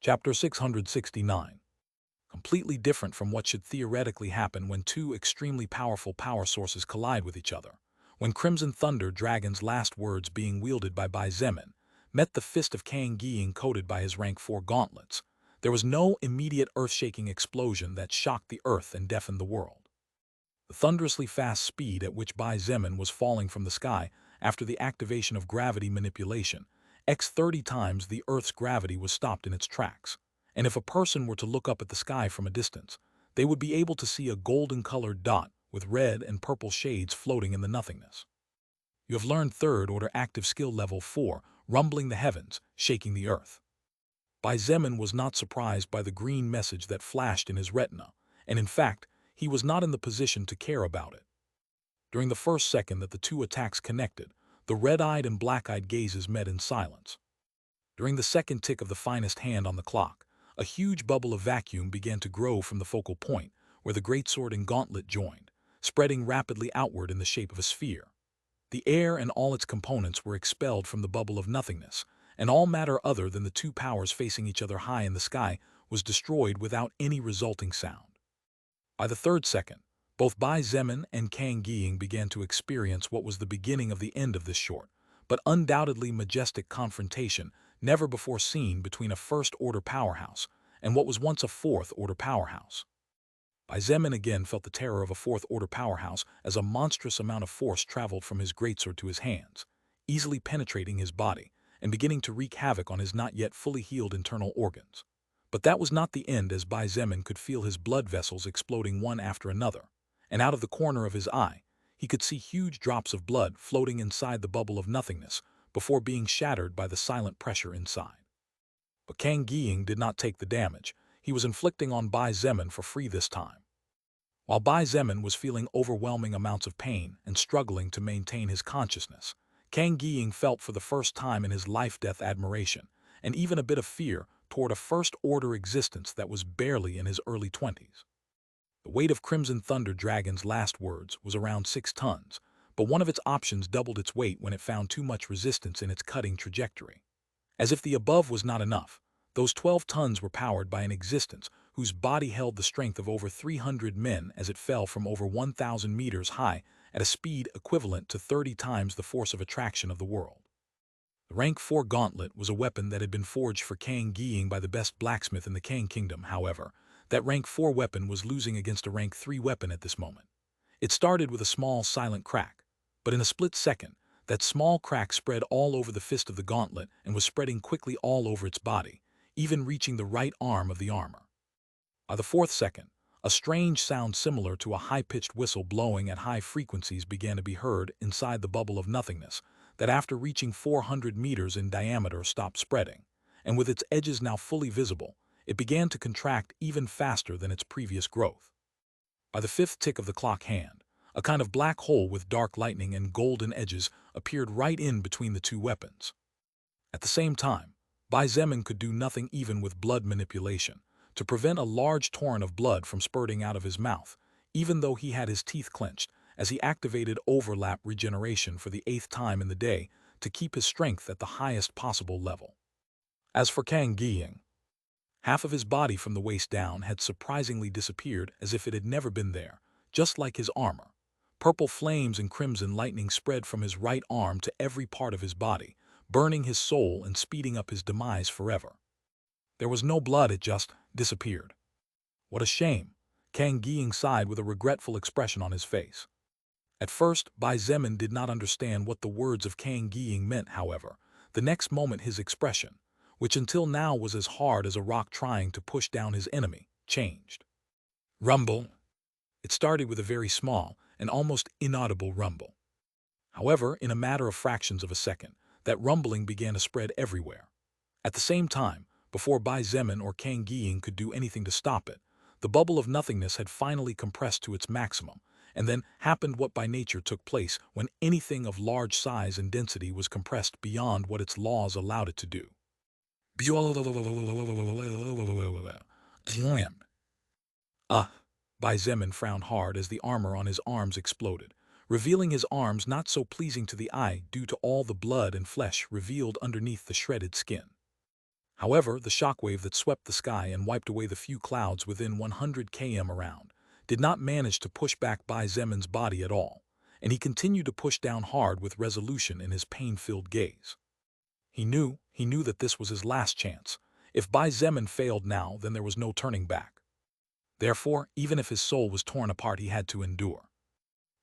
Chapter 669. Completely different from what should theoretically happen when two extremely powerful power sources collide with each other. When Crimson Thunder Dragon's last words being wielded by Bai Zemin met the fist of Kang Gying coated by his rank 4 gauntlets, there was no immediate earth-shaking explosion that shocked the earth and deafened the world. The thunderously fast speed at which Bai Zemin was falling from the sky after the activation of gravity manipulation, x 30 times the Earth's gravity was stopped in its tracks, and if a person were to look up at the sky from a distance, they would be able to see a golden-colored dot with red and purple shades floating in the nothingness. You have learned third-order active skill level 4, rumbling the heavens, shaking the earth. Bai Zemin was not surprised by the green message that flashed in his retina, and in fact, he was not in the position to care about it. During the first second that the two attacks connected, the red-eyed and black-eyed gazes met in silence. During the second tick of the finest hand on the clock, a huge bubble of vacuum began to grow from the focal point, where the greatsword and gauntlet joined, spreading rapidly outward in the shape of a sphere. The air and all its components were expelled from the bubble of nothingness, and all matter other than the two powers facing each other high in the sky was destroyed without any resulting sound. By the third second, both Bai Zemin and Kang Gying began to experience what was the beginning of the end of this short, but undoubtedly majestic confrontation never before seen between a first-order powerhouse and what was once a fourth-order powerhouse. Bai Zemin again felt the terror of a fourth-order powerhouse as a monstrous amount of force traveled from his greatsword to his hands, easily penetrating his body and beginning to wreak havoc on his not yet fully healed internal organs. But that was not the end, as Bai Zemin could feel his blood vessels exploding one after another, and out of the corner of his eye, he could see huge drops of blood floating inside the bubble of nothingness before being shattered by the silent pressure inside. But Kang Gying did not take the damage. He was inflicting on Bai Zemin for free this time. While Bai Zemin was feeling overwhelming amounts of pain and struggling to maintain his consciousness, Kang Gying felt for the first time in his life-death admiration, and even a bit of fear toward a first-order existence that was barely in his early 20s. The weight of Crimson Thunder Dragon's last words was around 6 tons, but one of its options doubled its weight when it found too much resistance in its cutting trajectory. As if the above was not enough, those 12 tons were powered by an existence whose body held the strength of over 300 men as it fell from over 1,000 meters high at a speed equivalent to 30 times the force of attraction of the world. The rank 4 gauntlet was a weapon that had been forged for Kang Gying by the best blacksmith in the Kang Kingdom. However, that rank 4 weapon was losing against a rank 3 weapon at this moment. It started with a small, silent crack, but in a split second, that small crack spread all over the fist of the gauntlet and was spreading quickly all over its body, even reaching the right arm of the armor. By the fourth second, a strange sound similar to a high-pitched whistle blowing at high frequencies began to be heard inside the bubble of nothingness that after reaching 400 meters in diameter stopped spreading, and with its edges now fully visible, it began to contract even faster than its previous growth. By the fifth tick of the clock hand, a kind of black hole with dark lightning and golden edges appeared right in between the two weapons. At the same time, Bai Zemin could do nothing even with blood manipulation to prevent a large torrent of blood from spurting out of his mouth, even though he had his teeth clenched as he activated overlap regeneration for the 8th time in the day to keep his strength at the highest possible level. As for Kang Gying, half of his body from the waist down had surprisingly disappeared as if it had never been there, just like his armor. Purple flames and crimson lightning spread from his right arm to every part of his body, burning his soul and speeding up his demise forever. There was no blood, it just disappeared. What a shame! Kang Gying sighed with a regretful expression on his face. At first, Bai Zemin did not understand what the words of Kang Gying meant. However, the next moment his expression, which until now was as hard as a rock trying to push down his enemy, changed. Rumble! It started with a very small and almost inaudible rumble. However, in a matter of fractions of a second, that rumbling began to spread everywhere. At the same time, before Bai Zemin or Kang Gying could do anything to stop it, the bubble of nothingness had finally compressed to its maximum, and then happened what by nature took place when anything of large size and density was compressed beyond what its laws allowed it to do. Bai Zemin frowned hard as the armor on his arms exploded, revealing his arms not so pleasing to the eye due to all the blood and flesh revealed underneath the shredded skin. However, the shockwave that swept the sky and wiped away the few clouds within 100 km around did not manage to push back Bai Zemin's body at all, and he continued to push down hard with resolution in his pain-filled gaze. He knew that this was his last chance. If Bai Zemin failed now, then there was no turning back. Therefore, even if his soul was torn apart, he had to endure.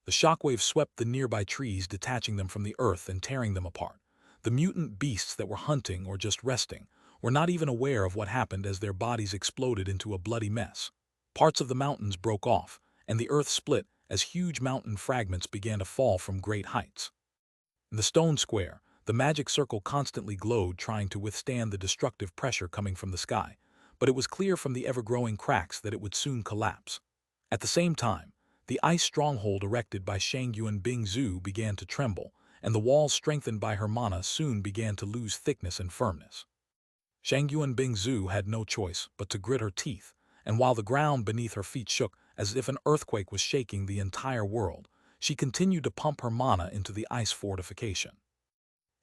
The shockwave swept the nearby trees, detaching them from the earth and tearing them apart. The mutant beasts that were hunting or just resting were not even aware of what happened as their bodies exploded into a bloody mess. Parts of the mountains broke off, and the earth split as huge mountain fragments began to fall from great heights. In the stone square, the magic circle constantly glowed, trying to withstand the destructive pressure coming from the sky, but it was clear from the ever-growing cracks that it would soon collapse. At the same time, the ice stronghold erected by Shangyuan Bingzu began to tremble, and the walls strengthened by her mana soon began to lose thickness and firmness. Shangyuan Bingzu had no choice but to grit her teeth, and while the ground beneath her feet shook as if an earthquake was shaking the entire world, she continued to pump her mana into the ice fortification.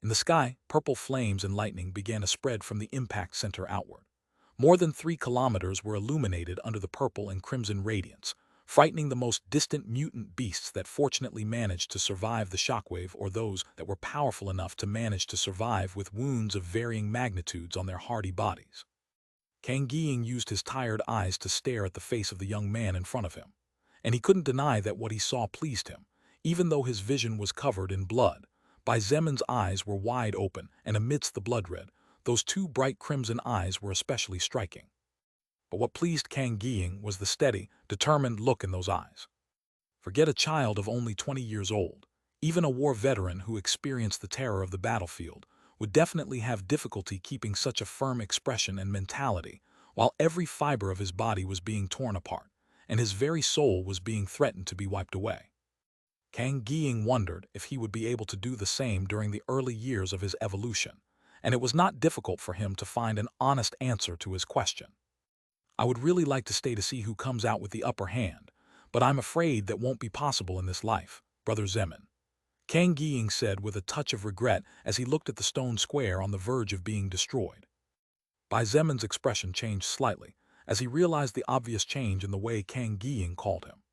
In the sky, purple flames and lightning began to spread from the impact center outward. More than 3 kilometers were illuminated under the purple and crimson radiance, frightening the most distant mutant beasts that fortunately managed to survive the shockwave, or those that were powerful enough to manage to survive with wounds of varying magnitudes on their hardy bodies. Kang Ying used his tired eyes to stare at the face of the young man in front of him, and he couldn't deny that what he saw pleased him, even though his vision was covered in blood. Bai Zemin's eyes were wide open, and amidst the blood red, those 2 bright crimson eyes were especially striking. But what pleased Kang Ying was the steady, determined look in those eyes. Forget a child of only 20 years old. Even a war veteran who experienced the terror of the battlefield would definitely have difficulty keeping such a firm expression and mentality while every fiber of his body was being torn apart, and his very soul was being threatened to be wiped away. Kang Ying wondered if he would be able to do the same during the early years of his evolution, and it was not difficult for him to find an honest answer to his question. I would really like to stay to see who comes out with the upper hand, but I'm afraid that won't be possible in this life, Brother Zemin. Kang Ying said with a touch of regret as he looked at the stone square on the verge of being destroyed. Bai Zemin's expression changed slightly as he realized the obvious change in the way Kang Ying called him.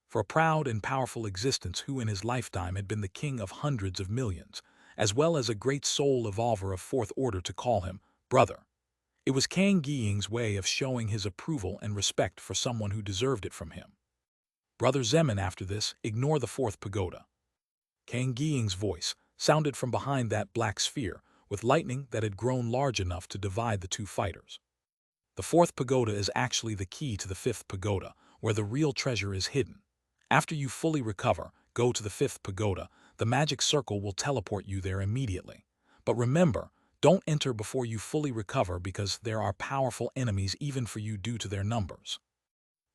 For a proud and powerful existence who in his lifetime had been the king of hundreds of millions, as well as a great soul evolver of 4th order, to call him brother. It was Kang Ying's way of showing his approval and respect for someone who deserved it from him. Brother Zemin, after this, ignore the 4th pagoda. Kang Ying's voice sounded from behind that black sphere, with lightning that had grown large enough to divide the 2 fighters. The 4th pagoda is actually the key to the 5th pagoda, where the real treasure is hidden. After you fully recover, go to the 5th pagoda. The magic circle will teleport you there immediately. But remember, don't enter before you fully recover, because there are powerful enemies even for you due to their numbers.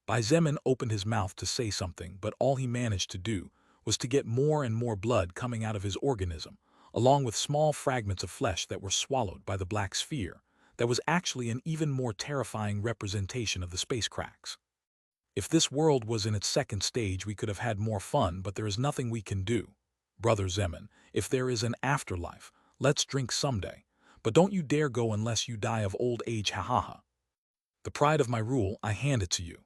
Bai Zemin opened his mouth to say something, but all he managed to do was to get more and more blood coming out of his organism, along with small fragments of flesh that were swallowed by the black sphere, that was actually an even more terrifying representation of the space cracks. If this world was in its 2nd stage, we could have had more fun, but there is nothing we can do. Brother Zemin, if there is an afterlife, let's drink someday. But don't you dare go unless you die of old age, ha. The pride of my rule, I hand it to you.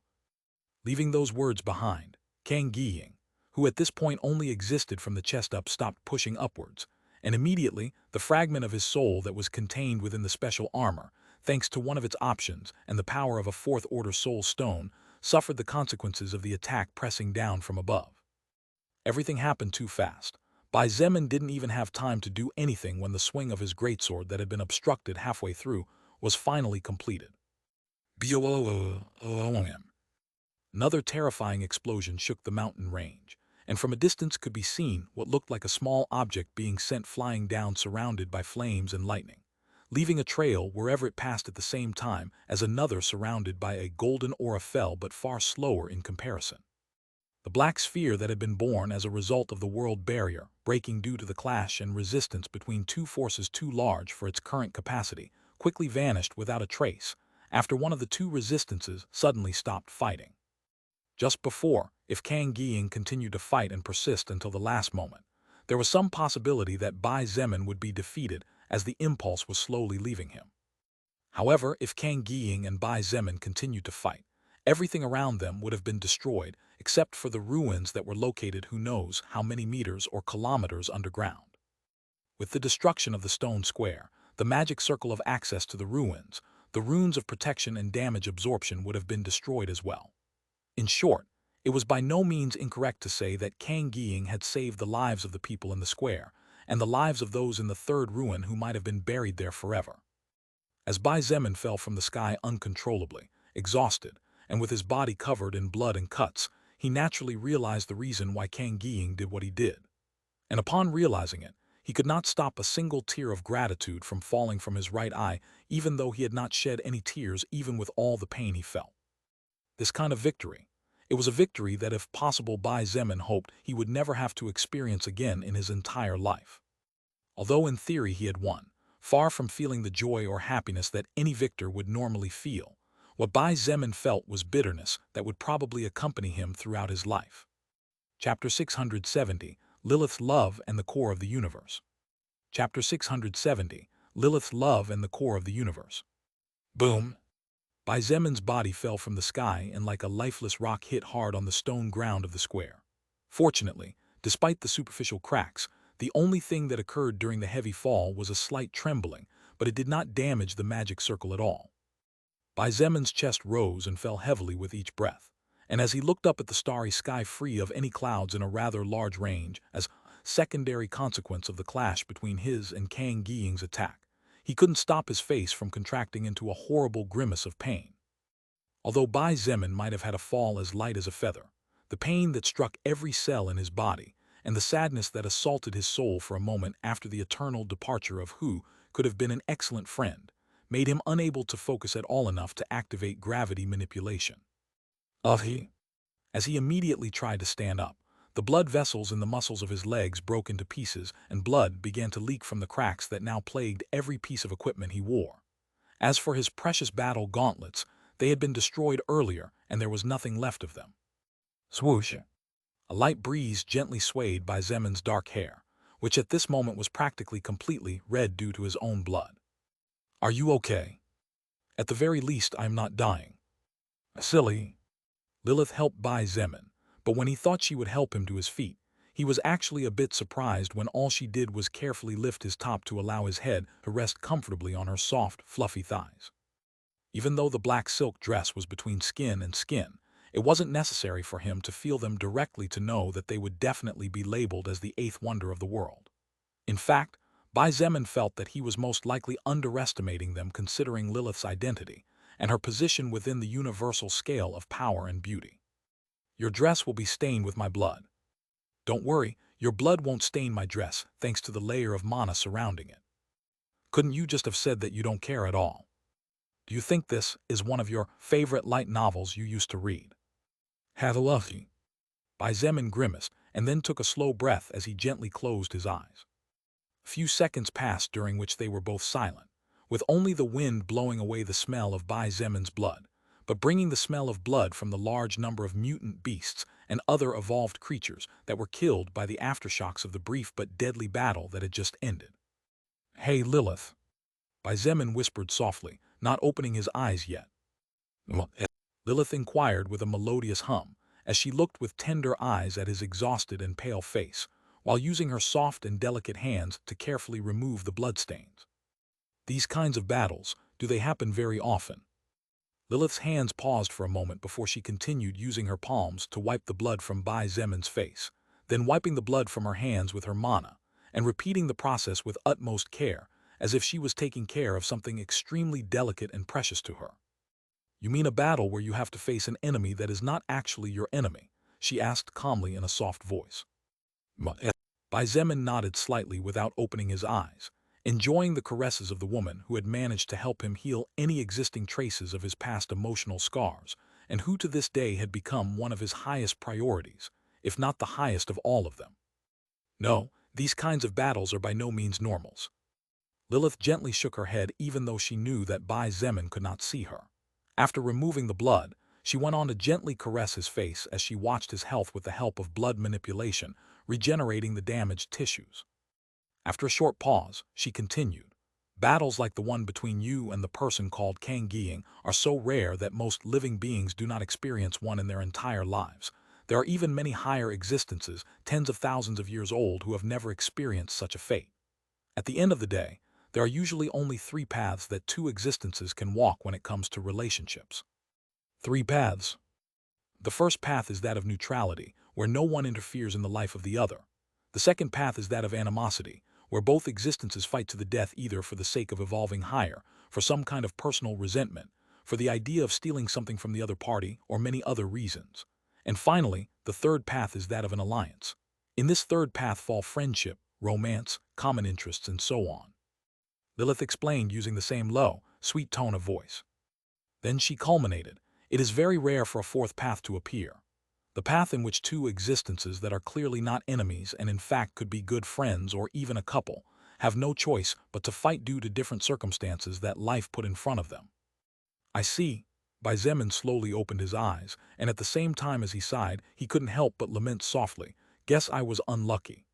Leaving those words behind, Kang Ying, who at this point only existed from the chest up, stopped pushing upwards, and immediately the fragment of his soul that was contained within the special armor, thanks to one of its options and the power of a 4th order soul stone, suffered the consequences of the attack pressing down from above. Everything happened too fast. Bai Zemin didn't even have time to do anything when the swing of his greatsword that had been obstructed halfway through was finally completed. Another terrifying explosion shook the mountain range, and from a distance could be seen what looked like a small object being sent flying down, surrounded by flames and lightning, leaving a trail wherever it passed at the same time as another surrounded by a golden aura fell, but far slower in comparison. The black sphere that had been born as a result of the world barrier breaking due to the clash and resistance between 2 forces too large for its current capacity quickly vanished without a trace after one of the 2 resistances suddenly stopped fighting. Just before, if Kang Ying continued to fight and persist until the last moment, there was some possibility that Bai Zemin would be defeated as the impulse was slowly leaving him. However, if Kang Gying and Bai Zemin continued to fight, everything around them would have been destroyed except for the ruins that were located who knows how many meters or kilometers underground. With the destruction of the stone square, the magic circle of access to the runes of protection and damage absorption would have been destroyed as well. In short, it was by no means incorrect to say that Kang Gying had saved the lives of the people in the square, and the lives of those in the third ruin who might have been buried there forever. As Bai Zemin fell from the sky uncontrollably, exhausted, and with his body covered in blood and cuts, he naturally realized the reason why Kang Gying did what he did. And upon realizing it, he could not stop a single tear of gratitude from falling from his right eye, even though he had not shed any tears even with all the pain he felt. This kind of victory, it was a victory that if possible Bai Zemin hoped he would never have to experience again in his entire life. Although in theory he had won, far from feeling the joy or happiness that any victor would normally feel, what Bai Zemin felt was bitterness that would probably accompany him throughout his life. Chapter 670, Lilith's Love and the Core of the Universe. Chapter 670, Lilith's Love and the Core of the Universe. Boom! Bai Zemin's body fell from the sky and like a lifeless rock hit hard on the stone ground of the square. Fortunately, despite the superficial cracks, the only thing that occurred during the heavy fall was a slight trembling, but it did not damage the magic circle at all. Bai Zemin's chest rose and fell heavily with each breath, and as he looked up at the starry sky free of any clouds in a rather large range, as secondary consequence of the clash between his and Kang Gying's attack, he couldn't stop his face from contracting into a horrible grimace of pain. Although Bai Zemin might have had a fall as light as a feather, the pain that struck every cell in his body, and the sadness that assaulted his soul for a moment after the eternal departure of who could have been an excellent friend, made him unable to focus at all enough to activate gravity manipulation. As he immediately tried to stand up, the blood vessels in the muscles of his legs broke into pieces and blood began to leak from the cracks that now plagued every piece of equipment he wore. As for his precious battle gauntlets, they had been destroyed earlier and there was nothing left of them. Swoosh! A light breeze gently swayed Bai Zemin's dark hair, which at this moment was practically completely red due to his own blood. Are you okay? At the very least, I am not dying. Silly. Lilith helped Bai Zemin, but when he thought she would help him to his feet, he was actually a bit surprised when all she did was carefully lift his top to allow his head to rest comfortably on her soft, fluffy thighs. Even though the black silk dress was between skin and skin, it wasn't necessary for him to feel them directly to know that they would definitely be labeled as the eighth wonder of the world. In fact, Bai Zemin felt that he was most likely underestimating them considering Lilith's identity and her position within the universal scale of power and beauty. Your dress will be stained with my blood. Don't worry, your blood won't stain my dress thanks to the layer of mana surrounding it. Couldn't you just have said that you don't care at all? Do you think this is one of your favorite light novels you used to read? Have a lucky. Bai Zemin grimaced and then took a slow breath as he gently closed his eyes. A few seconds passed during which they were both silent, with only the wind blowing away the smell of Bai Zemin's blood, but bringing the smell of blood from the large number of mutant beasts and other evolved creatures that were killed by the aftershocks of the brief but deadly battle that had just ended. Hey Lilith, Bai Zemin whispered softly, not opening his eyes yet. Lilith inquired with a melodious hum, as she looked with tender eyes at his exhausted and pale face, while using her soft and delicate hands to carefully remove the bloodstains. These kinds of battles, do they happen very often? Lilith's hands paused for a moment before she continued using her palms to wipe the blood from Bai Zemin's face, then wiping the blood from her hands with her mana, and repeating the process with utmost care, as if she was taking care of something extremely delicate and precious to her. You mean a battle where you have to face an enemy that is not actually your enemy? She asked calmly in a soft voice. Bai Zemin nodded slightly without opening his eyes, enjoying the caresses of the woman who had managed to help him heal any existing traces of his past emotional scars, and who to this day had become one of his highest priorities, if not the highest of all of them. No, these kinds of battles are by no means normals. Lilith gently shook her head even though she knew that Bai Zemin could not see her. After removing the blood, she went on to gently caress his face as she watched his health with the help of blood manipulation, regenerating the damaged tissues. After a short pause, she continued. Battles like the one between you and the person called Kang Gying are so rare that most living beings do not experience one in their entire lives. There are even many higher existences, tens of thousands of years old, who have never experienced such a fate. At the end of the day, there are usually only three paths that two existences can walk when it comes to relationships. Three paths. The first path is that of neutrality, where no one interferes in the life of the other. The second path is that of animosity, where both existences fight to the death, either for the sake of evolving higher, for some kind of personal resentment, for the idea of stealing something from the other party, or many other reasons. And finally, the third path is that of an alliance. In this third path fall friendship, romance, common interests, and so on. Lilith explained using the same low, sweet tone of voice. Then she culminated. It is very rare for a fourth path to appear. The path in which two existences that are clearly not enemies and in fact could be good friends or even a couple have no choice but to fight due to different circumstances that life put in front of them. I see. Bai Zemin slowly opened his eyes, and at the same time as he sighed, he couldn't help but lament softly, "Guess I was unlucky."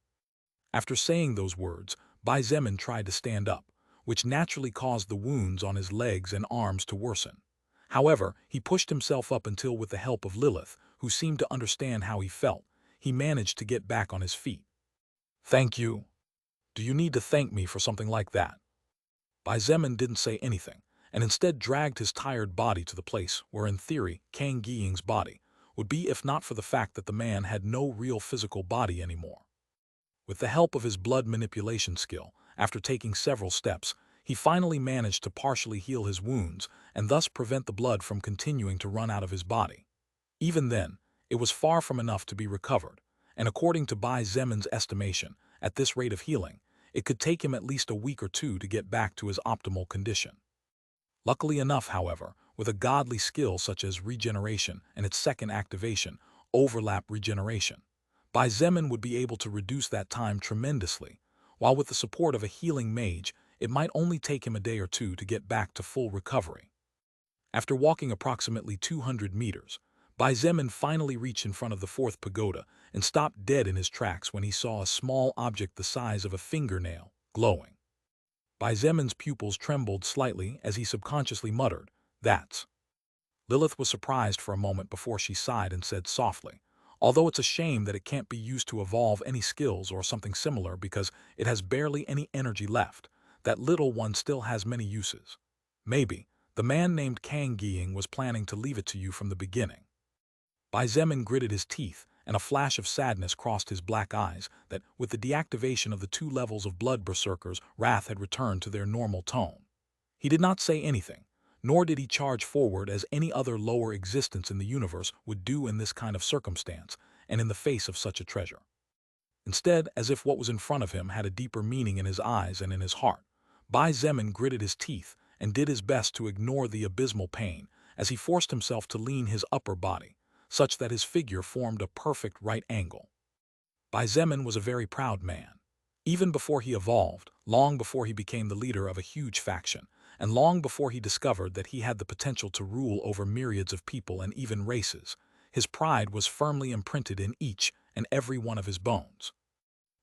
After saying those words, Bai Zemin tried to stand up, which naturally caused the wounds on his legs and arms to worsen. However, he pushed himself up until, with the help of Lilith, who seemed to understand how he felt, he managed to get back on his feet. "Thank you. Do you need to thank me for something like that?" Bai Zemin didn't say anything, and instead dragged his tired body to the place where, in theory, Kang Gying's body would be, if not for the fact that the man had no real physical body anymore. With the help of his blood manipulation skill, after taking several steps, he finally managed to partially heal his wounds and thus prevent the blood from continuing to run out of his body. Even then, it was far from enough to be recovered, and according to Bai Zemin's estimation, at this rate of healing, it could take him at least a week or two to get back to his optimal condition. Luckily enough, however, with a godly skill such as regeneration and its second activation, overlap regeneration, Bai Zemin would be able to reduce that time tremendously, while with the support of a healing mage, it might only take him a day or two to get back to full recovery. After walking approximately 200 meters, Bai Zemin finally reached in front of the fourth pagoda and stopped dead in his tracks when he saw a small object the size of a fingernail, glowing. Bai Zemin's pupils trembled slightly as he subconsciously muttered, "That's." Lilith was surprised for a moment before she sighed and said softly, "Although it's a shame that it can't be used to evolve any skills or something similar because it has barely any energy left, that little one still has many uses. Maybe the man named Kang Gying was planning to leave it to you from the beginning." Bai Zemin gritted his teeth, and a flash of sadness crossed his black eyes that, with the deactivation of the 2 levels of Blood Berserker's wrath, had returned to their normal tone. He did not say anything, nor did he charge forward as any other lower existence in the universe would do in this kind of circumstance and in the face of such a treasure. Instead, as if what was in front of him had a deeper meaning in his eyes and in his heart, Bai Zemin gritted his teeth and did his best to ignore the abysmal pain as he forced himself to lean his upper body, such that his figure formed a perfect right angle. Bai Zemin was a very proud man. Even before he evolved, long before he became the leader of a huge faction, and long before he discovered that he had the potential to rule over myriads of people and even races, his pride was firmly imprinted in each and every one of his bones.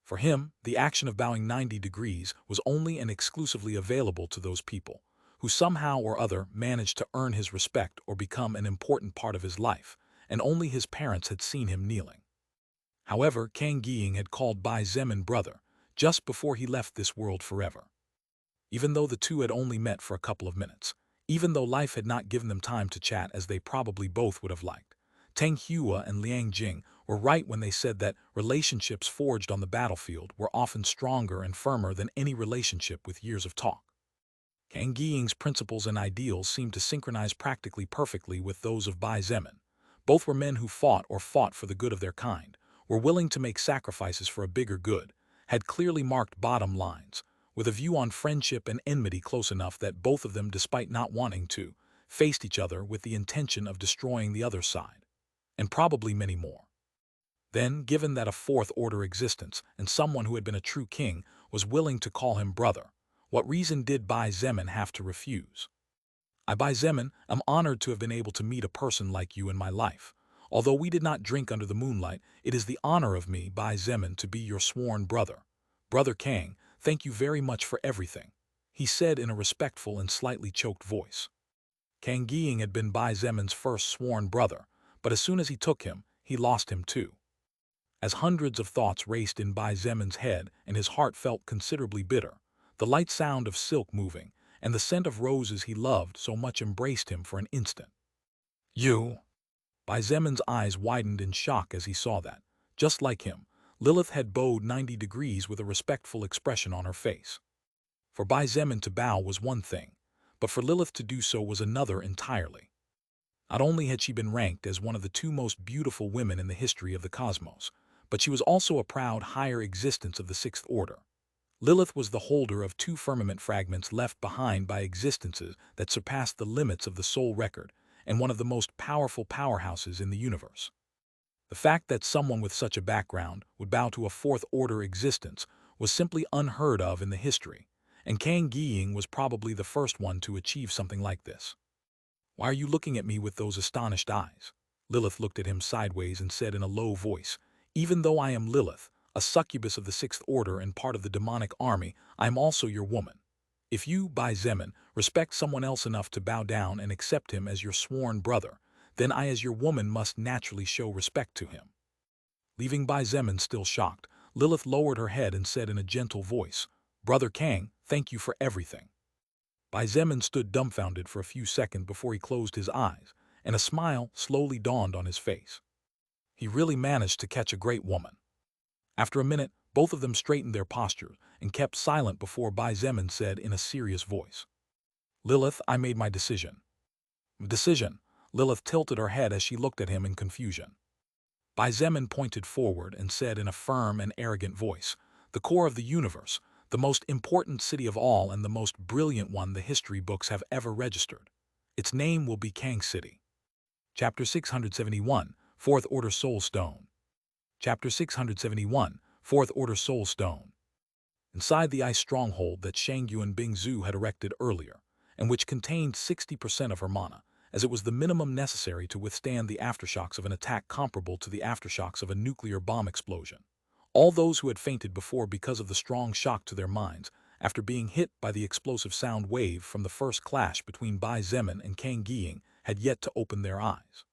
For him, the action of bowing 90 degrees was only and exclusively available to those people who somehow or other managed to earn his respect or become an important part of his life, and only his parents had seen him kneeling. However, Kang Gying had called Bai Zemin brother just before he left this world forever. Even though the two had only met for a couple of minutes, even though life had not given them time to chat as they probably both would have liked, Tang Hua and Liang Jing were right when they said that relationships forged on the battlefield were often stronger and firmer than any relationship with years of talk. Kang Gying's principles and ideals seemed to synchronize practically perfectly with those of Bai Zemin. Both were men who fought for the good of their kind, were willing to make sacrifices for a bigger good, had clearly marked bottom lines, with a view on friendship and enmity close enough that both of them, despite not wanting to, faced each other with the intention of destroying the other side, and probably many more. Then, given that a fourth-order existence and someone who had been a true king was willing to call him brother, what reason did Bai Zemin have to refuse? "I, Bai Zemin, am honored to have been able to meet a person like you in my life. Although we did not drink under the moonlight, it is the honor of me, Bai Zemin, to be your sworn brother. Brother Kang, thank you very much for everything." he said in a respectful and slightly choked voice. Kang Gying had been Bai Zemin's first sworn brother, but as soon as he took him, he lost him too. As hundreds of thoughts raced in Bai Zemin's head and his heart felt considerably bitter, the light sound of silk moving and the scent of roses he loved so much embraced him for an instant. You? Bai Zemin's eyes widened in shock as he saw that, just like him, Lilith had bowed 90 degrees with a respectful expression on her face. For Bai Zemin to bow was one thing, but for Lilith to do so was another entirely. Not only had she been ranked as one of the two most beautiful women in the history of the cosmos, but she was also a proud higher existence of the Sixth Order. Lilith was the holder of two firmament fragments left behind by existences that surpassed the limits of the soul record, and one of the most powerful powerhouses in the universe. The fact that someone with such a background would bow to a Fourth Order existence was simply unheard of in the history, and Kang Gying was probably the first one to achieve something like this. Why are you looking at me with those astonished eyes? Lilith looked at him sideways and said in a low voice, even though I am Lilith, a succubus of the Sixth Order and part of the demonic army, I am also your woman. If you, Bai Zemin, respect someone else enough to bow down and accept him as your sworn brother, then I as your woman must naturally show respect to him. Leaving Bai Zemin still shocked, Lilith lowered her head and said in a gentle voice, Brother Kang, thank you for everything. Bai Zemin stood dumbfounded for a few seconds before he closed his eyes, and a smile slowly dawned on his face. He really managed to catch a great woman. After a minute, both of them straightened their postures and kept silent before Bai Zemin said in a serious voice, Lilith, I made my decision. Decision? Lilith tilted her head as she looked at him in confusion. Bai Zemin pointed forward and said in a firm and arrogant voice, the core of the universe, the most important city of all and the most brilliant one the history books have ever registered. Its name will be Kang City. Chapter 671, Fourth Order Soul Stone. Chapter 671, Fourth Order Soul Stone. Inside the ice stronghold that Shangyuan Bingzu had erected earlier, and which contained 60% of her mana, as it was the minimum necessary to withstand the aftershocks of an attack comparable to the aftershocks of a nuclear bomb explosion. All those who had fainted before because of the strong shock to their minds, after being hit by the explosive sound wave from the first clash between Bai Zemin and Kang Gying, had yet to open their eyes.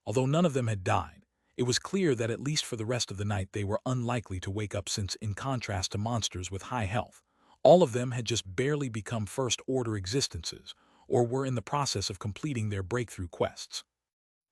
Although none of them had died, it was clear that at least for the rest of the night they were unlikely to wake up since, in contrast to monsters with high health, all of them had just barely become First-Order existences, or were in the process of completing their breakthrough quests.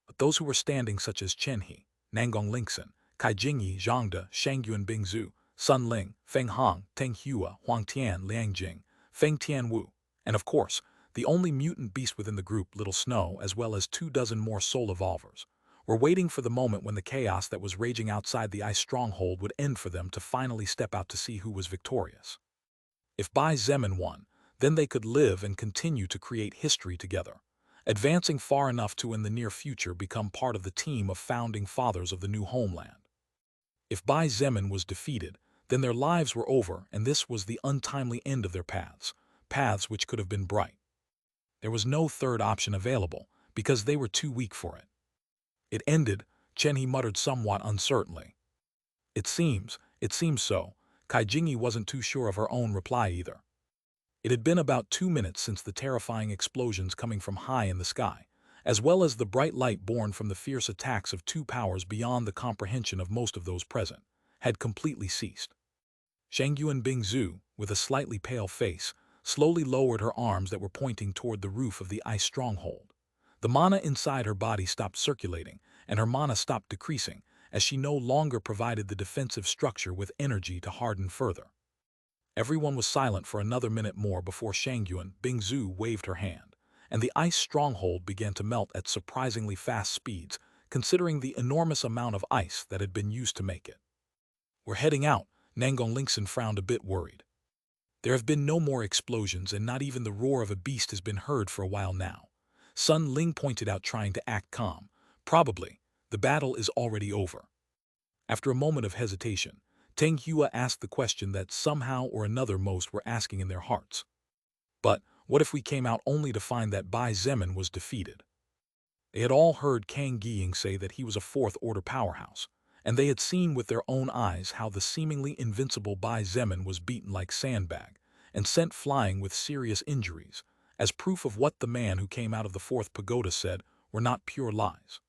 But those who were standing such as Chen He, Nangong Lingxin, Kai Jingyi, Zhangde, Shangyuan Bingzu, Sun Ling, Feng Hong, Teng Hua, Huang Tian, Liang Jing, Feng Tianwu, and of course, the only mutant beast within the group, Little Snow, as well as 24 more soul evolvers, were waiting for the moment when the chaos that was raging outside the ice stronghold would end for them to finally step out to see who was victorious. If Bai Zemin won, then they could live and continue to create history together, advancing far enough to in the near future become part of the team of founding fathers of the new homeland. If Bai Zemin was defeated, then their lives were over and this was the untimely end of their paths which could have been bright. There was no third option available, because they were too weak for it. It ended, Chen He muttered somewhat uncertainly. It seems so. Kai Jingyi wasn't too sure of her own reply either. It had been about 2 minutes since the terrifying explosions coming from high in the sky, as well as the bright light born from the fierce attacks of two powers beyond the comprehension of most of those present, had completely ceased. Shangyuan Bingzu, with a slightly pale face, slowly lowered her arms that were pointing toward the roof of the ice stronghold. The mana inside her body stopped circulating, and her mana stopped decreasing, as she no longer provided the defensive structure with energy to harden further. Everyone was silent for another minute more before Shangyuan Bingzu waved her hand, and the ice stronghold began to melt at surprisingly fast speeds, considering the enormous amount of ice that had been used to make it. We're heading out, Nangong Lingxin frowned a bit worried. There have been no more explosions and not even the roar of a beast has been heard for a while now. Sun Ling pointed out, trying to act calm. Probably, the battle is already over. After a moment of hesitation, Teng Hua asked the question that somehow or another most were asking in their hearts. But what if we came out only to find that Bai Zemin was defeated? They had all heard Kang Gying say that he was a Fourth Order powerhouse, and they had seen with their own eyes how the seemingly invincible Bai Zemin was beaten like sandbag, and sent flying with serious injuries, as proof of what the man who came out of the fourth pagoda said were not pure lies.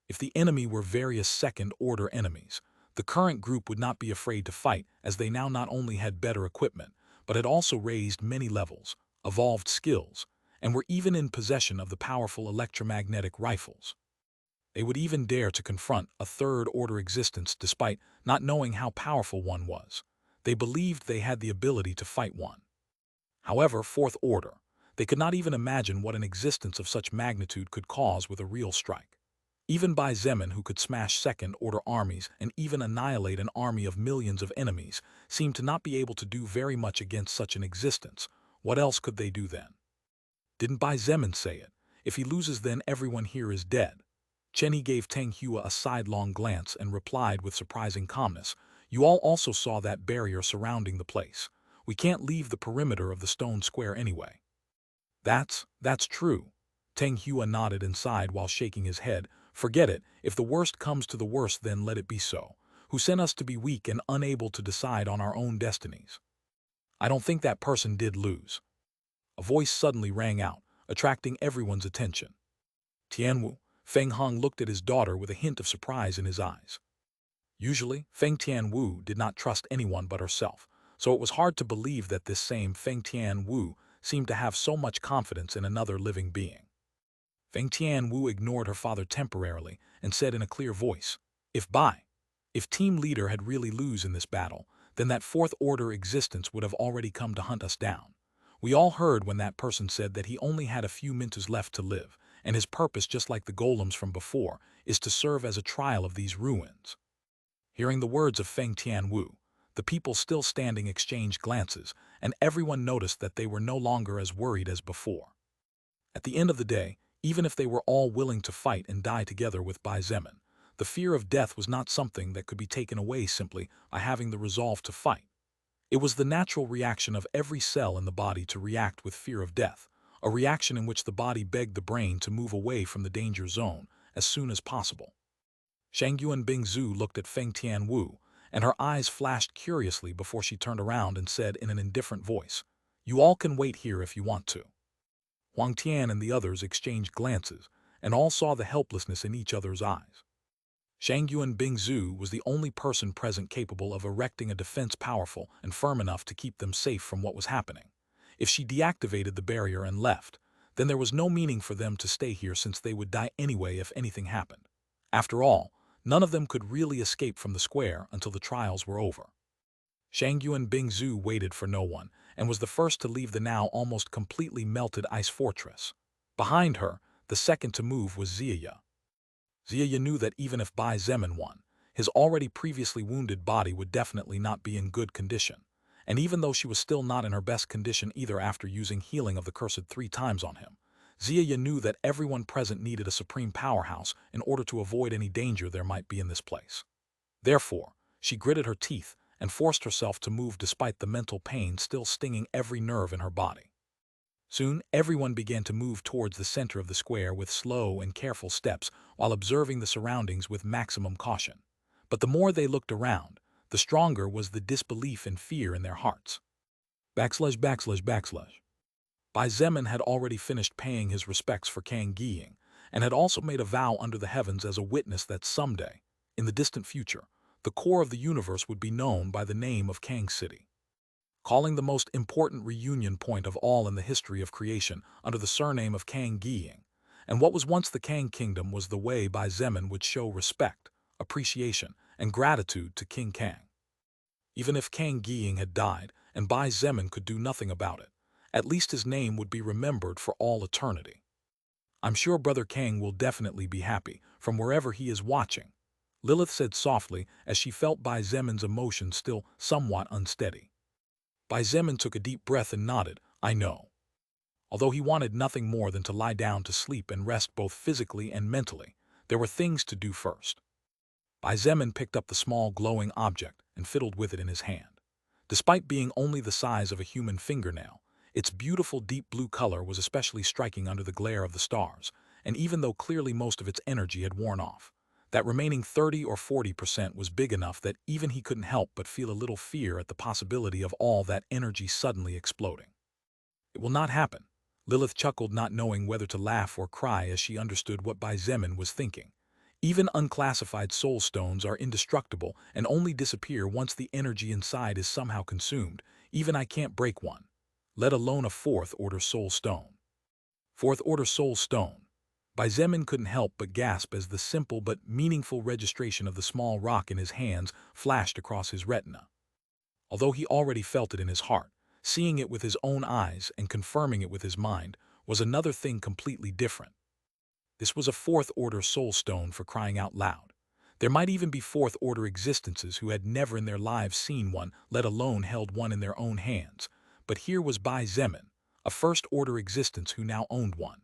If the enemy were various second-order enemies, the current group would not be afraid to fight, as they now not only had better equipment, but had also raised many levels, evolved skills, and were even in possession of the powerful electromagnetic rifles. They would even dare to confront a third-order existence despite not knowing how powerful one was. They believed they had the ability to fight one. However, fourth order, they could not even imagine what an existence of such magnitude could cause with a real strike. Even Bai Zemin, who could smash second-order armies and even annihilate an army of millions of enemies, seemed to not be able to do very much against such an existence. What else could they do then? Didn't Bai Zemin say it? If he loses, then everyone here is dead. Chenny gave Tang Hua a sidelong glance and replied with surprising calmness, "You all also saw that barrier surrounding the place. We can't leave the perimeter of the stone square anyway." That's true." Tang Hua nodded and sighed while shaking his head. "Forget it. If the worst comes to the worst, then let it be so. Who sent us to be weak and unable to decide on our own destinies?" "I don't think that person did lose." A voice suddenly rang out, attracting everyone's attention. "Tianwu." Feng Hong looked at his daughter with a hint of surprise in his eyes. Usually, Feng Tianwu did not trust anyone but herself, so it was hard to believe that this same Feng Tianwu seemed to have so much confidence in another living being. Feng Tianwu ignored her father temporarily and said in a clear voice, If team leader had really lose in this battle, then that fourth-order existence would have already come to hunt us down. We all heard when that person said that he only had a few minutes left to live, and his purpose, just like the golems from before, is to serve as a trial of these ruins." Hearing the words of Feng Tianwu, the people still standing exchanged glances, and everyone noticed that they were no longer as worried as before. At the end of the day, even if they were all willing to fight and die together with Bai Zemin, the fear of death was not something that could be taken away simply by having the resolve to fight. It was the natural reaction of every cell in the body to react with fear of death, a reaction in which the body begged the brain to move away from the danger zone as soon as possible. Shangyuan Bingzu looked at Feng Tianwu, and her eyes flashed curiously before she turned around and said in an indifferent voice, "You all can wait here if you want to." Huang Tian and the others exchanged glances, and all saw the helplessness in each other's eyes. Shangyuan Bingzu was the only person present capable of erecting a defense powerful and firm enough to keep them safe from what was happening. If she deactivated the barrier and left, then there was no meaning for them to stay here since they would die anyway if anything happened. After all, none of them could really escape from the square until the trials were over. Shangyuan Bingzu waited for no one and was the first to leave the now almost completely melted ice fortress. Behind her, the second to move was Ziya. Ziya knew that even if Bai Zemin won, his already previously wounded body would definitely not be in good condition. And even though she was still not in her best condition either after using healing of the cursed 3 times on him, Ziya knew that everyone present needed a supreme powerhouse in order to avoid any danger there might be in this place. Therefore, she gritted her teeth and forced herself to move despite the mental pain still stinging every nerve in her body. Soon, everyone began to move towards the center of the square with slow and careful steps while observing the surroundings with maximum caution. But the more they looked around, the stronger was the disbelief and fear in their hearts. Bai Zemin had already finished paying his respects for Kang Giying, and had also made a vow under the heavens as a witness that someday, in the distant future, the core of the universe would be known by the name of Kang City. Calling the most important reunion point of all in the history of creation under the surname of Kang Giying, and what was once the Kang Kingdom was the way Bai Zemin would show respect, appreciation, and gratitude to King Kang. Even if Kang Giying had died and Bai Zemin could do nothing about it, at least his name would be remembered for all eternity. "I'm sure Brother Kang will definitely be happy from wherever he is watching," Lilith said softly as she felt Bai Zemin's emotions still somewhat unsteady. Bai Zemin took a deep breath and nodded, "I know." Although he wanted nothing more than to lie down to sleep and rest both physically and mentally, there were things to do first. Bai Zemin picked up the small glowing object and fiddled with it in his hand. Despite being only the size of a human fingernail, its beautiful deep blue color was especially striking under the glare of the stars, and even though clearly most of its energy had worn off, That remaining 30 or 40% was big enough that even he couldn't help but feel a little fear at the possibility of all that energy suddenly exploding. It will not happen. Lilith chuckled, not knowing whether to laugh or cry as she understood what Bai Zemin was thinking. Even unclassified soul stones are indestructible and only disappear once the energy inside is somehow consumed. Even I can't break one, let alone a fourth-order soul stone. Fourth-order soul stone. Bai Zemin couldn't help but gasp as the simple but meaningful registration of the small rock in his hands flashed across his retina. Although he already felt it in his heart, seeing it with his own eyes and confirming it with his mind was another thing completely different. This was a fourth-order soul stone, for crying out loud. There might even be fourth-order existences who had never in their lives seen one, let alone held one in their own hands. But here was Bai Zemin, a first-order existence who now owned one.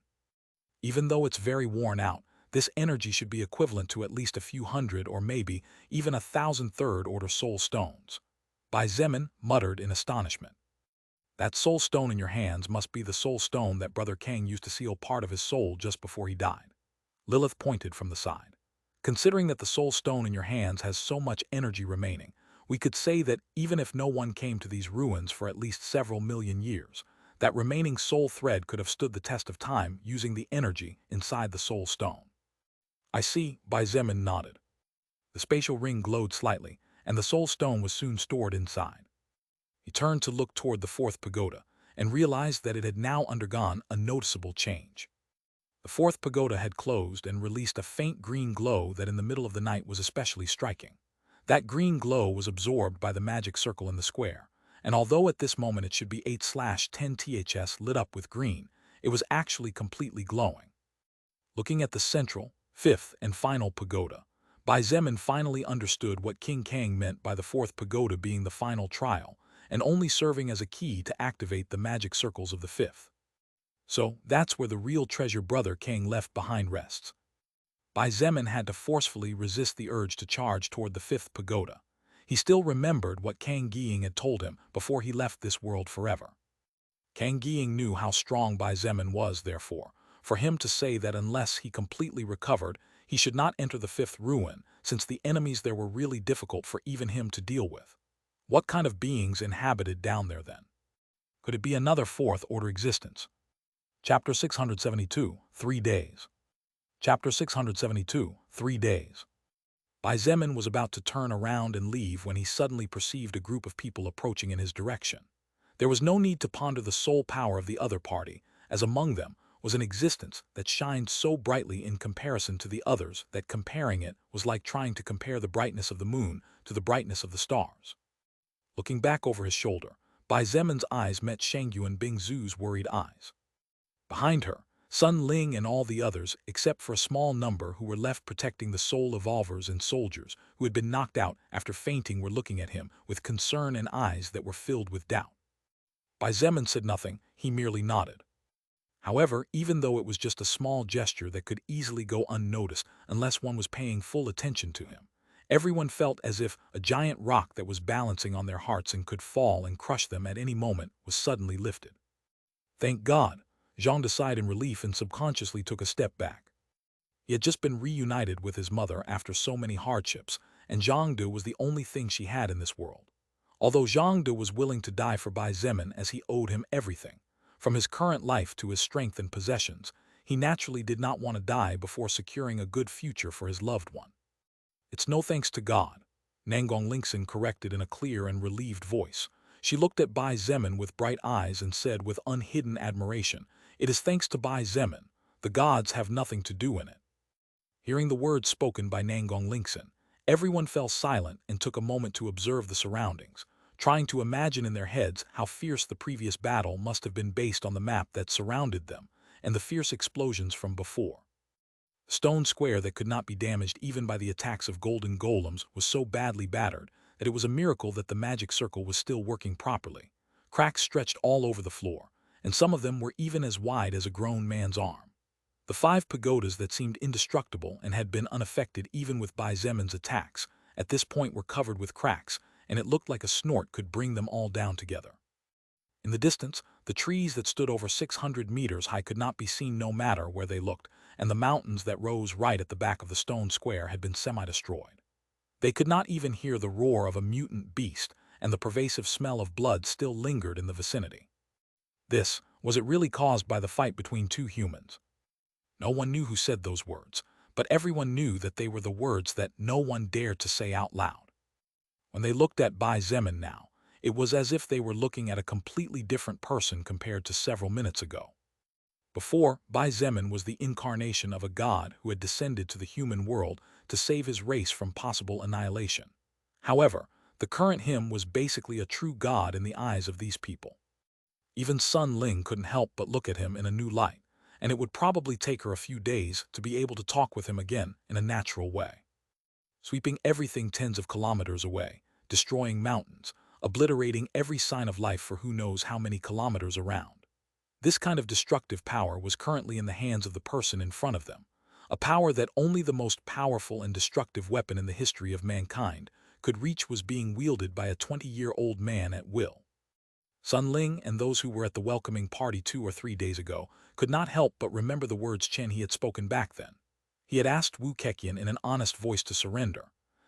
Even though it's very worn out, this energy should be equivalent to at least a few hundred or maybe even 1,000 third-order soul stones. Bai Zemin muttered in astonishment. That soul stone in your hands must be the soul stone that Brother Kang used to seal part of his soul just before he died. Lilith pointed from the side. Considering that the soul stone in your hands has so much energy remaining, we could say that even if no one came to these ruins for at least several million years, that remaining soul thread could have stood the test of time using the energy inside the soul stone. I see, Bai Zemin nodded. The spatial ring glowed slightly, and the soul stone was soon stored inside. He turned to look toward the fourth pagoda and realized that it had now undergone a noticeable change. The fourth pagoda had closed and released a faint green glow that in the middle of the night was especially striking. That green glow was absorbed by the magic circle in the square, and although at this moment it should be 8/10 THS lit up with green, it was actually completely glowing. Looking at the central, fifth, and final pagoda, Bai Zemin finally understood what King Kang meant by the fourth pagoda being the final trial, and only serving as a key to activate the magic circles of the fifth. So that's where the real treasure Brother Kang left behind rests. Bai Zemin had to forcefully resist the urge to charge toward the fifth pagoda. He still remembered what Kang Gying had told him before he left this world forever. Kang Gying knew how strong Bai Zemin was, therefore, for him to say that unless he completely recovered, he should not enter the fifth ruin, since the enemies there were really difficult for even him to deal with. What kind of beings inhabited down there then? Could it be another fourth-order existence? Chapter 672, 3 Days. Chapter 672, 3 Days. Bai Zemin was about to turn around and leave when he suddenly perceived a group of people approaching in his direction. There was no need to ponder the sole power of the other party, as among them was an existence that shined so brightly in comparison to the others that comparing it was like trying to compare the brightness of the moon to the brightness of the stars. Looking back over his shoulder, Bai Zemin's eyes met Shangyu and Bing Zhu's worried eyes. Behind her, Sun Ling and all the others, except for a small number who were left protecting the soul evolvers and soldiers who had been knocked out after fainting, were looking at him with concern and eyes that were filled with doubt. Bai Zemin said nothing, he merely nodded. However, even though it was just a small gesture that could easily go unnoticed unless one was paying full attention to him, everyone felt as if a giant rock that was balancing on their hearts and could fall and crush them at any moment was suddenly lifted. Thank God, Zhang sighed in relief and subconsciously took a step back. He had just been reunited with his mother after so many hardships, and Zhang was the only thing she had in this world. Although Zhang was willing to die for Bai Zemin as he owed him everything, from his current life to his strength and possessions, he naturally did not want to die before securing a good future for his loved one. It's no thanks to God, Nangong Lingxin corrected in a clear and relieved voice. She looked at Bai Zemin with bright eyes and said with unhidden admiration, "It is thanks to Bai Zemin. The gods have nothing to do in it." Hearing the words spoken by Nangong Lingxin, everyone fell silent and took a moment to observe the surroundings, trying to imagine in their heads how fierce the previous battle must have been based on the map that surrounded them and the fierce explosions from before. The stone square that could not be damaged even by the attacks of golden golems was so badly battered that it was a miracle that the magic circle was still working properly. Cracks stretched all over the floor, and some of them were even as wide as a grown man's arm. The 5 pagodas that seemed indestructible and had been unaffected even with Bai Zemin's attacks, at this point were covered with cracks, and it looked like a snort could bring them all down together. In the distance, the trees that stood over 600 meters high could not be seen no matter where they looked, and the mountains that rose right at the back of the stone square had been semi-destroyed. They could not even hear the roar of a mutant beast, and the pervasive smell of blood still lingered in the vicinity. Was it really caused by the fight between two humans? No one knew who said those words, but everyone knew that they were the words that no one dared to say out loud. When they looked at Bai Zemin now, it was as if they were looking at a completely different person compared to several minutes ago. Before, Bai Zemin was the incarnation of a god who had descended to the human world to save his race from possible annihilation. However, the current him was basically a true god in the eyes of these people. Even Sun Ling couldn't help but look at him in a new light, and it would probably take her a few days to be able to talk with him again in a natural way. Sweeping everything tens of kilometers away, destroying mountains, obliterating every sign of life for who knows how many kilometers around. This kind of destructive power was currently in the hands of the person in front of them, a power that only the most powerful and destructive weapon in the history of mankind could reach was being wielded by a 20-year-old man at will. Sun Ling and those who were at the welcoming party 2 or 3 days ago could not help but remember the words Chen he had spoken back then. He had asked Wu Keqian in an honest voice to surrender,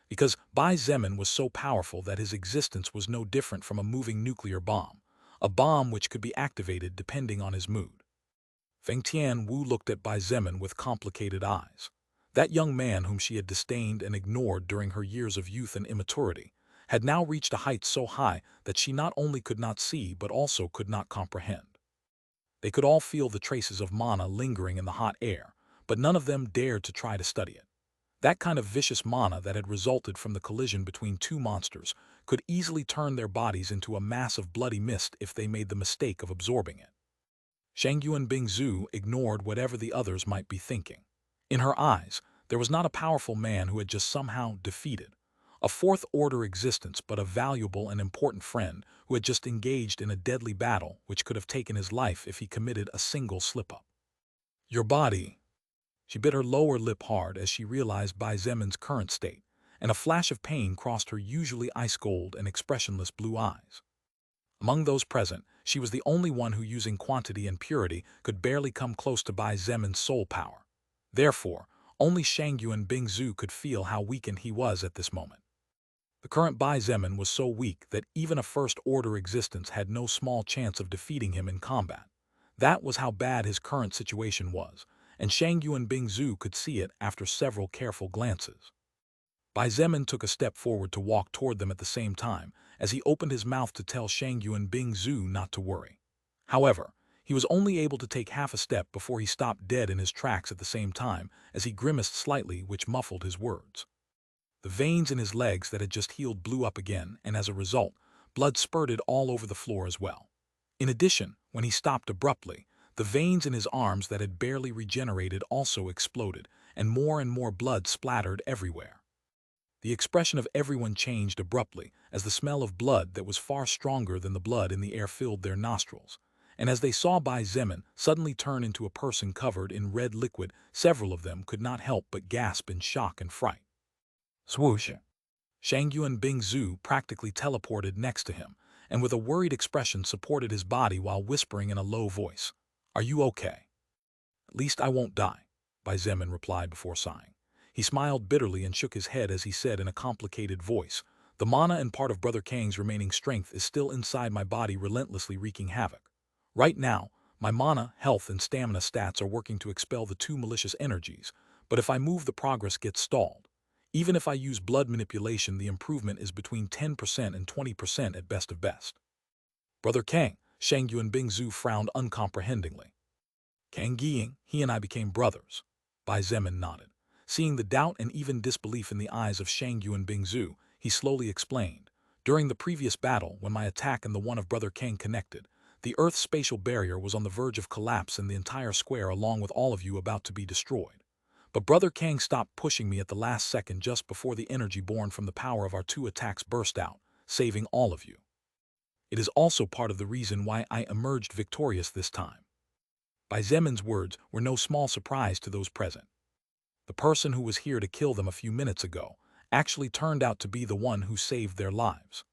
because Bai Zemin was so powerful that his existence was no different from a moving nuclear bomb, a bomb which could be activated depending on his mood. Feng Tian Wu looked at Bai Zemin with complicated eyes. That young man whom she had disdained and ignored during her years of youth and immaturity had now reached a height so high that she not only could not see but also could not comprehend. They could all feel the traces of mana lingering in the hot air, but none of them dared to try to study it. That kind of vicious mana that had resulted from the collision between two monsters could easily turn their bodies into a mass of bloody mist if they made the mistake of absorbing it. Shangyuan Bingzu ignored whatever the others might be thinking. In her eyes, there was not a powerful man who had just somehow defeated a fourth-order existence but a valuable and important friend who had just engaged in a deadly battle which could have taken his life if he committed a single slip-up. Your body. She bit her lower lip hard as she realized Bai Zemin's current state, and a flash of pain crossed her usually ice-cold and expressionless blue eyes. Among those present, she was the only one who, using quantity and purity, could barely come close to Bai Zemin's soul power. Therefore, only Shangyuan Bingzu could feel how weakened he was at this moment. The current Bai Zemin was so weak that even a first-order existence had no small chance of defeating him in combat. That was how bad his current situation was, and Shangyuan Bingzu could see it after several careful glances. Bai Zemin took a step forward to walk toward them at the same time, as he opened his mouth to tell Shangyuan Bingzu not to worry. However, he was only able to take half a step before he stopped dead in his tracks at the same time, as he grimaced slightly, which muffled his words. The veins in his legs that had just healed blew up again, and as a result, blood spurted all over the floor as well. In addition, when he stopped abruptly, the veins in his arms that had barely regenerated also exploded, and more blood splattered everywhere. The expression of everyone changed abruptly as the smell of blood that was far stronger than the blood in the air filled their nostrils, and as they saw Bai Zemin suddenly turn into a person covered in red liquid, several of them could not help but gasp in shock and fright. Swoosh! Shangyuan Bingzu practically teleported next to him, and with a worried expression supported his body while whispering in a low voice, "Are you okay?" "At least I won't die," Bai Zemin replied before sighing. He smiled bitterly and shook his head as he said in a complicated voice, "The mana and part of Brother Kang's remaining strength is still inside my body, relentlessly wreaking havoc. Right now, my mana, health, and stamina stats are working to expel the two malicious energies, but if I move the progress gets stalled. Even if I use blood manipulation, the improvement is between 10% and 20% at best of best." "Brother Kang," Shangyuan Bingzu frowned uncomprehendingly. "Kang Ying, he and I became brothers." Bai Zemin nodded. Seeing the doubt and even disbelief in the eyes of Shangyuan Bingzu, he slowly explained, "During the previous battle, when my attack and the one of Brother Kang connected, the Earth's spatial barrier was on the verge of collapse and the entire square along with all of you about to be destroyed. But Brother Kang stopped pushing me at the last second just before the energy born from the power of our two attacks burst out, saving all of you. It is also part of the reason why I emerged victorious this time." Bai Zemin's words were no small surprise to those present. The person who was here to kill them a few minutes ago actually turned out to be the one who saved their lives.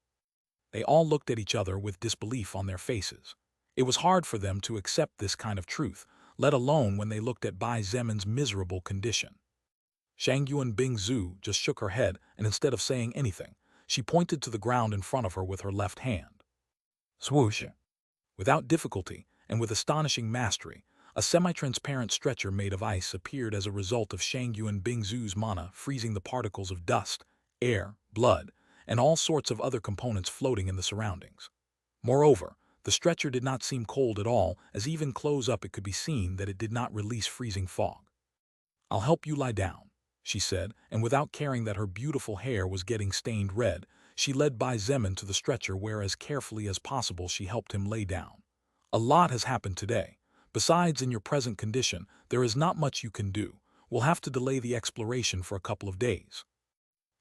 They all looked at each other with disbelief on their faces. It was hard for them to accept this kind of truth, let alone when they looked at Bai Zemin's miserable condition. Shangyuan Bingzu just shook her head, and instead of saying anything, she pointed to the ground in front of her with her left hand. Swoosh! Without difficulty, and with astonishing mastery, a semi-transparent stretcher made of ice appeared as a result of Shangyuan Bingzu's mana freezing the particles of dust, air, blood, and all sorts of other components floating in the surroundings. Moreover, the stretcher did not seem cold at all, as even close up it could be seen that it did not release freezing fog. "I'll help you lie down," she said, and without caring that her beautiful hair was getting stained red, she led Bai Zemin to the stretcher where as carefully as possible she helped him lay down. "A lot has happened today. Besides, in your present condition, there is not much you can do. We'll have to delay the exploration for a couple of days."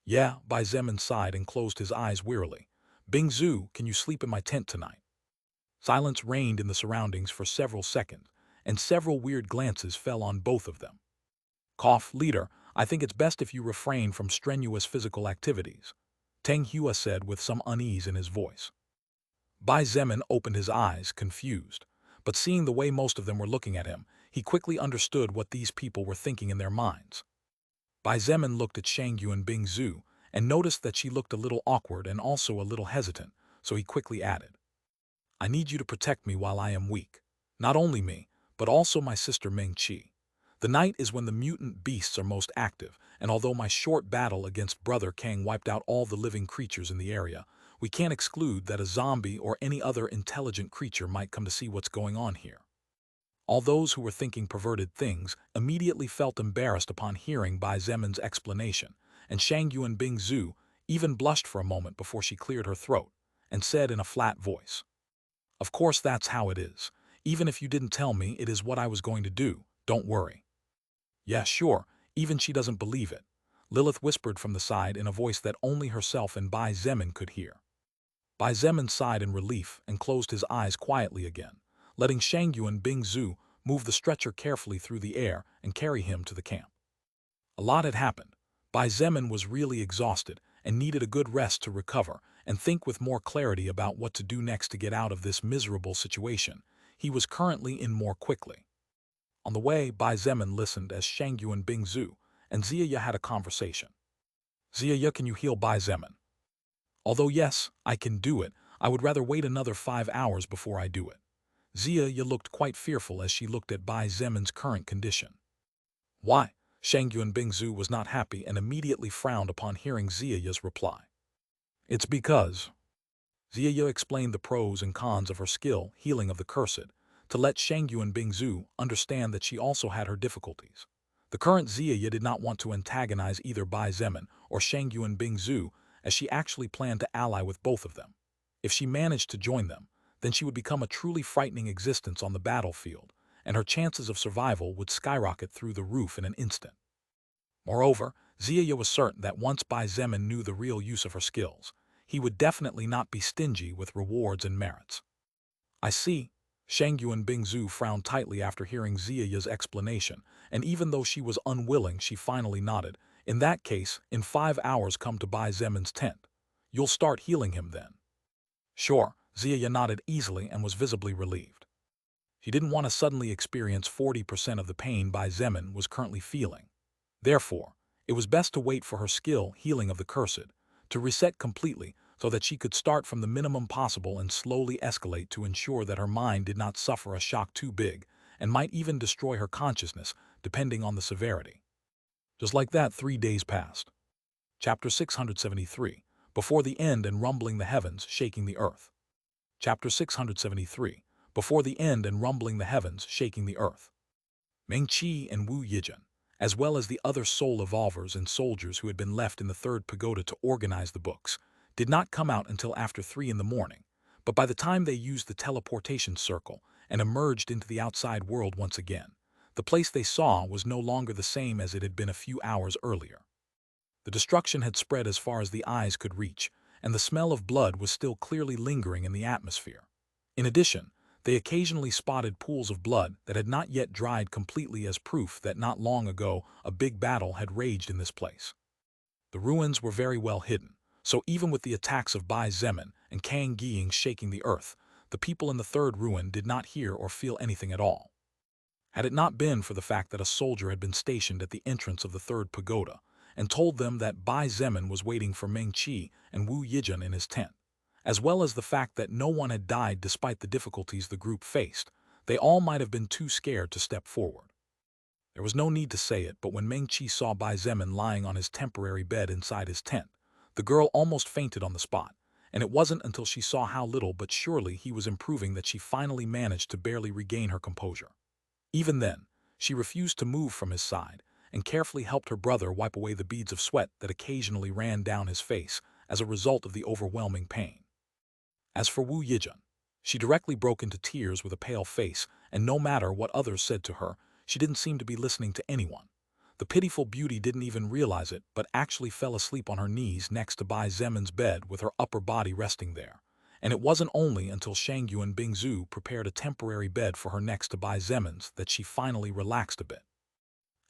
"Yeah," Bai Zemin sighed and closed his eyes wearily. "Bingzu, can you sleep in my tent tonight?" Silence reigned in the surroundings for several seconds, and several weird glances fell on both of them. "Cough, leader, I think it's best if you refrain from strenuous physical activities," Teng Hua said with some unease in his voice. Bai Zemin opened his eyes, confused, but seeing the way most of them were looking at him, he quickly understood what these people were thinking in their minds. Bai Zemin looked at Shangyuan Bingzu and noticed that she looked a little awkward and also a little hesitant, so he quickly added, "I need you to protect me while I am weak. Not only me, but also my sister Ming-Chi. The night is when the mutant beasts are most active, and although my short battle against Brother Kang wiped out all the living creatures in the area, we can't exclude that a zombie or any other intelligent creature might come to see what's going on here." All those who were thinking perverted things immediately felt embarrassed upon hearing Bai Zemin's explanation, and Shangyuan Bingzu even blushed for a moment before she cleared her throat, and said in a flat voice, "Of course that's how it is. Even if you didn't tell me it is what I was going to do, don't worry." "Yeah, sure, even she doesn't believe it," Lilith whispered from the side in a voice that only herself and Bai Zemin could hear. Bai Zemin sighed in relief and closed his eyes quietly again, letting Shangyuan Bingzu move the stretcher carefully through the air and carry him to the camp. A lot had happened. Bai Zemin was really exhausted and needed a good rest to recover and think with more clarity about what to do next to get out of this miserable situation he was currently in more quickly. On the way, Bai Zemin listened as Shangyuan Bingzu and Ziya had a conversation. "Ziya, can you heal Bai Zemin?" "Although yes, I can do it, I would rather wait another 5 hours before I do it." Ziya looked quite fearful as she looked at Bai Zemin's current condition. "Why?" Shangyuan Bingzu was not happy and immediately frowned upon hearing Ziya's reply. "It's because..." Ziya explained the pros and cons of her skill, healing of the cursed, to let Shangyuan Bingzu understand that she also had her difficulties. The current Ziya did not want to antagonize either Bai Zemin or Shangyuan Bingzu, as she actually planned to ally with both of them. If she managed to join them, then she would become a truly frightening existence on the battlefield, and her chances of survival would skyrocket through the roof in an instant. Moreover, Ziya was certain that once Bai Zemin knew the real use of her skills, he would definitely not be stingy with rewards and merits. "I see." Shangyuan Bingzu frowned tightly after hearing Ziya's explanation, and even though she was unwilling, she finally nodded. "In that case, in 5 hours come to Bai Zemin's tent. You'll start healing him then." "Sure." Ziya nodded easily and was visibly relieved. She didn't want to suddenly experience 40% of the pain Bai Zemin was currently feeling. Therefore, it was best to wait for her skill healing of the cursed to reset completely so that she could start from the minimum possible and slowly escalate to ensure that her mind did not suffer a shock too big and might even destroy her consciousness depending on the severity. Just like that, 3 days passed. Chapter 673, Before the End and Rumbling the Heavens, Shaking the Earth. Chapter 673, Before the End and Rumbling the Heavens, Shaking the Earth. Ming-Chi and Wu Yijin, as well as the other soul evolvers and soldiers who had been left in the third pagoda to organize the books, did not come out until after 3 in the morning, but by the time they used the teleportation circle and emerged into the outside world once again, the place they saw was no longer the same as it had been a few hours earlier. The destruction had spread as far as the eyes could reach, and the smell of blood was still clearly lingering in the atmosphere. In addition, they occasionally spotted pools of blood that had not yet dried completely as proof that not long ago a big battle had raged in this place. The ruins were very well hidden, so even with the attacks of Bai Zemin and Kang Ying shaking the earth, the people in the third ruin did not hear or feel anything at all. Had it not been for the fact that a soldier had been stationed at the entrance of the third pagoda and told them that Bai Zemin was waiting for Meng Qi and Wu Yijun in his tent, as well as the fact that no one had died despite the difficulties the group faced, they all might have been too scared to step forward. There was no need to say it, but when Meng Qi saw Bai Zemin lying on his temporary bed inside his tent, the girl almost fainted on the spot, and it wasn't until she saw how little but surely he was improving that she finally managed to barely regain her composure. Even then, she refused to move from his side and carefully helped her brother wipe away the beads of sweat that occasionally ran down his face as a result of the overwhelming pain. As for Wu Yijun, she directly broke into tears with a pale face, and no matter what others said to her, she didn't seem to be listening to anyone. The pitiful beauty didn't even realize it, but actually fell asleep on her knees next to Bai Zemin's bed with her upper body resting there. And it wasn't only until Shangyu and Bingzu prepared a temporary bed for her next to Bai Zemin's that she finally relaxed a bit.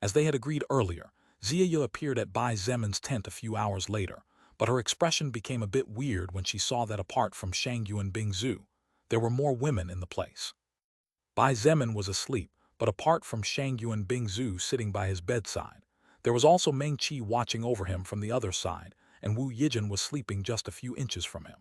As they had agreed earlier, Ziya appeared at Bai Zemin's tent a few hours later, but her expression became a bit weird when she saw that apart from Shangyu and Bingzu, there were more women in the place. Bai Zemin was asleep, but apart from Shangyu and Bingzu sitting by his bedside, there was also Meng Qi watching over him from the other side, and Wu Yijun was sleeping just a few inches from him.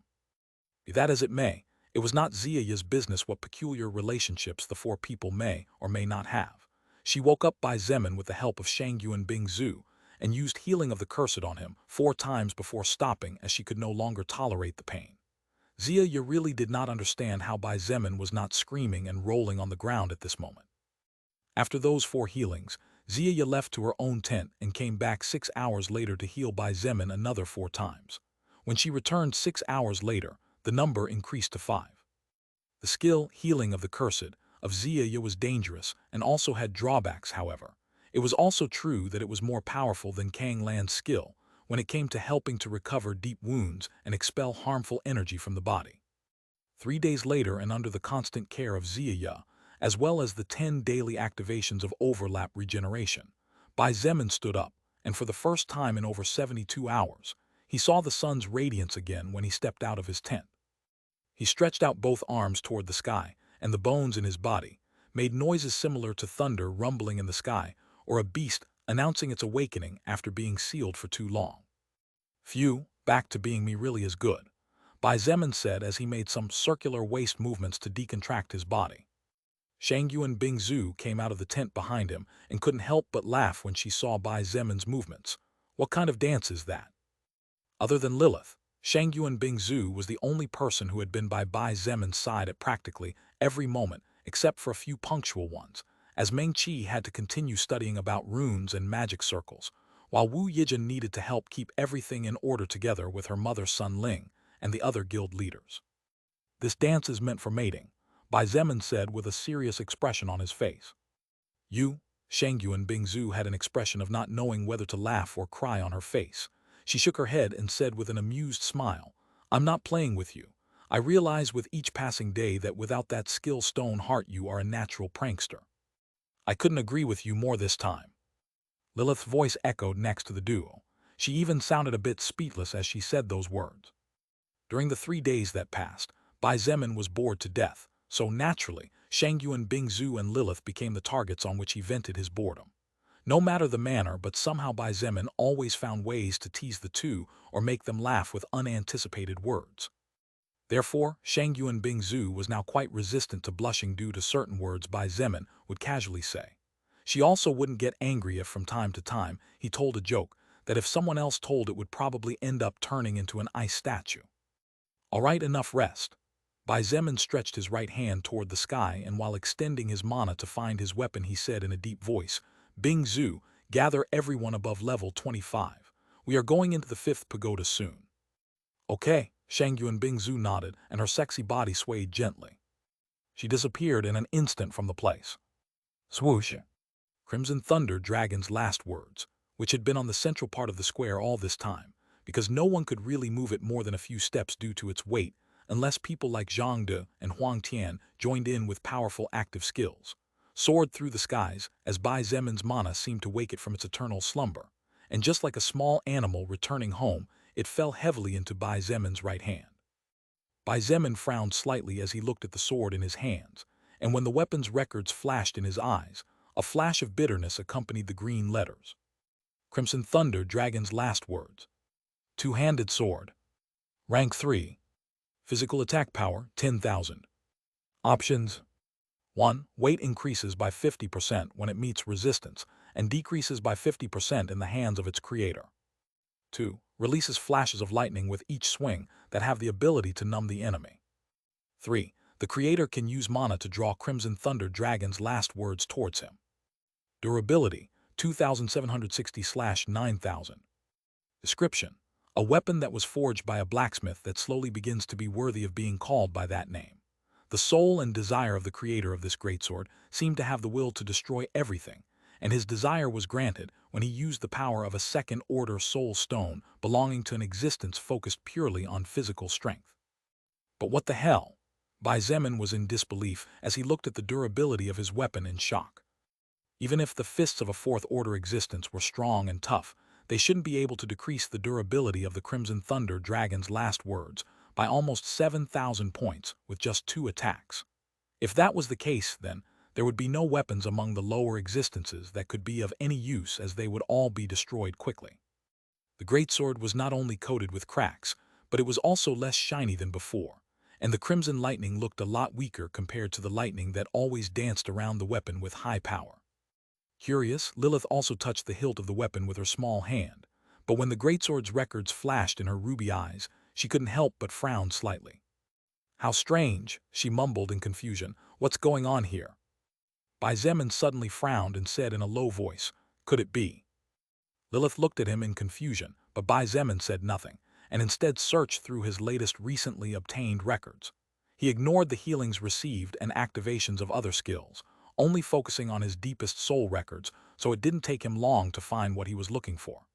Be that as it may, it was not Ziya's business what peculiar relationships the four people may or may not have. She woke up Bai Zemin with the help of Shangyu and Bingzu, and used healing of the cursed on him 4 times before stopping as she could no longer tolerate the pain. Ziya really did not understand how Bai Zemin was not screaming and rolling on the ground at this moment. After those 4 healings, Ziya left to her own tent and came back 6 hours later to heal Bai Zemin another 4 times. When she returned 6 hours later, the number increased to 5. The skill, healing of the cursed, of Ziya was dangerous and also had drawbacks, however. It was also true that it was more powerful than Kang Lan's skill when it came to helping to recover deep wounds and expel harmful energy from the body. 3 days later, and under the constant care of Ziya, as well as the 10 daily activations of overlap regeneration, Bai Zemin stood up, and for the first time in over 72 hours, he saw the sun's radiance again when he stepped out of his tent. He stretched out both arms toward the sky, and the bones in his body made noises similar to thunder rumbling in the sky, or a beast announcing its awakening after being sealed for too long. "Phew, back to being me really is good," Bai Zemin said as he made some circular waist movements to decontract his body. Shangyu and Bingzu came out of the tent behind him and couldn't help but laugh when she saw Bai Zemin's movements. What kind of dance is that? Other than Lilith, Shangyu and Bingzu was the only person who had been by Bai Zemin's side at practically every moment except for a few punctual ones, as Meng Qi had to continue studying about runes and magic circles, while Wu Yijun needed to help keep everything in order together with her mother Sun Ling and the other guild leaders. "This dance is meant for mating," Bai Zemin said with a serious expression on his face. Shangyu and Bingzu had an expression of not knowing whether to laugh or cry on her face. She shook her head and said with an amused smile, "I'm not playing with you. I realize with each passing day that without that skill stone heart you are a natural prankster." "I couldn't agree with you more this time." Lilith's voice echoed next to the duo. She even sounded a bit speechless as she said those words. During the 3 days that passed, Bai Zemin was bored to death, so naturally, Shangyu and Bingzu and Lilith became the targets on which he vented his boredom. No matter the manner, but somehow Bai Zemin always found ways to tease the two or make them laugh with unanticipated words. Therefore, Shangyu and Bingzu was now quite resistant to blushing due to certain words Bai Zemin would casually say. She also wouldn't get angry if from time to time he told a joke that if someone else told it would probably end up turning into an ice statue. "All right, enough rest." Bai Zemin stretched his right hand toward the sky, and while extending his mana to find his weapon he said in a deep voice, "Bingzu, gather everyone above level 25. We are going into the 5th pagoda soon." "Okay," Shangyu and Bingzu nodded, and her sexy body swayed gently. She disappeared in an instant from the place. Swoosh! Crimson Thunder Dragon's last words, which had been on the central part of the square all this time, because no one could really move it more than a few steps due to its weight, unless people like Zhang De and Huang Tian joined in with powerful active skills, soared through the skies as Bai Zemin's mana seemed to wake it from its eternal slumber, and just like a small animal returning home, it fell heavily into Bai Zemin's right hand. Bai Zemin frowned slightly as he looked at the sword in his hands, and when the weapon's records flashed in his eyes, A flash of bitterness accompanied the green letters. Crimson Thunder, Dragon's last words. Two-handed sword. Rank 3. Physical attack power, 10,000. Options. 1. Weight increases by 50% when it meets resistance and decreases by 50% in the hands of its creator. 2. Releases flashes of lightning with each swing that have the ability to numb the enemy. 3. The creator can use mana to draw Crimson Thunder Dragon's last words towards him. Durability, 2760/9000. Description. A weapon that was forged by a blacksmith that slowly begins to be worthy of being called by that name. The soul and desire of the creator of this greatsword seemed to have the will to destroy everything, and his desire was granted when he used the power of a second-order soul stone belonging to an existence focused purely on physical strength. But what the hell? Bai Zemin was in disbelief as he looked at the durability of his weapon in shock. Even if the fists of a fourth-order existence were strong and tough, they shouldn't be able to decrease the durability of the Crimson Thunder Dragon's last words by almost 7,000 points with just 2 attacks. If that was the case, then there would be no weapons among the lower existences that could be of any use, as they would all be destroyed quickly. The greatsword was not only coated with cracks, but it was also less shiny than before, and the crimson lightning looked a lot weaker compared to the lightning that always danced around the weapon with high power. Curious, Lilith also touched the hilt of the weapon with her small hand, but when the greatsword's records flashed in her ruby eyes, she couldn't help but frown slightly. "How strange," she mumbled in confusion. "What's going on here?" Bai Zemin suddenly frowned and said in a low voice, "Could it be?" Lilith looked at him in confusion, but Bai Zemin said nothing, and instead searched through his latest recently obtained records. He ignored the healings received and activations of other skills, only focusing on his deepest soul records, so it didn't take him long to find what he was looking for.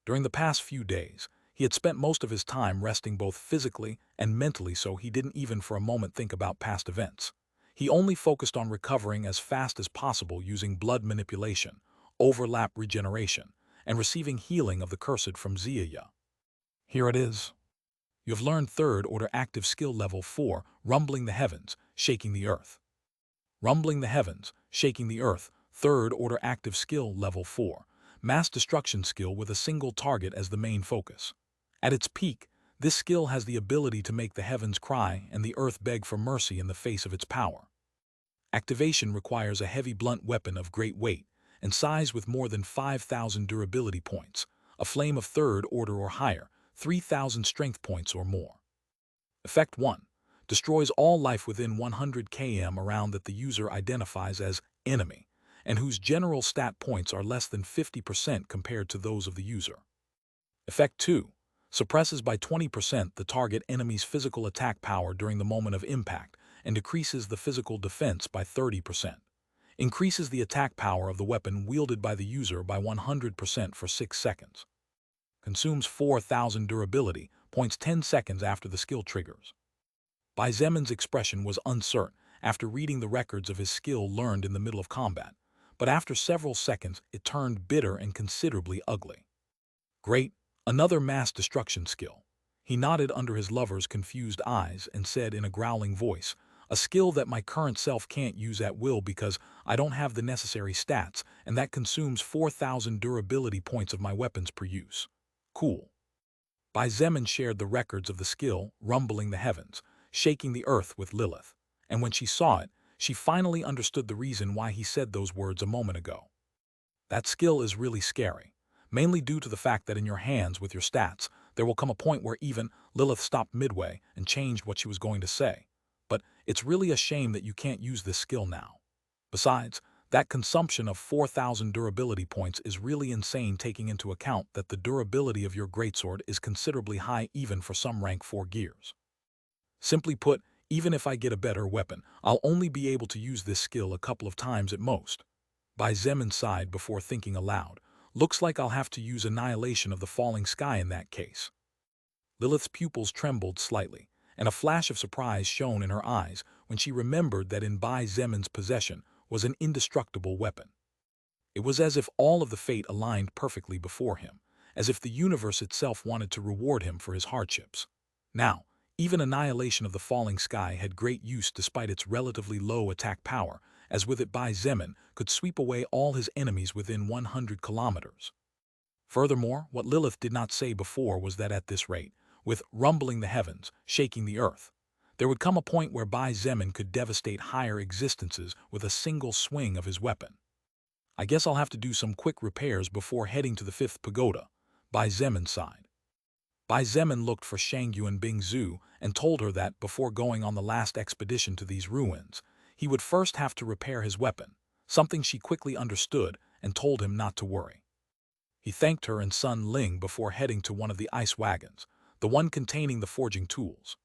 During the past few days, he had spent most of his time resting both physically and mentally, so he didn't even for a moment think about past events. He only focused on recovering as fast as possible using blood manipulation, overlap regeneration, and receiving healing of the cursed from Zeaya. Here it is. You have learned third-order active skill level 4, Rumbling the Heavens, Shaking the Earth. Rumbling the Heavens, Shaking the Earth, third-order active skill level 4, mass destruction skill with a single target as the main focus. At its peak, this skill has the ability to make the heavens cry and the earth beg for mercy in the face of its power. Activation requires a heavy blunt weapon of great weight and size with more than 5,000 durability points, a flame of third order or higher, 3,000 strength points or more. Effect 1. Destroys all life within 100 km around that the user identifies as enemy, and whose general stat points are less than 50% compared to those of the user. Effect 2. Suppresses by 20% the target enemy's physical attack power during the moment of impact and decreases the physical defense by 30%. Increases the attack power of the weapon wielded by the user by 100% for 6 seconds. Consumes 4,000 durability points 10 seconds after the skill triggers. Bai Zemin's expression was uncertain after reading the records of his skill learned in the middle of combat, but after several seconds it turned bitter and considerably ugly. Great, another mass destruction skill. He nodded under his lover's confused eyes and said in a growling voice, "A skill that my current self can't use at will because I don't have the necessary stats, and that consumes 4,000 durability points of my weapons per use. Cool." Bai Zemin shared the records of the skill, Rumbling the Heavens, Shaking the Earth with Lilith, and when she saw it, she finally understood the reason why he said those words a moment ago. That skill is really scary, mainly due to the fact that in your hands with your stats, there will come a point where even Lilith stopped midway and changed what she was going to say. But it's really a shame that you can't use this skill now. Besides, that consumption of 4,000 durability points is really insane, taking into account that the durability of your greatsword is considerably high even for some rank 4 gears. Simply put, even if I get a better weapon, I'll only be able to use this skill a couple of times at most. Bai Zemin sighed before thinking aloud. Looks like I'll have to use Annihilation of the Falling Sky in that case. Lilith's pupils trembled slightly, and a flash of surprise shone in her eyes when she remembered that in Bai Zemin's possession was an indestructible weapon. It was as if all of the fate aligned perfectly before him, as if the universe itself wanted to reward him for his hardships. Now, even Annihilation of the Falling Sky had great use despite its relatively low attack power, as with it Bai Zemin could sweep away all his enemies within 100 kilometers. Furthermore, what Lilith did not say before was that at this rate, with rumbling the heavens, shaking the earth, there would come a point where Bai Zemin could devastate higher existences with a single swing of his weapon. I guess I'll have to do some quick repairs before heading to the 5th pagoda, Bai Zemin sighed. Bai Zemin looked for Shangyuan Bingzu and told her that before going on the last expedition to these ruins, he would first have to repair his weapon, something she quickly understood and told him not to worry. He thanked her and Sun Ling before heading to one of the ice wagons, the one containing the forging tools.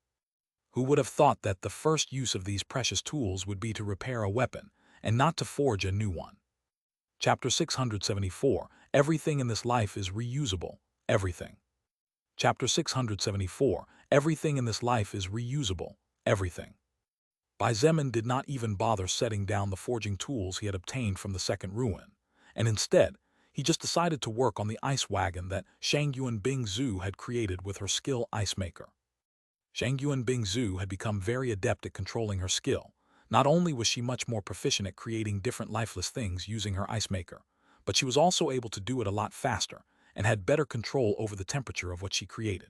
Who would have thought that the first use of these precious tools would be to repair a weapon and not to forge a new one? Chapter 674, Everything in this life is reusable, everything. Chapter 674, Everything in this life is reusable, everything. Bai Zemin did not even bother setting down the forging tools he had obtained from the second ruin, and instead, he just decided to work on the ice wagon that Shangyuan Bingzu had created with her skill ice maker. Shangyuan Bingzu had become very adept at controlling her skill. Not only was she much more proficient at creating different lifeless things using her ice maker, but she was also able to do it a lot faster and had better control over the temperature of what she created.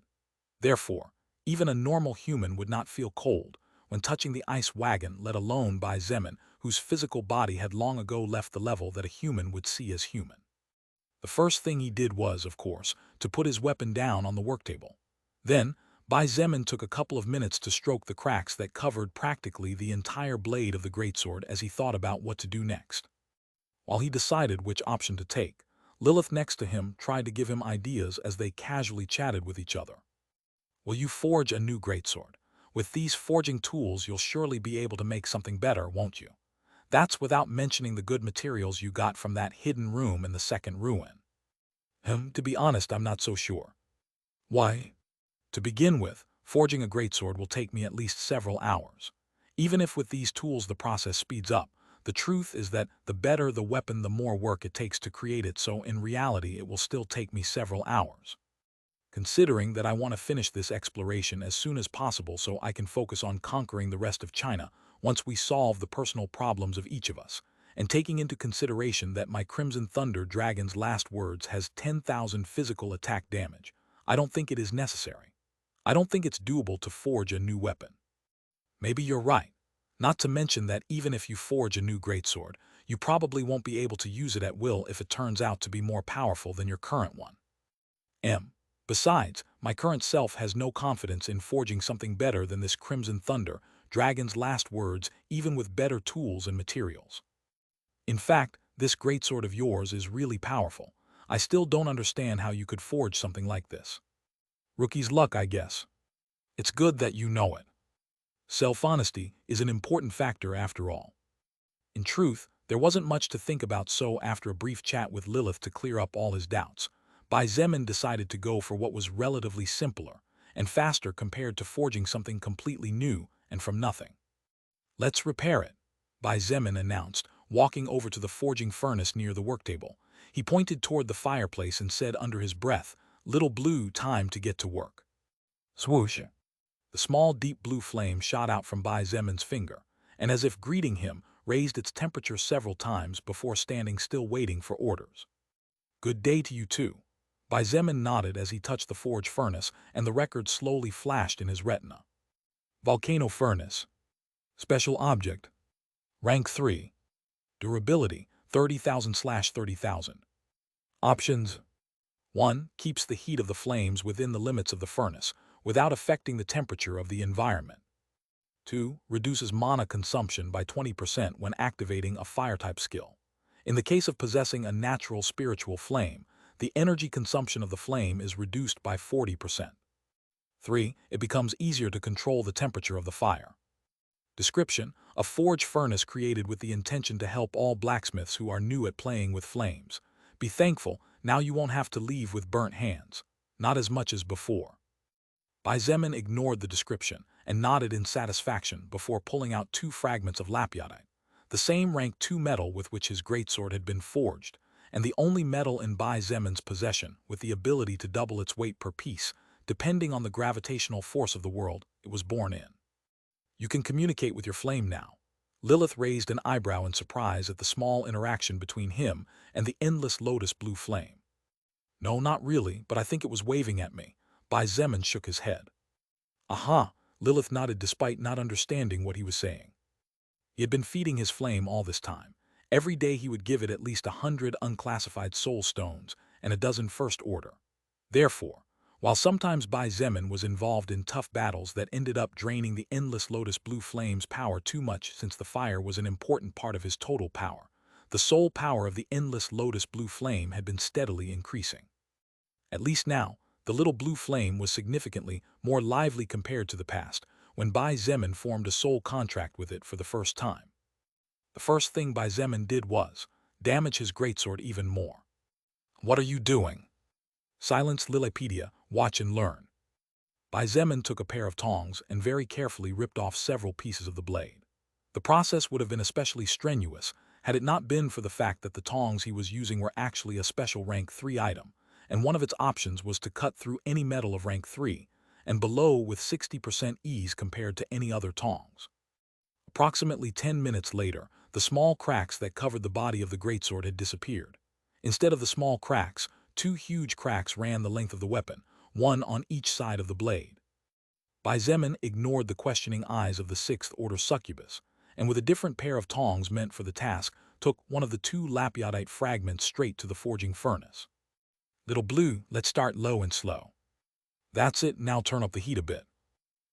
Therefore, even a normal human would not feel cold when touching the ice wagon, let alone Bai Zemin, whose physical body had long ago left the level that a human would see as human. The first thing he did was, of course, to put his weapon down on the worktable. Then, Bai Zemin took a couple of minutes to stroke the cracks that covered practically the entire blade of the greatsword as he thought about what to do next. While he decided which option to take, Lilith next to him tried to give him ideas as they casually chatted with each other. Will you forge a new greatsword? With these forging tools you'll surely be able to make something better, won't you? That's without mentioning the good materials you got from that hidden room in the second ruin. To be honest, I'm not so sure. Why? To begin with, forging a greatsword will take me at least several hours. Even if with these tools the process speeds up, the truth is that the better the weapon, the more work it takes to create it, so in reality it will still take me several hours. Considering that I want to finish this exploration as soon as possible so I can focus on conquering the rest of China once we solve the personal problems of each of us, and taking into consideration that my Crimson Thunder Dragon's last words has 10,000 physical attack damage, I don't think it is necessary. I don't think it's doable to forge a new weapon. Maybe you're right. Not to mention that even if you forge a new greatsword, you probably won't be able to use it at will if it turns out to be more powerful than your current one. Besides, my current self has no confidence in forging something better than this Crimson Thunder Dragon's last words, even with better tools and materials. In fact, this greatsword of yours is really powerful. I still don't understand how you could forge something like this. Rookie's luck, I guess. It's good that you know it. Self-honesty is an important factor after all. In truth, there wasn't much to think about, so after a brief chat with Lilith to clear up all his doubts, Bai Zemin decided to go for what was relatively simpler and faster compared to forging something completely new and from nothing. Let's repair it, Bai Zemin announced, walking over to the forging furnace near the worktable. He pointed toward the fireplace and said under his breath, "Little blue, time to get to work." Swoosh! The small deep blue flame shot out from Bai Zemin's finger, and as if greeting him, raised its temperature several times before standing still waiting for orders. Good day to you too. Bai Zemin nodded as he touched the forge furnace, and the record slowly flashed in his retina. Volcano furnace. Special object. Rank 3. Durability, 30,000/30,000. Options. 1. Keeps the heat of the flames within the limits of the furnace, without affecting the temperature of the environment. 2. Reduces mana consumption by 20% when activating a fire-type skill. In the case of possessing a natural spiritual flame, the energy consumption of the flame is reduced by 40%. 3. It becomes easier to control the temperature of the fire. Description: a forge furnace created with the intention to help all blacksmiths who are new at playing with flames. Be thankful, now you won't have to leave with burnt hands. Not as much as before. Bai Zemin ignored the description and nodded in satisfaction before pulling out 2 fragments of lapyadite, the same rank 2 metal with which his greatsword had been forged, and the only metal in Bai Zemin's possession with the ability to double its weight per piece, depending on the gravitational force of the world it was born in. You can communicate with your flame now. Lilith raised an eyebrow in surprise at the small interaction between him and the endless lotus blue flame. No, not really, but I think it was waving at me. Bai Zemin shook his head. Aha, Lilith nodded despite not understanding what he was saying. He had been feeding his flame all this time. Every day he would give it at least 100 unclassified soul stones and a dozen first order. Therefore, while sometimes Bai Zemin was involved in tough battles that ended up draining the endless lotus blue flame's power too much since the fire was an important part of his total power, the soul power of the endless lotus blue flame had been steadily increasing. At least now, the little blue flame was significantly more lively compared to the past, when Bai Zemin formed a soul contract with it for the first time. The first thing Bai Zemin did was damage his greatsword even more. What are you doing? Silence Lilipedia, watch and learn. Bai Zemin took a pair of tongs and very carefully ripped off several pieces of the blade. The process would have been especially strenuous had it not been for the fact that the tongs he was using were actually a special rank 3 item, and one of its options was to cut through any metal of rank 3 and below with 60% ease compared to any other tongs. Approximately 10 minutes later, the small cracks that covered the body of the greatsword had disappeared. Instead of the small cracks, 2 huge cracks ran the length of the weapon, one on each side of the blade. Bai Zemin ignored the questioning eyes of the 6th Order Succubus, and with a different pair of tongs meant for the task, took one of the 2 lapiodite fragments straight to the forging furnace. Little Blue, let's start low and slow. That's it, now turn up the heat a bit.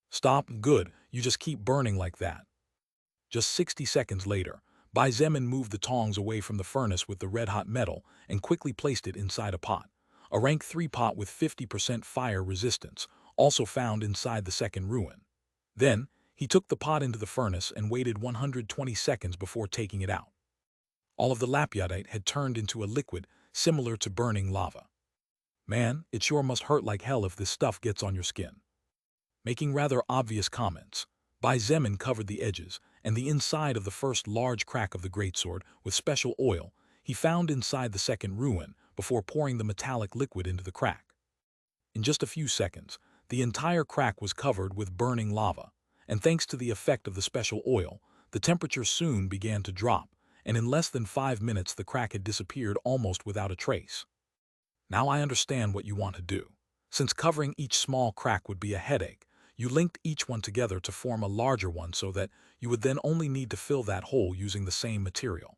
Stop, good, you just keep burning like that. Just 60 seconds later, Bai Zemin moved the tongs away from the furnace with the red-hot metal and quickly placed it inside a pot, a rank 3 pot with 50% fire resistance, also found inside the second ruin. Then, he took the pot into the furnace and waited 120 seconds before taking it out. All of the lapiodite had turned into a liquid similar to burning lava. Man, it sure must hurt like hell if this stuff gets on your skin. Making rather obvious comments, Bai Zemin covered the edges and the inside of the first large crack of the greatsword with special oil he found inside the second ruin before pouring the metallic liquid into the crack. In just a few seconds, the entire crack was covered with burning lava, and thanks to the effect of the special oil, the temperature soon began to drop, and in less than 5 minutes the crack had disappeared almost without a trace. Now I understand what you want to do. Since covering each small crack would be a headache, you linked each one together to form a larger one so that you would then only need to fill that hole using the same material.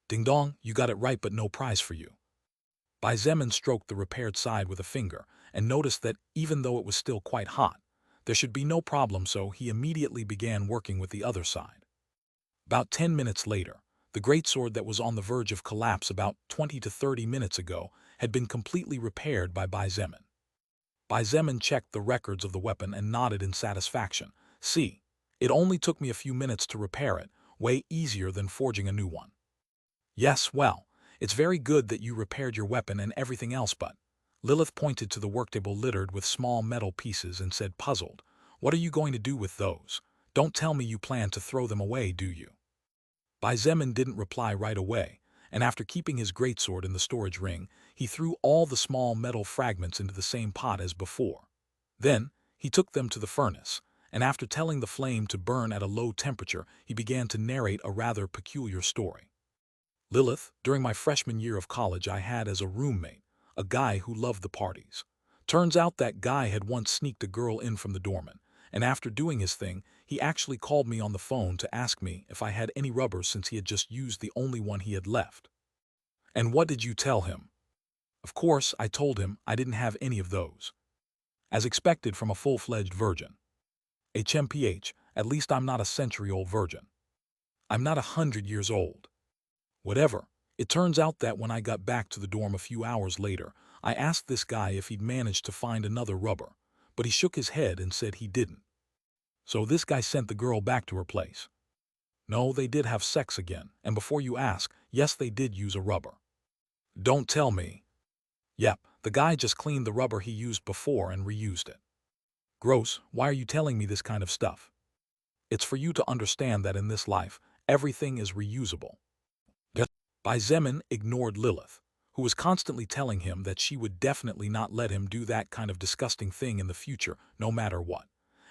Ding dong, you got it right, but no prize for you. Bai Zemin stroked the repaired side with a finger and noticed that even though it was still quite hot, there should be no problem, so he immediately began working with the other side. About 10 minutes later, the greatsword that was on the verge of collapse about 20 to 30 minutes ago had been completely repaired by Bai Zemin. Bai Zemin checked the records of the weapon and nodded in satisfaction. See, it only took me a few minutes to repair it, way easier than forging a new one. Yes, well, it's very good that you repaired your weapon and everything else, but Lilith pointed to the worktable littered with small metal pieces and said, puzzled, what are you going to do with those? Don't tell me you plan to throw them away, do you? Bai Zemin didn't reply right away, and after keeping his greatsword in the storage ring, he threw all the small metal fragments into the same pot as before. Then, he took them to the furnace, and after telling the flame to burn at a low temperature, he began to narrate a rather peculiar story. Lilith, during my freshman year of college, I had as a roommate a guy who loved the parties. Turns out that guy had once sneaked a girl in from the doorman, and after doing his thing, he actually called me on the phone to ask me if I had any rubbers since he had just used the only one he had left. And what did you tell him? Of course, I told him I didn't have any of those. As expected from a full-fledged virgin. HMPH, at least I'm not a century-old virgin. I'm not 100 years old. Whatever, it turns out that when I got back to the dorm a few hours later, I asked this guy if he'd managed to find another rubber, but he shook his head and said he didn't. So this guy sent the girl back to her place. No, they did have sex again, and before you ask, yes, they did use a rubber. Don't tell me. Yep, the guy just cleaned the rubber he used before and reused it. Gross, why are you telling me this kind of stuff? It's for you to understand that in this life, everything is reusable. Bai Zemin ignored Lilith, who was constantly telling him that she would definitely not let him do that kind of disgusting thing in the future, no matter what.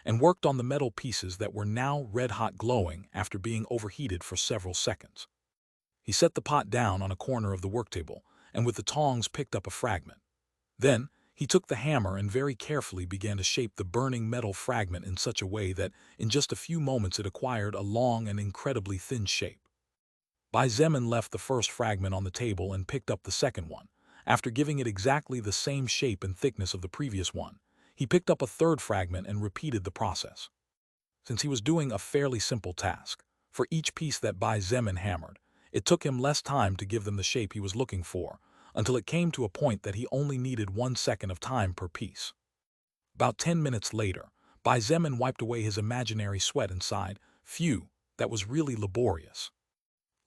and worked on the metal pieces that were now red-hot glowing after being overheated for several seconds. He set the pot down on a corner of the worktable, and with the tongs picked up a fragment. Then, he took the hammer and very carefully began to shape the burning metal fragment in such a way that, in just a few moments, it acquired a long and incredibly thin shape. Bai Zemin left the first fragment on the table and picked up the second one. After giving it exactly the same shape and thickness of the previous one, he picked up a third fragment and repeated the process. Since he was doing a fairly simple task, for each piece that Bai Zemin hammered, it took him less time to give them the shape he was looking for, until it came to a point that he only needed 1 second of time per piece. About 10 minutes later, Bai Zemin wiped away his imaginary sweat and sighed, "Phew, that was really laborious.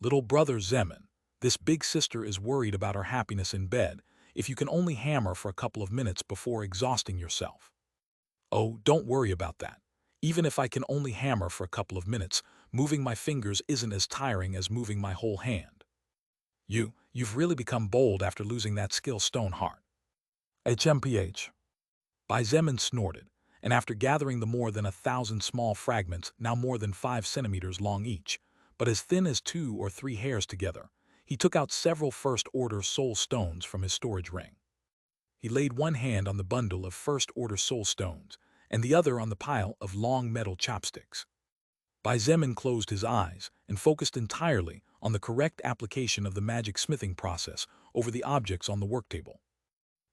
Little brother Zemin, this big sister is worried about her happiness in bed if you can only hammer for a couple of minutes before exhausting yourself." "Oh, don't worry about that. Even if I can only hammer for a couple of minutes, moving my fingers isn't as tiring as moving my whole hand. You've really become bold after losing that skill Stoneheart." HMPH. Bai Zemin snorted, and after gathering the more than 1,000 small fragments, now more than 5 centimeters long each, but as thin as 2 or 3 hairs together, he took out several first-order soul stones from his storage ring. He laid one hand on the bundle of first-order soul stones, and the other on the pile of long metal chopsticks. Bai Zemin closed his eyes and focused entirely on the correct application of the magic smithing process over the objects on the worktable.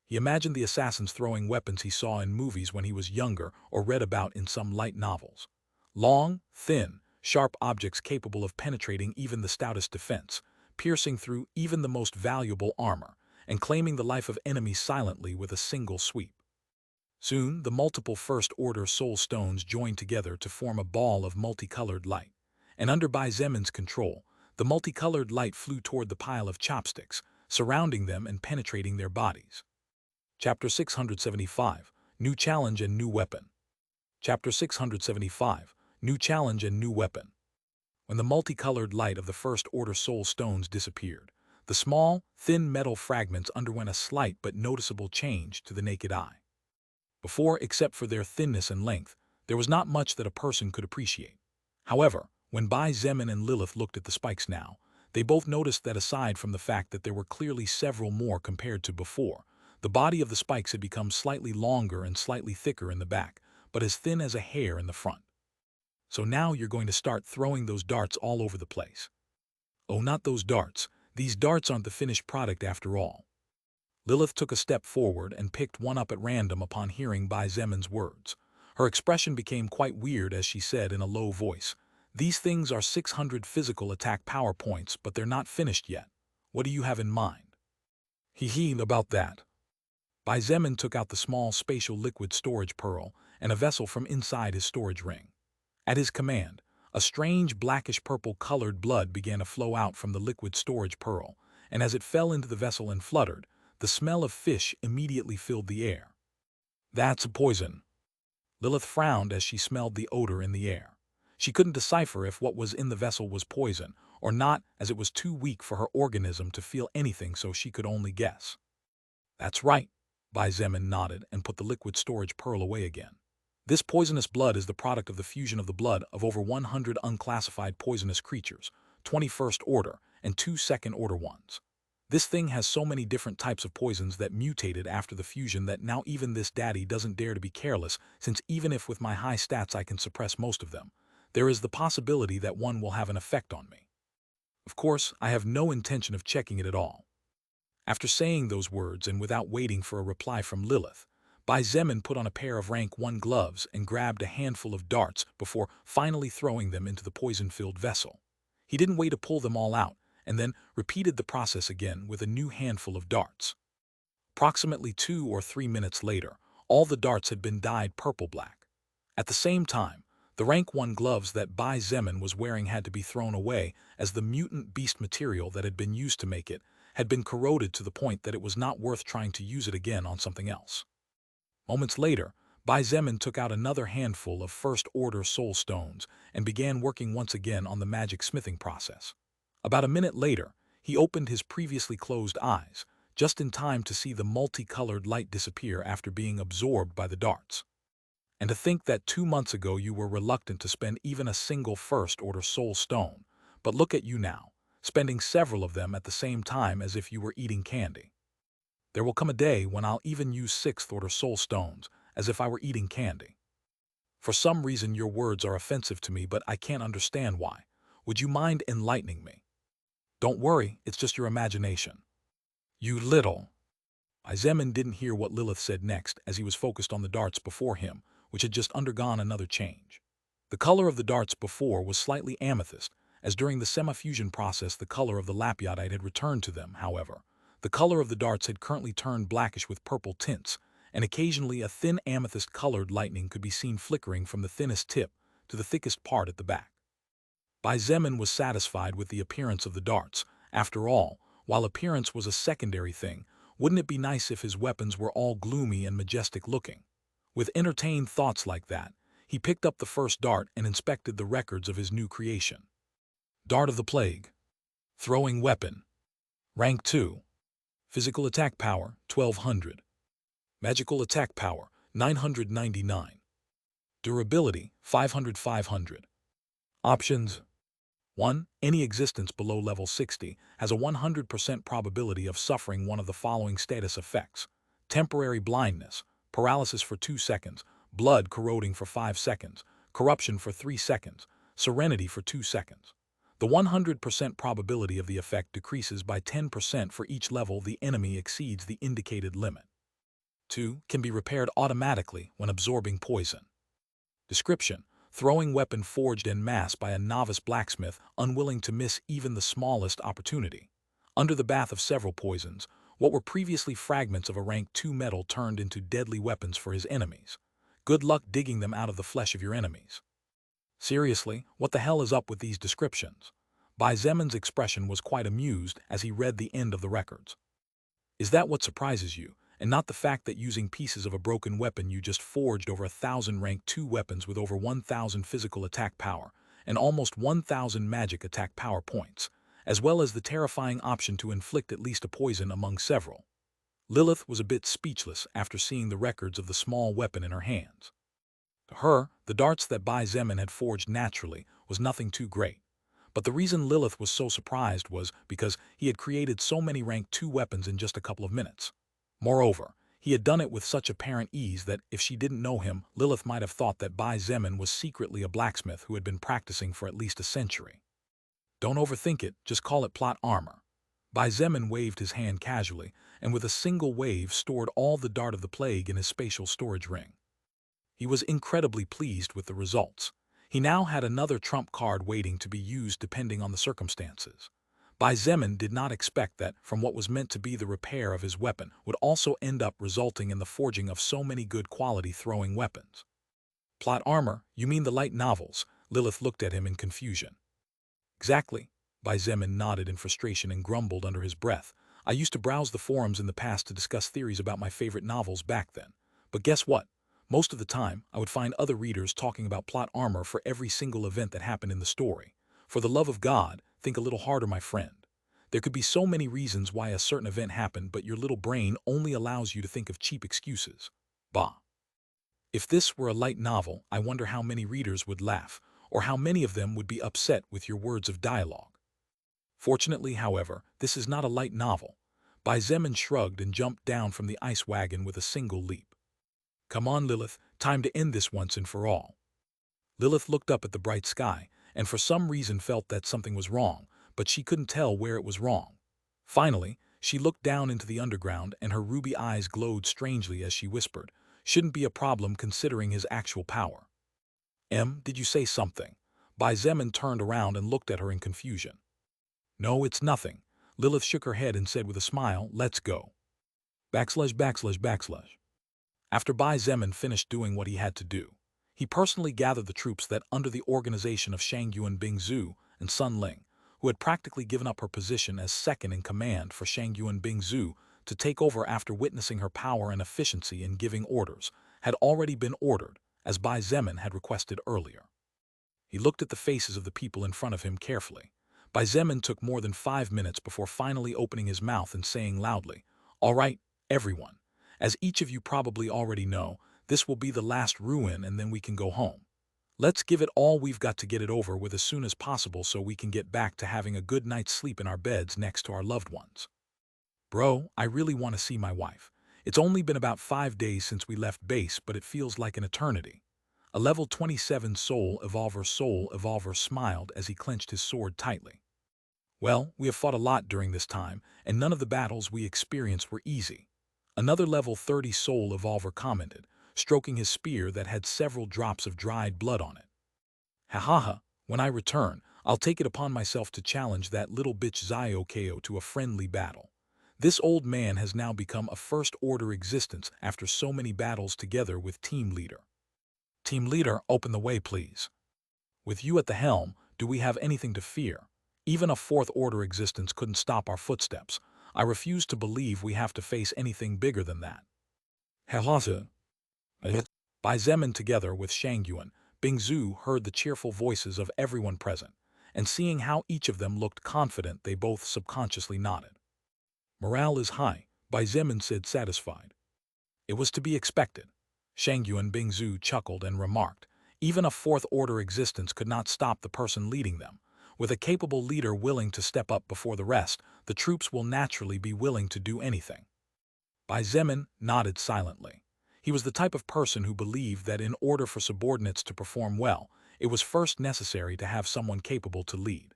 He imagined the assassins throwing weapons he saw in movies when he was younger or read about in some light novels. Long, thin, sharp objects capable of penetrating even the stoutest defense, piercing through even the most valuable armor, and claiming the life of enemies silently with a single sweep. Soon, the multiple first-order soul stones joined together to form a ball of multicolored light, and under Bai Zemin's control, the multicolored light flew toward the pile of chopsticks, surrounding them and penetrating their bodies. Chapter 675, New Challenge and New Weapon. Chapter 675, New Challenge and New Weapon. When the multicolored light of the first-order soul stones disappeared, the small, thin metal fragments underwent a slight but noticeable change to the naked eye. Before, except for their thinness and length, there was not much that a person could appreciate. However, when Bai Zemin and Lilith looked at the spikes now, they both noticed that aside from the fact that there were clearly several more compared to before, the body of the spikes had become slightly longer and slightly thicker in the back, but as thin as a hair in the front. "So now you're going to start throwing those darts all over the place." "Oh, not those darts. These darts aren't the finished product after all." Lilith took a step forward and picked one up at random upon hearing Bai Zemin's words. Her expression became quite weird as she said in a low voice, "These things are 600 physical attack power points, but they're not finished yet. What do you have in mind?" "Hee about that." Bai Zemin took out the small spatial liquid storage pearl and a vessel from inside his storage ring. At his command, a strange blackish-purple colored blood began to flow out from the liquid storage pearl, and as it fell into the vessel and fluttered, the smell of fish immediately filled the air. "That's a poison." Lilith frowned as she smelled the odor in the air. She couldn't decipher if what was in the vessel was poison or not, as it was too weak for her organism to feel anything, so she could only guess. "That's right." Bai Zemin nodded and put the liquid storage pearl away again. "This poisonous blood is the product of the fusion of the blood of over 100 unclassified poisonous creatures, 21st order and 2 second-order ones. This thing has so many different types of poisons that mutated after the fusion that now even this daddy doesn't dare to be careless, since even if with my high stats I can suppress most of them, there is the possibility that one will have an effect on me. Of course, I have no intention of checking it at all." After saying those words and without waiting for a reply from Lilith, Bai Zemin put on a pair of rank 1 gloves and grabbed a handful of darts before finally throwing them into the poison-filled vessel. He didn't wait to pull them all out, and then repeated the process again with a new handful of darts. Approximately 2 or 3 minutes later, all the darts had been dyed purple-black. At the same time, the rank 1 gloves that Bai Zemin was wearing had to be thrown away, as the mutant beast material that had been used to make it had been corroded to the point that it was not worth trying to use it again on something else. Moments later, Bai Zemin took out another handful of first-order soul stones and began working once again on the magic smithing process. About a minute later, he opened his previously closed eyes, just in time to see the multicolored light disappear after being absorbed by the darts. And to think that 2 months ago you were reluctant to spend even a single first-order soul stone, but look at you now, spending several of them at the same time as if you were eating candy. There will come a day when I'll even use sixth-order soul stones, as if I were eating candy. For some reason your words are offensive to me, but I can't understand why. Would you mind enlightening me? Don't worry, it's just your imagination. You little. Bai Zemin didn't hear what Lilith said next as he was focused on the darts before him, which had just undergone another change. The color of the darts before was slightly amethyst, as during the semi-fusion process the color of the lapyodite had returned to them. However, the color of the darts had currently turned blackish with purple tints, and occasionally a thin amethyst-colored lightning could be seen flickering from the thinnest tip to the thickest part at the back. Bai Zemin was satisfied with the appearance of the darts. After all, while appearance was a secondary thing, wouldn't it be nice if his weapons were all gloomy and majestic looking? With entertained thoughts like that, he picked up the first dart and inspected the records of his new creation. Dart of the Plague. Throwing weapon. Rank 2. Physical attack power, 1200. Magical attack power, 999. Durability, 500. Options. 1. Any existence below level 60 has a 100% probability of suffering one of the following status effects: temporary blindness, paralysis for 2 seconds, blood corroding for 5 seconds, corruption for 3 seconds, serenity for 2 seconds. The 100% probability of the effect decreases by 10% for each level the enemy exceeds the indicated limit. 2. Can be repaired automatically when absorbing poison. Description: throwing weapon forged en masse by a novice blacksmith unwilling to miss even the smallest opportunity. Under the bath of several poisons, what were previously fragments of a rank 2 metal turned into deadly weapons for his enemies. Good luck digging them out of the flesh of your enemies. Seriously, what the hell is up with these descriptions? Bai Zemin's expression was quite amused as he read the end of the records. Is that what surprises you, and not the fact that using pieces of a broken weapon you just forged over 1,000 rank 2 weapons with over 1,000 physical attack power and almost 1,000 magic attack power points, as well as the terrifying option to inflict at least a poison among several? Lilith was a bit speechless after seeing the records of the small weapon in her hands. To her, the darts that Bai Zemin had forged naturally was nothing too great. But the reason Lilith was so surprised was because he had created so many rank 2 weapons in just a couple of minutes. Moreover, he had done it with such apparent ease that if she didn't know him, Lilith might have thought that Bai Zemin was secretly a blacksmith who had been practicing for at least a century. Don't overthink it, just call it plot armor. Bai Zemin waved his hand casually, and with a single wave stored all the Dart of the Plague in his spatial storage ring. He was incredibly pleased with the results. He now had another trump card waiting to be used depending on the circumstances. Bai Zemin did not expect that, from what was meant to be the repair of his weapon, would also end up resulting in the forging of so many good quality throwing weapons. Plot armor, you mean the light novels? Lilith looked at him in confusion. Exactly. Bai Zemin nodded in frustration and grumbled under his breath. I used to browse the forums in the past to discuss theories about my favorite novels back then. But guess what? Most of the time, I would find other readers talking about plot armor for every single event that happened in the story. For the love of God, think a little harder, my friend. There could be so many reasons why a certain event happened, but your little brain only allows you to think of cheap excuses. Bah. If this were a light novel, I wonder how many readers would laugh, or how many of them would be upset with your words of dialogue. Fortunately, however, this is not a light novel. Bai Zemin shrugged and jumped down from the ice wagon with a single leap. Come on, Lilith, time to end this once and for all. Lilith looked up at the bright sky, and for some reason felt that something was wrong, but she couldn't tell where it was wrong. Finally, she looked down into the underground and her ruby eyes glowed strangely as she whispered, "Shouldn't be a problem considering his actual power." Did you say something? Bai Zemin turned around and looked at her in confusion. No, it's nothing. Lilith shook her head and said with a smile, "Let's go." /////. After Bai Zemin finished doing what he had to do, he personally gathered the troops that, under the organization of Shangyuan Bingzu and Sun Ling, who had practically given up her position as second in command for Shangyuan Bingzu to take over after witnessing her power and efficiency in giving orders, had already been ordered, as Bai Zemin had requested earlier. He looked at the faces of the people in front of him carefully. Bai Zemin took more than 5 minutes before finally opening his mouth and saying loudly, "All right, everyone. As each of you probably already know, This will be the last ruin and then we can go home. Let's give it all we've got to get it over with as soon as possible so we can get back to having a good night's sleep in our beds next to our loved ones. Bro, I really want to see my wife. It's only been about 5 days since we left base, but it feels like an eternity. A level 27 soul evolver smiled as he clenched his sword tightly. Well, we have fought a lot during this time, and none of the battles we experienced were easy. Another level 30 soul evolver commented, stroking his spear that had several drops of dried blood on it. Ha ha ha, when I return, I'll take it upon myself to challenge that little bitch Zyokeo to a friendly battle. This old man has now become a first-order existence after so many battles together with Team Leader. Team Leader, open the way, please. With you at the helm, do we have anything to fear? Even a fourth-order existence couldn't stop our footsteps. I refuse to believe we have to face anything bigger than that. Bai Zemin, together with Shangyuan, Bingzu, heard the cheerful voices of everyone present, and seeing how each of them looked confident, they both subconsciously nodded. Morale is high, Bai Zemin said, satisfied. It was to be expected. Shangyuan Bingzu chuckled and remarked, even a fourth-order existence could not stop the person leading them. With a capable leader willing to step up before the rest, the troops will naturally be willing to do anything. Bai Zemin nodded silently. He was the type of person who believed that in order for subordinates to perform well, it was first necessary to have someone capable to lead.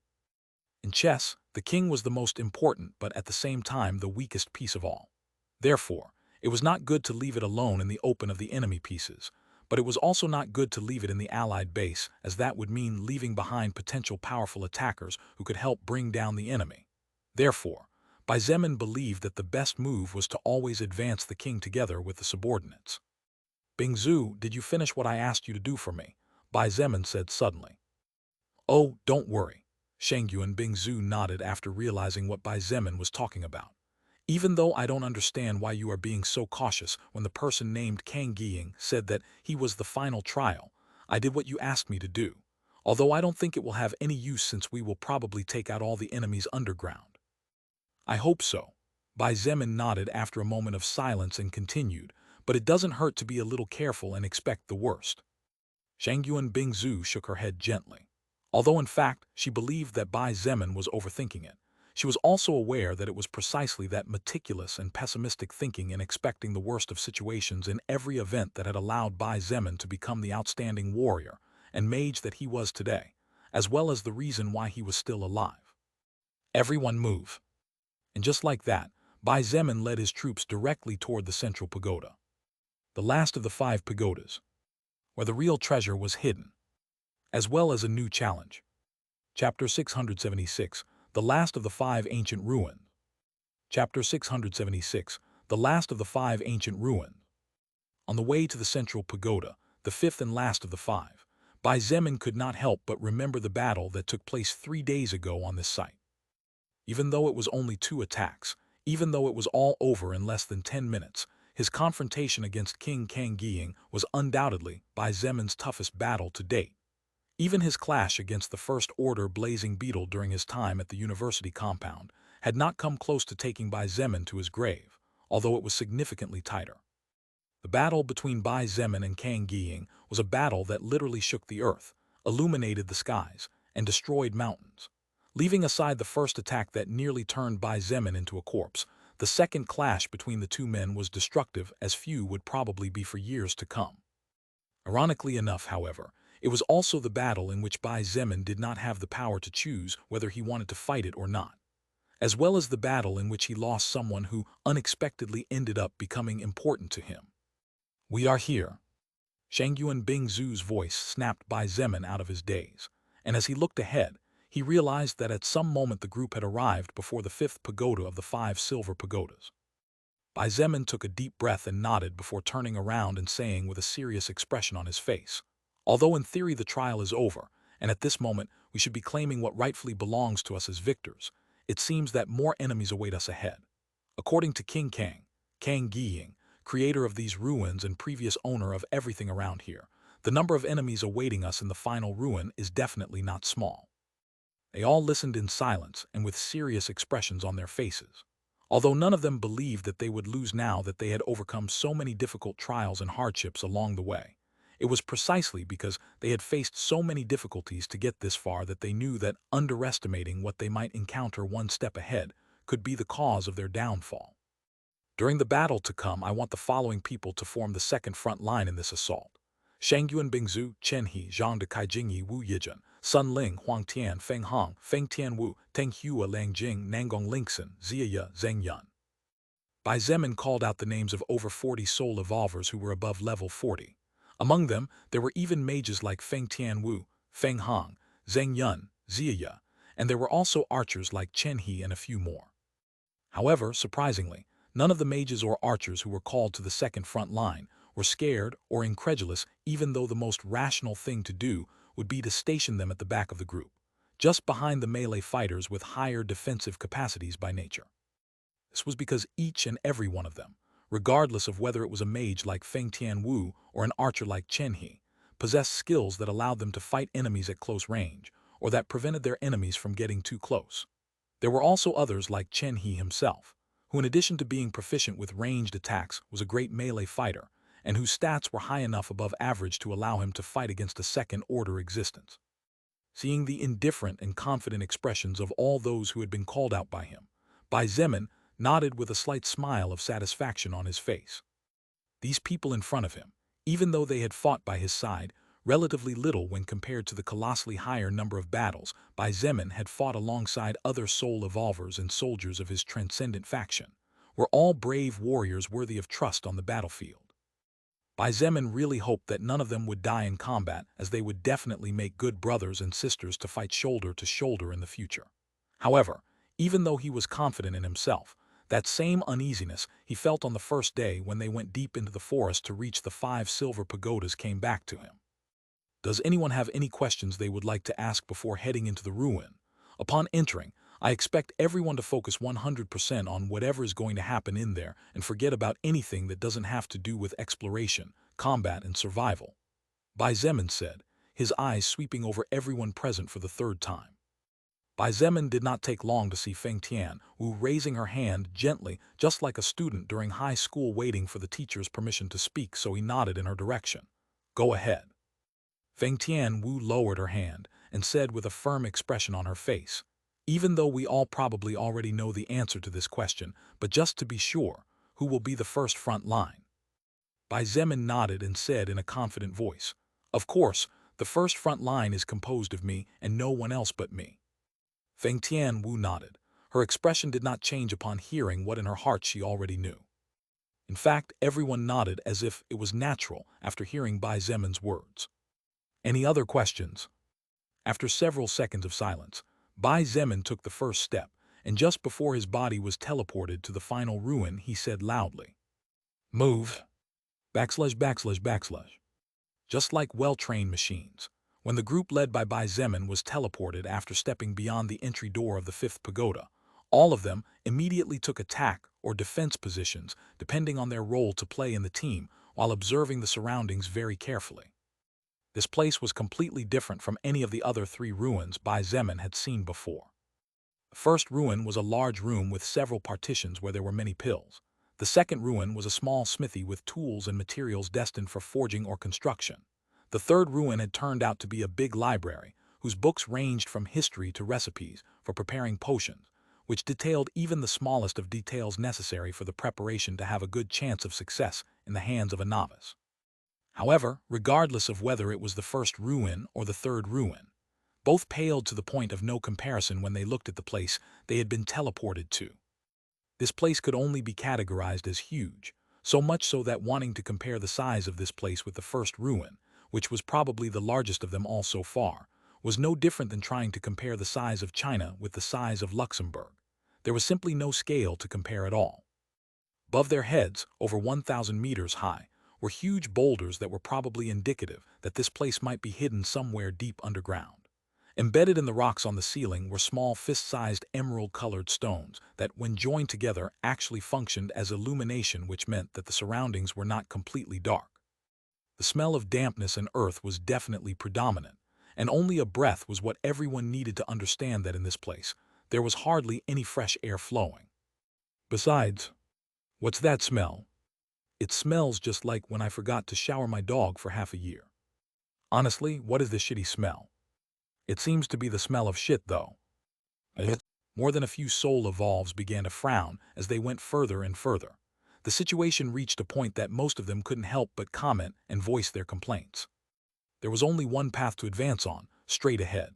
In chess, the king was the most important but at the same time the weakest piece of all. Therefore, it was not good to leave it alone in the open of the enemy pieces, but it was also not good to leave it in the allied base, as that would mean leaving behind potential powerful attackers who could help bring down the enemy. Therefore, Bai Zemin believed that the best move was to always advance the king together with the subordinates. Bingzu, did you finish what I asked you to do for me? Bai Zemin said suddenly. Oh, don't worry. Shangyuan Bingzu nodded after realizing what Bai Zemin was talking about. Even though I don't understand why you are being so cautious when the person named Kang Giying said that he was the final trial, I did what you asked me to do, although I don't think it will have any use since we will probably take out all the enemies underground. I hope so. Bai Zemin nodded after a moment of silence and continued, but it doesn't hurt to be a little careful and expect the worst. Shangyuan Bingzu shook her head gently. Although in fact she believed that Bai Zemin was overthinking it, she was also aware that it was precisely that meticulous and pessimistic thinking and expecting the worst of situations in every event that had allowed Bai Zemin to become the outstanding warrior and mage that he was today, as well as the reason why he was still alive. Everyone move. And just like that, Bai Zemin led his troops directly toward the central pagoda. The last of the 5 pagodas, where the real treasure was hidden, as well as a new challenge. Chapter 676, The Last of the 5 Ancient Ruins. Chapter 676, The Last of the 5 Ancient Ruins. On the way to the central pagoda, the 5th and last of the 5, Bai Zemin could not help but remember the battle that took place 3 days ago on this site. Even though it was only 2 attacks, even though it was all over in less than 10 minutes, his confrontation against King Kang Giying was undoubtedly Bai Zemin's toughest battle to date. Even his clash against the First Order Blazing Beetle during his time at the university compound had not come close to taking Bai Zemin to his grave, although it was significantly tighter. The battle between Bai Zemin and Kang Giying was a battle that literally shook the earth, illuminated the skies, and destroyed mountains. Leaving aside the first attack that nearly turned Bai Zemin into a corpse, the second clash between the two men was destructive as few would probably be for years to come. Ironically enough, however, it was also the battle in which Bai Zemin did not have the power to choose whether he wanted to fight it or not, as well as the battle in which he lost someone who unexpectedly ended up becoming important to him. We are here. Shangyuan Bingzu's voice snapped Bai Zemin out of his daze, and as he looked ahead, he realized that at some moment the group had arrived before the 5th pagoda of the 5 silver pagodas. Bai Zemin took a deep breath and nodded before turning around and saying with a serious expression on his face, although in theory the trial is over, and at this moment we should be claiming what rightfully belongs to us as victors, it seems that more enemies await us ahead. According to King Kang Giying, creator of these ruins and previous owner of everything around here, the number of enemies awaiting us in the final ruin is definitely not small. They all listened in silence and with serious expressions on their faces. Although none of them believed that they would lose now that they had overcome so many difficult trials and hardships along the way. It was precisely because they had faced so many difficulties to get this far that they knew that underestimating what they might encounter one step ahead could be the cause of their downfall. During the battle to come, I want the following people to form the second front line in this assault. Shangyuan Bingzu, Chen He, Zhang de Kaijingyi Wu Yizhen, Sun Ling, Huang Tian, Feng Hong, Feng Tian Wu, Teng Hua Lang Jing, Nangong Lingxin, Ziya Zheng Yun. Bai Zemin called out the names of over 40 soul evolvers who were above level 40. Among them, there were even mages like Feng Tian Wu, Feng Hong, Zheng Yun, Ziya, and there were also archers like Chen He and a few more. However, surprisingly, none of the mages or archers who were called to the second front line were scared or incredulous, even though the most rational thing to do would be to station them at the back of the group, just behind the melee fighters with higher defensive capacities by nature. This was because each and every one of them, regardless of whether it was a mage like Feng Tian Wu or an archer like Chen He, possessed skills that allowed them to fight enemies at close range, or that prevented their enemies from getting too close. There were also others like Chen He himself, who in addition to being proficient with ranged attacks was a great melee fighter, and whose stats were high enough above average to allow him to fight against a second-order existence. Seeing the indifferent and confident expressions of all those who had been called out by him, Bai Zemin nodded with a slight smile of satisfaction on his face. These people in front of him, even though they had fought by his side, relatively little when compared to the colossally higher number of battles Bai Zemin had fought alongside other soul evolvers and soldiers of his transcendent faction, were all brave warriors worthy of trust on the battlefield. Bai Zemin really hoped that none of them would die in combat, as they would definitely make good brothers and sisters to fight shoulder to shoulder in the future. However, even though he was confident in himself, that same uneasiness he felt on the first day when they went deep into the forest to reach the 5 silver pagodas came back to him. Does anyone have any questions they would like to ask before heading into the ruin? Upon entering, I expect everyone to focus 100% on whatever is going to happen in there and forget about anything that doesn't have to do with exploration, combat, and survival. Bai Zemin said, his eyes sweeping over everyone present for the third time. Bai Zemin did not take long to see Feng Tian Wu raising her hand gently, just like a student during high school waiting for the teacher's permission to speak, so he nodded in her direction. Go ahead. Feng Tian Wu lowered her hand and said with a firm expression on her face, even though we all probably already know the answer to this question, but just to be sure, who will be the first front line? Bai Zemin nodded and said in a confident voice, of course, the first front line is composed of me and no one else but me. Feng Tian Wu nodded. Her expression did not change upon hearing what in her heart she already knew. In fact, everyone nodded as if it was natural after hearing Bai Zemin's words. Any other questions? After several seconds of silence, Bai Zemin took the first step, and just before his body was teleported to the final ruin, he said loudly, "Move! ///." Just like well-trained machines, when the group led by Bai Zemin was teleported after stepping beyond the entry door of the 5th pagoda, all of them immediately took attack or defense positions depending on their role to play in the team while observing the surroundings very carefully. This place was completely different from any of the other 3 ruins Bai Zemin had seen before. The first ruin was a large room with several partitions where there were many pills. The second ruin was a small smithy with tools and materials destined for forging or construction. The third ruin had turned out to be a big library, whose books ranged from history to recipes for preparing potions, which detailed even the smallest of details necessary for the preparation to have a good chance of success in the hands of a novice. However, regardless of whether it was the first ruin or the third ruin, both paled to the point of no comparison when they looked at the place they had been teleported to. This place could only be categorized as huge, so much so that wanting to compare the size of this place with the first ruin, which was probably the largest of them all so far, was no different than trying to compare the size of China with the size of Luxembourg. There was simply no scale to compare at all. Above their heads, over 1,000 meters high, were huge boulders that were probably indicative that this place might be hidden somewhere deep underground. Embedded in the rocks on the ceiling were small fist-sized emerald-colored stones that, when joined together, actually functioned as illumination, which meant that the surroundings were not completely dark. The smell of dampness and earth was definitely predominant, and only a breath was what everyone needed to understand that in this place there was hardly any fresh air flowing. Besides, what's that smell? It smells just like when I forgot to shower my dog for half a year. Honestly, what is this shitty smell? It seems to be the smell of shit, though. More than a few soul evolves began to frown as they went further and further. The situation reached a point that most of them couldn't help but comment and voice their complaints. There was only one path to advance on, straight ahead.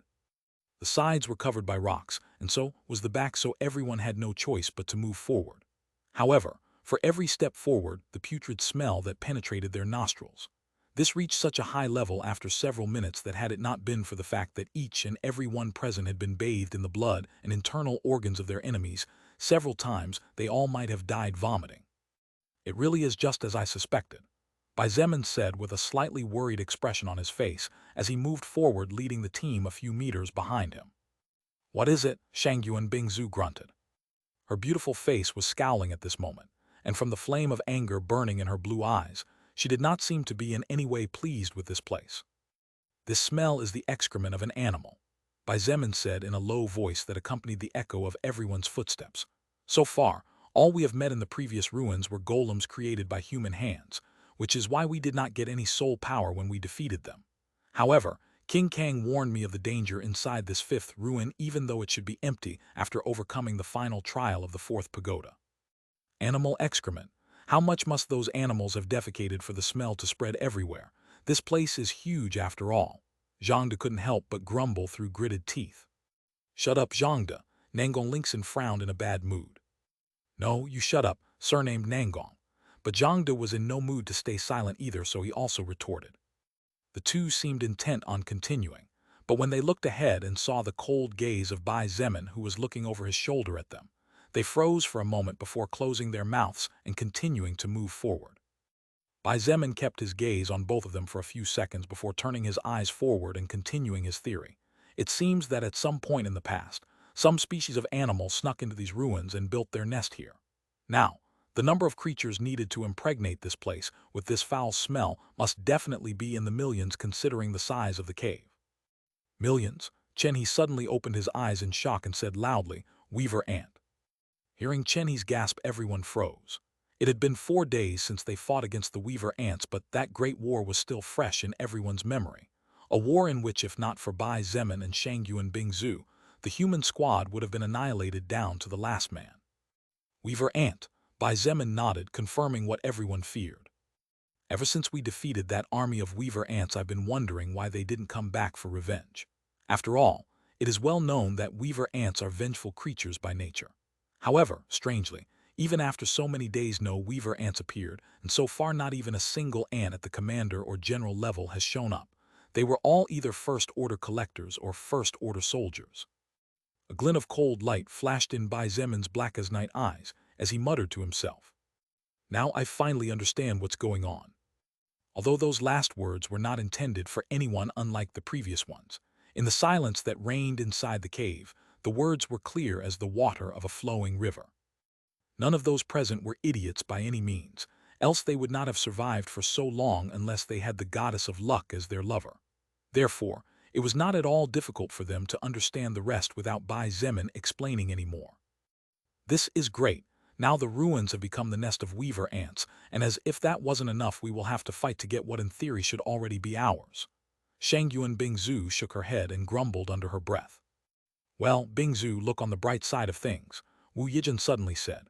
The sides were covered by rocks, and so was the back, so everyone had no choice but to move forward. However, for every step forward, the putrid smell that penetrated their nostrils. This reached such a high level after several minutes that had it not been for the fact that each and every one present had been bathed in the blood and internal organs of their enemies, several times they all might have died vomiting. It really is just as I suspected, Bai Zemin said with a slightly worried expression on his face as he moved forward, leading the team a few meters behind him. What is it? Shangyuan Bingzu grunted. Her beautiful face was scowling at this moment, and from the flame of anger burning in her blue eyes, she did not seem to be in any way pleased with this place. This smell is the excrement of an animal, Bai Zemin said in a low voice that accompanied the echo of everyone's footsteps. So far, all we have met in the previous ruins were golems created by human hands, which is why we did not get any soul power when we defeated them. However, King Kang warned me of the danger inside this fifth ruin, even though it should be empty after overcoming the final trial of the fourth pagoda. Animal excrement. How much must those animals have defecated for the smell to spread everywhere? This place is huge after all. Zhangde couldn't help but grumble through gritted teeth. Shut up, Zhangde. Nangong Lingxin frowned in a bad mood. No, you shut up, surnamed Nangong. But Zhangde was in no mood to stay silent either, so he also retorted. The two seemed intent on continuing, but when they looked ahead and saw the cold gaze of Bai Zemin, who was looking over his shoulder at them, they froze for a moment before closing their mouths and continuing to move forward. Bai Zemin kept his gaze on both of them for a few seconds before turning his eyes forward and continuing his theory. It seems that at some point in the past, some species of animal snuck into these ruins and built their nest here. Now, the number of creatures needed to impregnate this place with this foul smell must definitely be in the millions, considering the size of the cave. Millions? Chen He suddenly opened his eyes in shock and said loudly, "Weaver ant." Hearing Chen He's gasp, everyone froze. It had been 4 days since they fought against the Weaver ants, but that great war was still fresh in everyone's memory. A war in which, if not for Bai Zemin and Shangyuan Bingzu, the human squad would have been annihilated down to the last man. Weaver ant. Bai Zemin nodded, confirming what everyone feared. Ever since we defeated that army of Weaver ants, I've been wondering why they didn't come back for revenge. After all, it is well known that Weaver ants are vengeful creatures by nature. However, strangely, even after so many days no Weaver ants appeared, and so far not even a single ant at the commander or general level has shown up. They were all either first-order collectors or first-order soldiers. A glint of cold light flashed in Bai Zemin's black-as-night eyes as he muttered to himself. Now I finally understand what's going on. Although those last words were not intended for anyone unlike the previous ones, in the silence that reigned inside the cave, the words were clear as the water of a flowing river. None of those present were idiots by any means, else they would not have survived for so long unless they had the goddess of luck as their lover. Therefore, it was not at all difficult for them to understand the rest without Bai Zemin explaining any more. This is great. Now the ruins have become the nest of Weaver ants, and as if that wasn't enough, we will have to fight to get what in theory should already be ours. Shangyuan Bingzu shook her head and grumbled under her breath. Well, Bingzu, look on the bright side of things, Wu Yijin suddenly said.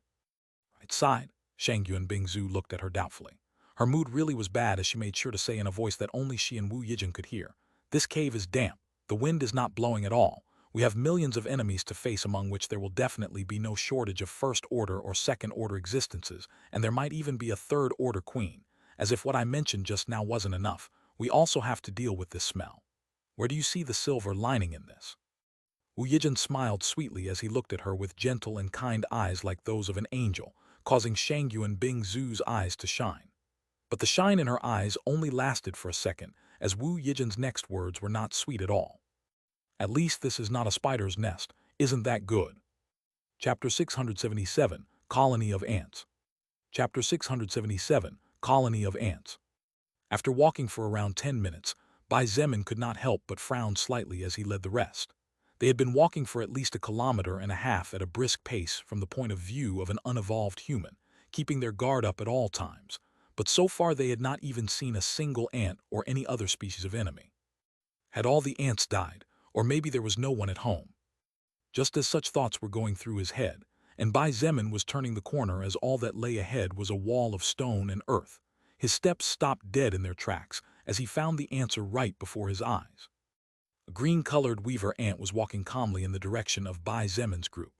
Right side? Shangyuan Bingzu looked at her doubtfully. Her mood really was bad as she made sure to say in a voice that only she and Wu Yijin could hear. This cave is damp. The wind is not blowing at all. We have millions of enemies to face, among which there will definitely be no shortage of first-order or second-order existences, and there might even be a third-order queen. As if what I mentioned just now wasn't enough, we also have to deal with this smell. Where do you see the silver lining in this? Wu Yijin smiled sweetly as he looked at her with gentle and kind eyes like those of an angel, causing Shangyuan Bingzu's eyes to shine. But the shine in her eyes only lasted for a second, as Wu Yijin's next words were not sweet at all. At least this is not a spider's nest. Isn't that good? Chapter 677, Colony of Ants. Chapter 677, Colony of Ants. After walking for around 10 minutes, Bai Zemin could not help but frown slightly as he led the rest. They had been walking for at least 1.5 kilometers at a brisk pace from the point of view of an unevolved human, keeping their guard up at all times, but so far they had not even seen a single ant or any other species of enemy. Had all the ants died, or maybe there was no one at home? Just as such thoughts were going through his head, and Bai Zemin was turning the corner as all that lay ahead was a wall of stone and earth, his steps stopped dead in their tracks as he found the answer right before his eyes. A green-colored weaver ant was walking calmly in the direction of Bai Zemin's group.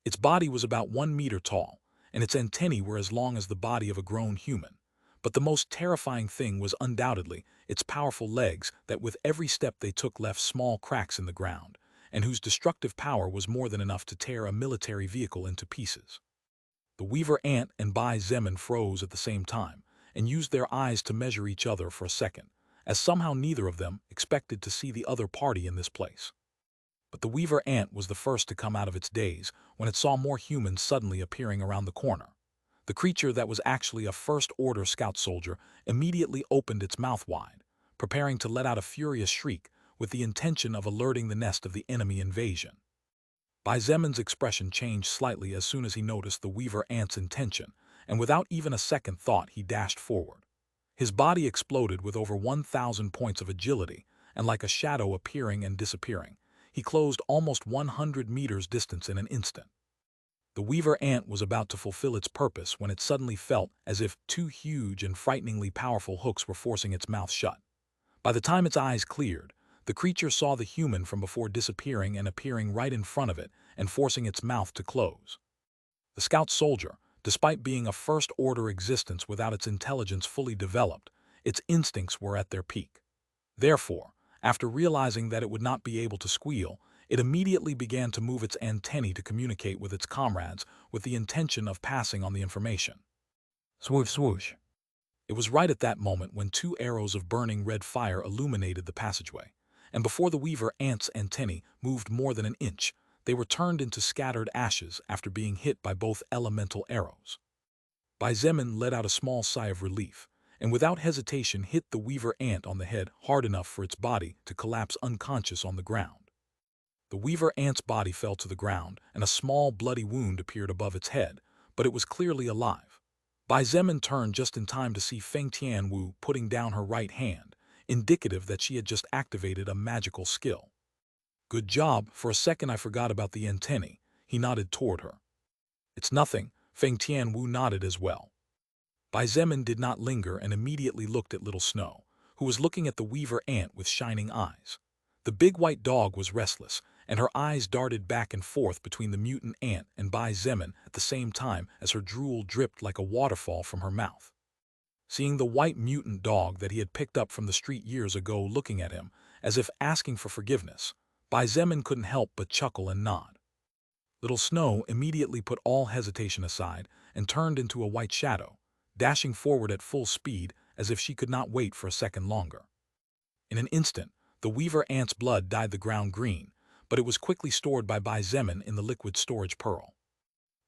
Its body was about 1 meter tall, and its antennae were as long as the body of a grown human. But the most terrifying thing was undoubtedly its powerful legs that with every step they took left small cracks in the ground, and whose destructive power was more than enough to tear a military vehicle into pieces. The weaver ant and Bai Zemin froze at the same time, and used their eyes to measure each other for a second, as somehow neither of them expected to see the other party in this place. But the weaver ant was the first to come out of its daze when it saw more humans suddenly appearing around the corner. The creature that was actually a first-order scout soldier immediately opened its mouth wide, preparing to let out a furious shriek with the intention of alerting the nest of the enemy invasion. Bai Zemin's expression changed slightly as soon as he noticed the weaver ant's intention, and without even a second thought he dashed forward. His body exploded with over 1,000 points of agility, and like a shadow appearing and disappearing, he closed almost 100 meters distance in an instant. The weaver ant was about to fulfill its purpose when it suddenly felt as if two huge and frighteningly powerful hooks were forcing its mouth shut. By the time its eyes cleared, the creature saw the human from before disappearing and appearing right in front of it and forcing its mouth to close. The scout soldier, despite being a first-order existence without its intelligence fully developed, its instincts were at their peak. Therefore, after realizing that it would not be able to squeal, it immediately began to move its antennae to communicate with its comrades with the intention of passing on the information. Swoosh, swoosh. It was right at that moment when 2 arrows of burning red fire illuminated the passageway, and before the weaver ant's antennae moved more than an inch, they were turned into scattered ashes after being hit by both elemental arrows. Bai Zemin let out a small sigh of relief, and without hesitation hit the weaver ant on the head hard enough for its body to collapse unconscious on the ground. The weaver ant's body fell to the ground, and a small bloody wound appeared above its head, but it was clearly alive. Bai Zemin turned just in time to see Feng Tianwu putting down her right hand, indicative that she had just activated a magical skill. Good job, for a second I forgot about the antennae, he nodded toward her. It's nothing, Feng Tianwu nodded as well. Bai Zemin did not linger and immediately looked at Little Snow, who was looking at the weaver ant with shining eyes. The big white dog was restless, and her eyes darted back and forth between the mutant ant and Bai Zemin at the same time as her drool dripped like a waterfall from her mouth. Seeing the white mutant dog that he had picked up from the street years ago looking at him, as if asking for forgiveness, Bai Zemin couldn't help but chuckle and nod. Little Snow immediately put all hesitation aside and turned into a white shadow, dashing forward at full speed as if she could not wait for a second longer. In an instant, the weaver ant's blood dyed the ground green, but it was quickly stored by Bai Zemin in the liquid storage pearl.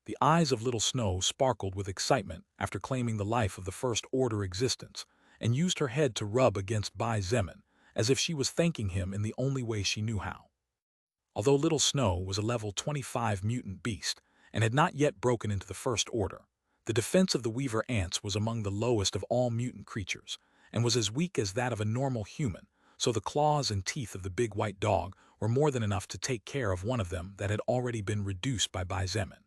The eyes of Little Snow sparkled with excitement after claiming the life of the first-order existence, and used her head to rub against Bai Zemin, as if she was thanking him in the only way she knew how. Although Little Snow was a level 25 mutant beast, and had not yet broken into the First Order, the defense of the weaver ants was among the lowest of all mutant creatures, and was as weak as that of a normal human, so the claws and teeth of the big white dog were more than enough to take care of one of them that had already been reduced by Bai Zemin.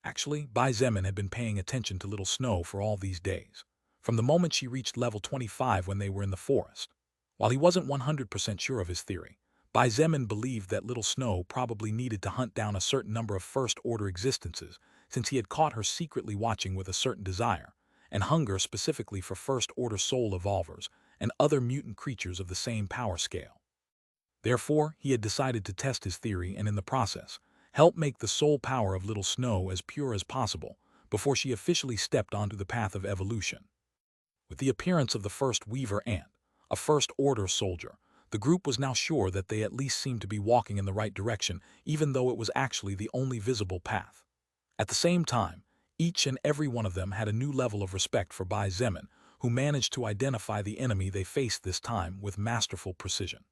Actually, Bai Zemin had been paying attention to Little Snow for all these days, from the moment she reached level 25 when they were in the forest. While he wasn't 100% sure of his theory, Bai Zemin believed that Little Snow probably needed to hunt down a certain number of first-order existences since he had caught her secretly watching with a certain desire, and hunger specifically for first-order soul evolvers and other mutant creatures of the same power scale. Therefore, he had decided to test his theory and in the process, help make the soul power of Little Snow as pure as possible before she officially stepped onto the path of evolution. With the appearance of the first weaver ant, a first-order soldier, the group was now sure that they at least seemed to be walking in the right direction, even though it was actually the only visible path. At the same time, each and every one of them had a new level of respect for Bai Zemin, who managed to identify the enemy they faced this time with masterful precision.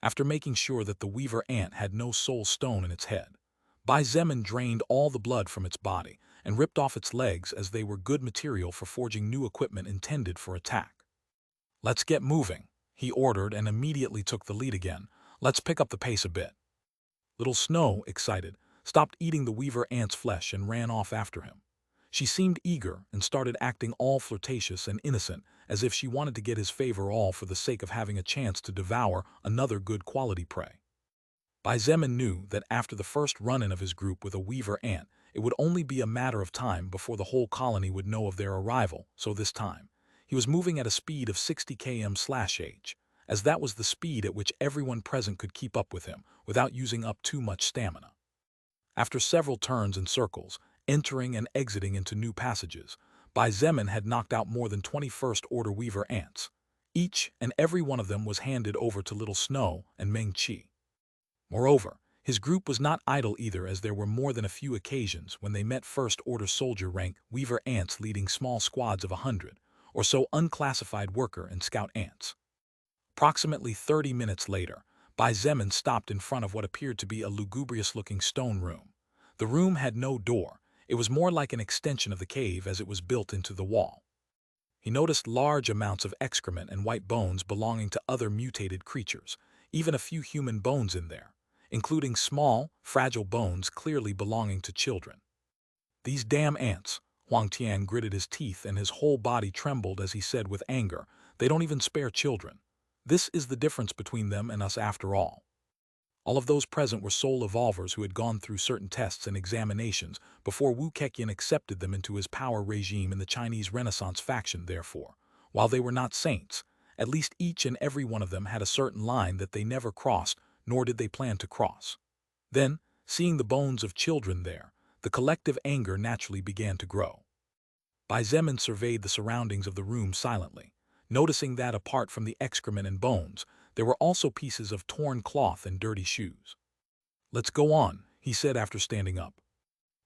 After making sure that the weaver ant had no soul stone in its head, Bai Zemin drained all the blood from its body and ripped off its legs as they were good material for forging new equipment intended for attack. "Let's get moving," he ordered and immediately took the lead again. "Let's pick up the pace a bit." Little Snow, excited, stopped eating the weaver ant's flesh and ran off after him. She seemed eager and started acting all flirtatious and innocent, as if she wanted to get his favor all for the sake of having a chance to devour another good quality prey. Bai Zemin knew that after the first run-in of his group with a weaver ant, it would only be a matter of time before the whole colony would know of their arrival, so this time, he was moving at a speed of 60 km/h, as that was the speed at which everyone present could keep up with him without using up too much stamina. After several turns and circles, entering and exiting into new passages, Bai Zemin had knocked out more than 20 first-order weaver ants. Each and every one of them was handed over to Little Snow and Meng Qi. Moreover, his group was not idle either, as there were more than a few occasions when they met first-order soldier rank weaver ants leading small squads of 100 or so unclassified worker and scout ants. Approximately 30 minutes later, Bai Zemin stopped in front of what appeared to be a lugubrious-looking stone room. The room had no door. It was more like an extension of the cave as it was built into the wall. He noticed large amounts of excrement and white bones belonging to other mutated creatures, even a few human bones in there, including small, fragile bones clearly belonging to children. "These damn ants," Huang Tian gritted his teeth and his whole body trembled as he said with anger, "they don't even spare children. This is the difference between them and us after all." All of those present were soul evolvers who had gone through certain tests and examinations before Wu Keqian accepted them into his power regime in the Chinese Renaissance faction. Therefore, while they were not saints, at least each and every one of them had a certain line that they never crossed, nor did they plan to cross. Then, seeing the bones of children there, the collective anger naturally began to grow. Bai Zemin surveyed the surroundings of the room silently, noticing that apart from the excrement and bones, there were also pieces of torn cloth and dirty shoes. "Let's go on," he said after standing up.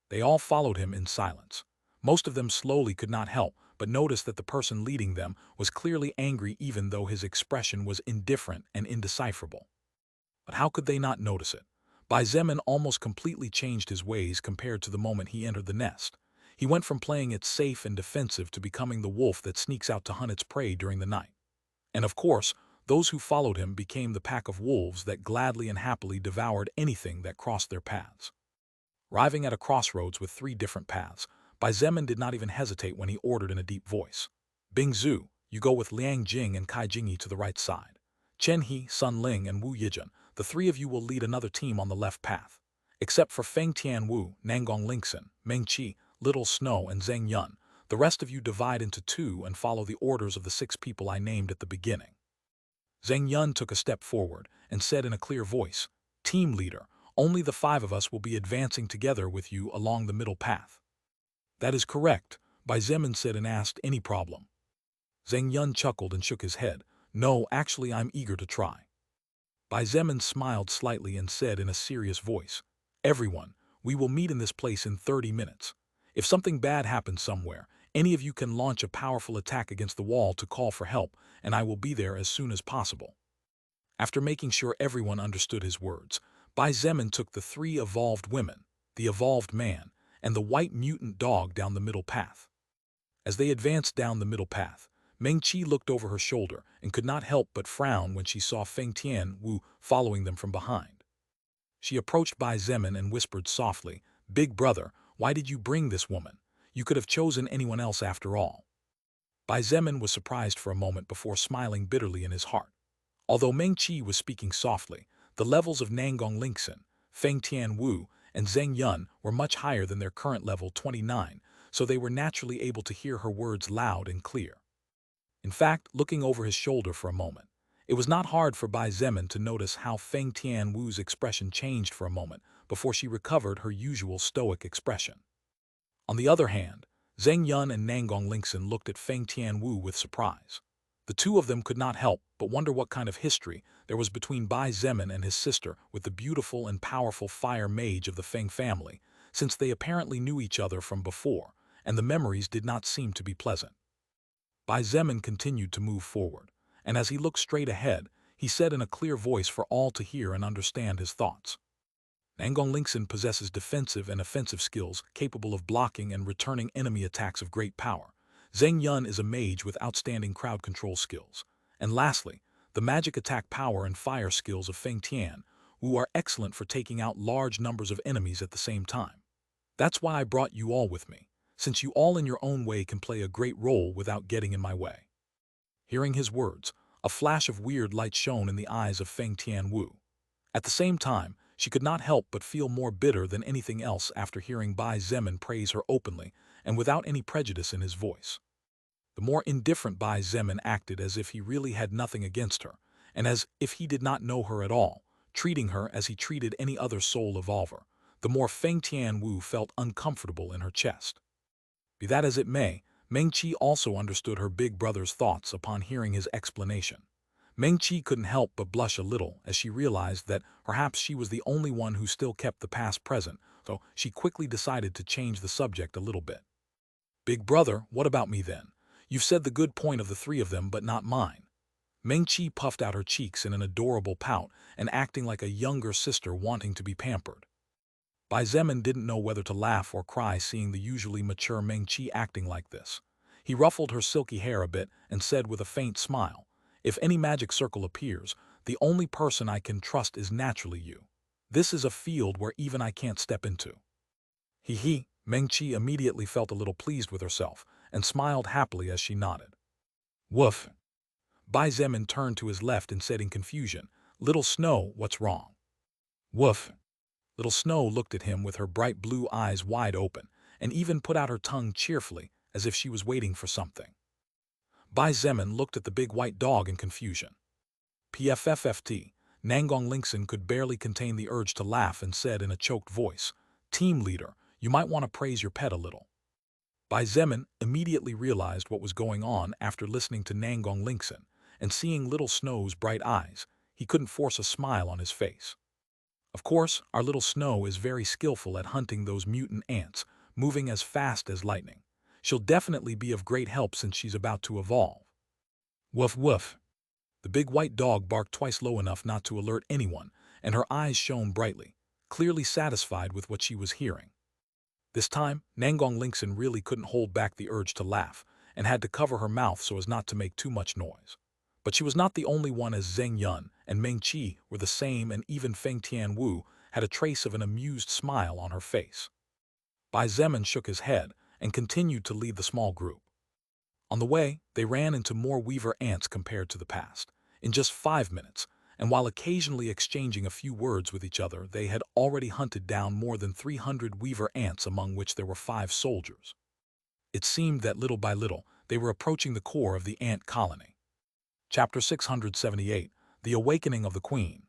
They all followed him in silence. Most of them slowly could not help but notice that the person leading them was clearly angry, even though his expression was indifferent and indecipherable. But how could they not notice it? Bai Zemin almost completely changed his ways compared to the moment he entered the nest. He went from playing it safe and defensive to becoming the wolf that sneaks out to hunt its prey during the night. And of course, those who followed him became the pack of wolves that gladly and happily devoured anything that crossed their paths. Arriving at a crossroads with 3 different paths, Bai Zemin did not even hesitate when he ordered in a deep voice, "Bing Zhu, you go with Liang Jing and Kai Jingyi to the right side. Chen He, Sun Ling, and Wu Yijun, the 3 of you will lead another team on the left path. Except for Feng Tian Wu, Nangong Lingxin, Meng Qi, Little Snow, and Zheng Yun, the rest of you divide into 2 and follow the orders of the 6 people I named at the beginning." Zheng Yun took a step forward and said in a clear voice, "Team leader, only the 5 of us will be advancing together with you along the middle path." "That is correct," Bai Zemin said and asked, "Any problem?" Zheng Yun chuckled and shook his head. "No, actually I'm eager to try." Bai Zemin smiled slightly and said in a serious voice, "Everyone, we will meet in this place in 30 minutes. If something bad happens somewhere, any of you can launch a powerful attack against the wall to call for help, and I will be there as soon as possible." After making sure everyone understood his words, Bai Zemin took the 3 evolved women, the evolved man, and the white mutant dog down the middle path. As they advanced down the middle path, Meng Qi looked over her shoulder and could not help but frown when she saw Feng Tian Wu following them from behind. She approached Bai Zemin and whispered softly, "Big brother, why did you bring this woman? You could have chosen anyone else after all." Bai Zemin was surprised for a moment before smiling bitterly in his heart. Although Meng Qi was speaking softly, the levels of Nangong Lingxin, Feng Tian Wu, and Zheng Yun were much higher than their current level 29, so they were naturally able to hear her words loud and clear. In fact, looking over his shoulder for a moment, it was not hard for Bai Zemin to notice how Feng Tian Wu's expression changed for a moment before she recovered her usual stoic expression. On the other hand, Zheng Yun and Nangong Lingxin looked at Feng Tian Wu with surprise. The 2 of them could not help but wonder what kind of history there was between Bai Zemin and his sister with the beautiful and powerful fire mage of the Feng family, since they apparently knew each other from before, and the memories did not seem to be pleasant. Bai Zemin continued to move forward, and as he looked straight ahead, he said in a clear voice for all to hear and understand his thoughts. Nangong Lingxin possesses defensive and offensive skills capable of blocking and returning enemy attacks of great power. Zheng Yun is a mage with outstanding crowd control skills. And lastly, the magic attack power and fire skills of Feng Tian, who are excellent for taking out large numbers of enemies at the same time. That's why I brought you all with me, since you all in your own way can play a great role without getting in my way. Hearing his words, a flash of weird light shone in the eyes of Feng Tianwu. At the same time, she could not help but feel more bitter than anything else after hearing Bai Zemin praise her openly and without any prejudice in his voice. The more indifferent Bai Zemin acted as if he really had nothing against her, and as if he did not know her at all, treating her as he treated any other soul evolver, the more Feng Tianwu felt uncomfortable in her chest. Be that as it may, Meng Qi also understood her big brother's thoughts upon hearing his explanation. Meng Qi couldn't help but blush a little as she realized that perhaps she was the only one who still kept the past present, so she quickly decided to change the subject a little bit. Big brother, what about me then? You've said the good point of the three of them, but not mine. Meng Qi puffed out her cheeks in an adorable pout and acting like a younger sister wanting to be pampered. Bai Zemin didn't know whether to laugh or cry seeing the usually mature Meng Qi acting like this. He ruffled her silky hair a bit and said with a faint smile, "If any magic circle appears, the only person I can trust is naturally you. This is a field where even I can't step into." He, Meng Qi immediately felt a little pleased with herself and smiled happily as she nodded. Woof. Bai Zemin turned to his left and said in confusion, "Little Snow, what's wrong?" Woof. Little Snow looked at him with her bright blue eyes wide open, and even put out her tongue cheerfully, as if she was waiting for something. Bai Zemin looked at the big white dog in confusion. PFFFT, Nangong Lingxin could barely contain the urge to laugh and said in a choked voice, "Team leader, you might want to praise your pet a little." Bai Zemin immediately realized what was going on after listening to Nangong Lingxin, and seeing Little Snow's bright eyes, he couldn't force a smile on his face. Of course, our Little Snow is very skillful at hunting those mutant ants, moving as fast as lightning. She'll definitely be of great help since she's about to evolve. Woof woof. The big white dog barked twice low enough not to alert anyone, and her eyes shone brightly, clearly satisfied with what she was hearing. This time, Nangong Lingxin really couldn't hold back the urge to laugh, and had to cover her mouth so as not to make too much noise. But she was not the only one, as Zheng Yun and Meng Qi were the same, and even Feng Tianwu had a trace of an amused smile on her face. Bai Zemin shook his head and continued to lead the small group. On the way, they ran into more weaver ants compared to the past. In just 5 minutes, and while occasionally exchanging a few words with each other, they had already hunted down more than 300 weaver ants, among which there were 5 soldiers. It seemed that little by little, they were approaching the core of the ant colony. Chapter 678, The Awakening of the Queen.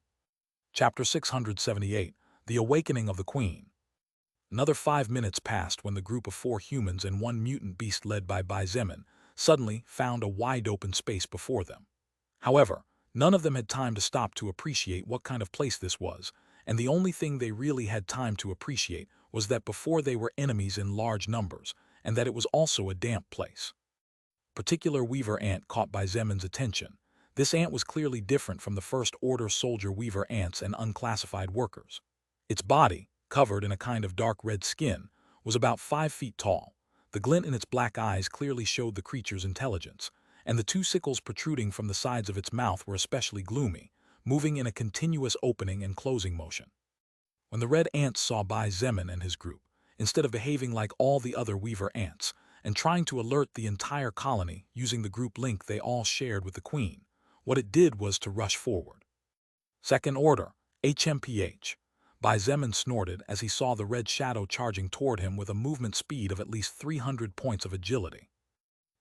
Chapter 678, The Awakening of the Queen. Another 5 minutes passed when the group of 4 humans and 1 mutant beast led by Bai Zemin suddenly found a wide-open space before them. However, none of them had time to stop to appreciate what kind of place this was, and the only thing they really had time to appreciate was that before they were enemies in large numbers, and that it was also a damp place. Particular weaver ant caught Bai Zemin's attention. This ant was clearly different from the first-order soldier weaver ants and unclassified workers. Its body, covered in a kind of dark red skin, was about 5 feet tall. The glint in its black eyes clearly showed the creature's intelligence, and the 2 sickles protruding from the sides of its mouth were especially gloomy, moving in a continuous opening and closing motion. When the red ants saw Bai Zemin and his group, instead of behaving like all the other weaver ants, and trying to alert the entire colony using the group link they all shared with the Queen, what it did was to rush forward. Second order, HMPH. Bai Zemin snorted as he saw the red shadow charging toward him with a movement speed of at least 300 points of agility.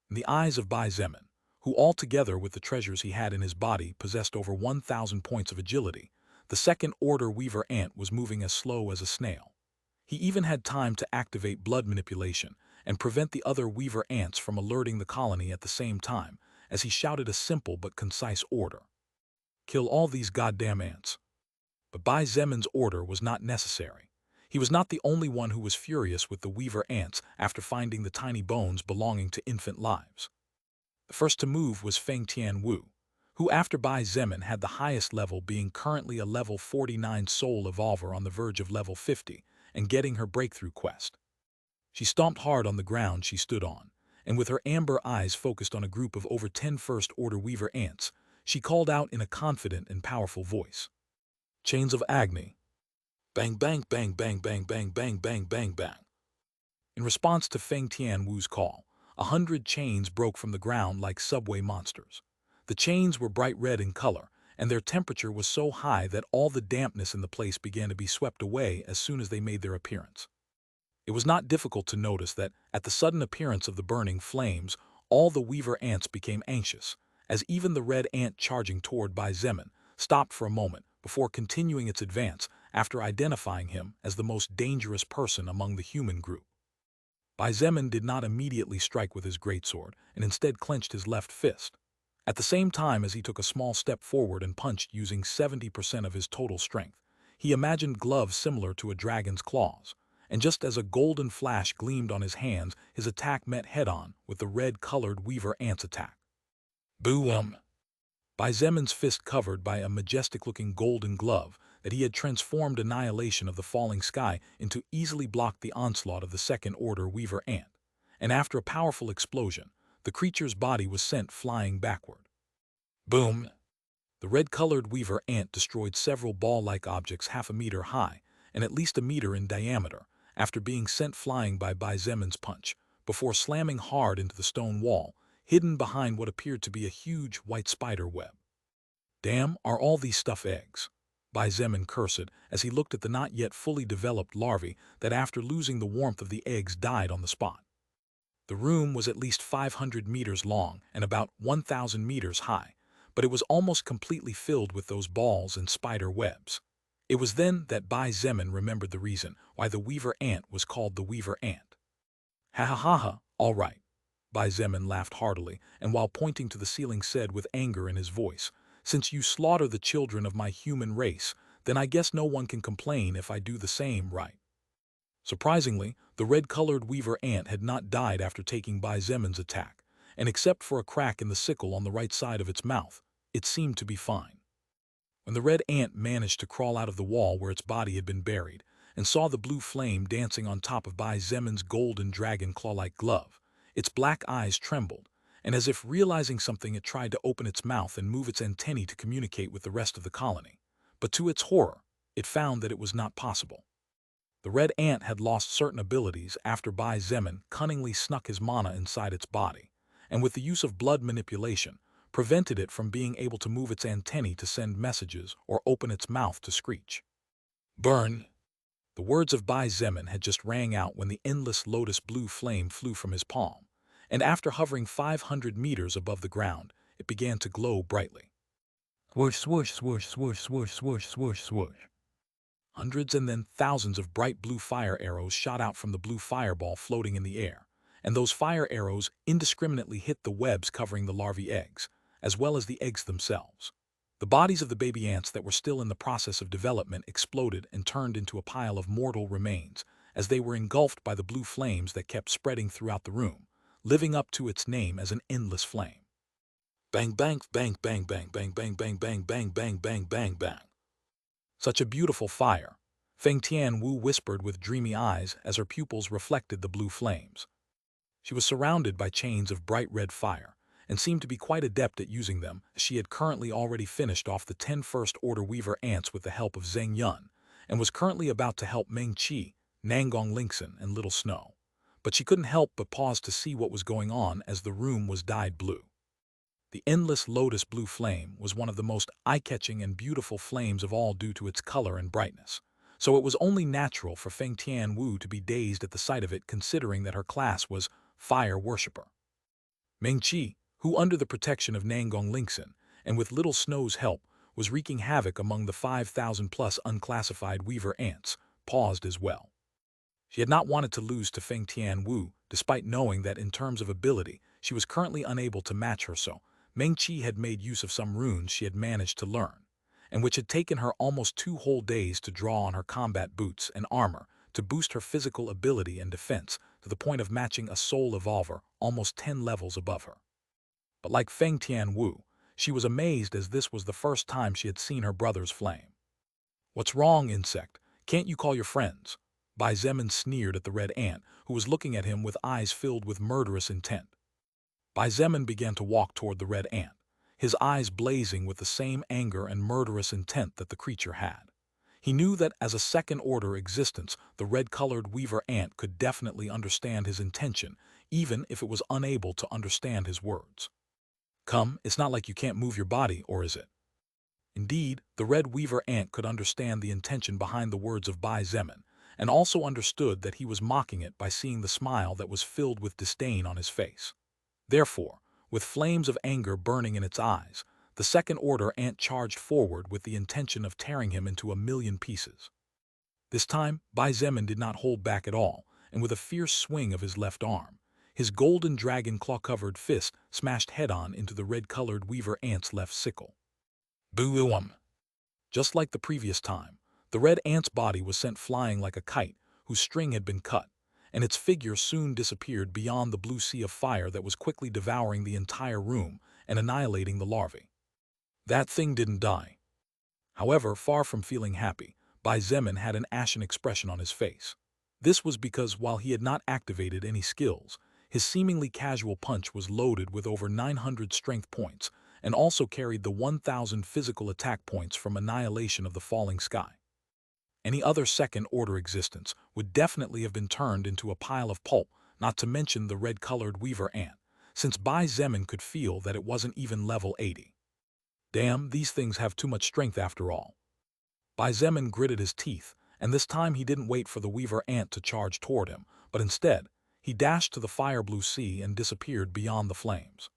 In the eyes of Bai Zemin, who altogether with the treasures he had in his body possessed over 1,000 points of agility, the second-order weaver ant was moving as slow as a snail. He even had time to activate blood manipulation and prevent the other weaver ants from alerting the colony at the same time, as he shouted a simple but concise order. "Kill all these goddamn ants." But Bai Zemin's order was not necessary. He was not the only one who was furious with the weaver ants after finding the tiny bones belonging to infant lives. The first to move was Feng Tianwu, who after Bai Zemin had the highest level, being currently a level 49 soul evolver on the verge of level 50 and getting her breakthrough quest. She stomped hard on the ground she stood on, and with her amber eyes focused on a group of over 10 First-Order Weaver ants, she called out in a confident and powerful voice. Chains of Agni. Bang bang bang bang bang bang bang bang bang bang. In response to Feng Tianwu's call, 100 chains broke from the ground like subway monsters. The chains were bright red in color, and their temperature was so high that all the dampness in the place began to be swept away as soon as they made their appearance. It was not difficult to notice that, at the sudden appearance of the burning flames, all the Weaver ants became anxious, as even the red ant charging toward Bai Zemin stopped for a moment before continuing its advance after identifying him as the most dangerous person among the human group. Bai Zemin did not immediately strike with his greatsword and instead clenched his left fist, at the same time as he took a small step forward and punched using 70% of his total strength. He imagined gloves similar to a dragon's claws, and just as a golden flash gleamed on his hands, his attack met head-on with the red-colored Weaver ant's attack. Boom! Bai Zemin's fist covered by a majestic-looking golden glove that he had transformed annihilation of the falling sky into easily blocked the onslaught of the second-order Weaver ant, and after a powerful explosion, the creature's body was sent flying backward. Boom! The red-colored Weaver ant destroyed several ball-like objects half a meter high and at least a meter in diameter after being sent flying by Bai Zemin's punch, before slamming hard into the stone wall, hidden behind what appeared to be a huge white spider web. Damn, are all these stuff eggs? Bai Zemin cursed as he looked at the not yet fully developed larvae that after losing the warmth of the eggs died on the spot. The room was at least 500 meters long and about 1,000 meters high, but it was almost completely filled with those balls and spider webs. It was then that Bai Zemin remembered the reason why the Weaver ant was called the Weaver ant. Ha ha ha ha, all right. Bai Zemin laughed heartily, and while pointing to the ceiling said with anger in his voice, "Since you slaughter the children of my human race, then I guess no one can complain if I do the same, right?" Surprisingly, the red-colored Weaver ant had not died after taking Bai Zemin's attack, and except for a crack in the sickle on the right side of its mouth, it seemed to be fine. When the red ant managed to crawl out of the wall where its body had been buried, and saw the blue flame dancing on top of Bai Zemin's golden dragon claw-like glove, its black eyes trembled, and as if realizing something it tried to open its mouth and move its antennae to communicate with the rest of the colony. But to its horror, it found that it was not possible. The red ant had lost certain abilities after Bai Zemin cunningly snuck his mana inside its body, and with the use of blood manipulation, prevented it from being able to move its antennae to send messages or open its mouth to screech. Burn! The words of Bai Zemin had just rang out when the endless lotus blue flame flew from his palm, and after hovering 500 meters above the ground, it began to glow brightly. Swoosh, swoosh, swoosh, swoosh, swoosh, swoosh, swoosh, swoosh. Hundreds and then thousands of bright blue fire arrows shot out from the blue fireball floating in the air, and those fire arrows indiscriminately hit the webs covering the larvae eggs, as well as the eggs themselves. The bodies of the baby ants that were still in the process of development exploded and turned into a pile of mortal remains as they were engulfed by the blue flames that kept spreading throughout the room, living up to its name as an endless flame. Bang bang bang bang bang bang bang bang bang bang bang bang bang bang. Such a beautiful fire, Feng Tianwu whispered with dreamy eyes as her pupils reflected the blue flames. She was surrounded by chains of bright red fire, and seemed to be quite adept at using them, as she had currently already finished off the 10 First-Order Weaver ants with the help of Zheng Yun, and was currently about to help Meng Qi, Nangong Lingxin, and Little Snow. But she couldn't help but pause to see what was going on as the room was dyed blue. The endless lotus blue flame was one of the most eye-catching and beautiful flames of all due to its color and brightness, so it was only natural for Feng Tianwu to be dazed at the sight of it, considering that her class was Fire Worshipper. Meng Qi, who under the protection of Nangong Lingxin, and with Little Snow's help, was wreaking havoc among the 5,000-plus unclassified Weaver ants, paused as well. She had not wanted to lose to Feng Tianwu, despite knowing that in terms of ability, she was currently unable to match her, so Meng Qi had made use of some runes she had managed to learn, and which had taken her almost 2 whole days to draw on her combat boots and armor to boost her physical ability and defense to the point of matching a soul evolver almost 10 levels above her. But like Feng Tianwu, She was amazed as this was the first time she had seen her brother's flame. "What's wrong, insect? Can't you call your friends?" Bai Zemin sneered at the red ant, who was looking at him with eyes filled with murderous intent. Bai Zemin began to walk toward the red ant, his eyes blazing with the same anger and murderous intent that the creature had. He knew that as a second-order existence, the red-colored weaver ant could definitely understand his intention, even if it was unable to understand his words. "Come, it's not like you can't move your body, or is it?" Indeed, the red weaver ant could understand the intention behind the words of Bai Zemin, and also understood that he was mocking it by seeing the smile that was filled with disdain on his face. Therefore, with flames of anger burning in its eyes, the second-order ant charged forward with the intention of tearing him into a million pieces. This time, Bai Zemin did not hold back at all, and with a fierce swing of his left arm, his golden dragon claw-covered fist smashed head-on into the red-colored weaver ant's left sickle. Boom! Just like the previous time, the red ant's body was sent flying like a kite whose string had been cut, and its figure soon disappeared beyond the blue sea of fire that was quickly devouring the entire room and annihilating the larvae. That thing didn't die. However, far from feeling happy, Bai Zemin had an ashen expression on his face. This was because while he had not activated any skills, his seemingly casual punch was loaded with over 900 strength points and also carried the 1,000 physical attack points from annihilation of the falling sky. Any other second-order existence would definitely have been turned into a pile of pulp, not to mention the red-colored weaver ant, since Bai Zemin could feel that it wasn't even level 80. Damn, these things have too much strength after all. Bai Zemin gritted his teeth, and this time he didn't wait for the weaver ant to charge toward him, but instead, he dashed to the fire-blue sea and disappeared beyond the flames.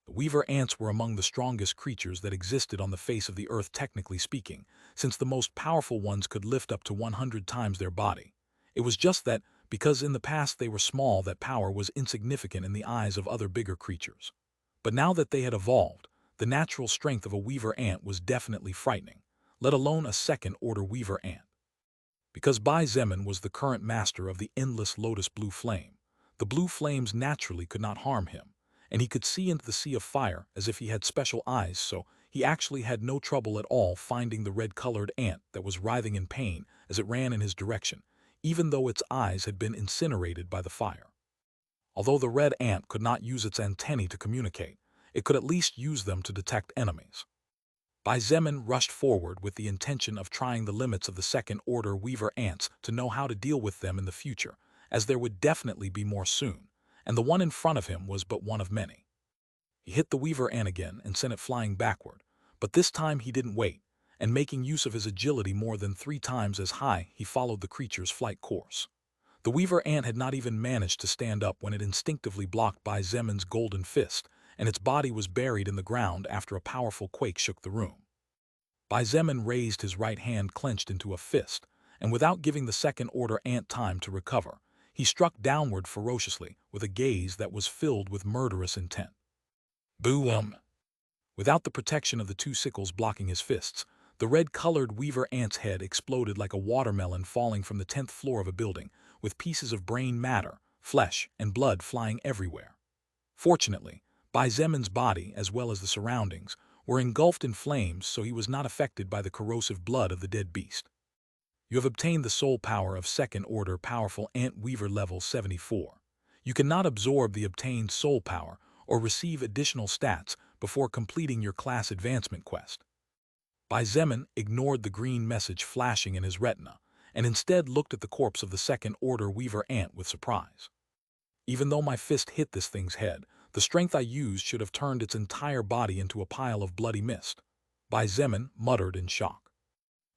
The weaver ants were among the strongest creatures that existed on the face of the earth, technically speaking, since the most powerful ones could lift up to 100 times their body. It was just that, because in the past they were small, that power was insignificant in the eyes of other bigger creatures. But now that they had evolved, the natural strength of a weaver ant was definitely frightening, let alone a second-order weaver ant. Because Bai Zemin was the current master of the endless lotus blue flame, the blue flames naturally could not harm him, and he could see into the sea of fire as if he had special eyes, so he actually had no trouble at all finding the red-colored ant that was writhing in pain as it ran in his direction, even though its eyes had been incinerated by the fire. Although the red ant could not use its antennae to communicate, it could at least use them to detect enemies. Bai Zemin rushed forward with the intention of trying the limits of the second-order weaver ants to know how to deal with them in the future, as there would definitely be more soon, and the one in front of him was but one of many. He hit the weaver ant again and sent it flying backward, but this time he didn't wait, and making use of his agility more than 3 times as high, he followed the creature's flight course. The weaver ant had not even managed to stand up when it instinctively blocked Bai Zemin's golden fist, and its body was buried in the ground after a powerful quake shook the room. Bai Zemin raised his right hand clenched into a fist, and without giving the second-order ant time to recover, he struck downward ferociously with a gaze that was filled with murderous intent. Boom! Without the protection of the 2 sickles blocking his fists, the red-colored weaver ant's head exploded like a watermelon falling from the 10th floor of a building, with pieces of brain matter, flesh, and blood flying everywhere. Fortunately, Bai Zemin's body, as well as the surroundings, were engulfed in flames, so he was not affected by the corrosive blood of the dead beast. You have obtained the soul power of second-order powerful ant weaver level 74. You cannot absorb the obtained soul power or receive additional stats before completing your class advancement quest. Bai Zemin ignored the green message flashing in his retina and instead looked at the corpse of the second-order weaver ant with surprise. Even though my fist hit this thing's head, the strength I used should have turned its entire body into a pile of bloody mist. Bai Zemin muttered in shock.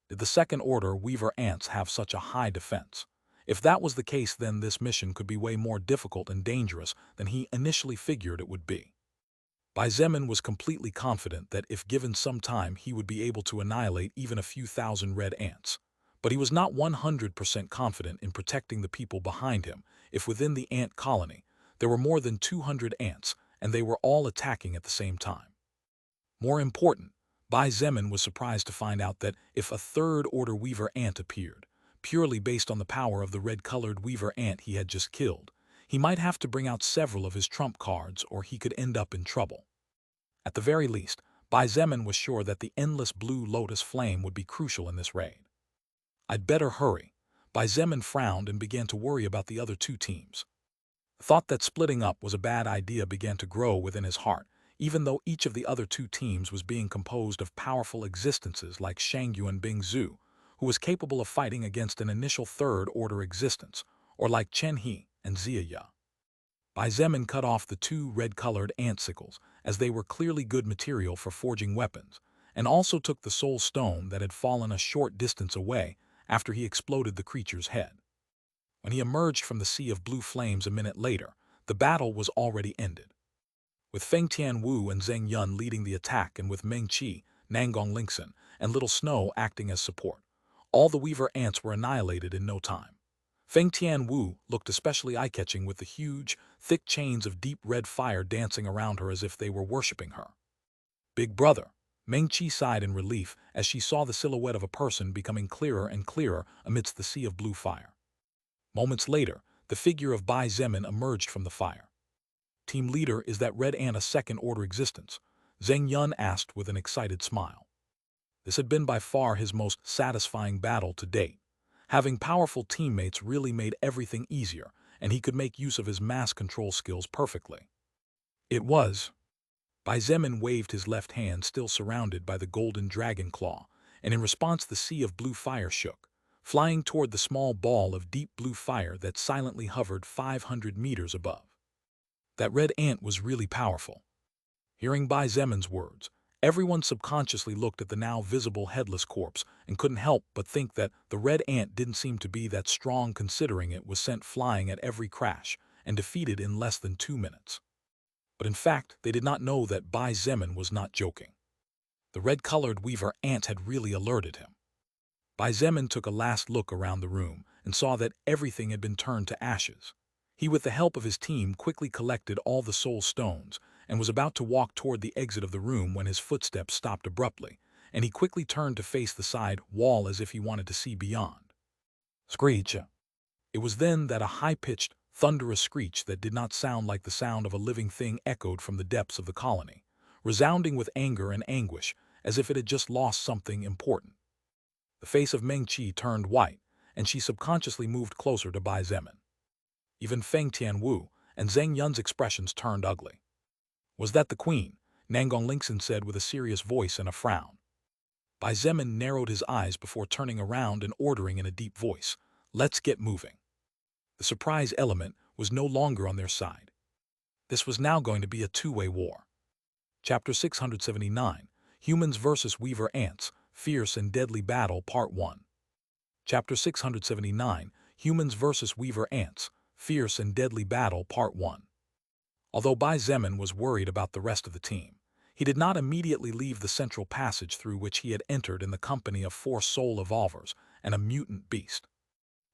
Did the second-order weaver ants have such a high defense? If that was the case, then this mission could be way more difficult and dangerous than he initially figured it would be. Bai Zemin was completely confident that if given some time he would be able to annihilate even a few thousand red ants. But he was not 100% confident in protecting the people behind him if within the ant colony there were more than 200 ants and they were all attacking at the same time. More important, Bai Zemin was surprised to find out that if a third-order weaver ant appeared, purely based on the power of the red-colored weaver ant he had just killed, he might have to bring out several of his trump cards or he could end up in trouble. At the very least, Bai Zemin was sure that the endless blue lotus flame would be crucial in this raid. I'd better hurry. Bai Zemin frowned and began to worry about the other two teams. The thought that splitting up was a bad idea began to grow within his heart, even though each of the other two teams was being composed of powerful existences like Shangyu and Bing Zhu, who was capable of fighting against an initial third-order existence, or like Chen He and Xia Ya. Bai Zemin cut off the two red-colored ant sickles, as they were clearly good material for forging weapons, and also took the soul stone that had fallen a short distance away after he exploded the creature's head. When he emerged from the sea of blue flames a minute later, the battle was already ended. With Feng Tianwu and Zheng Yun leading the attack and with Meng Qi, Nangong Lingxin, and Little Snow acting as support, all the weaver ants were annihilated in no time. Feng Tianwu looked especially eye-catching with the huge, thick chains of deep red fire dancing around her as if they were worshipping her. Big brother, Meng Qi sighed in relief as she saw the silhouette of a person becoming clearer and clearer amidst the sea of blue fire. Moments later, the figure of Bai Zemin emerged from the fire. Team leader, is that red ant a second-order existence? Zheng Yun asked with an excited smile. This had been by far his most satisfying battle to date. Having powerful teammates really made everything easier, and he could make use of his mass control skills perfectly. It was. Bai Zemin waved his left hand, still surrounded by the golden dragon claw, and in response the sea of blue fire shook, flying toward the small ball of deep blue fire that silently hovered 500 meters above. That red ant was really powerful. Hearing Bai Zemin's words, everyone subconsciously looked at the now visible headless corpse and couldn't help but think that the red ant didn't seem to be that strong considering it was sent flying at every crash and defeated in less than 2 minutes. But in fact, they did not know that Bai Zemin was not joking. The red-colored weaver ant had really alerted him. Bai Zemin took a last look around the room and saw that everything had been turned to ashes. He, with the help of his team, quickly collected all the soul stones and was about to walk toward the exit of the room when his footsteps stopped abruptly, and he quickly turned to face the side wall as if he wanted to see beyond. Screech! It was then that a high-pitched, thunderous screech that did not sound like the sound of a living thing echoed from the depths of the colony, resounding with anger and anguish as if it had just lost something important. The face of Meng Qi turned white, and she subconsciously moved closer to Bai Zemin. Even Feng Tianwu and Zheng Yun's expressions turned ugly. Was that the queen? Nangong Lingxin said with a serious voice and a frown. Bai Zemin narrowed his eyes before turning around and ordering in a deep voice, "Let's get moving." The surprise element was no longer on their side. This was now going to be a two-way war. Chapter 679, Humans vs. Weaver Ants, Fierce and Deadly Battle, Part 1. Chapter 679, Humans vs. Weaver Ants, Fierce and Deadly Battle, Part 1. Although Bai Zemin was worried about the rest of the team, he did not immediately leave the central passage through which he had entered in the company of 4 soul evolvers and a mutant beast.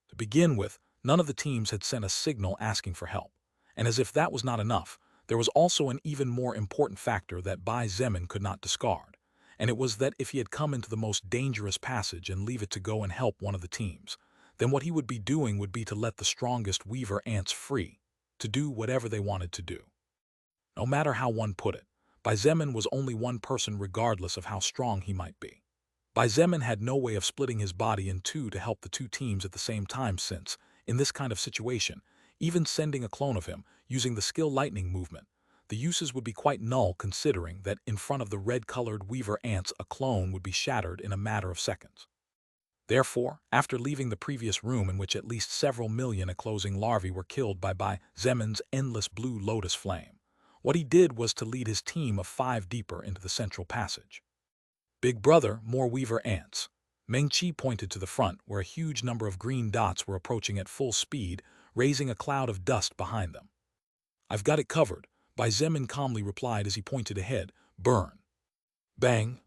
To begin with, none of the teams had sent a signal asking for help, and as if that was not enough, there was also an even more important factor that Bai Zemin could not discard, and it was that if he had come into the most dangerous passage and leave it to go and help one of the teams, then what he would be doing would be to let the strongest weaver ants free, to do whatever they wanted to do. No matter how one put it, Bai Zemin was only one person regardless of how strong he might be. Bai Zemin had no way of splitting his body in two to help the two teams at the same time since, in this kind of situation, even sending a clone of him, using the skill lightning movement, the uses would be quite null considering that in front of the red-colored weaver ants a clone would be shattered in a matter of seconds. Therefore, after leaving the previous room in which at least several million enclosing larvae were killed by Bai Zemin's endless blue lotus flame, what he did was to lead his team of 5 deeper into the central passage. Big brother, more weaver ants. Meng Qi pointed to the front where a huge number of green dots were approaching at full speed, raising a cloud of dust behind them. I've got it covered, Bai Zemin calmly replied as he pointed ahead. Burn. Bang.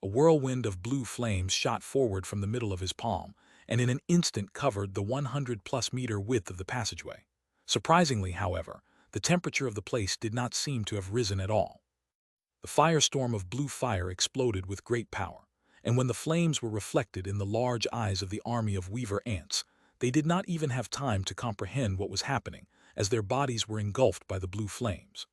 A whirlwind of blue flames shot forward from the middle of his palm, and in an instant covered the 100-plus meter width of the passageway. Surprisingly, however, the temperature of the place did not seem to have risen at all. The firestorm of blue fire exploded with great power, and when the flames were reflected in the large eyes of the army of weaver ants, they did not even have time to comprehend what was happening, as their bodies were engulfed by the blue flames.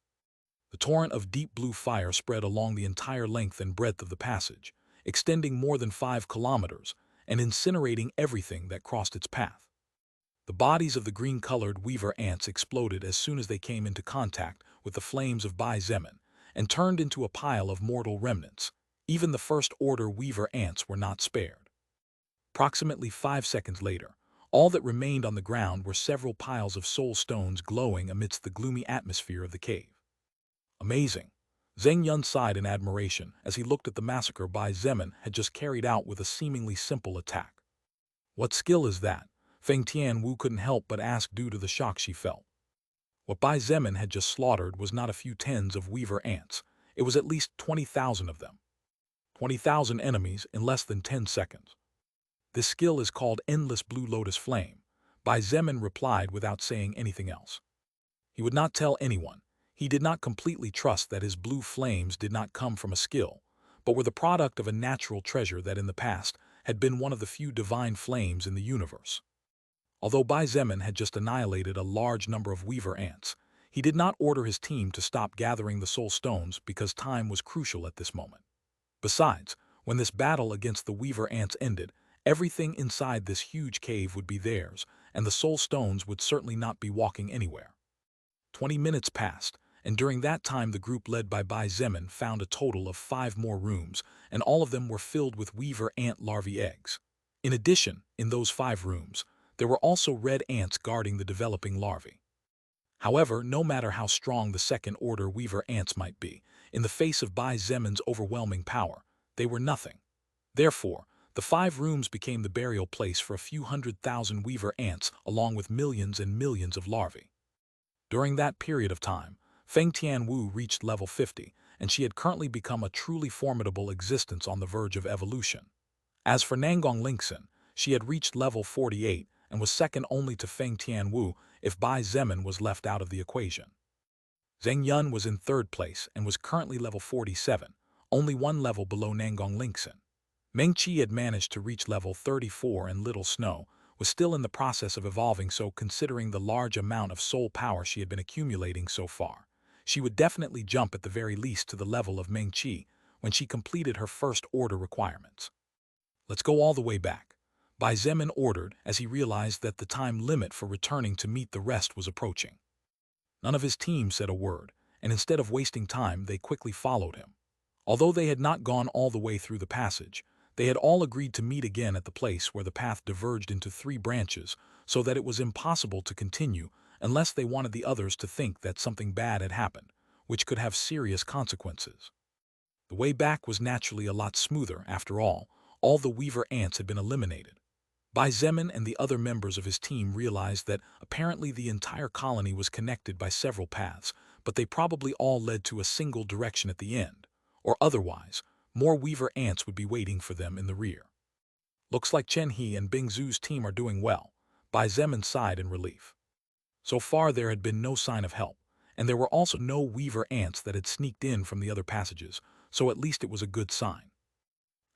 The torrent of deep blue fire spread along the entire length and breadth of the passage, extending more than 5 kilometers and incinerating everything that crossed its path. The bodies of the green-colored weaver ants exploded as soon as they came into contact with the flames of Bai Zemin and turned into a pile of mortal remnants. Even the first-order weaver ants were not spared. Approximately 5 seconds later, all that remained on the ground were several piles of soul stones glowing amidst the gloomy atmosphere of the cave. Amazing! Zheng Yun sighed in admiration as he looked at the massacre Bai Zemin had just carried out with a seemingly simple attack. What skill is that? Feng Tianwu couldn't help but ask due to the shock she felt. What Bai Zemin had just slaughtered was not a few tens of weaver ants. It was at least 20,000 of them. 20,000 enemies in less than 10 seconds. This skill is called Endless Blue Lotus Flame. Bai Zemin replied without saying anything else. He would not tell anyone. He did not completely trust that his blue flames did not come from a skill, but were the product of a natural treasure that in the past had been one of the few divine flames in the universe. Although Bai Zemin had just annihilated a large number of weaver ants, he did not order his team to stop gathering the soul stones because time was crucial at this moment. Besides, when this battle against the weaver ants ended, everything inside this huge cave would be theirs, and the soul stones would certainly not be walking anywhere. 20 minutes passed, and during that time the group led by Bai Zemin found a total of 5 more rooms, and all of them were filled with weaver ant larvae eggs. In addition, in those 5 rooms, there were also red ants guarding the developing larvae. However, no matter how strong the second-order weaver ants might be, in the face of Bai Zemin's overwhelming power, they were nothing. Therefore, the 5 rooms became the burial place for a few 100,000 weaver ants along with millions and millions of larvae. During that period of time, Feng Tianwu reached level 50, and she had currently become a truly formidable existence on the verge of evolution. As for Nangong Lingxin, she had reached level 48 and was second only to Feng Tianwu if Bai Zemin was left out of the equation. Zheng Yun was in 3rd place and was currently level 47, only 1 level below Nangong Lingxin. Meng Qi had managed to reach level 34 and Little Snow was still in the process of evolving, so considering the large amount of soul power she had been accumulating so far, she would definitely jump at the very least to the level of Meng Qi when she completed her first-order requirements. Let's go all the way back. Bai Zemin ordered as he realized that the time limit for returning to meet the rest was approaching. None of his team said a word, and instead of wasting time, they quickly followed him. Although they had not gone all the way through the passage, they had all agreed to meet again at the place where the path diverged into 3 branches so that it was impossible to continue unless they wanted the others to think that something bad had happened, which could have serious consequences. The way back was naturally a lot smoother. After all the weaver ants had been eliminated. Bai Zemin and the other members of his team realized that apparently the entire colony was connected by several paths, but they probably all led to a single direction at the end, or otherwise, more weaver ants would be waiting for them in the rear. Looks like Chen He and Bing Zhu's team are doing well. Bai Zemin sighed in relief. So far there had been no sign of help, and there were also no weaver ants that had sneaked in from the other passages, so at least it was a good sign.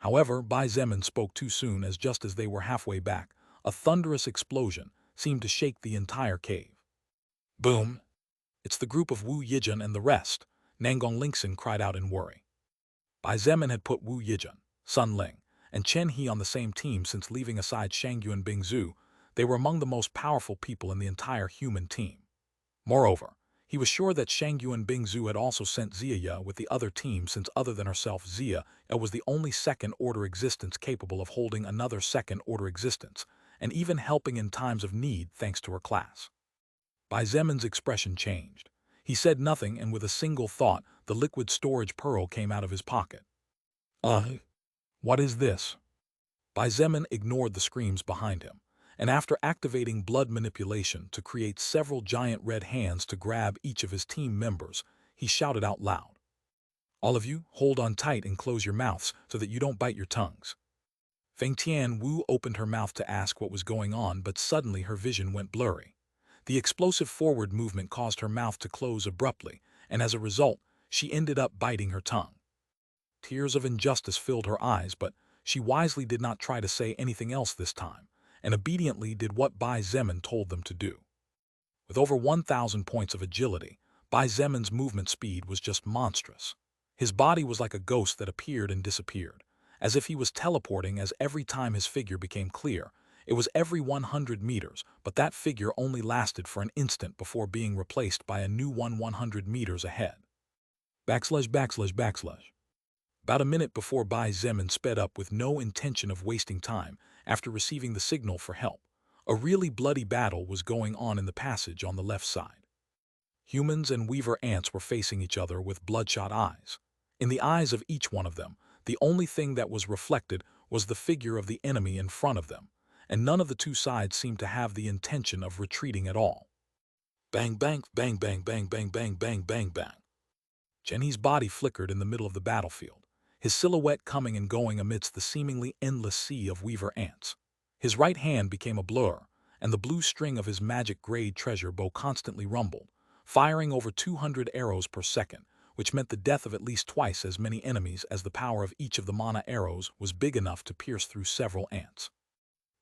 However, Bai Zemin spoke too soon, as just as they were halfway back, a thunderous explosion seemed to shake the entire cave. Boom! It's the group of Wu Yijun and the rest, Nangong Lingxin cried out in worry. Bai Zemin had put Wu Yijun, Sun Ling, and Chen He on the same team since leaving aside Shangyu and Bing Zhu. They were among the most powerful people in the entire human team. Moreover, he was sure that Shangyu and Bing Zhu had also sent Ziya with the other team, since other than herself, Ziya was the only second-order existence capable of holding another second-order existence, and even helping in times of need thanks to her class. Bai Zemin's expression changed. He said nothing, and with a single thought, the liquid storage pearl came out of his pocket. What is this? Bai Zemin ignored the screams behind him, and after activating blood manipulation to create several giant red hands to grab each of his team members, he shouted out loud. All of you, hold on tight and close your mouths so that you don't bite your tongues. Feng Tianwu opened her mouth to ask what was going on, but suddenly her vision went blurry. The explosive forward movement caused her mouth to close abruptly, and as a result, she ended up biting her tongue. Tears of injustice filled her eyes, but she wisely did not try to say anything else this time, and obediently did what Bai Zemin told them to do. With over 1,000 points of agility, Bai Zemin's movement speed was just monstrous. His body was like a ghost that appeared and disappeared, as if he was teleporting as every time his figure became clear. It was every 100 meters, but that figure only lasted for an instant before being replaced by a new one 100 meters ahead. Backslash backslash backslash. About a minute before Bai Zemin sped up with no intention of wasting time after receiving the signal for help. A really bloody battle was going on in the passage on the left side. Humans and weaver ants were facing each other with bloodshot eyes. In the eyes of each one of them, the only thing that was reflected was the figure of the enemy in front of them, and none of the two sides seemed to have the intention of retreating at all. Bang bang bang bang bang bang bang bang bang bang. Jenny's body flickered in the middle of the battlefield, his silhouette coming and going amidst the seemingly endless sea of weaver ants. His right hand became a blur, and the blue string of his magic-grade treasure bow constantly rumbled, firing over 200 arrows per second, which meant the death of at least twice as many enemies as the power of each of the mana arrows was big enough to pierce through several ants.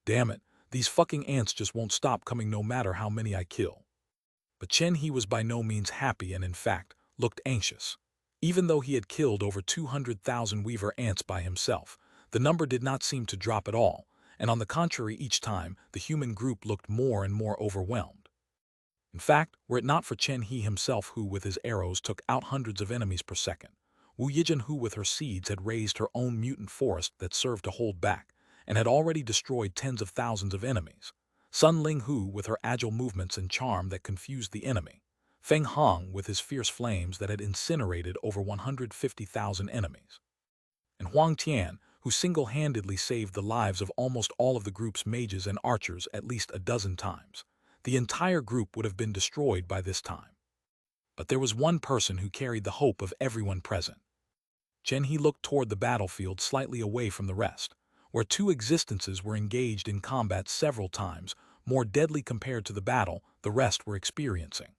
Damn it, these fucking ants just won't stop coming no matter how many I kill. But Chen He was by no means happy and in fact, looked anxious. Even though he had killed over 200,000 weaver ants by himself, the number did not seem to drop at all, and on the contrary each time, the human group looked more and more overwhelmed. In fact, were it not for Chen He himself who with his arrows took out hundreds of enemies per second, Wu Yijin who with her seeds had raised her own mutant forest that served to hold back, and had already destroyed tens of thousands of enemies, Sun Ling who with her agile movements and charm that confused the enemy, Feng Hong with his fierce flames that had incinerated over 150,000 enemies, and Huang Tian who single-handedly saved the lives of almost all of the group's mages and archers at least a dozen times. The entire group would have been destroyed by this time. But there was one person who carried the hope of everyone present. Chen He looked toward the battlefield slightly away from the rest, where two existences were engaged in combat several times, more deadly compared to the battle the rest were experiencing.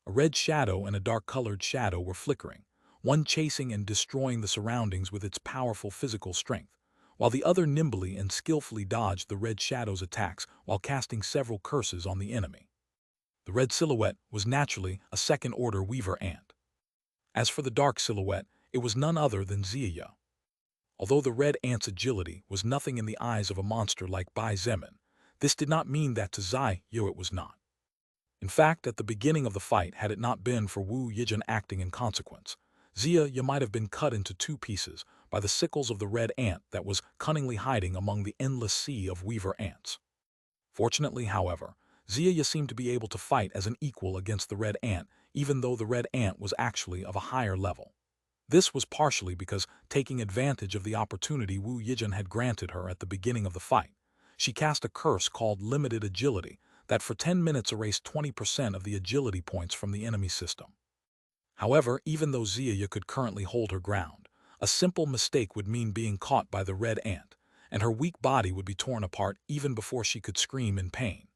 A red shadow and a dark-colored shadow were flickering, one chasing and destroying the surroundings with its powerful physical strength, while the other nimbly and skillfully dodged the red shadow's attacks while casting several curses on the enemy. The red silhouette was naturally a second-order weaver ant. As for the dark silhouette, it was none other than Ziya. Although the red ant's agility was nothing in the eyes of a monster like Bai Zemin, this did not mean that to Ziya it was not. In fact, at the beginning of the fight, had it not been for Wu Yijin acting in consequence, Ziya might have been cut into two pieces by the sickles of the red ant that was cunningly hiding among the endless sea of weaver ants. Fortunately, however, Ziya seemed to be able to fight as an equal against the red ant, even though the red ant was actually of a higher level. This was partially because, taking advantage of the opportunity Wu Yijin had granted her at the beginning of the fight, she cast a curse called Limited Agility that for 10 minutes erased 20% of the agility points from the enemy system. However, even though Ziya could currently hold her ground, a simple mistake would mean being caught by the red ant, and her weak body would be torn apart even before she could scream in pain.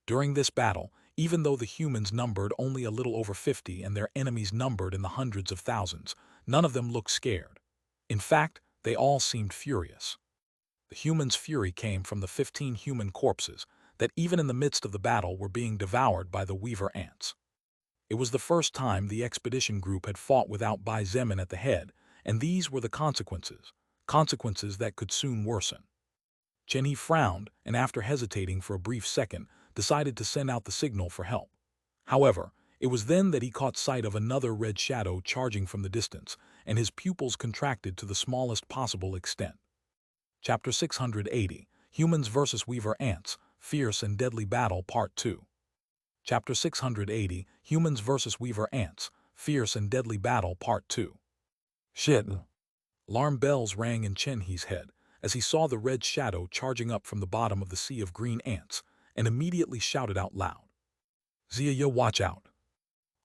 During this battle, even though the humans numbered only a little over 50 and their enemies numbered in the hundreds of thousands, none of them looked scared. In fact, they all seemed furious. The humans' fury came from the 15 human corpses that even in the midst of the battle were being devoured by the weaver ants. It was the first time the expedition group had fought without Bai Zemin at the head, and these were the consequences that could soon worsen. Chen He frowned, and after hesitating for a brief second, decided to send out the signal for help. However, it was then that he caught sight of another red shadow charging from the distance, and his pupils contracted to the smallest possible extent. Chapter 680, Humans vs. Weaver Ants, Fierce and Deadly Battle Part 2. Chapter 680, Humans vs. Weaver Ants, Fierce and Deadly Battle Part 2. Shit. Alarm bells rang in Chen He's head as he saw the red shadow charging up from the bottom of the sea of green ants, and immediately shouted out loud. Ziya, watch out.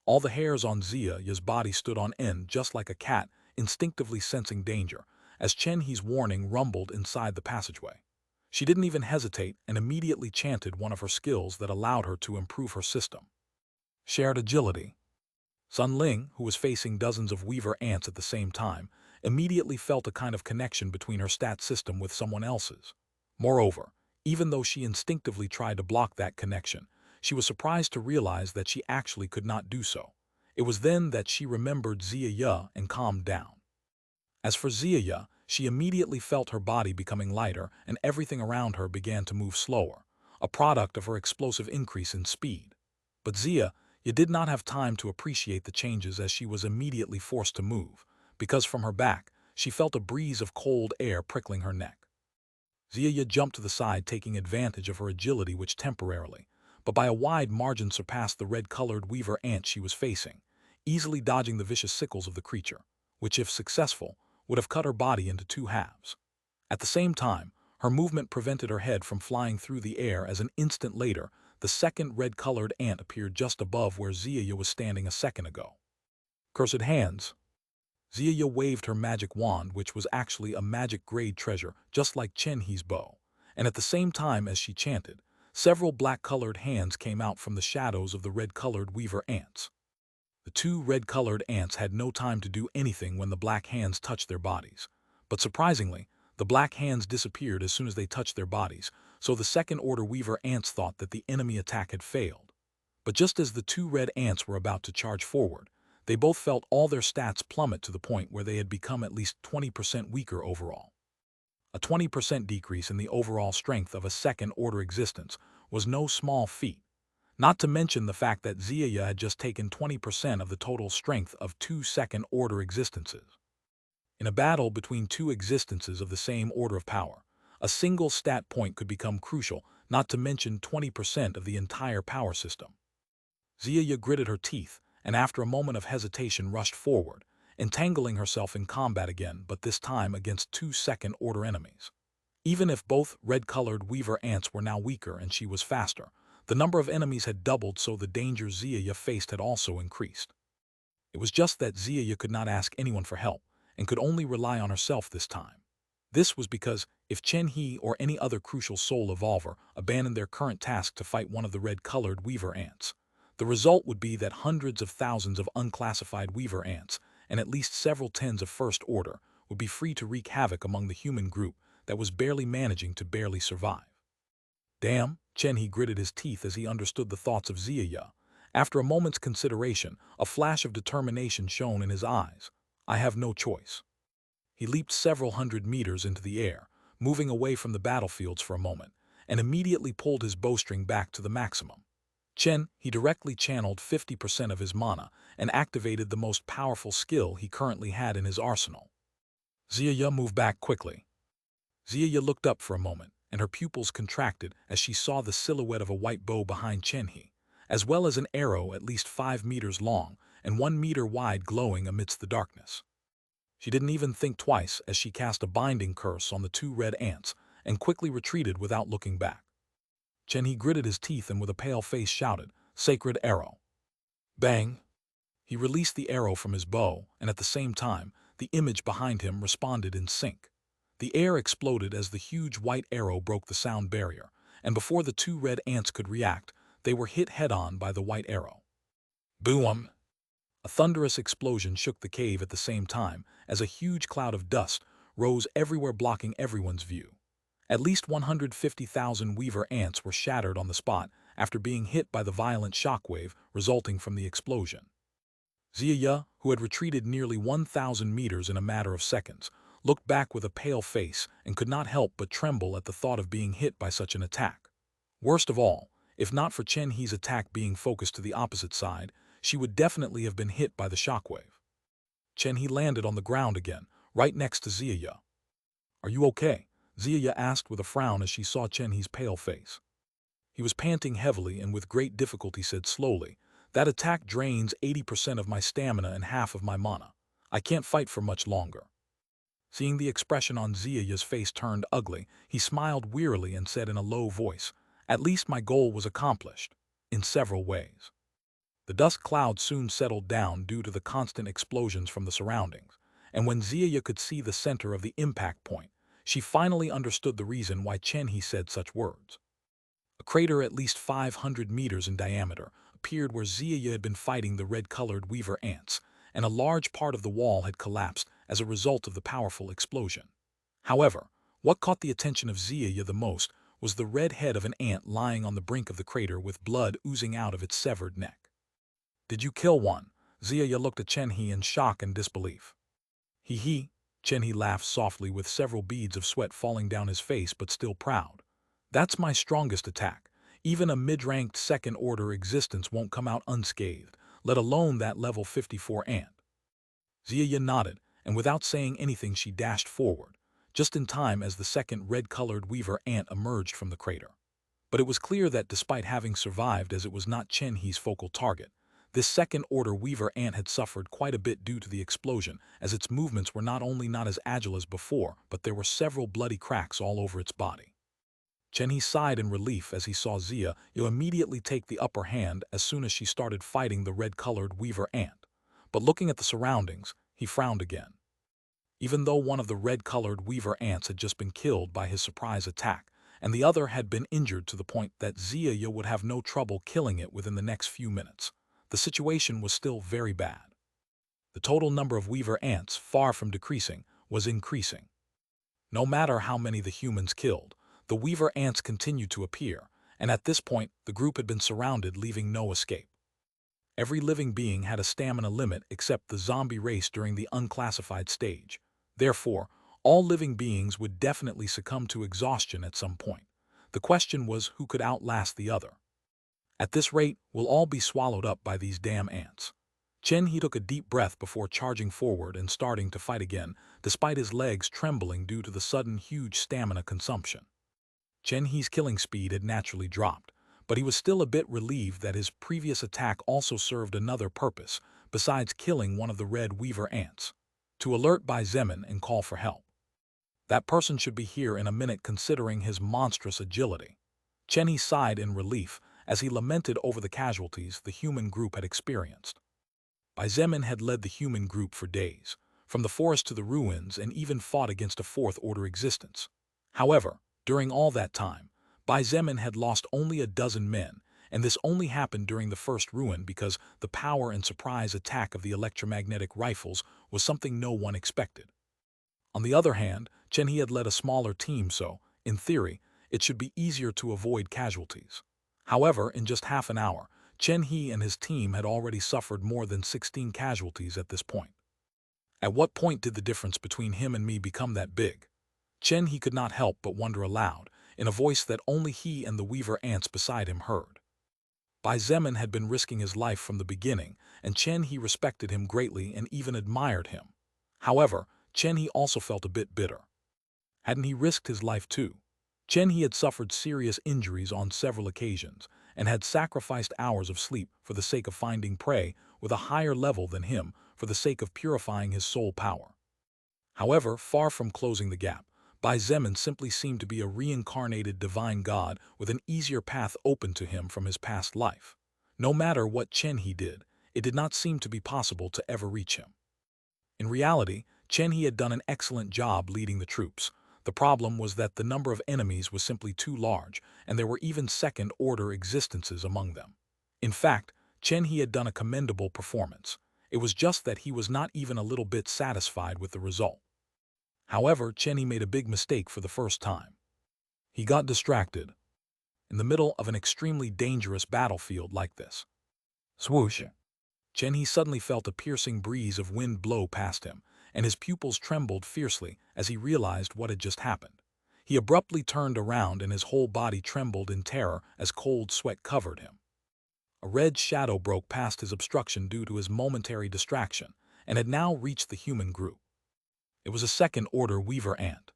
All the hairs on Ziya's body stood on end just like a cat, instinctively sensing danger, as Chen He's warning rumbled inside the passageway. She didn't even hesitate and immediately chanted one of her skills that allowed her to improve her system. Shared agility. Sun Ling, who was facing dozens of weaver ants at the same time, immediately felt a kind of connection between her stat system with someone else's. Moreover, even though she instinctively tried to block that connection, she was surprised to realize that she actually could not do so. It was then that she remembered Ziya and calmed down. As for Ziya, she immediately felt her body becoming lighter and everything around her began to move slower, a product of her explosive increase in speed. But Ziya did not have time to appreciate the changes as she was immediately forced to move, because from her back, she felt a breeze of cold air prickling her neck. Ziya jumped to the side, taking advantage of her agility, which temporarily, but by a wide margin, surpassed the red-colored weaver ant she was facing, easily dodging the vicious sickles of the creature, which, if successful, would have cut her body into two halves. At the same time, her movement prevented her head from flying through the air as an instant later, the second red-colored ant appeared just above where Ziya was standing a second ago. Cursed hands! Ziya waved her magic wand, which was actually a magic-grade treasure, just like Chen-He's bow, and at the same time as she chanted, several black-colored hands came out from the shadows of the red-colored weaver ants. The two red-colored ants had no time to do anything when the black hands touched their bodies, but surprisingly, the black hands disappeared as soon as they touched their bodies, so the second-order weaver ants thought that the enemy attack had failed. But just as the two red ants were about to charge forward, they both felt all their stats plummet to the point where they had become at least 20% weaker overall. A 20% decrease in the overall strength of a second-order existence was no small feat, not to mention the fact that Ziya had just taken 20% of the total strength of two second-order existences. In a battle between two existences of the same order of power, a single stat point could become crucial, not to mention 20% of the entire power system. Ziya gritted her teeth, and after a moment of hesitation rushed forward, entangling herself in combat again, but this time against two second-order enemies. Even if both red-colored weaver ants were now weaker and she was faster, the number of enemies had doubled, so the danger Ziya faced had also increased. It was just that Ziya could not ask anyone for help, and could only rely on herself this time. This was because if Chen-He or any other crucial soul evolver abandoned their current task to fight one of the red-colored weaver ants, the result would be that hundreds of thousands of unclassified weaver ants and at least several tens of first order would be free to wreak havoc among the human group that was barely managing to barely survive. Damn, Chen-He gritted his teeth as he understood the thoughts of Ziya. After a moment's consideration, a flash of determination shone in his eyes. I have no choice. He leaped several hundred meters into the air, moving away from the battlefields for a moment, and immediately pulled his bowstring back to the maximum. He directly channeled 50% of his mana and activated the most powerful skill he currently had in his arsenal. Ziya moved back quickly. Ziya looked up for a moment, and her pupils contracted as she saw the silhouette of a white bow behind Chen-He, as well as an arrow at least 5 meters long and 1 meter wide glowing amidst the darkness. She didn't even think twice as she cast a binding curse on the two red ants and quickly retreated without looking back. Chen-He gritted his teeth and with a pale face shouted, "Sacred arrow!" Bang! He released the arrow from his bow, and at the same time, the image behind him responded in sync. The air exploded as the huge white arrow broke the sound barrier, and before the two red ants could react, they were hit head-on by the white arrow. Boom! A thunderous explosion shook the cave at the same time as a huge cloud of dust rose everywhere, blocking everyone's view. At least 150,000 weaver ants were shattered on the spot after being hit by the violent shockwave resulting from the explosion. Ziya, who had retreated nearly 1,000 meters in a matter of seconds, looked back with a pale face and could not help but tremble at the thought of being hit by such an attack. Worst of all, if not for Chen-He's attack being focused to the opposite side, she would definitely have been hit by the shockwave. Chen-He landed on the ground again, right next to Ziya. "Are you okay?" Ziya asked with a frown as she saw Chen-He's pale face. He was panting heavily and with great difficulty said slowly, "That attack drains 80% of my stamina and half of my mana. I can't fight for much longer." Seeing the expression on Ziya's face turned ugly, he smiled wearily and said in a low voice, "At least my goal was accomplished, in several ways." The dust cloud soon settled down due to the constant explosions from the surroundings, and when Ziya could see the center of the impact point, she finally understood the reason why Chen-He said such words. A crater at least 500 meters in diameter appeared where Ziya had been fighting the red-colored weaver ants, and a large part of the wall had collapsed as a result of the powerful explosion. However, what caught the attention of Ziya the most was the red head of an ant lying on the brink of the crater with blood oozing out of its severed neck. "Did you kill one?" Zia looked at Chen-He in shock and disbelief. He, Chen-He laughed softly with several beads of sweat falling down his face but still proud. That's my strongest attack. Even a mid-ranked second-order existence won't come out unscathed, let alone that level 54 ant. Zia nodded, and without saying anything she dashed forward, just in time as the second red-colored weaver ant emerged from the crater. But it was clear that despite having survived as it was not Chen-He's focal target, this second-order weaver ant had suffered quite a bit due to the explosion, as its movements were not only not as agile as before, but there were several bloody cracks all over its body. Chen-He sighed in relief as he saw Zia immediately take the upper hand as soon as she started fighting the red-colored weaver ant. But looking at the surroundings, he frowned again. Even though one of the red-colored weaver ants had just been killed by his surprise attack, and the other had been injured to the point that Zia would have no trouble killing it within the next few minutes, the situation was still very bad. The total number of weaver ants, far from decreasing, was increasing. No matter how many the humans killed, the weaver ants continued to appear, and at this point the group had been surrounded, leaving no escape. Every living being had a stamina limit except the zombie race during the unclassified stage. Therefore, all living beings would definitely succumb to exhaustion at some point. The question was who could outlast the other. At this rate, we'll all be swallowed up by these damn ants. Chen-He took a deep breath before charging forward and starting to fight again, despite his legs trembling due to the sudden huge stamina consumption. Chen-He's killing speed had naturally dropped, but he was still a bit relieved that his previous attack also served another purpose, besides killing one of the red weaver ants: to alert Bai Zemin and call for help. That person should be here in a minute considering his monstrous agility. Chen-He sighed in relief as he lamented over the casualties the human group had experienced. Bai Zemin had led the human group for days, from the forest to the ruins, and even fought against a fourth-order existence. However, during all that time, Bai Zemin had lost only a dozen men, and this only happened during the first ruin because the power and surprise attack of the electromagnetic rifles was something no one expected. On the other hand, Chen-He had led a smaller team, so, in theory, it should be easier to avoid casualties. However, in just half an hour, Chen-He and his team had already suffered more than 16 casualties at this point. At what point did the difference between him and me become that big? Chen-He could not help but wonder aloud, in a voice that only he and the weaver ants beside him heard. Bai Zemin had been risking his life from the beginning, and Chen-He respected him greatly and even admired him. However, Chen-He also felt a bit bitter. Hadn't he risked his life too? Chen-He had suffered serious injuries on several occasions, and had sacrificed hours of sleep for the sake of finding prey with a higher level than him for the sake of purifying his soul power. However, far from closing the gap, Bai Zemin simply seemed to be a reincarnated divine god with an easier path open to him from his past life. No matter what Chen-He did, it did not seem to be possible to ever reach him. In reality, Chen-He had done an excellent job leading the troops. The problem was that the number of enemies was simply too large, and there were even second-order existences among them. In fact, Chen-He had done a commendable performance. It was just that he was not even a little bit satisfied with the result. However, Chen-He made a big mistake for the first time. He got distracted. In the middle of an extremely dangerous battlefield like this. Swoosh! Chen-He suddenly felt a piercing breeze of wind blow past him, and his pupils trembled fiercely as he realized what had just happened. He abruptly turned around and his whole body trembled in terror as cold sweat covered him. A red shadow broke past his obstruction due to his momentary distraction, and had now reached the human group. It was a second-order weaver ant,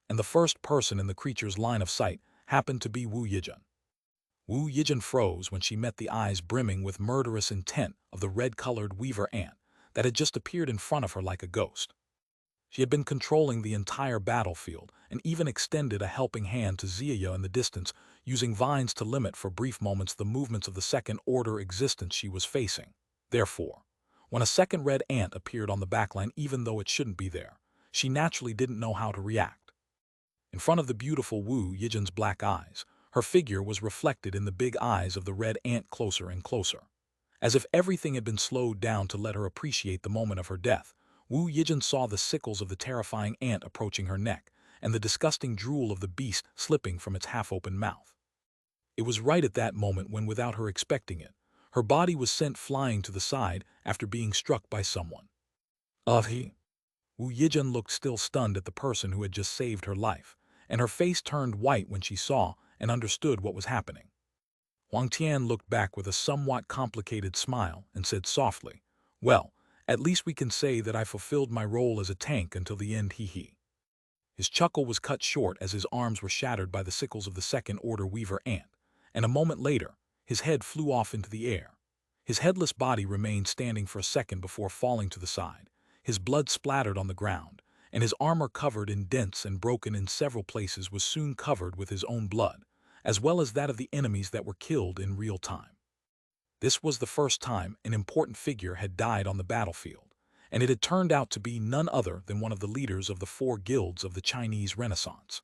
and the first person in the creature's line of sight happened to be Wu Yijun. Wu Yijun froze when she met the eyes brimming with murderous intent of the red-colored weaver ant that had just appeared in front of her like a ghost. She had been controlling the entire battlefield and even extended a helping hand to Zia in the distance, using vines to limit for brief moments the movements of the second-order existence she was facing. Therefore, when a second red ant appeared on the backline even though it shouldn't be there, she naturally didn't know how to react. In front of the beautiful Wu Yijun's black eyes, her figure was reflected in the big eyes of the red ant closer and closer. As if everything had been slowed down to let her appreciate the moment of her death, Wu Yijun saw the sickles of the terrifying ant approaching her neck, and the disgusting drool of the beast slipping from its half-open mouth. It was right at that moment when, without her expecting it, Her body was sent flying to the side after being struck by someone. He. Wu Yijun looked still stunned at the person who had just saved her life, and her face turned white when she saw and understood what was happening. Huang Tian looked back with a somewhat complicated smile and said softly, "Well, at least we can say that I fulfilled my role as a tank until the end, he." His chuckle was cut short as his arms were shattered by the sickles of the second-order weaver ant, and a moment later, his head flew off into the air. His headless body remained standing for a second before falling to the side. His blood splattered on the ground, and his armor covered in dents and broken in several places was soon covered with his own blood, as well as that of the enemies that were killed in real time. This was the first time an important figure had died on the battlefield, and it had turned out to be none other than one of the leaders of the 4 guilds of the Chinese Renaissance.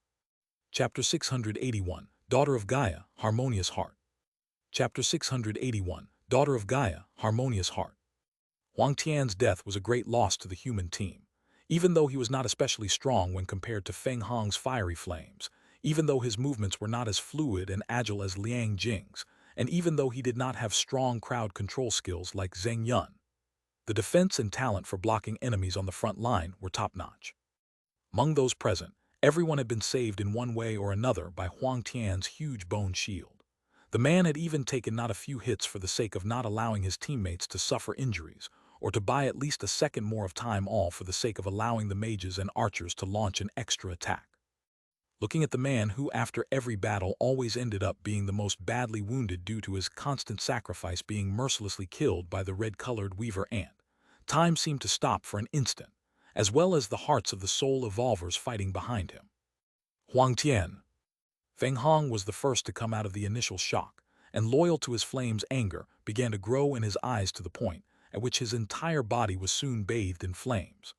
Chapter 681, Daughter of Gaia, Harmonious Heart. Chapter 681, Daughter of Gaia, Harmonious Heart. Huang Tian's death was a great loss to the human team, even though he was not especially strong when compared to Feng Hong's fiery flames, even though his movements were not as fluid and agile as Liang Jing's, and even though he did not have strong crowd control skills like Zheng Yun. The defense and talent for blocking enemies on the front line were top-notch. Among those present, everyone had been saved in one way or another by Huang Tian's huge bone shield. The man had even taken not a few hits for the sake of not allowing his teammates to suffer injuries, or to buy at least a second more of time, all for the sake of allowing the mages and archers to launch an extra attack. Looking at the man who after every battle always ended up being the most badly wounded due to his constant sacrifice being mercilessly killed by the red-colored weaver ant, time seemed to stop for an instant, as well as the hearts of the soul evolvers fighting behind him. Huang Tian. Feng Hong was the first to come out of the initial shock, and loyal to his flames anger began to grow in his eyes to the point at which his entire body was soon bathed in flames.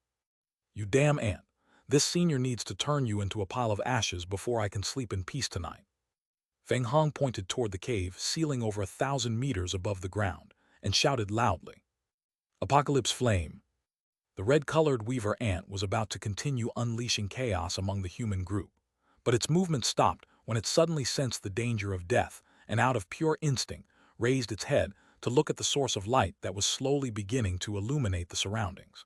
"You damn ant. This senior needs to turn you into a pile of ashes before I can sleep in peace tonight." Feng Hong pointed toward the cave ceiling over 1,000 meters above the ground and shouted loudly. Apocalypse Flame. The red-colored weaver ant was about to continue unleashing chaos among the human group, but its movement stopped when it suddenly sensed the danger of death and out of pure instinct raised its head to look at the source of light that was slowly beginning to illuminate the surroundings.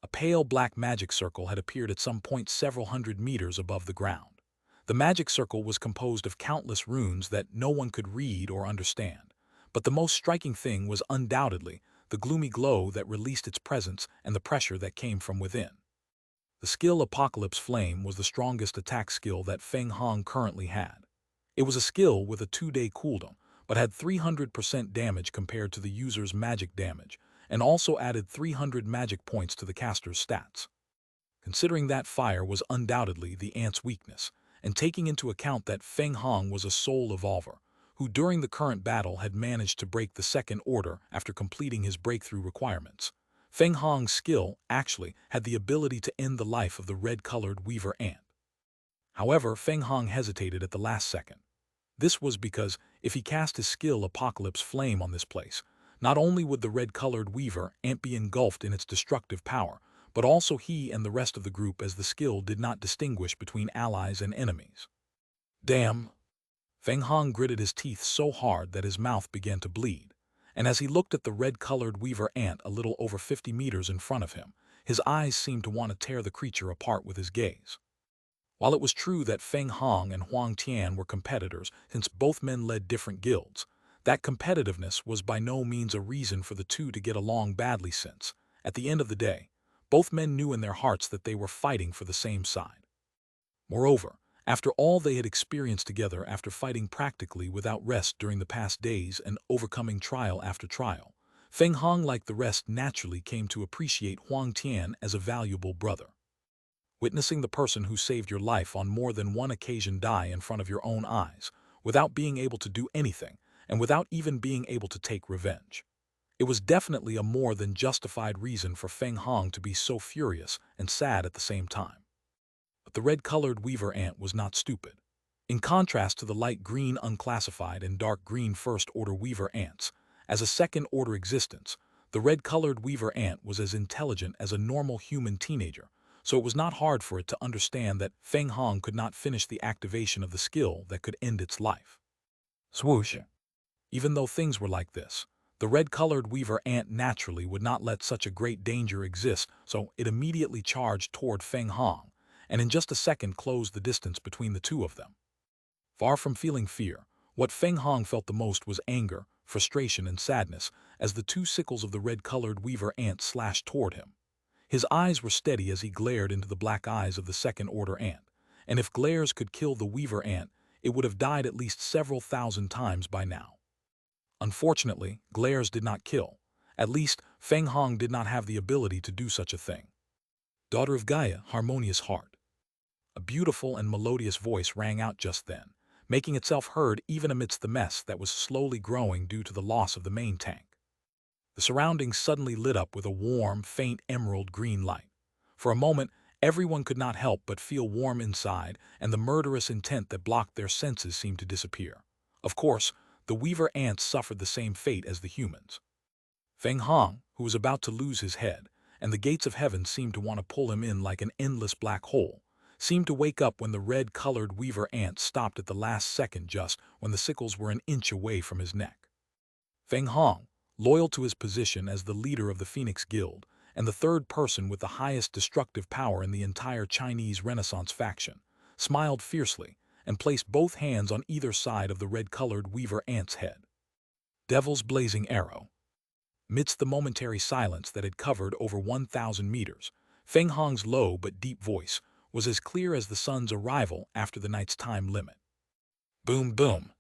A pale black magic circle had appeared at some point several hundred meters above the ground. The magic circle was composed of countless runes that no one could read or understand, but the most striking thing was undoubtedly the gloomy glow that released its presence and the pressure that came from within. The skill Apocalypse Flame was the strongest attack skill that Feng Hong currently had. It was a skill with a 2-day cooldown, but had 300% damage compared to the user's magic damage, and also added 300 magic points to the caster's stats. Considering that fire was undoubtedly the ant's weakness, and taking into account that Feng Hong was a soul evolver, who during the current battle had managed to break the second order after completing his breakthrough requirements, Feng Hong's skill actually had the ability to end the life of the red-colored weaver ant. However, Feng Hong hesitated at the last second. This was because if he cast his skill Apocalypse Flame on this place, not only would the red-colored weaver ant be engulfed in its destructive power, but also he and the rest of the group, as the skill did not distinguish between allies and enemies. Damn! Feng Hong gritted his teeth so hard that his mouth began to bleed, and as he looked at the red-colored weaver ant a little over 50 meters in front of him, his eyes seemed to want to tear the creature apart with his gaze. While it was true that Feng Hong and Huang Tian were competitors since both men led different guilds, that competitiveness was by no means a reason for the two to get along badly since, at the end of the day, both men knew in their hearts that they were fighting for the same side. Moreover, after all they had experienced together after fighting practically without rest during the past days and overcoming trial after trial, Feng Hong, like the rest, naturally came to appreciate Huang Tian as a valuable brother. Witnessing the person who saved your life on more than one occasion die in front of your own eyes, without being able to do anything, and without even being able to take revenge. It was definitely a more than justified reason for Feng Hong to be so furious and sad at the same time. But the red-colored weaver ant was not stupid. In contrast to the light green unclassified and dark green first-order weaver ants, as a second-order existence, the red-colored weaver ant was as intelligent as a normal human teenager, so it was not hard for it to understand that Feng Hong could not finish the activation of the skill that could end its life. Swoosh! Even though things were like this, The red-colored weaver ant naturally would not let such a great danger exist, so it immediately charged toward Feng Hong, and in just a second closed the distance between the two of them. Far from feeling fear, what Feng Hong felt the most was anger, frustration, and sadness as the two sickles of the red-colored weaver ant slashed toward him. His eyes were steady as he glared into the black eyes of the second-order ant, and if glares could kill the weaver ant, it would have died at least several thousand times by now. Unfortunately, glares did not kill. At least, Feng Hong did not have the ability to do such a thing. Daughter of Gaia, harmonious heart. A beautiful and melodious voice rang out just then, making itself heard even amidst the mess that was slowly growing due to the loss of the main tank. The surroundings suddenly lit up with a warm, faint emerald green light. For a moment, everyone could not help but feel warm inside, and the murderous intent that blocked their senses seemed to disappear. Of course, the weaver ants suffered the same fate as the humans. Feng Hong, who was about to lose his head, and the gates of heaven seemed to want to pull him in like an endless black hole, seemed to wake up when the red-colored weaver ant stopped at the last second just when the sickles were an inch away from his neck. Feng Hong, loyal to his position as the leader of the Phoenix Guild, and the third person with the highest destructive power in the entire Chinese Renaissance faction, smiled fiercely and placed both hands on either side of the red-colored weaver ant's head. Devil's blazing arrow. Midst the momentary silence that had covered over 1,000 meters, Feng Hong's low but deep voice was as clear as the sun's arrival after the night's time limit. Boom, boom.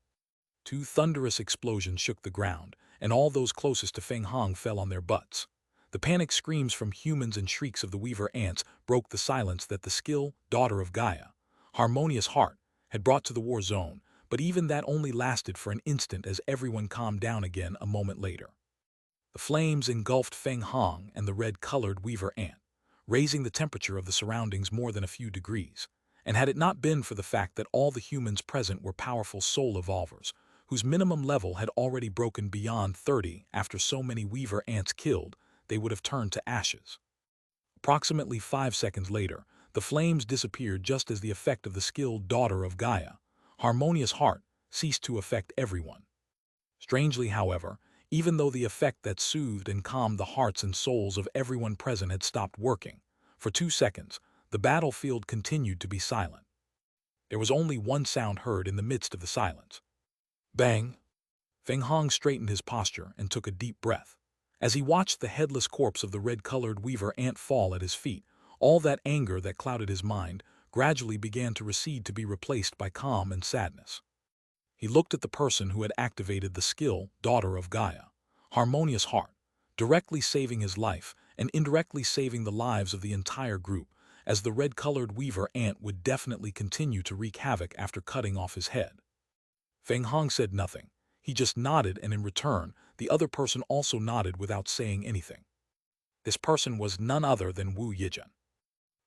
Two thunderous explosions shook the ground, and all those closest to Feng Hong fell on their butts. The panic screams from humans and shrieks of the weaver ants broke the silence that the skilled daughter of Gaia, harmonious heart, had brought to the war zone, but even that only lasted for an instant as everyone calmed down again a moment later. The flames engulfed Feng Hong and the red-colored weaver ant, raising the temperature of the surroundings more than a few degrees, and had it not been for the fact that all the humans present were powerful soul evolvers, whose minimum level had already broken beyond 30 after so many weaver ants killed, they would have turned to ashes. Approximately 5 seconds later, the flames disappeared just as the effect of the skilled daughter of Gaia, harmonious heart, ceased to affect everyone. Strangely, however, even though the effect that soothed and calmed the hearts and souls of everyone present had stopped working, for 2 seconds, the battlefield continued to be silent. There was only one sound heard in the midst of the silence. Bang! Feng Hong straightened his posture and took a deep breath. As he watched the headless corpse of the red-colored weaver ant fall at his feet, all that anger that clouded his mind gradually began to recede to be replaced by calm and sadness. He looked at the person who had activated the skill, daughter of Gaia, harmonious heart, directly saving his life and indirectly saving the lives of the entire group, as the red-colored weaver ant would definitely continue to wreak havoc after cutting off his head. Feng Hong said nothing. He just nodded, and in return, the other person also nodded without saying anything. This person was none other than Wu Yijin.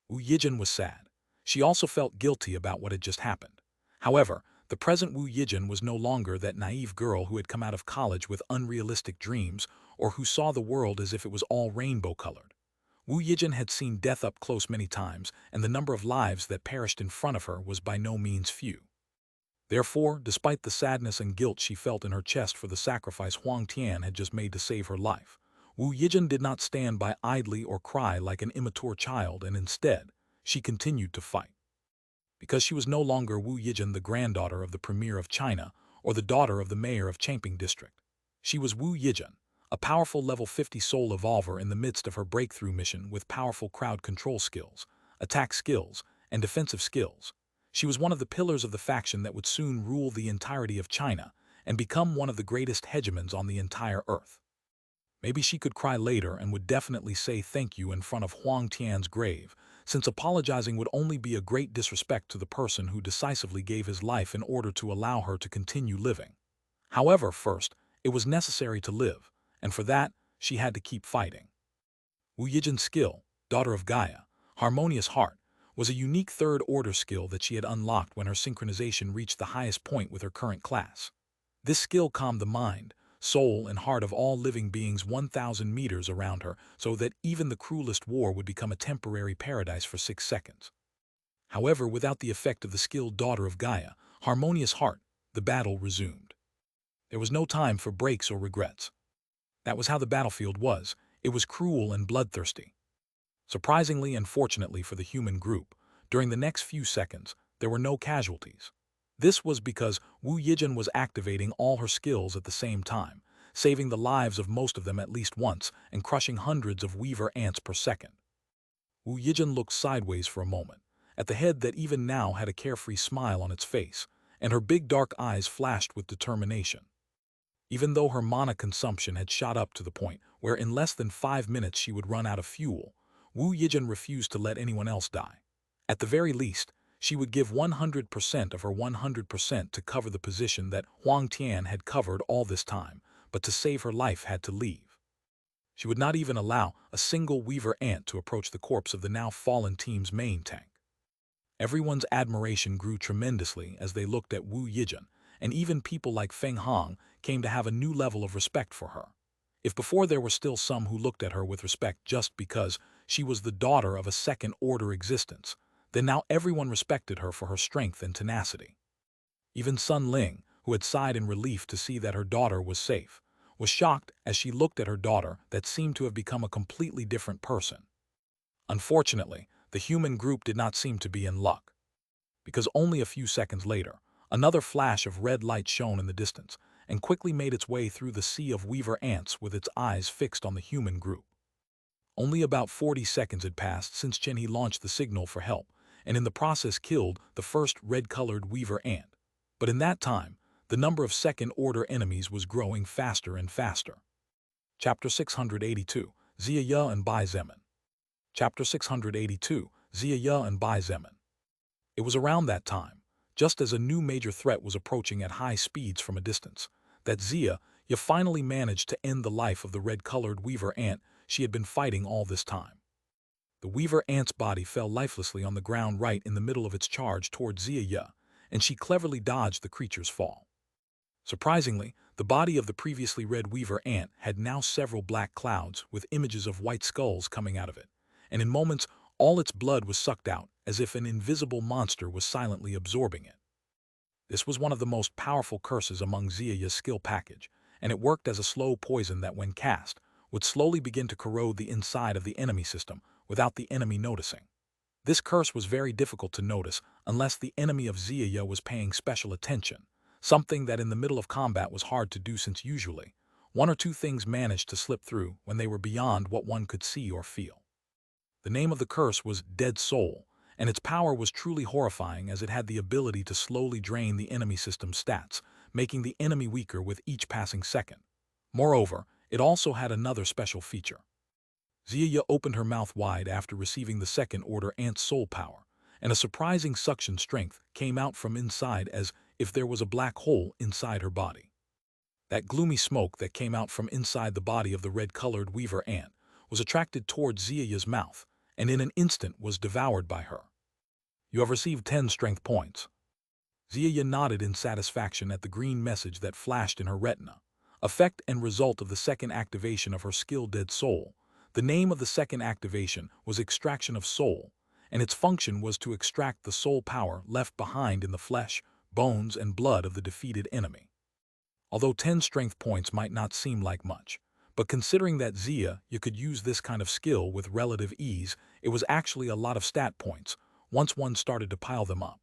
Wu Yijin was sad. She also felt guilty about what had just happened. However, the present Wu Yijin was no longer that naive girl who had come out of college with unrealistic dreams or who saw the world as if it was all rainbow-colored. Wu Yijin had seen death up close many times, and the number of lives that perished in front of her was by no means few. Therefore, despite the sadness and guilt she felt in her chest for the sacrifice Huang Tian had just made to save her life, Wu Yijin did not stand by idly or cry like an immature child, and instead, she continued to fight. Because she was no longer Wu Yijin, the granddaughter of the Premier of China or the daughter of the mayor of Changping District. She was Wu Yijin, a powerful level 50 soul evolver in the midst of her breakthrough mission with powerful crowd control skills, attack skills, and defensive skills. She was one of the pillars of the faction that would soon rule the entirety of China and become one of the greatest hegemons on the entire earth. Maybe she could cry later and would definitely say thank you in front of Huang Tian's grave, since apologizing would only be a great disrespect to the person who decisively gave his life in order to allow her to continue living. However, first, it was necessary to live, and for that, she had to keep fighting. Wu Yijin's skill, daughter of Gaia, harmonious heart, was a unique third-order skill that she had unlocked when her synchronization reached the highest point with her current class. This skill calmed the mind, soul, and heart of all living beings 1,000 meters around her so that even the cruelest war would become a temporary paradise for 6 seconds. However, without the effect of the skilled daughter of Gaia, harmonious heart, the battle resumed. There was no time for breaks or regrets. That was how the battlefield was. It was cruel and bloodthirsty. Surprisingly and fortunately for the human group, during the next few seconds, there were no casualties. This was because Wu Yijin was activating all her skills at the same time, saving the lives of most of them at least once and crushing hundreds of weaver ants per second. Wu Yijin looked sideways for a moment, at the head that even now had a carefree smile on its face, and her big dark eyes flashed with determination. Even though her mana consumption had shot up to the point where in less than 5 minutes she would run out of fuel, Wu Yijin refused to let anyone else die. At the very least, she would give 100% of her 100% to cover the position that Huang Tian had covered all this time, but to save her life had to leave. She would not even allow a single weaver ant to approach the corpse of the now fallen team's main tank. Everyone's admiration grew tremendously as they looked at Wu Yijin, and even people like Feng Hong came to have a new level of respect for her. If before there were still some who looked at her with respect just because she was the daughter of a second-order existence, then now everyone respected her for her strength and tenacity. Even Sun Ling, who had sighed in relief to see that her daughter was safe, was shocked as she looked at her daughter that seemed to have become a completely different person. Unfortunately, the human group did not seem to be in luck, because only a few seconds later, another flash of red light shone in the distance and quickly made its way through the sea of weaver ants with its eyes fixed on the human group. Only about 40 seconds had passed since Chenhe launched the signal for help, and in the process killed the first red-colored weaver ant. But in that time, the number of second-order enemies was growing faster and faster. Chapter 682, Xia and Bai Zemin. Chapter 682, Xia and Bai Zemin. It was around that time, just as a new major threat was approaching at high speeds from a distance, that Xia finally managed to end the life of the red-colored weaver ant she had been fighting all this time. The weaver ant's body fell lifelessly on the ground right in the middle of its charge toward Xia, and she cleverly dodged the creature's fall. Surprisingly, the body of the previously red weaver ant had now several black clouds with images of white skulls coming out of it, and in moments all its blood was sucked out as if an invisible monster was silently absorbing it. This was one of the most powerful curses among Xia's skill package, and it worked as a slow poison that when cast, would slowly begin to corrode the inside of the enemy system without the enemy noticing. This curse was very difficult to notice unless the enemy of Xia was paying special attention, something that in the middle of combat was hard to do since usually, one or two things managed to slip through when they were beyond what one could see or feel. The name of the curse was Dead Soul, and its power was truly horrifying as it had the ability to slowly drain the enemy system's stats, making the enemy weaker with each passing second. Moreover, it also had another special feature. Xia opened her mouth wide after receiving the second-order ant's soul power, and a surprising suction strength came out from inside as if there was a black hole inside her body. That gloomy smoke that came out from inside the body of the red-colored weaver ant was attracted towards Xia's mouth, and in an instant was devoured by her. You have received 10 strength points. Xia nodded in satisfaction at the green message that flashed in her retina, effect and result of the second activation of her skill Dead Soul. The name of the second activation was Extraction of Soul, and its function was to extract the soul power left behind in the flesh, bones, and blood of the defeated enemy. Although 10 strength points might not seem like much, but considering that Xia could use this kind of skill with relative ease, it was actually a lot of stat points once one started to pile them up.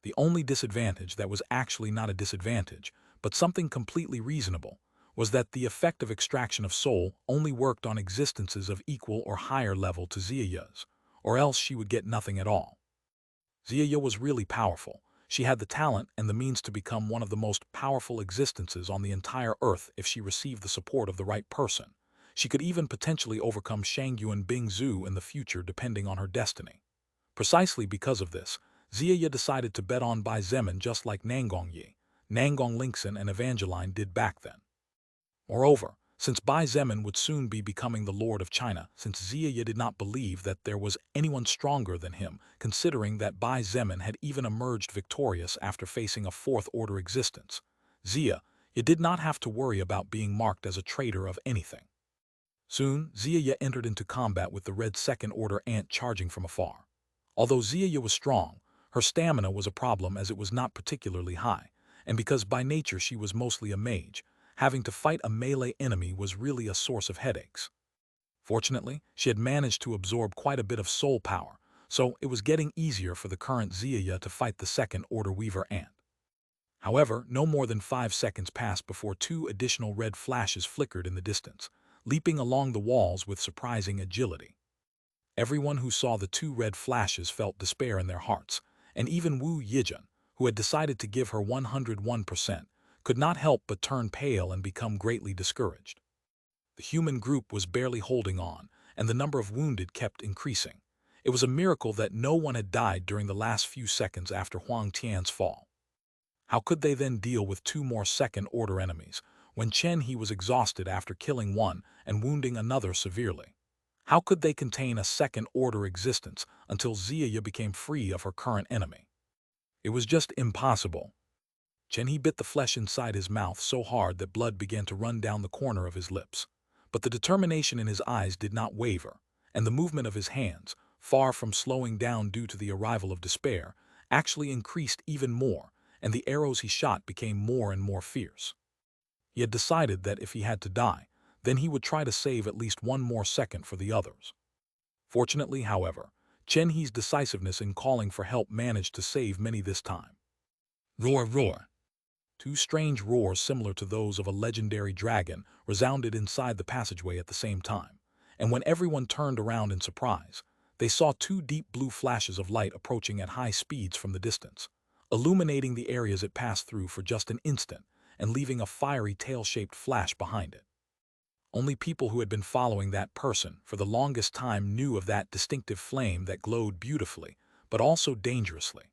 The only disadvantage that was actually not a disadvantage, but something completely reasonable, was that the effect of extraction of soul only worked on existences of equal or higher level to Xia's, or else she would get nothing at all. Xia was really powerful. She had the talent and the means to become one of the most powerful existences on the entire Earth if she received the support of the right person. She could even potentially overcome Shangyuan Bingzhu in the future depending on her destiny. Precisely because of this, Xia decided to bet on Bai Zemin just like Nangong Yi, Nangong Lingxin and Evangeline did back then. Moreover, since Bai Zemin would soon be becoming the Lord of China, since Xia did not believe that there was anyone stronger than him, considering that Bai Zemin had even emerged victorious after facing a fourth-order existence, Xia did not have to worry about being marked as a traitor of anything. Soon, Xia entered into combat with the red second-order ant charging from afar. Although Xia was strong, her stamina was a problem as it was not particularly high, and because by nature she was mostly a mage, having to fight a melee enemy was really a source of headaches. Fortunately, she had managed to absorb quite a bit of soul power, so it was getting easier for the current Zeaya to fight the second-order Weaver ant. However, no more than 5 seconds passed before 2 additional red flashes flickered in the distance, leaping along the walls with surprising agility. Everyone who saw the 2 red flashes felt despair in their hearts, and even Wu Yijun, who had decided to give her 101%, could not help but turn pale and become greatly discouraged. The human group was barely holding on, and the number of wounded kept increasing. It was a miracle that no one had died during the last few seconds after Huang Tian's fall. How could they then deal with 2 more second-order enemies, when Chen He was exhausted after killing one and wounding another severely? How could they contain a second-order existence until Zeaya became free of her current enemy? It was just impossible. Chen He bit the flesh inside his mouth so hard that blood began to run down the corner of his lips. But the determination in his eyes did not waver, and the movement of his hands, far from slowing down due to the arrival of despair, actually increased even more, and the arrows he shot became more and more fierce. He had decided that if he had to die, then he would try to save at least 1 more second for the others. Fortunately, however, Chen He's decisiveness in calling for help managed to save many this time. Roar, roar! 2 strange roars similar to those of a legendary dragon resounded inside the passageway at the same time, and when everyone turned around in surprise, they saw 2 deep blue flashes of light approaching at high speeds from the distance, illuminating the areas it passed through for just an instant and leaving a fiery tail-shaped flash behind it. Only people who had been following that person for the longest time knew of that distinctive flame that glowed beautifully, but also dangerously.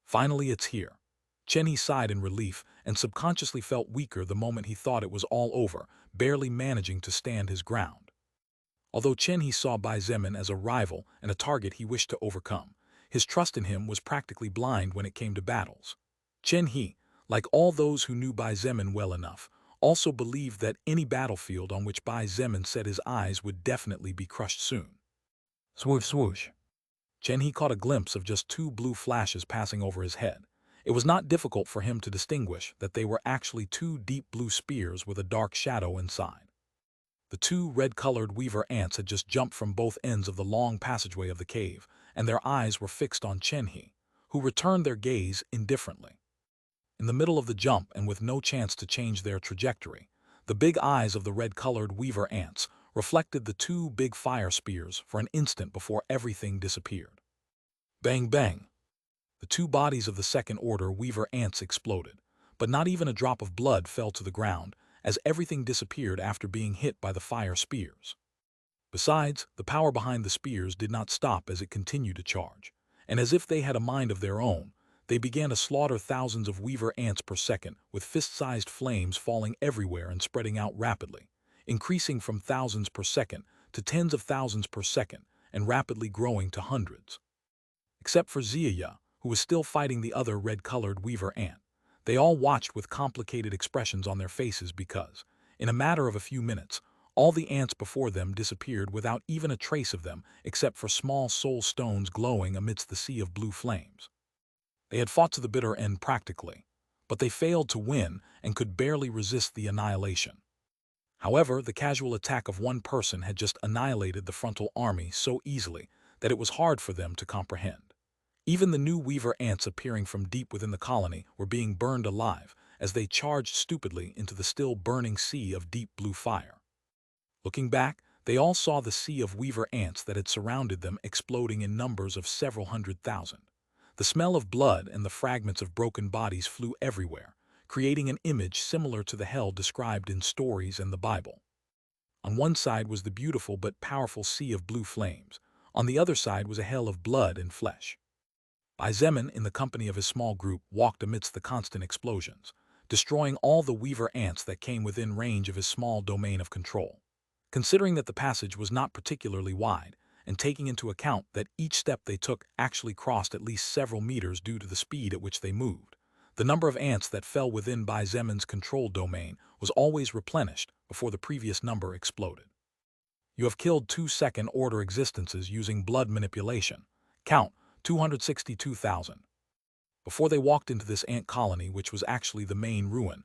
Finally, it's here. Chen He sighed in relief and subconsciously felt weaker the moment he thought it was all over, barely managing to stand his ground. Although Chen He saw Bai Zemin as a rival and a target he wished to overcome, his trust in him was practically blind when it came to battles. Chen He, like all those who knew Bai Zemin well enough, also believed that any battlefield on which Bai Zemin set his eyes would definitely be crushed soon. Swoosh, swoosh. Chen He caught a glimpse of just 2 blue flashes passing over his head. It was not difficult for him to distinguish that they were actually 2 deep blue spears with a dark shadow inside. The 2 red-colored weaver ants had just jumped from both ends of the long passageway of the cave, and their eyes were fixed on Chen He, who returned their gaze indifferently. In the middle of the jump and with no chance to change their trajectory, the big eyes of the red-colored weaver ants reflected the 2 big fire spears for an instant before everything disappeared. Bang, bang! The 2 bodies of the second-order weaver ants exploded, but not even a drop of blood fell to the ground, as everything disappeared after being hit by the fire spears. Besides, the power behind the spears did not stop as it continued to charge, and as if they had a mind of their own, they began to slaughter thousands of weaver ants per second, with fist-sized flames falling everywhere and spreading out rapidly, increasing from thousands per second to tens of thousands per second and rapidly growing to hundreds. Except for Zeaya, who was still fighting the other red-colored weaver ant, they all watched with complicated expressions on their faces because, in a matter of a few minutes, all the ants before them disappeared without even a trace of them except for small soul stones glowing amidst the sea of blue flames. They had fought to the bitter end practically, but they failed to win and could barely resist the annihilation. However, the casual attack of one person had just annihilated the frontal army so easily that it was hard for them to comprehend. Even the new weaver ants appearing from deep within the colony were being burned alive as they charged stupidly into the still burning sea of deep blue fire. Looking back, they all saw the sea of weaver ants that had surrounded them exploding in numbers of several 100,000. The smell of blood and the fragments of broken bodies flew everywhere, creating an image similar to the hell described in stories and the Bible. On one side was the beautiful but powerful sea of blue flames. On the other side was a hell of blood and flesh. Bai Zemin, in the company of his small group, walked amidst the constant explosions, destroying all the weaver ants that came within range of his small domain of control. Considering that the passage was not particularly wide, and taking into account that each step they took actually crossed at least several meters due to the speed at which they moved, the number of ants that fell within Bai Zemin's control domain was always replenished before the previous number exploded. You have killed 2 second-order existences using blood manipulation. Count 262,000. Before they walked into this ant colony, which was actually the main ruin,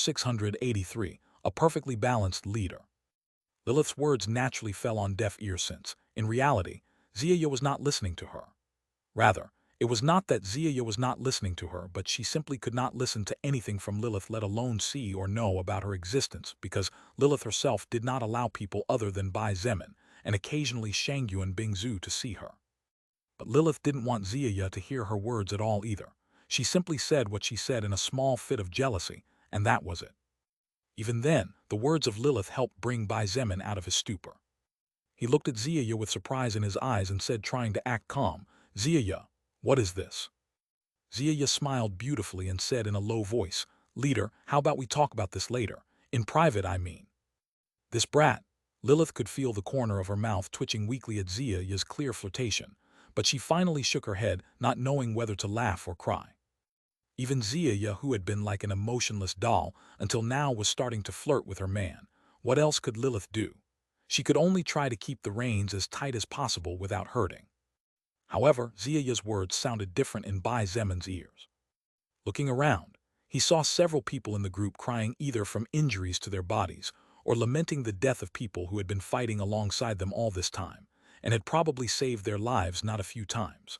683, a perfectly balanced leader. Lilith's words naturally fell on deaf ears since, in reality, Ziya was not listening to her. Rather, it was not that Ziya was not listening to her, but she simply could not listen to anything from Lilith, let alone see or know about her existence, because Lilith herself did not allow people other than Bai Zemin and occasionally Shangyu and Bingzu to see her. But Lilith didn't want Ziya to hear her words at all either. She simply said what she said in a small fit of jealousy, and that was it. Even then, the words of Lilith helped bring Bai Zemin out of his stupor. He looked at Ziya with surprise in his eyes and said, trying to act calm, "Ziya, what is this?" Ziya smiled beautifully and said in a low voice, "Leader, how about we talk about this later? In private, I mean." This brat. Lilith could feel the corner of her mouth twitching weakly at Ziya's clear flirtation, but she finally shook her head, not knowing whether to laugh or cry. Even Ziya, who had been like an emotionless doll until now, was starting to flirt with her man. What else could Lilith do? She could only try to keep the reins as tight as possible without hurting. However, Ziya's words sounded different in Bai Zemin's ears. Looking around, he saw several people in the group crying either from injuries to their bodies or lamenting the death of people who had been fighting alongside them all this time and had probably saved their lives not a few times.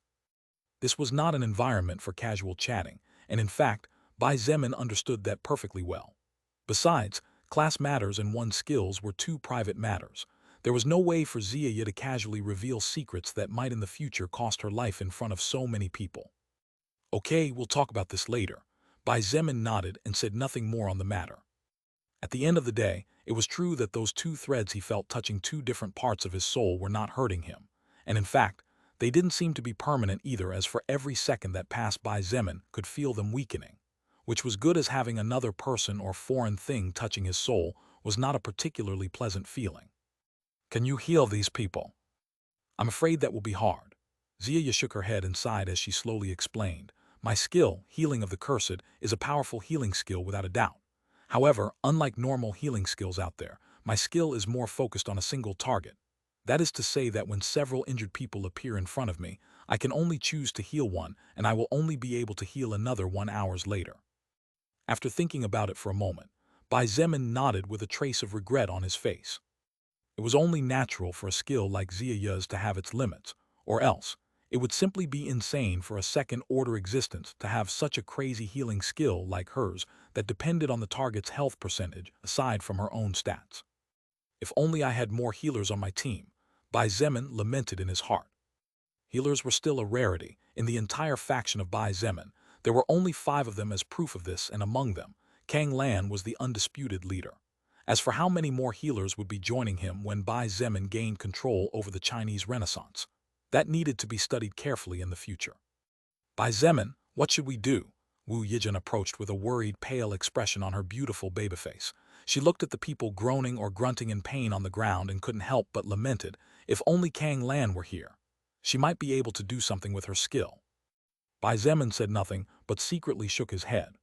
This was not an environment for casual chatting, and in fact, Bai Zemin understood that perfectly well. Besides, class matters and one's skills were two private matters. There was no way for Ziya to casually reveal secrets that might in the future cost her life in front of so many people. "Okay, we'll talk about this later." Bai Zemin nodded and said nothing more on the matter. At the end of the day, it was true that those two threads he felt touching two different parts of his soul were not hurting him, and in fact, they didn't seem to be permanent either, as for every second that passed Bai Zemin could feel them weakening, which was good, as having another person or foreign thing touching his soul was not a particularly pleasant feeling. "Can you heal these people?" "I'm afraid that will be hard." Ziya shook her head and sighed as she slowly explained, "My skill, Healing of the Cursed, is a powerful healing skill without a doubt. However, unlike normal healing skills out there, my skill is more focused on a single target. That is to say that when several injured people appear in front of me, I can only choose to heal one, and I will only be able to heal another 1 hour later." After thinking about it for a moment, Bai Zemin nodded with a trace of regret on his face. It was only natural for a skill like Ziya's to have its limits, or else it would simply be insane for a second-order existence to have such a crazy healing skill like hers that depended on the target's health percentage aside from her own stats. "If only I had more healers on my team," Bai Zemin lamented in his heart. Healers were still a rarity. In the entire faction of Bai Zemin, there were only 5 of them as proof of this, and among them, Kang Lan was the undisputed leader. As for how many more healers would be joining him when Bai Zemin gained control over the Chinese Renaissance, that needed to be studied carefully in the future. "Bai Zemin, what should we do?" Wu Yijin approached with a worried, pale expression on her beautiful baby face. She looked at the people groaning or grunting in pain on the ground and couldn't help but lamented, if only Kang Lan were here. She might be able to do something with her skill. Bai Zemin said nothing, but secretly shook his head.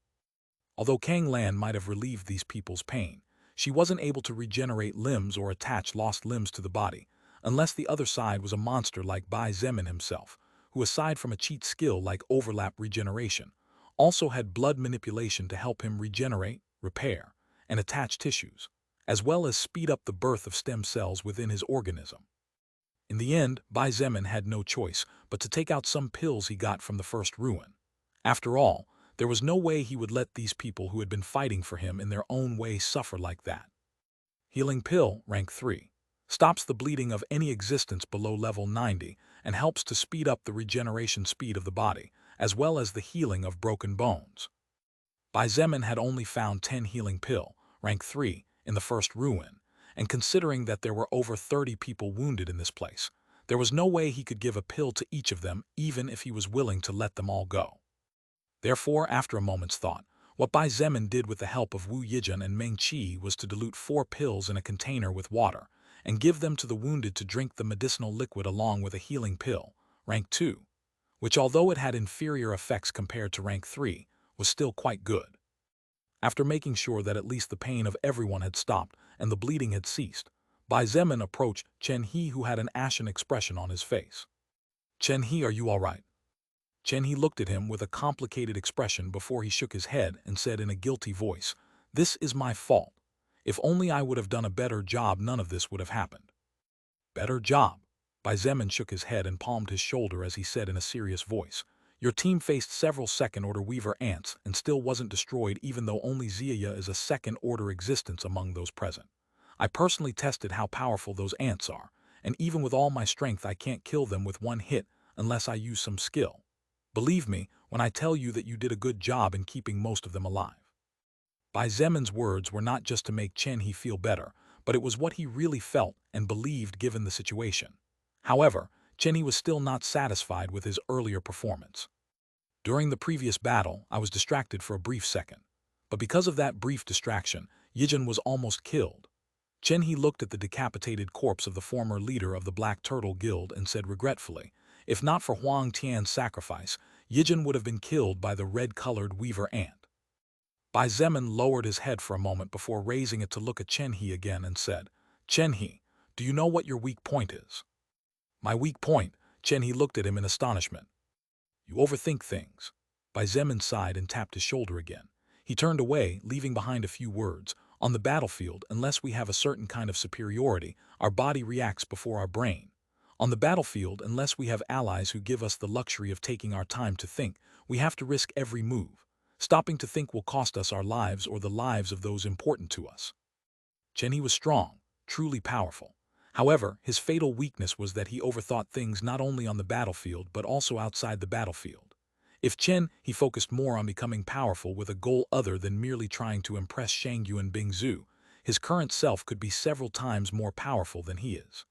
Although Kang Lan might have relieved these people's pain, she wasn't able to regenerate limbs or attach lost limbs to the body, unless the other side was a monster like Bai Zemin himself, who aside from a cheat skill like overlap regeneration, also had blood manipulation to help him regenerate, repair, and attach tissues, as well as speed up the birth of stem cells within his organism. In the end, Bai Zemin had no choice but to take out some pills he got from the first ruin. After all, there was no way he would let these people who had been fighting for him in their own way suffer like that. Healing Pill, Rank 3. Stops the bleeding of any existence below level 90 and helps to speed up the regeneration speed of the body, as well as the healing of broken bones. Bai Zemin had only found 10 Healing Pill, Rank 3, in the first ruin, and considering that there were over 30 people wounded in this place, there was no way he could give a pill to each of them even if he was willing to let them all go. Therefore, after a moment's thought, what Bai Zemin did with the help of Wu Yijin and Meng Qi was to dilute 4 pills in a container with water and give them to the wounded to drink the medicinal liquid along with a healing pill, Rank 2, which although it had inferior effects compared to Rank 3, was still quite good. After making sure that at least the pain of everyone had stopped and the bleeding had ceased, Bai Zemin approached Chen He, who had an ashen expression on his face. "Chen He, are you all right?" Chen He looked at him with a complicated expression before he shook his head and said in a guilty voice, "This is my fault. If only I would have done a better job, none of this would have happened." "Better job?" Bai Zemin shook his head and palmed his shoulder as he said in a serious voice, "Your team faced several second-order Weaver ants and still wasn't destroyed even though only Zeaya is a second-order existence among those present. I personally tested how powerful those ants are, and even with all my strength I can't kill them with one hit unless I use some skill. Believe me when I tell you that you did a good job in keeping most of them alive." Bai Zemin's words were not just to make Chen He feel better, but it was what he really felt and believed given the situation. However, Chen He was still not satisfied with his earlier performance. "During the previous battle, I was distracted for a brief second. But because of that brief distraction, Yijin was almost killed." Chen He looked at the decapitated corpse of the former leader of the Black Turtle Guild and said regretfully, "If not for Huang Tian's sacrifice, Yijin would have been killed by the red-colored Weaver ant." Bai Zemin lowered his head for a moment before raising it to look at Chen He again and said, "Chen He, do you know what your weak point is?" "My weak point?" Chen He looked at him in astonishment. "You overthink things." Bai Zemin sighed and tapped his shoulder again. He turned away, leaving behind a few words. "On the battlefield, unless we have a certain kind of superiority, our body reacts before our brain. On the battlefield, unless we have allies who give us the luxury of taking our time to think, we have to risk every move. Stopping to think will cost us our lives or the lives of those important to us." Chen He was strong, truly powerful. However, his fatal weakness was that he overthought things not only on the battlefield but also outside the battlefield. If Chen He focused more on becoming powerful with a goal other than merely trying to impress Shangyu and Bingzu, his current self could be several times more powerful than he is.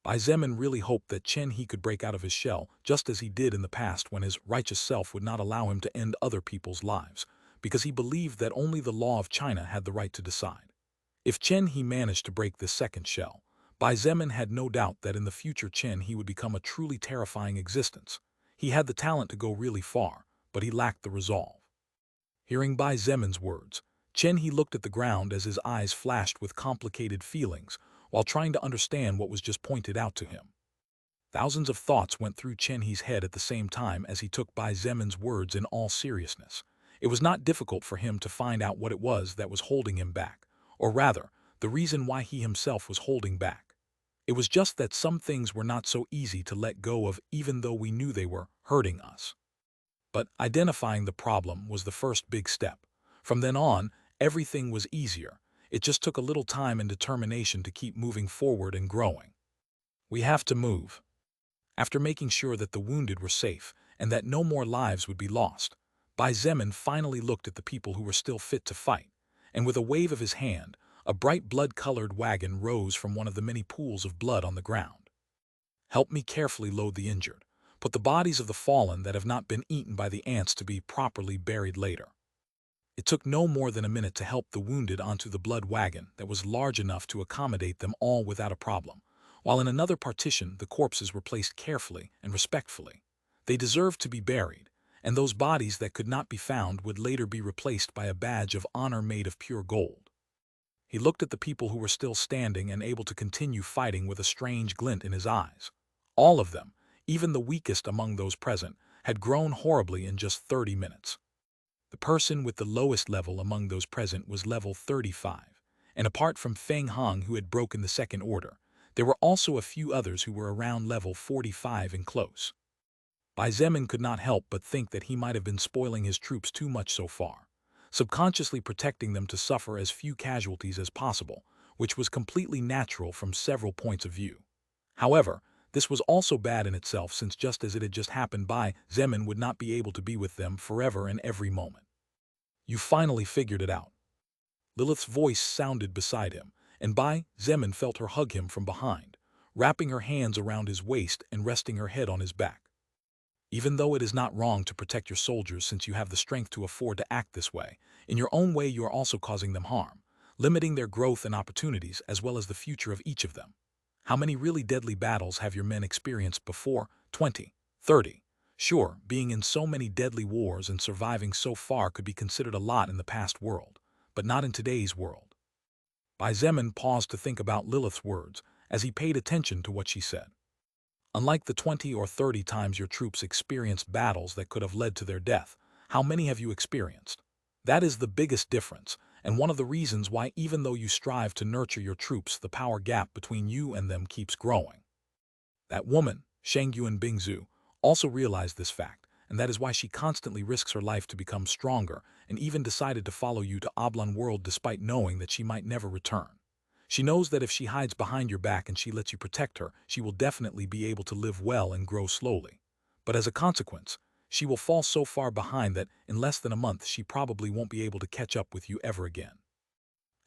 Bai Zemin really hoped that Chen He could break out of his shell, just as he did in the past when his righteous self would not allow him to end other people's lives, because he believed that only the law of China had the right to decide. If Chen He managed to break this second shell, Bai Zemin had no doubt that in the future Chen He would become a truly terrifying existence. He had the talent to go really far, but he lacked the resolve. Hearing Bai Zemin's words, Chen He looked at the ground as his eyes flashed with complicated feelings while trying to understand what was just pointed out to him. Thousands of thoughts went through Chen He's head at the same time as he took Bai Zemin's words in all seriousness. It was not difficult for him to find out what it was that was holding him back, or rather, the reason why he himself was holding back. It was just that some things were not so easy to let go of even though we knew they were hurting us. But identifying the problem was the first big step. From then on, everything was easier. It just took a little time and determination to keep moving forward and growing. "We have to move." After making sure that the wounded were safe and that no more lives would be lost, Bai Zemin finally looked at the people who were still fit to fight, and with a wave of his hand, a bright blood-colored wagon rose from one of the many pools of blood on the ground. "Help me carefully load the injured. Put the bodies of the fallen that have not been eaten by the ants to be properly buried later." It took no more than a minute to help the wounded onto the blood wagon that was large enough to accommodate them all without a problem, while in another partition the corpses were placed carefully and respectfully. They deserved to be buried, and those bodies that could not be found would later be replaced by a badge of honor made of pure gold. He looked at the people who were still standing and able to continue fighting with a strange glint in his eyes. All of them, even the weakest among those present, had grown horribly in just 30 minutes. The person with the lowest level among those present was level 35, and apart from Feng Hong who had broken the second order, there were also a few others who were around level 45 and close. Bai Zemin could not help but think that he might have been spoiling his troops too much so far, subconsciously protecting them to suffer as few casualties as possible, which was completely natural from several points of view. However, this was also bad in itself since just as it had just happened, Bai Zemin would not be able to be with them forever and every moment. "You finally figured it out." Lilith's voice sounded beside him, and Bai Zemin felt her hug him from behind, wrapping her hands around his waist and resting her head on his back. "Even though it is not wrong to protect your soldiers since you have the strength to afford to act this way, in your own way you are also causing them harm, limiting their growth and opportunities as well as the future of each of them. How many really deadly battles have your men experienced before? 20, 30. Sure, being in so many deadly wars and surviving so far could be considered a lot in the past world, but not in today's world." Bai Zemin paused to think about Lilith's words as he paid attention to what she said. "Unlike the 20 or 30 times your troops experienced battles that could have led to their death, how many have you experienced? That is the biggest difference, and one of the reasons why even though you strive to nurture your troops, the power gap between you and them keeps growing." That woman, Shangyuan Bingzu, also realized this fact, and that is why she constantly risks her life to become stronger and even decided to follow you to Oblong World despite knowing that she might never return. She knows that if she hides behind your back and she lets you protect her, she will definitely be able to live well and grow slowly. But as a consequence, she will fall so far behind that in less than a month she probably won't be able to catch up with you ever again.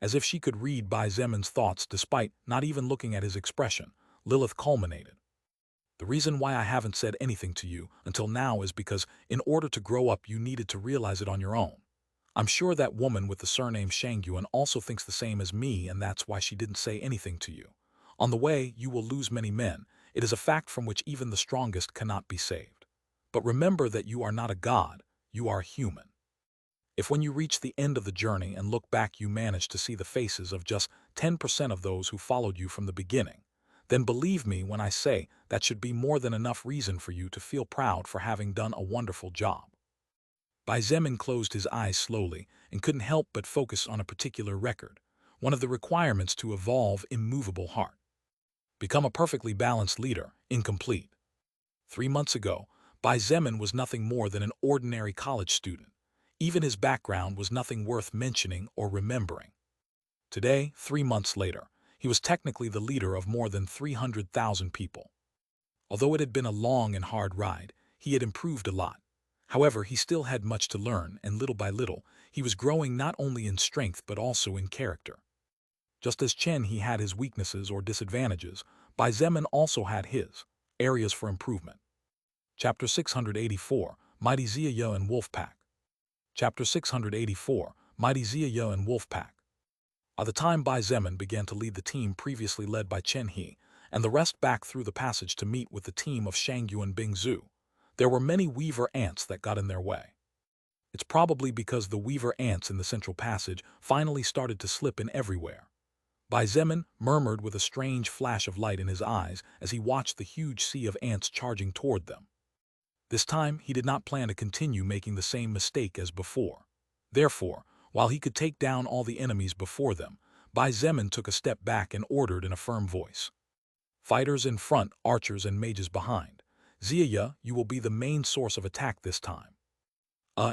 As if she could read Bai Zemin's thoughts despite not even looking at his expression, Lilith culminated. The reason why I haven't said anything to you until now is because in order to grow up you needed to realize it on your own. I'm sure that woman with the surname Shangyuan also thinks the same as me, and that's why she didn't say anything to you. On the way, you will lose many men. It is a fact from which even the strongest cannot be saved. But remember that you are not a god, you are human. If when you reach the end of the journey and look back you manage to see the faces of just 10% of those who followed you from the beginning, then believe me when I say that should be more than enough reason for you to feel proud for having done a wonderful job. Bai Zemin closed his eyes slowly and couldn't help but focus on a particular record, one of the requirements to evolve immovable heart. Become a perfectly balanced leader, incomplete. 3 months ago, Bai Zemin was nothing more than an ordinary college student. Even his background was nothing worth mentioning or remembering. Today, 3 months later, he was technically the leader of more than 300,000 people. Although it had been a long and hard ride, he had improved a lot. However, he still had much to learn, and little by little, he was growing not only in strength but also in character. Just as Chen he had his weaknesses or disadvantages, Bai Zemin also had his areas for improvement. Chapter 684, Mighty Ziya and Wolfpack. Chapter 684, Mighty Ziya and Wolfpack. By the time Bai Zemin began to lead the team previously led by Chen He, and the rest back through the passage to meet with the team of Shangyuan Bingzu, there were many weaver ants that got in their way. It's probably because the weaver ants in the central passage finally started to slip in everywhere. Bai Zemin murmured with a strange flash of light in his eyes as he watched the huge sea of ants charging toward them. This time, he did not plan to continue making the same mistake as before. Therefore, while he could take down all the enemies before them, Bai Zemin took a step back and ordered in a firm voice. Fighters in front, archers and mages behind. Ziya, you will be the main source of attack this time.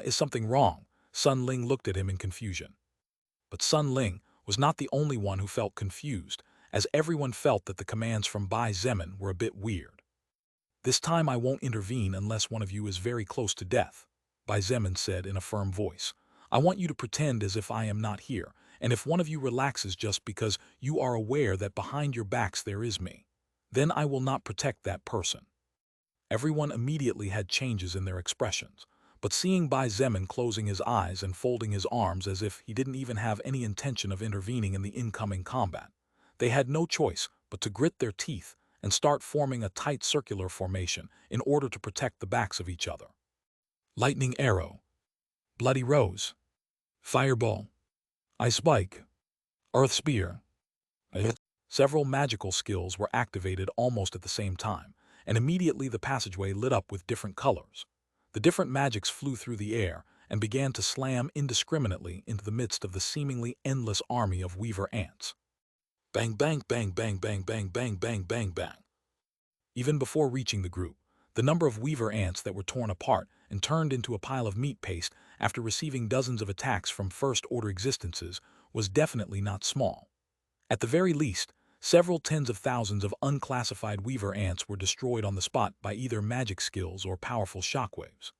Is something wrong? Sun Ling looked at him in confusion. But Sun Ling was not the only one who felt confused, as everyone felt that the commands from Bai Zemin were a bit weird. This time I won't intervene unless one of you is very close to death, Bai Zemin said in a firm voice. I want you to pretend as if I am not here, and if one of you relaxes just because you are aware that behind your backs there is me, then I will not protect that person. Everyone immediately had changes in their expressions, but seeing Bai Zemin closing his eyes and folding his arms as if he didn't even have any intention of intervening in the incoming combat, they had no choice but to grit their teeth and start forming a tight circular formation in order to protect the backs of each other. Lightning arrow, bloody rose, fireball, ice spike, earth spear. Several magical skills were activated almost at the same time, and immediately the passageway lit up with different colors. The different magics flew through the air and began to slam indiscriminately into the midst of the seemingly endless army of weaver ants. Bang, bang, bang, bang, bang, bang, bang, bang, bang, bang. Even before reaching the group, the number of weaver ants that were torn apart and turned into a pile of meat paste after receiving dozens of attacks from first-order existences was definitely not small. At the very least, several tens of thousands of unclassified weaver ants were destroyed on the spot by either magic skills or powerful shockwaves.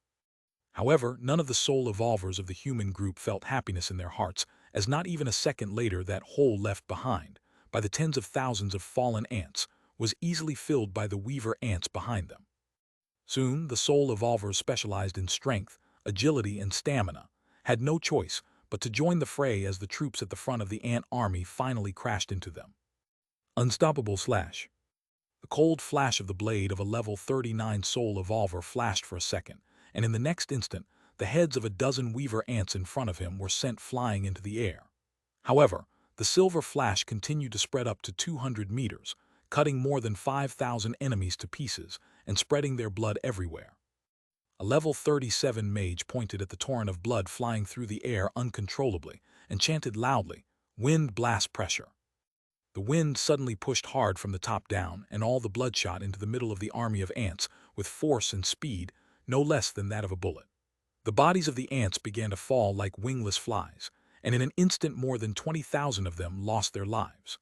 However, none of the soul evolvers of the human group felt happiness in their hearts, as not even a second later that hole left behind, by the tens of thousands of fallen ants, was easily filled by the weaver ants behind them. Soon, the soul evolvers specialized in strength, agility, and stamina had no choice but to join the fray as the troops at the front of the ant army finally crashed into them. Unstoppable slash. The cold flash of the blade of a level 39 soul evolver flashed for a second, and in the next instant, the heads of a dozen weaver ants in front of him were sent flying into the air. However, the silver flash continued to spread up to 200 meters, cutting more than 5,000 enemies to pieces and spreading their blood everywhere. A level 37 mage pointed at the torrent of blood flying through the air uncontrollably and chanted loudly, "Wind blast pressure." The wind suddenly pushed hard from the top down, and all the blood shot into the middle of the army of ants with force and speed no less than that of a bullet. The bodies of the ants began to fall like wingless flies, and in an instant more than 20,000 of them lost their lives.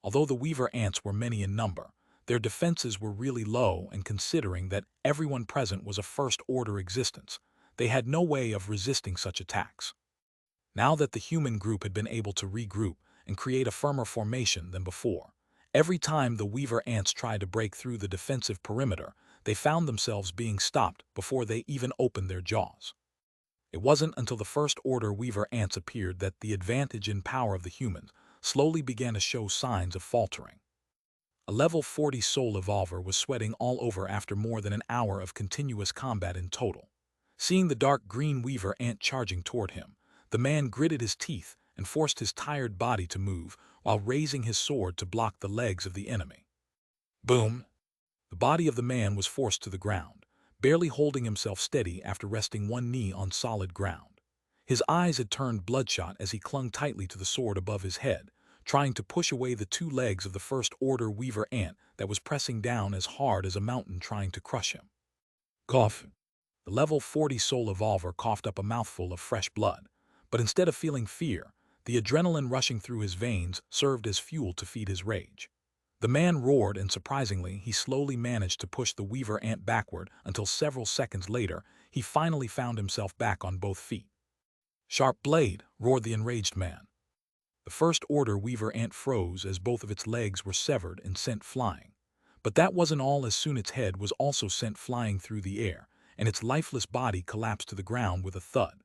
Although the weaver ants were many in number, their defenses were really low, and considering that everyone present was a first-order existence, they had no way of resisting such attacks. Now that the human group had been able to regroup and create a firmer formation than before, every time the weaver ants tried to break through the defensive perimeter, they found themselves being stopped before they even opened their jaws. It wasn't until the first-order weaver ants appeared that the advantage in power of the humans slowly began to show signs of faltering. A level 40 soul evolver was sweating all over after more than an hour of continuous combat in total. Seeing the dark green weaver ant charging toward him, the man gritted his teeth and forced his tired body to move while raising his sword to block the legs of the enemy. Boom! The body of the man was forced to the ground, barely holding himself steady after resting one knee on solid ground. His eyes had turned bloodshot as he clung tightly to the sword above his head, trying to push away the two legs of the first-order weaver ant that was pressing down as hard as a mountain trying to crush him. Cough! The level 40 soul evolver coughed up a mouthful of fresh blood, but instead of feeling fear, the adrenaline rushing through his veins served as fuel to feed his rage. The man roared, and surprisingly, he slowly managed to push the weaver ant backward until several seconds later, he finally found himself back on both feet. Sharp blade, roared the enraged man. The first-order weaver ant froze as both of its legs were severed and sent flying. But that wasn't all. As soon its head was also sent flying through the air, and its lifeless body collapsed to the ground with a thud.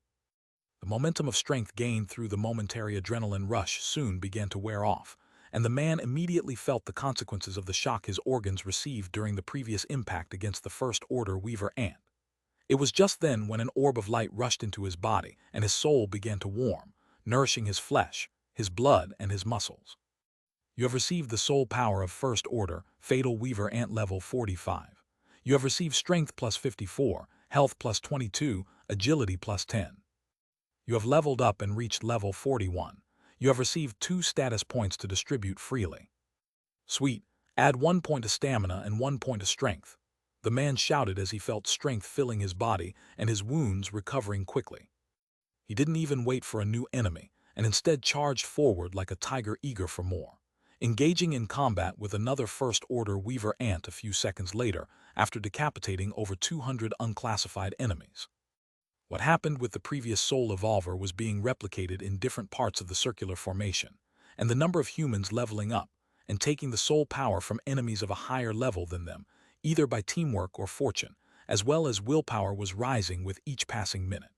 The momentum of strength gained through the momentary adrenaline rush soon began to wear off, and the man immediately felt the consequences of the shock his organs received during the previous impact against the first-order weaver ant. It was just then when an orb of light rushed into his body, and his soul began to warm, nourishing his flesh, his blood, and his muscles. You have received the soul power of First Order, Fatal Weaver Ant level 45. You have received Strength plus 54, Health plus 22, Agility plus 10. You have leveled up and reached level 41. You have received 2 status points to distribute freely. Sweet, add 1 point to stamina and 1 point to strength. The man shouted as he felt strength filling his body and his wounds recovering quickly. He didn't even wait for a new enemy, and instead charged forward like a tiger eager for more, engaging in combat with another first-order weaver ant a few seconds later after decapitating over 200 unclassified enemies. What happened with the previous soul evolver was being replicated in different parts of the circular formation, and the number of humans leveling up and taking the soul power from enemies of a higher level than them, either by teamwork or fortune, as well as willpower, was rising with each passing minute.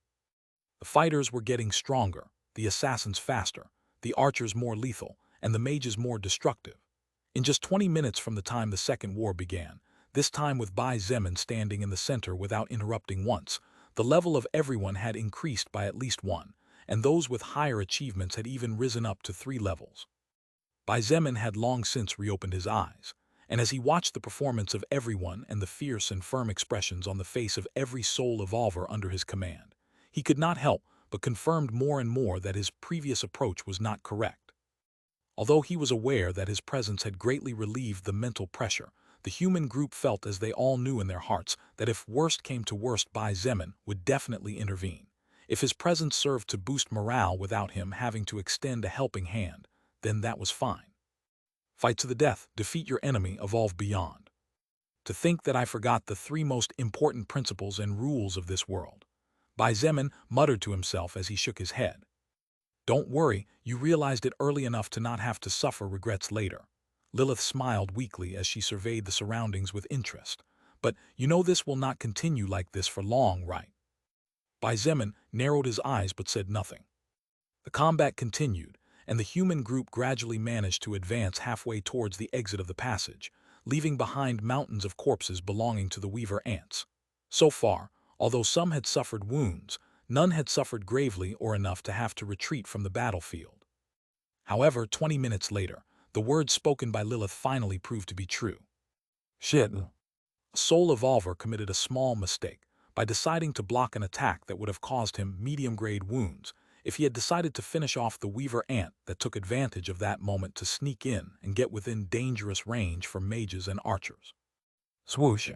The fighters were getting stronger, the assassins faster, the archers more lethal, and the mages more destructive. In just 20 minutes from the time the Second War began, this time with Bai Zemin standing in the center without interrupting once, the level of everyone had increased by at least 1, and those with higher achievements had even risen up to 3 levels. Bai Zemin had long since reopened his eyes, and as he watched the performance of everyone and the fierce and firm expressions on the face of every soul evolver under his command, he could not help but confirmed more and more that his previous approach was not correct. Although he was aware that his presence had greatly relieved the mental pressure, the human group felt, as they all knew in their hearts, that if worst came to worst, Bai Zemin would definitely intervene. If his presence served to boost morale without him having to extend a helping hand, then that was fine. Fight to the death, defeat your enemy, evolve beyond. To think that I forgot the 3 most important principles and rules of this world. Bai Zemin muttered to himself as he shook his head. Don't worry, you realized it early enough to not have to suffer regrets later. Lilith smiled weakly as she surveyed the surroundings with interest. But you know this will not continue like this for long, right? Bai Zemin narrowed his eyes but said nothing. The combat continued, and the human group gradually managed to advance halfway towards the exit of the passage, leaving behind mountains of corpses belonging to the weaver ants. So far, although some had suffered wounds, none had suffered gravely or enough to have to retreat from the battlefield. However, 20 minutes later, the words spoken by Lilith finally proved to be true. Shit. A soul evolver committed a small mistake by deciding to block an attack that would have caused him medium-grade wounds if he had decided to finish off the weaver ant that took advantage of that moment to sneak in and get within dangerous range for mages and archers. Swoosh!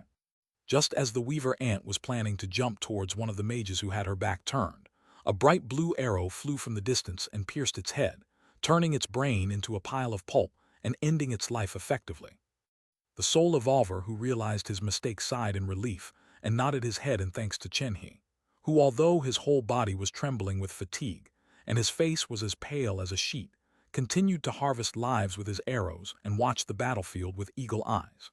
Just as the weaver ant was planning to jump towards one of the mages who had her back turned, a bright blue arrow flew from the distance and pierced its head, turning its brain into a pile of pulp and ending its life effectively. The soul evolver, who realized his mistake, sighed in relief and nodded his head in thanks to Chenhe, who, although his whole body was trembling with fatigue and his face was as pale as a sheet, continued to harvest lives with his arrows and watch the battlefield with eagle eyes.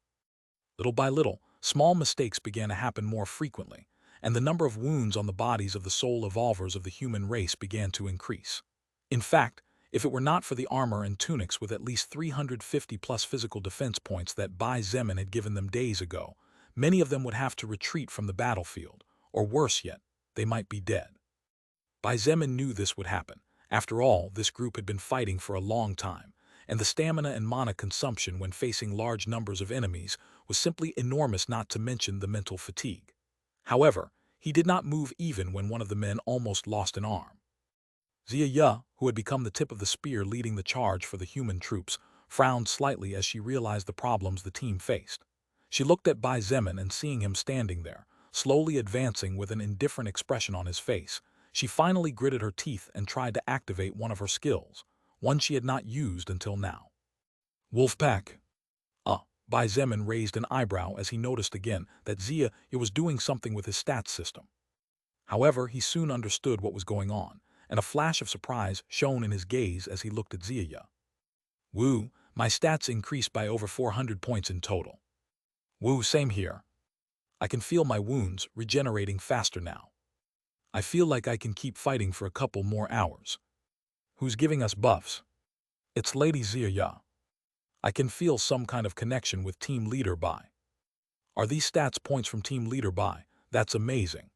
Little by little, small mistakes began to happen more frequently, and the number of wounds on the bodies of the soul evolvers of the human race began to increase. In fact, if it were not for the armor and tunics with at least 350+ physical defense points that Bai Zemin had given them days ago, many of them would have to retreat from the battlefield, or worse yet, they might be dead. Bai Zemin knew this would happen. After all, this group had been fighting for a long time, and the stamina and mana consumption when facing large numbers of enemies was simply enormous, not to mention the mental fatigue. However, he did not move even when one of the men almost lost an arm. Zia, who had become the tip of the spear leading the charge for the human troops, frowned slightly as she realized the problems the team faced. She looked at Bai Zemin, and seeing him standing there, slowly advancing with an indifferent expression on his face, she finally gritted her teeth and tried to activate one of her skills, one she had not used until now. Wolfpack. Bai Zemin raised an eyebrow as he noticed again that Zia was doing something with his stats system. However, he soon understood what was going on, and a flash of surprise shone in his gaze as he looked at Zia. Woo, my stats increased by over 400 points in total. Woo, same here. I can feel my wounds regenerating faster now. I feel like I can keep fighting for a couple more hours. Who's giving us buffs? It's Lady Zia. I can feel some kind of connection with Team Leader Bai. Are these stats points from Team Leader Bai? That's amazing.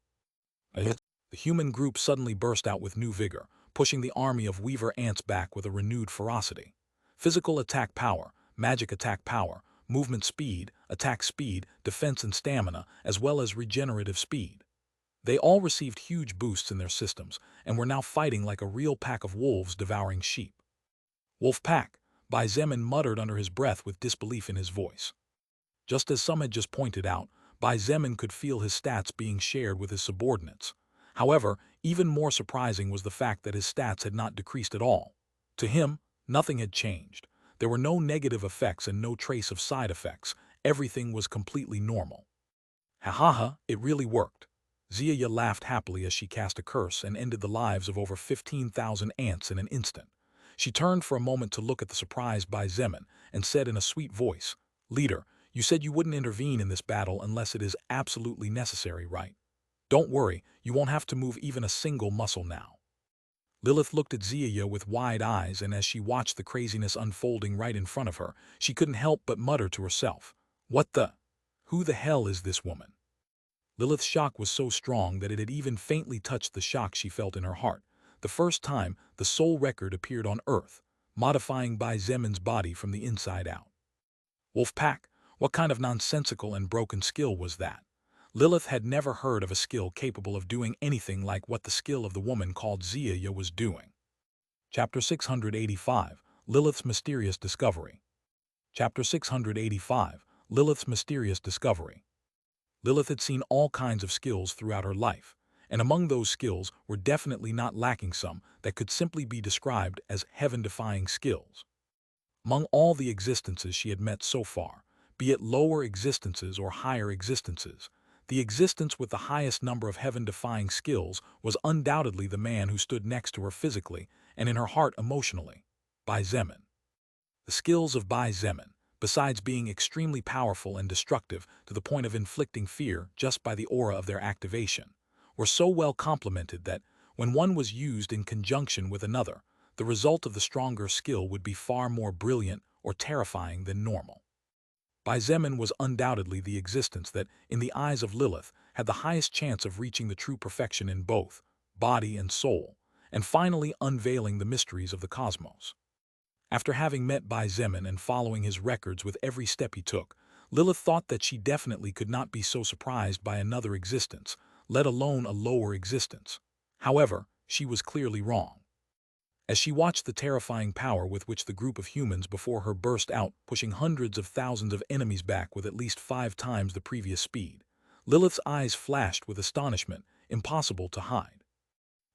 The human group suddenly burst out with new vigor, pushing the army of weaver ants back with a renewed ferocity. Physical attack power, magic attack power, movement speed, attack speed, defense and stamina, as well as regenerative speed. They all received huge boosts in their systems and were now fighting like a real pack of wolves devouring sheep. Wolf pack, Bai Zemin muttered under his breath with disbelief in his voice. Just as some had just pointed out, Bai Zemin could feel his stats being shared with his subordinates. However, even more surprising was the fact that his stats had not decreased at all. To him, nothing had changed. There were no negative effects and no trace of side effects. Everything was completely normal. Ha, it really worked. Zia laughed happily as she cast a curse and ended the lives of over 15,000 ants in an instant. She turned for a moment to look at the surprised Bai Zemin and said in a sweet voice, "Leader, you said you wouldn't intervene in this battle unless it is absolutely necessary, right? Don't worry, you won't have to move even a single muscle now." Lilith looked at Zia with wide eyes, and as she watched the craziness unfolding right in front of her, she couldn't help but mutter to herself, "What the? Who the hell is this woman?" Lilith's shock was so strong that it had even faintly touched the shock she felt in her heart. The first time the soul record appeared on Earth, modifying Bai Zemin's body from the inside out. Wolfpack, what kind of nonsensical and broken skill was that? Lilith had never heard of a skill capable of doing anything like what the skill of the woman called Zia was doing. Chapter 685, Lilith's Mysterious Discovery. Chapter 685, Lilith's Mysterious Discovery. Lilith had seen all kinds of skills throughout her life, and among those skills were definitely not lacking some that could simply be described as heaven-defying skills. Among all the existences she had met so far, be it lower existences or higher existences, the existence with the highest number of heaven-defying skills was undoubtedly the man who stood next to her physically and in her heart emotionally, Bai Zemin. The skills of Bai Zemin, besides being extremely powerful and destructive to the point of inflicting fear just by the aura of their activation, were so well complemented that, when one was used in conjunction with another, the result of the stronger skill would be far more brilliant or terrifying than normal. Bai Zemin was undoubtedly the existence that, in the eyes of Lilith, had the highest chance of reaching the true perfection in both body and soul, and finally unveiling the mysteries of the cosmos. After having met Bai Zemin and following his records with every step he took, Lilith thought that she definitely could not be so surprised by another existence, let alone a lower existence. However, she was clearly wrong. As she watched the terrifying power with which the group of humans before her burst out, pushing hundreds of thousands of enemies back with at least 5 times the previous speed, Lilith's eyes flashed with astonishment, impossible to hide.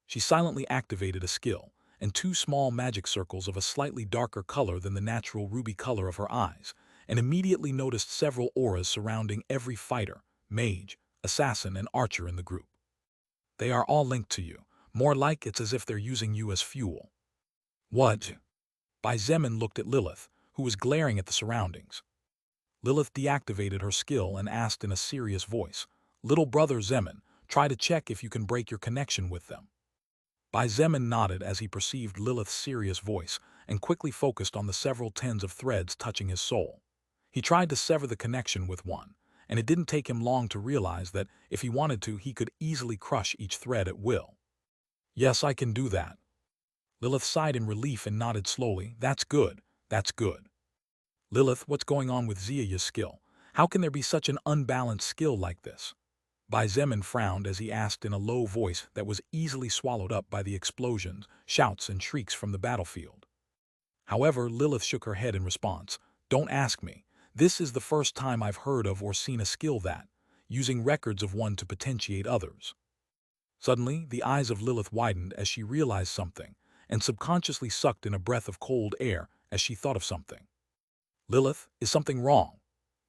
She silently activated a skill, and 2 small magic circles of a slightly darker color than the natural ruby color of her eyes, and immediately noticed several auras surrounding every fighter, mage, assassin, and archer in the group. They are all linked to you. More like it's as if they're using you as fuel. What? Bai Zemin looked at Lilith, who was glaring at the surroundings. Lilith deactivated her skill and asked in a serious voice, "Little brother Zemin, try to check if you can break your connection with them." Bai Zemin nodded as he perceived Lilith's serious voice and quickly focused on the several tens of threads touching his soul. He tried to sever the connection with one, and it didn't take him long to realize that if he wanted to, he could easily crush each thread at will. "Yes, I can do that." Lilith sighed in relief and nodded slowly. "That's good, that's good." "Lilith, what's going on with Ziya's skill? How can there be such an unbalanced skill like this?" Bai Zemin frowned as he asked in a low voice that was easily swallowed up by the explosions, shouts, and shrieks from the battlefield. However, Lilith shook her head in response. "Don't ask me. This is the first time I've heard of or seen a skill that, using records of one to potentiate others." Suddenly, the eyes of Lilith widened as she realized something, and subconsciously sucked in a breath of cold air as she thought of something. "Lilith, is something wrong?"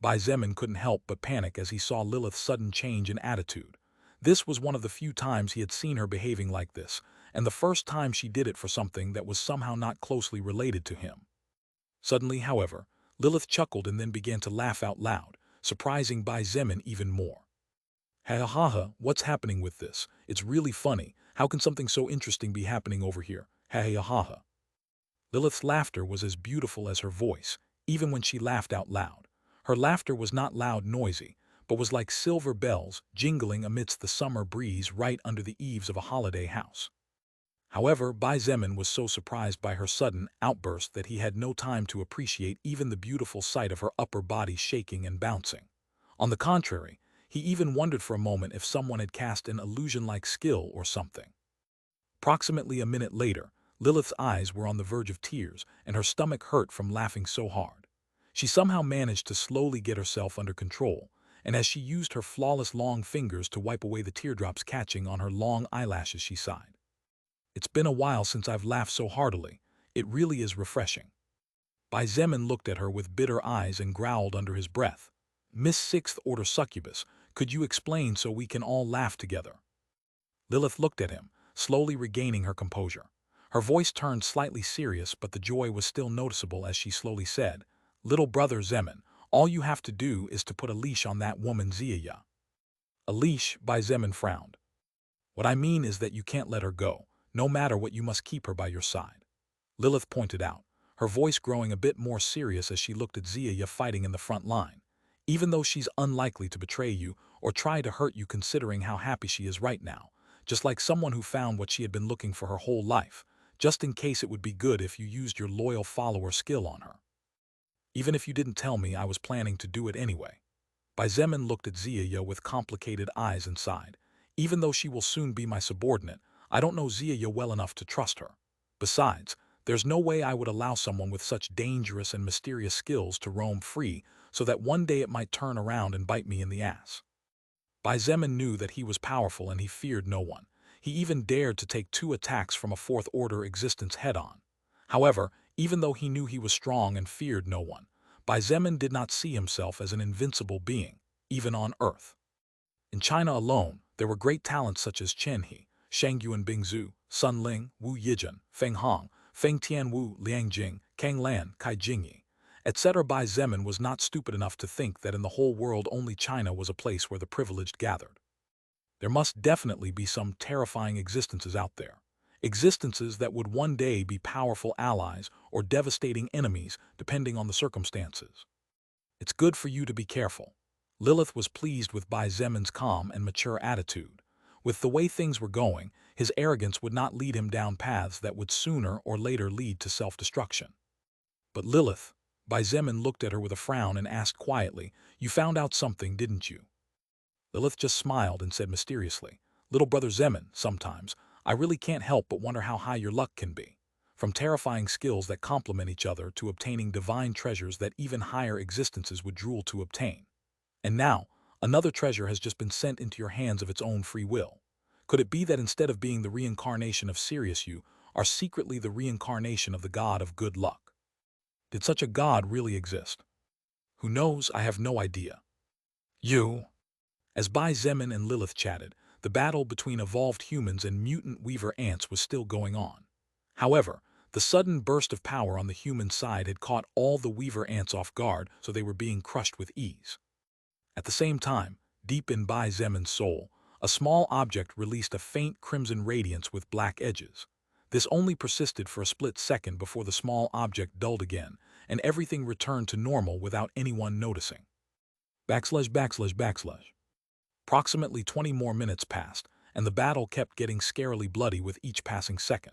Bai Zemin couldn't help but panic as he saw Lilith's sudden change in attitude. This was one of the few times he had seen her behaving like this, and the first time she did it for something that was somehow not closely related to him. Suddenly, however, Lilith chuckled and then began to laugh out loud, surprising Bai Zemin even more. "Ha ha ha, what's happening with this? It's really funny. How can something so interesting be happening over here? Ha ha ha ha." Lilith's laughter was as beautiful as her voice, even when she laughed out loud. Her laughter was not loud, noisy, but was like silver bells jingling amidst the summer breeze right under the eaves of a holiday house. However, Bai Zemin was so surprised by her sudden outburst that he had no time to appreciate even the beautiful sight of her upper body shaking and bouncing. On the contrary, he even wondered for a moment if someone had cast an illusion-like skill or something. Approximately a minute later, Lilith's eyes were on the verge of tears, and her stomach hurt from laughing so hard. She somehow managed to slowly get herself under control, and as she used her flawless long fingers to wipe away the teardrops catching on her long eyelashes, she sighed. "It's been a while since I've laughed so heartily. It really is refreshing." Bai Zemin looked at her with bitter eyes and growled under his breath, "Miss Sixth Order Succubus, could you explain so we can all laugh together?" Lilith looked at him, slowly regaining her composure. Her voice turned slightly serious, but the joy was still noticeable as she slowly said, "Little brother Zemin, all you have to do is to put a leash on that woman Ziya." "A leash?" Bai Zemin frowned. "What I mean is that you can't let her go. No matter what, you must keep her by your side," Lilith pointed out, her voice growing a bit more serious as she looked at Ziya fighting in the front line. "Even though she's unlikely to betray you or try to hurt you, considering how happy she is right now, just like someone who found what she had been looking for her whole life, just in case it would be good if you used your loyal follower skill on her." "Even if you didn't tell me, I was planning to do it anyway." Bai Zemin looked at Ziya with complicated eyes and sighed. "Even though she will soon be my subordinate, I don't know Ziya well enough to trust her. Besides, there's no way I would allow someone with such dangerous and mysterious skills to roam free so that one day it might turn around and bite me in the ass." Bai Zemin knew that he was powerful and he feared no one. He even dared to take 2 attacks from a fourth-order existence head-on. However, even though he knew he was strong and feared no one, Bai Zemin did not see himself as an invincible being, even on Earth. In China alone, there were great talents such as Chen He, Shang Yuan Bingzu, Sun Ling, Wu Yijun, Feng Hong, Feng Tianwu, Liang Jing, Kang Lan, Kai Jingyi, etc. Bai Zemin was not stupid enough to think that in the whole world only China was a place where the privileged gathered. There must definitely be some terrifying existences out there. Existences that would one day be powerful allies or devastating enemies depending on the circumstances. "It's good for you to be careful." Lilith was pleased with Bai Zemin's calm and mature attitude. With the way things were going, his arrogance would not lead him down paths that would sooner or later lead to self-destruction. "But Lilith," Bai Zemin looked at her with a frown and asked quietly, "You found out something, didn't you?" Lilith just smiled and said mysteriously, "Little brother Zemin, sometimes I really can't help but wonder how high your luck can be. From terrifying skills that complement each other to obtaining divine treasures that even higher existences would drool to obtain. And now, another treasure has just been sent into your hands of its own free will. Could it be that instead of being the reincarnation of Sirius, you are secretly the reincarnation of the god of good luck? Did such a god really exist? Who knows? I have no idea. You. As Bai Zemin and Lilith chatted, the battle between evolved humans and mutant weaver ants was still going on. However, the sudden burst of power on the human side had caught all the weaver ants off guard, so they were being crushed with ease. At the same time, deep in Bai Zemin's soul, a small object released a faint crimson radiance with black edges. This only persisted for a split second before the small object dulled again, and everything returned to normal without anyone noticing. Backslash backslash backslash. Approximately 20 more minutes passed, and the battle kept getting scarily bloody with each passing second.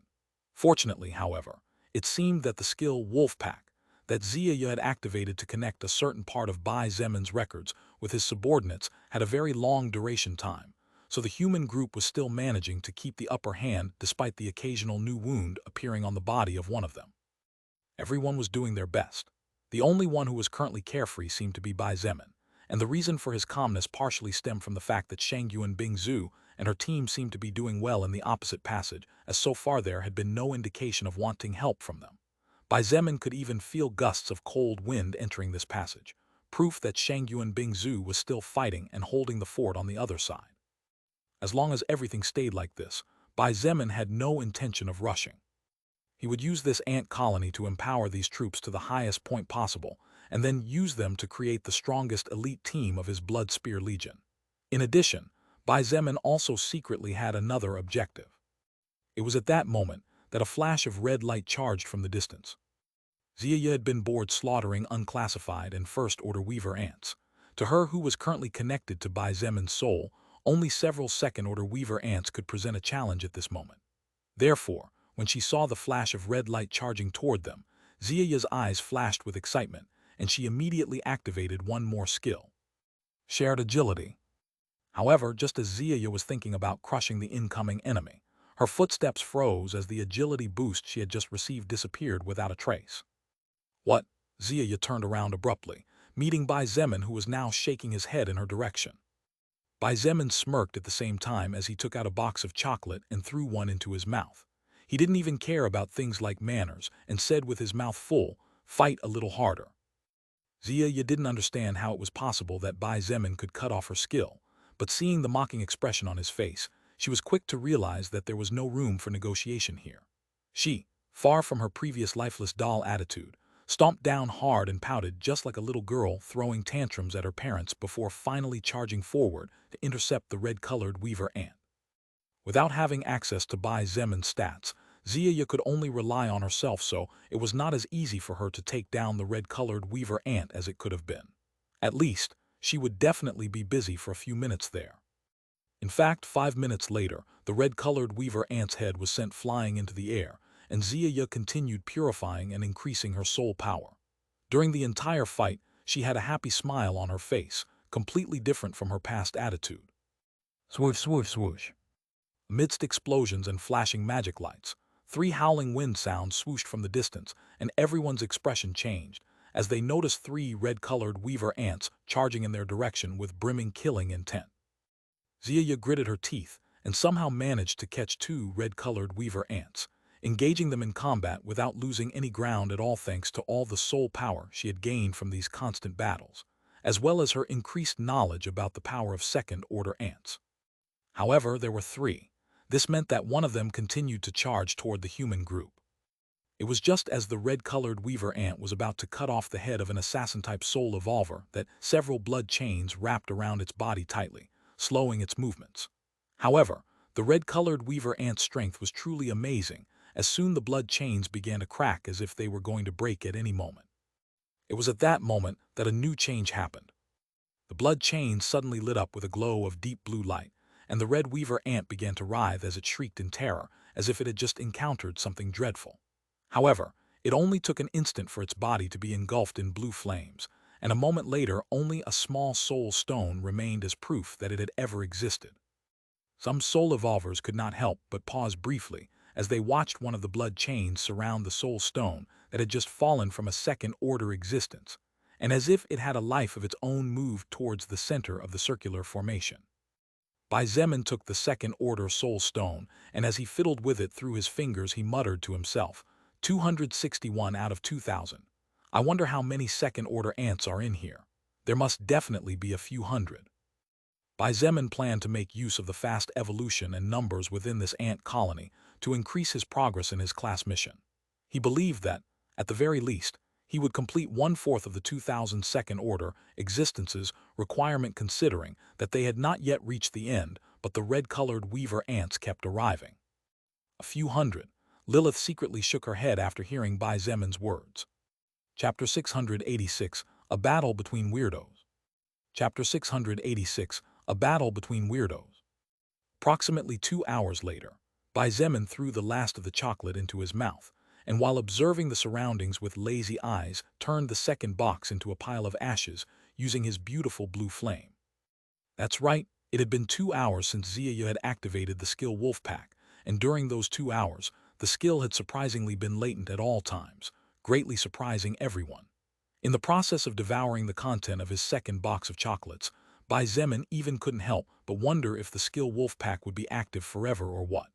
Fortunately, however, it seemed that the skill Wolfpack that Zia had activated to connect a certain part of Bai Zemin's records with his subordinates had a very long duration time, so the human group was still managing to keep the upper hand despite the occasional new wound appearing on the body of one of them. Everyone was doing their best. The only one who was currently carefree seemed to be Bai Zemin, and the reason for his calmness partially stemmed from the fact that Shangyuan Bingzhu and her team seemed to be doing well in the opposite passage, as so far there had been no indication of wanting help from them. Bai Zemin could even feel gusts of cold wind entering this passage, proof that Shangyuan Bingzhu was still fighting and holding the fort on the other side. As long as everything stayed like this, Bai Zemin had no intention of rushing. He would use this ant colony to empower these troops to the highest point possible, and then use them to create the strongest elite team of his Blood Spear Legion. In addition, Bai Zemin also secretly had another objective. It was at that moment that a flash of red light charged from the distance. Zia had been bored slaughtering unclassified and first-order weaver ants. To her, who was currently connected to Bai Zemin's soul, only several second-order weaver ants could present a challenge at this moment. Therefore, when she saw the flash of red light charging toward them, Zia's eyes flashed with excitement, and she immediately activated one more skill. Shared agility. However, just as Zia was thinking about crushing the incoming enemy, her footsteps froze as the agility boost she had just received disappeared without a trace. What? Zia turned around abruptly, meeting Bai Zemin, who was now shaking his head in her direction. Bai Zemin smirked at the same time as he took out a box of chocolate and threw one into his mouth. He didn't even care about things like manners and said with his mouth full, "Fight a little harder." Zia didn't understand how it was possible that Bai Zemin could cut off her skill, but seeing the mocking expression on his face, she was quick to realize that there was no room for negotiation here. She, far from her previous lifeless doll attitude, stomped down hard and pouted just like a little girl throwing tantrums at her parents before finally charging forward to intercept the red-colored weaver ant. Without having access to Bai Zemin's stats, Zia could only rely on herself, so it was not as easy for her to take down the red-colored weaver ant as it could have been. At least, she would definitely be busy for a few minutes there. In fact, 5 minutes later, the red-colored weaver ant's head was sent flying into the air, and Zia continued purifying and increasing her soul power. During the entire fight, she had a happy smile on her face, completely different from her past attitude. Swoosh, swoosh, swoosh. Amidst explosions and flashing magic lights, 3 howling wind sounds swooshed from the distance, and everyone's expression changed as they noticed 3 red-colored weaver ants charging in their direction with brimming killing intent. Zia gritted her teeth and somehow managed to catch 2 red-colored weaver ants, engaging them in combat without losing any ground at all thanks to all the soul power she had gained from these constant battles, as well as her increased knowledge about the power of second-order ants. However, there were 3. This meant that one of them continued to charge toward the human group. It was just as the red-colored weaver ant was about to cut off the head of an assassin-type soul evolver that several blood chains wrapped around its body tightly, slowing its movements. However, the red-colored weaver ant's strength was truly amazing, as soon the blood chains began to crack as if they were going to break at any moment. It was at that moment that a new change happened. The blood chains suddenly lit up with a glow of deep blue light, and the red weaver ant began to writhe as it shrieked in terror, as if it had just encountered something dreadful. However, it only took an instant for its body to be engulfed in blue flames, and a moment later only a small soul stone remained as proof that it had ever existed. Some soul evolvers could not help but pause briefly as they watched one of the blood chains surround the soul stone that had just fallen from a second-order existence, and as if it had a life of its own moved towards the center of the circular formation. Bai Zemin took the second-order soul stone, and as he fiddled with it through his fingers he muttered to himself, 261 out of 2,000. I wonder how many second-order ants are in here. There must definitely be a few hundred. Bai Zemin planned to make use of the fast evolution and numbers within this ant colony to increase his progress in his class mission. He believed that, at the very least, he would complete 1/4 of the 2,000 second-order existences requirement, considering that they had not yet reached the end, but the red-colored weaver ants kept arriving. A few hundred. Lilith secretly shook her head after hearing Bai Zemin's words. Chapter 686, A Battle Between Weirdos. Chapter 686, A Battle Between Weirdos. Approximately 2 hours later, Bai Zemin threw the last of the chocolate into his mouth, and while observing the surroundings with lazy eyes, turned the second box into a pile of ashes using his beautiful blue flame. That's right, it had been 2 hours since Zia had activated the skill Wolfpack, and during those 2 hours, the skill had surprisingly been latent at all times, greatly surprising everyone. In the process of devouring the content of his second box of chocolates, Bai Zemin even couldn't help but wonder if the skill Wolfpack would be active forever or what.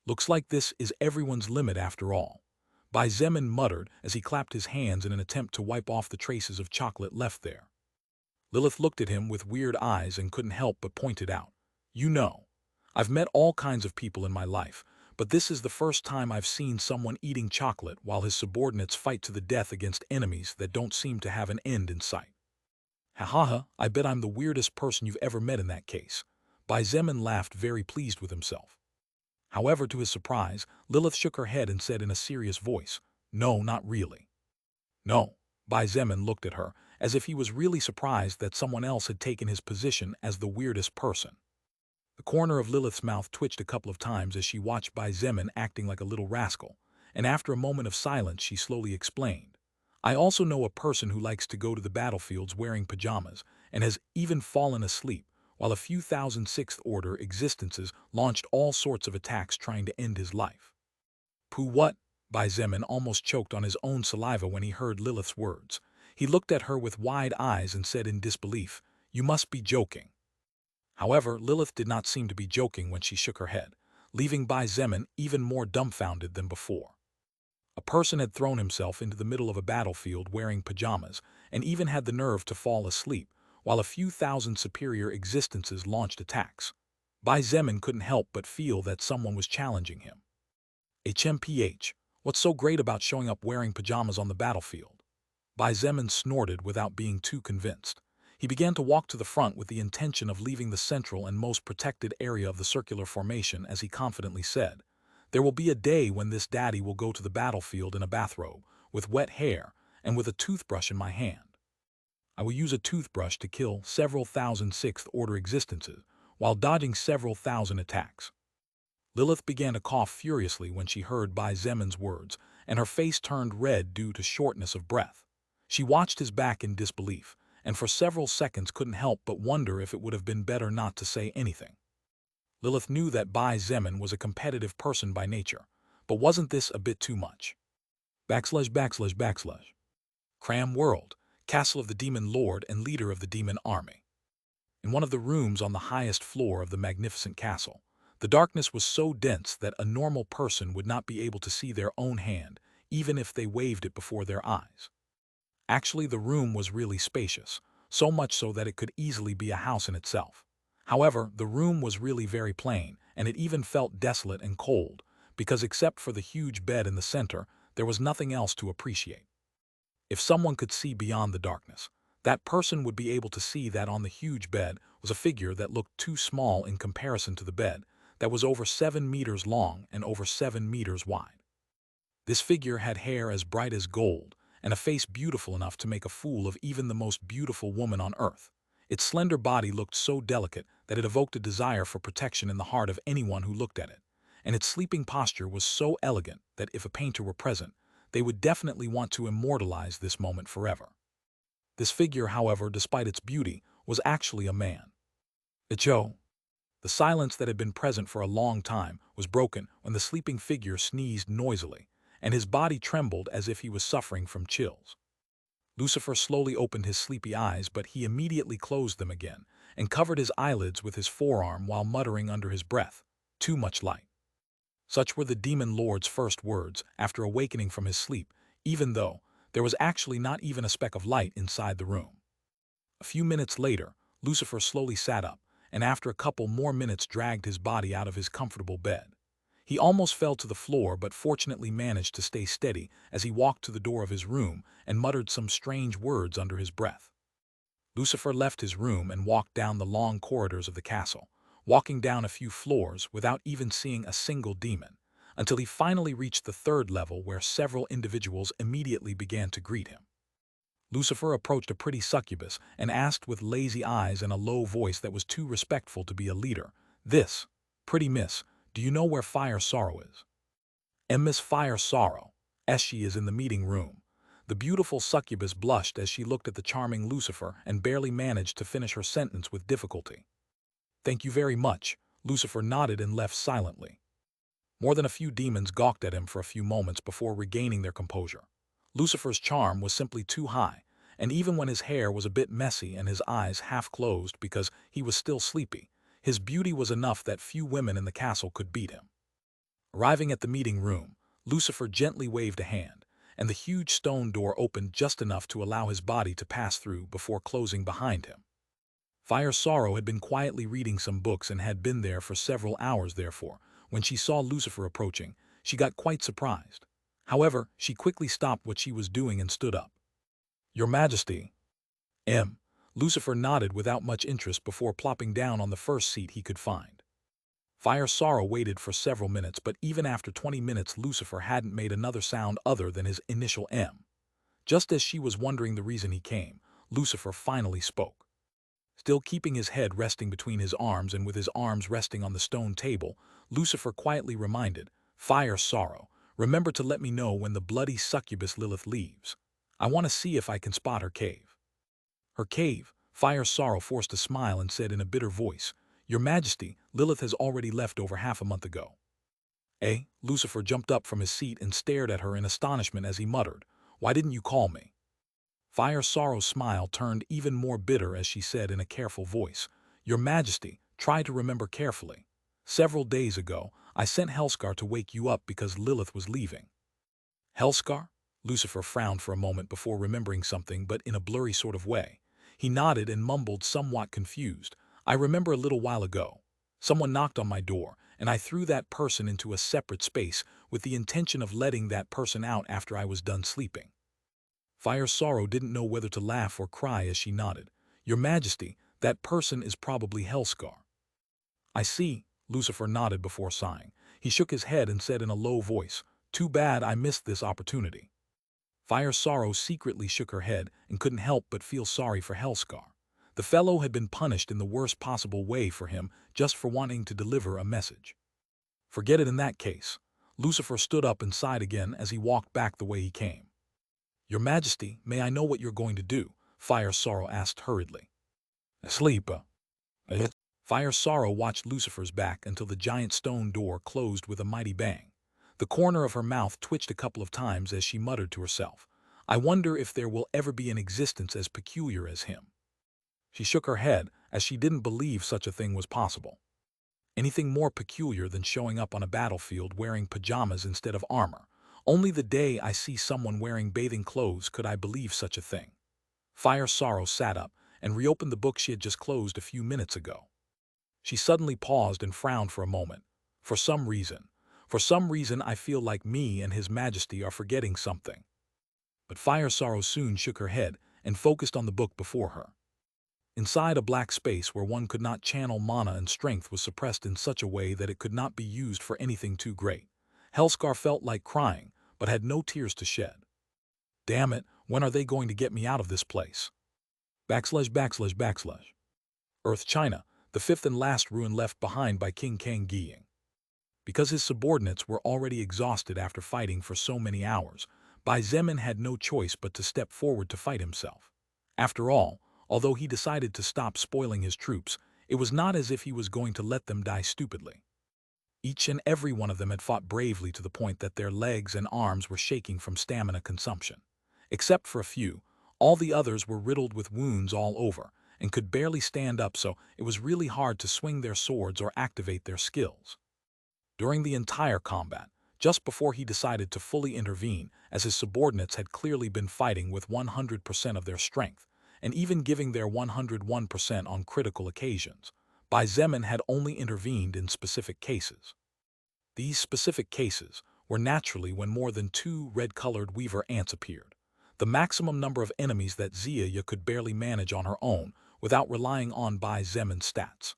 Looks like this is everyone's limit after all. Bai Zemin muttered as he clapped his hands in an attempt to wipe off the traces of chocolate left there. Lilith looked at him with weird eyes and couldn't help but pointed out, "You know, I've met all kinds of people in my life, but this is the first time I've seen someone eating chocolate while his subordinates fight to the death against enemies that don't seem to have an end in sight." Ha ha ha, I bet I'm the weirdest person you've ever met in that case. Bai Zemin laughed, very pleased with himself. However, to his surprise, Lilith shook her head and said in a serious voice, "No, not really." "No." Bai Zemin looked at her, as if he was really surprised that someone else had taken his position as the weirdest person. The corner of Lilith's mouth twitched a couple of times as she watched Bai Zemin acting like a little rascal, and after a moment of silence she slowly explained, "I also know a person who likes to go to the battlefields wearing pajamas, and has even fallen asleep, while a few thousand sixth-order existences launched all sorts of attacks trying to end his life." "Pooh, what?" Bai Zemin almost choked on his own saliva when he heard Lilith's words. He looked at her with wide eyes and said in disbelief, "You must be joking." However, Lilith did not seem to be joking when she shook her head, leaving Bai Zemin even more dumbfounded than before. A person had thrown himself into the middle of a battlefield wearing pajamas, and even had the nerve to fall asleep, while a few thousand superior existences launched attacks. Bai Zemin couldn't help but feel that someone was challenging him. HMPH, what's so great about showing up wearing pajamas on the battlefield? Bai Zemin snorted without being too convinced. He began to walk to the front with the intention of leaving the central and most protected area of the circular formation as he confidently said, "There will be a day when this daddy will go to the battlefield in a bathrobe, with wet hair, and with a toothbrush in my hand. I will use a toothbrush to kill several thousand sixth-order existences, while dodging several thousand attacks." Lilith began to cough furiously when she heard Bai Zemin's words, and her face turned red due to shortness of breath. She watched his back in disbelief, and for several seconds couldn't help but wonder if it would have been better not to say anything. Lilith knew that Bai Zemin was a competitive person by nature, but wasn't this a bit too much? /////. Cram World, Castle of the Demon Lord and leader of the demon army. In one of the rooms on the highest floor of the magnificent castle, the darkness was so dense that a normal person would not be able to see their own hand, even if they waved it before their eyes. Actually, the room was really spacious, so much so that it could easily be a house in itself. However, the room was really very plain, and it even felt desolate and cold, because except for the huge bed in the center, there was nothing else to appreciate. If someone could see beyond the darkness, that person would be able to see that on the huge bed was a figure that looked too small in comparison to the bed, that was over 7 meters long and over 7 meters wide. This figure had hair as bright as gold, and a face beautiful enough to make a fool of even the most beautiful woman on earth. Its slender body looked so delicate that it evoked a desire for protection in the heart of anyone who looked at it, and its sleeping posture was so elegant that if a painter were present, they would definitely want to immortalize this moment forever. This figure, however, despite its beauty, was actually a man. Icho. The silence that had been present for a long time was broken when the sleeping figure sneezed noisily, and his body trembled as if he was suffering from chills. Lucifer slowly opened his sleepy eyes, but he immediately closed them again and covered his eyelids with his forearm while muttering under his breath, "Too much light." Such were the demon lord's first words after awakening from his sleep, even though there was actually not even a speck of light inside the room. A few minutes later, Lucifer slowly sat up, and after a couple more minutes dragged his body out of his comfortable bed. He almost fell to the floor but fortunately managed to stay steady as he walked to the door of his room and muttered some strange words under his breath. Lucifer left his room and walked down the long corridors of the castle, walking down a few floors without even seeing a single demon, until he finally reached the third level where several individuals immediately began to greet him. Lucifer approached a pretty succubus and asked with lazy eyes and a low voice that was too respectful to be a leader, "This, pretty miss, do you know where Fire Sorrow is?" "Miss Fire Sorrow, she is in the meeting room." The beautiful succubus blushed as she looked at the charming Lucifer and barely managed to finish her sentence with difficulty. "Thank you very much." Lucifer nodded and left silently. More than a few demons gawked at him for a few moments before regaining their composure. Lucifer's charm was simply too high, and even when his hair was a bit messy and his eyes half closed because he was still sleepy, his beauty was enough that few women in the castle could beat him. Arriving at the meeting room, Lucifer gently waved a hand, and the huge stone door opened just enough to allow his body to pass through before closing behind him. Fire Sorrow had been quietly reading some books and had been there for several hours. Therefore, when she saw Lucifer approaching, she got quite surprised. However, she quickly stopped what she was doing and stood up. "Your Majesty." Lucifer nodded without much interest before plopping down on the first seat he could find. Fire Sorrow waited for several minutes, but even after 20 minutes Lucifer hadn't made another sound other than his initial M. Just as she was wondering the reason he came, Lucifer finally spoke. Still keeping his head resting between his arms and with his arms resting on the stone table, Lucifer quietly reminded, "Fire Sorrow, remember to let me know when the bloody succubus Lilith leaves. I want to see if I can spot her cave." "Her cave?" Fire Sorrow forced a smile and said in a bitter voice, "Your Majesty, Lilith has already left over half a month ago." Lucifer jumped up from his seat and stared at her in astonishment as he muttered, "Why didn't you call me?" Fire Sorrow's smile turned even more bitter as she said in a careful voice, "Your Majesty, try to remember carefully. Several days ago, I sent Hellscar to wake you up because Lilith was leaving." "Hellscar?" Lucifer frowned for a moment before remembering something, but in a blurry sort of way. He nodded and mumbled, somewhat confused, "I remember a little while ago. Someone knocked on my door, and I threw that person into a separate space with the intention of letting that person out after I was done sleeping." Fire Sorrow didn't know whether to laugh or cry as she nodded. "Your Majesty, that person is probably Hellscar." "I see," Lucifer nodded before sighing. He shook his head and said in a low voice, "Too bad I missed this opportunity." Fire Sorrow secretly shook her head and couldn't help but feel sorry for Hellscar. The fellow had been punished in the worst possible way for him just for wanting to deliver a message. "Forget it in that case." Lucifer stood up and sighed again as he walked back the way he came. "Your Majesty, may I know what you're going to do?" Fire Sorrow asked hurriedly. "Sleep." Fire Sorrow watched Lucifer's back until the giant stone door closed with a mighty bang. The corner of her mouth twitched a couple of times as she muttered to herself, "I wonder if there will ever be an existence as peculiar as him." She shook her head as she didn't believe such a thing was possible. Anything more peculiar than showing up on a battlefield wearing pajamas instead of armor. Only the day I see someone wearing bathing clothes could I believe such a thing. Fire Sorrow sat up and reopened the book she had just closed a few minutes ago. She suddenly paused and frowned for a moment. For some reason I feel like me and His Majesty are forgetting something." But Fire Sorrow soon shook her head and focused on the book before her. Inside a black space where one could not channel mana and strength was suppressed in such a way that it could not be used for anything too great. Hellscar felt like crying, but had no tears to shed. "Damn it, when are they going to get me out of this place?" //. Earth China, the fifth and last ruin left behind by King Kang Giying. Because his subordinates were already exhausted after fighting for so many hours, Bai Zemin had no choice but to step forward to fight himself. After all, although he decided to stop spoiling his troops, It was not as if he was going to let them die stupidly. Each and every one of them had fought bravely to the point that their legs and arms were shaking from stamina consumption. Except for a few, all the others were riddled with wounds all over and could barely stand up, so it was really hard to swing their swords or activate their skills. During the entire combat, just before he decided to fully intervene, as his subordinates had clearly been fighting with 100% of their strength, and even giving their 101% on critical occasions, Bai Zemin had only intervened in specific cases. These specific cases were naturally when more than 2 red-colored weaver ants appeared, the maximum number of enemies that Xia could barely manage on her own without relying on Bai Zemin's stats.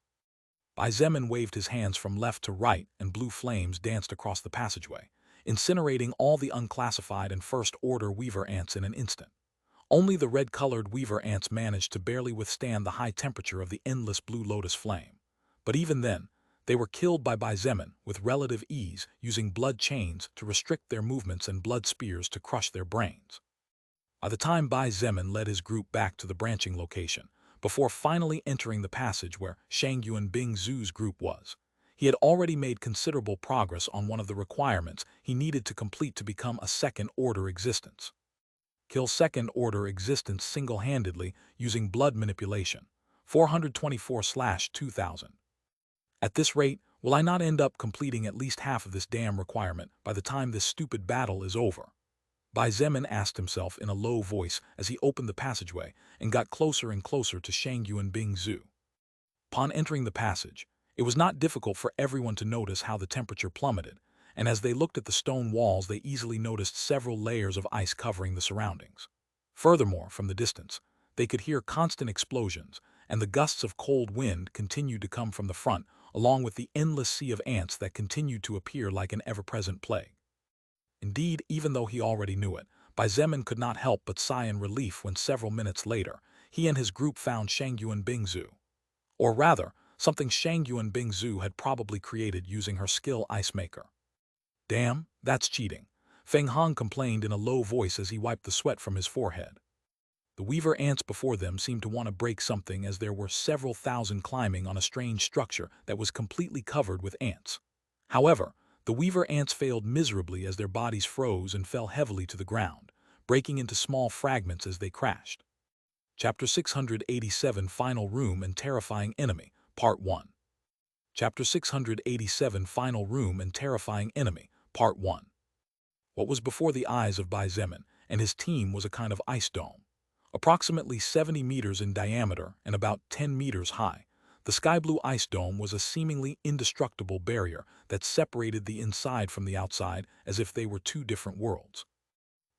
Bai Zemin waved his hands from left to right and blue flames danced across the passageway, incinerating all the unclassified and first-order weaver ants in an instant. Only the red-colored weaver ants managed to barely withstand the high temperature of the endless blue lotus flame. But even then, they were killed by Bai Zemin with relative ease, using blood chains to restrict their movements and blood spears to crush their brains. By the time Bai Zemin led his group back to the branching location, before finally entering the passage where Shangyuan Bing Zhu's group was, he had already made considerable progress on one of the requirements he needed to complete to become a second-order existence. Kill second-order existence single-handedly using blood manipulation. 424/2000. At this rate, will I not end up completing at least half of this damn requirement by the time this stupid battle is over? Bai Zemin asked himself in a low voice as he opened the passageway and got closer and closer to Shangyuan Bing Zhu. Upon entering the passage, it was not difficult for everyone to notice how the temperature plummeted, and as they looked at the stone walls they easily noticed several layers of ice covering the surroundings. Furthermore, from the distance, they could hear constant explosions, and the gusts of cold wind continued to come from the front, along with the endless sea of ants that continued to appear like an ever-present plague. Indeed, even though he already knew it, Bai Zemin could not help but sigh in relief when several minutes later, he and his group found Shangyuan Bing Zhu. Or rather, something Shangyuan Bing Zhu had probably created using her skill Ice Maker. Damn, that's cheating, Feng Hong complained in a low voice as he wiped the sweat from his forehead. The weaver ants before them seemed to want to break something as there were several thousand climbing on a strange structure that was completely covered with ants. However, the weaver ants failed miserably as their bodies froze and fell heavily to the ground, breaking into small fragments as they crashed. Chapter 687 Final Room and Terrifying Enemy, Part 1. Chapter 687 Final Room and Terrifying Enemy, Part 1. What was before the eyes of Bai Zemin and his team was a kind of ice dome. Approximately 70 meters in diameter and about 10 meters high, the sky-blue ice dome was a seemingly indestructible barrier that separated the inside from the outside as if they were 2 different worlds.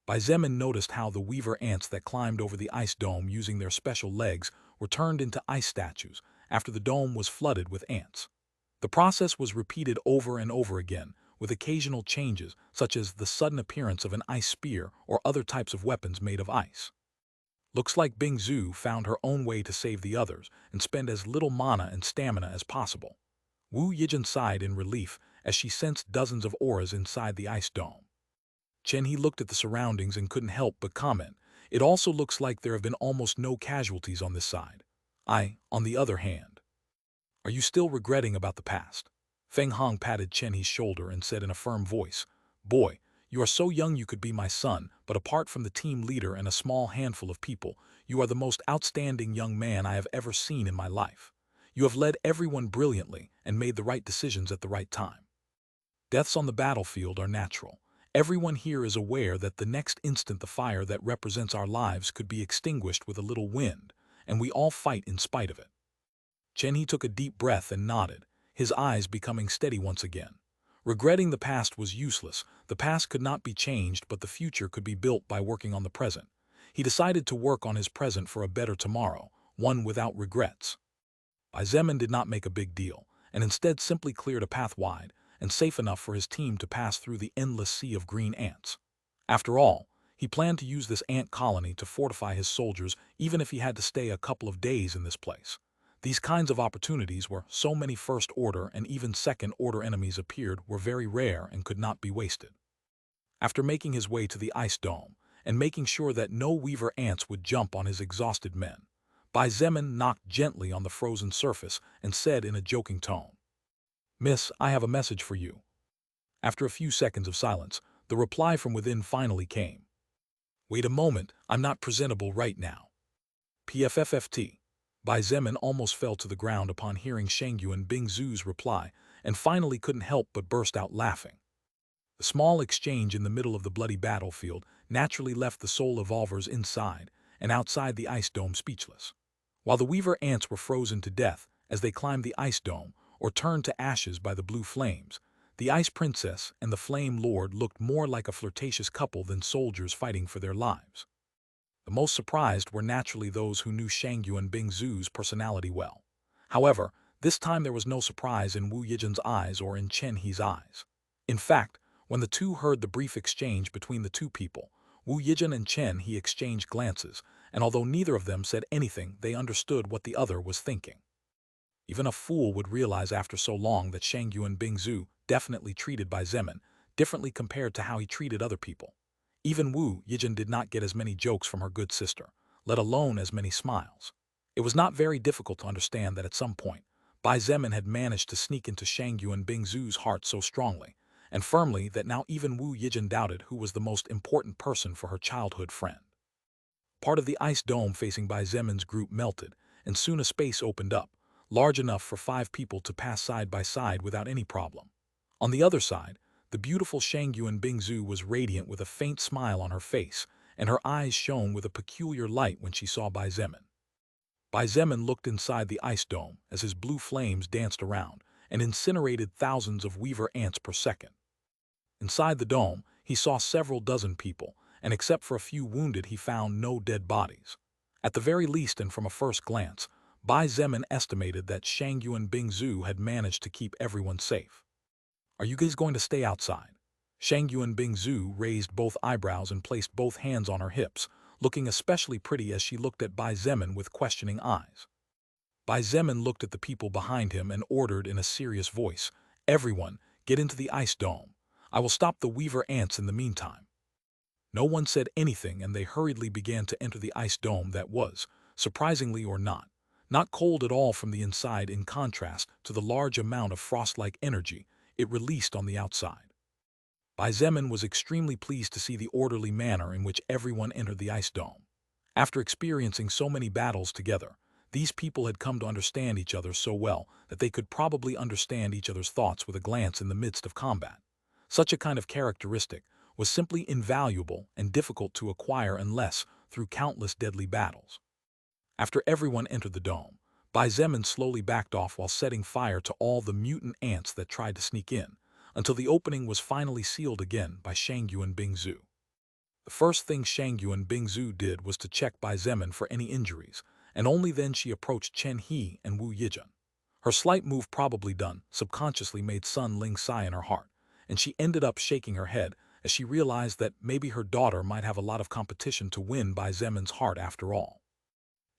Bai Zemin noticed how the weaver ants that climbed over the ice dome using their special legs were turned into ice statues after the dome was flooded with ants. The process was repeated over and over again, with occasional changes such as the sudden appearance of an ice spear or other types of weapons made of ice. Looks like Bing Zhu found her own way to save the others and spend as little mana and stamina as possible. Wu Yijin sighed in relief as she sensed dozens of auras inside the ice dome. Chen He looked at the surroundings and couldn't help but comment, "It also looks like there have been almost no casualties on this side. On the other hand. Are you still regretting about the past?" Feng Hong patted Chen He's shoulder and said in a firm voice, "Boy, you are so young you could be my son, but apart from the team leader and a small handful of people, you are the most outstanding young man I have ever seen in my life. You have led everyone brilliantly and made the right decisions at the right time. Deaths on the battlefield are natural. Everyone here is aware that the next instant the fire that represents our lives could be extinguished with a little wind, and we all fight in spite of it." Chen He took a deep breath and nodded, his eyes becoming steady once again. Regretting the past was useless. The past could not be changed, but the future could be built by working on the present. He decided to work on his present for a better tomorrow, one without regrets. Bai Zemin did not make a big deal, and instead simply cleared a path wide and safe enough for his team to pass through the endless sea of green ants. After all, he planned to use this ant colony to fortify his soldiers even if he had to stay a couple of days in this place. These kinds of opportunities where so many first-order and even second-order enemies appeared were very rare and could not be wasted. After making his way to the ice dome and making sure that no weaver ants would jump on his exhausted men, Bai Zemin knocked gently on the frozen surface and said in a joking tone, "Miss, I have a message for you." After a few seconds of silence, the reply from within finally came. "Wait a moment, I'm not presentable right now." PFFFT. Bai Zemin almost fell to the ground upon hearing Shangyuan Bingzu's reply and finally couldn't help but burst out laughing. The small exchange in the middle of the bloody battlefield naturally left the soul evolvers inside and outside the ice dome speechless. While the weaver ants were frozen to death as they climbed the ice dome or turned to ashes by the blue flames, the ice princess and the flame lord looked more like a flirtatious couple than soldiers fighting for their lives. The most surprised were naturally those who knew Shangyuan Bingzu's personality well. However, this time there was no surprise in Wu Yijin's eyes or in Chen He's eyes. In fact, when the two heard the brief exchange between the two people, Wu Yijin and Chen He exchanged glances, and although neither of them said anything, they understood what the other was thinking. Even a fool would realize after so long that Shangyuan Bingzu definitely treated Bai Zemin differently compared to how he treated other people. Even Wu Yijin did not get as many jokes from her good sister, let alone as many smiles. It was not very difficult to understand that at some point, Bai Zemin had managed to sneak into Shangyuan Bingzu's heart so strongly and firmly that now even Wu Yijin doubted who was the most important person for her childhood friend. Part of the ice dome facing Bai Zemin's group melted, and soon a space opened up, large enough for 5 people to pass side by side without any problem. On the other side, the beautiful Shangyuan Bingzu was radiant with a faint smile on her face, and her eyes shone with a peculiar light when she saw Bai Zemin. Bai Zemin looked inside the ice dome as his blue flames danced around and incinerated thousands of weaver ants per second. Inside the dome, he saw several dozen people, and except for a few wounded he found no dead bodies. At the very least and from a first glance, Bai Zemin estimated that Shangyuan Bingzu had managed to keep everyone safe. "Are you guys going to stay outside?" Shangyuan Bingzu raised both eyebrows and placed both hands on her hips, looking especially pretty as she looked at Bai Zemin with questioning eyes. Bai Zemin looked at the people behind him and ordered in a serious voice, "Everyone, get into the ice dome. I will stop the weaver ants in the meantime." No one said anything and they hurriedly began to enter the ice dome that was, surprisingly or not cold at all from the inside in contrast to the large amount of frost-like energy it released on the outside. Bai Zemin was extremely pleased to see the orderly manner in which everyone entered the ice dome. After experiencing so many battles together, these people had come to understand each other so well that they could probably understand each other's thoughts with a glance in the midst of combat. Such a kind of characteristic was simply invaluable and difficult to acquire unless through countless deadly battles. After everyone entered the dome, Bai Zemin slowly backed off while setting fire to all the mutant ants that tried to sneak in, until the opening was finally sealed again by Shangyuan Bingzu. The first thing Shangyuan Bingzu did was to check Bai Zemin for any injuries, and only then she approached Chen He and Wu Yijin. Her slight move probably done subconsciously made Sun Ling sigh in her heart, and she ended up shaking her head as she realized that maybe her daughter might have a lot of competition to win Bai Zemin's heart after all.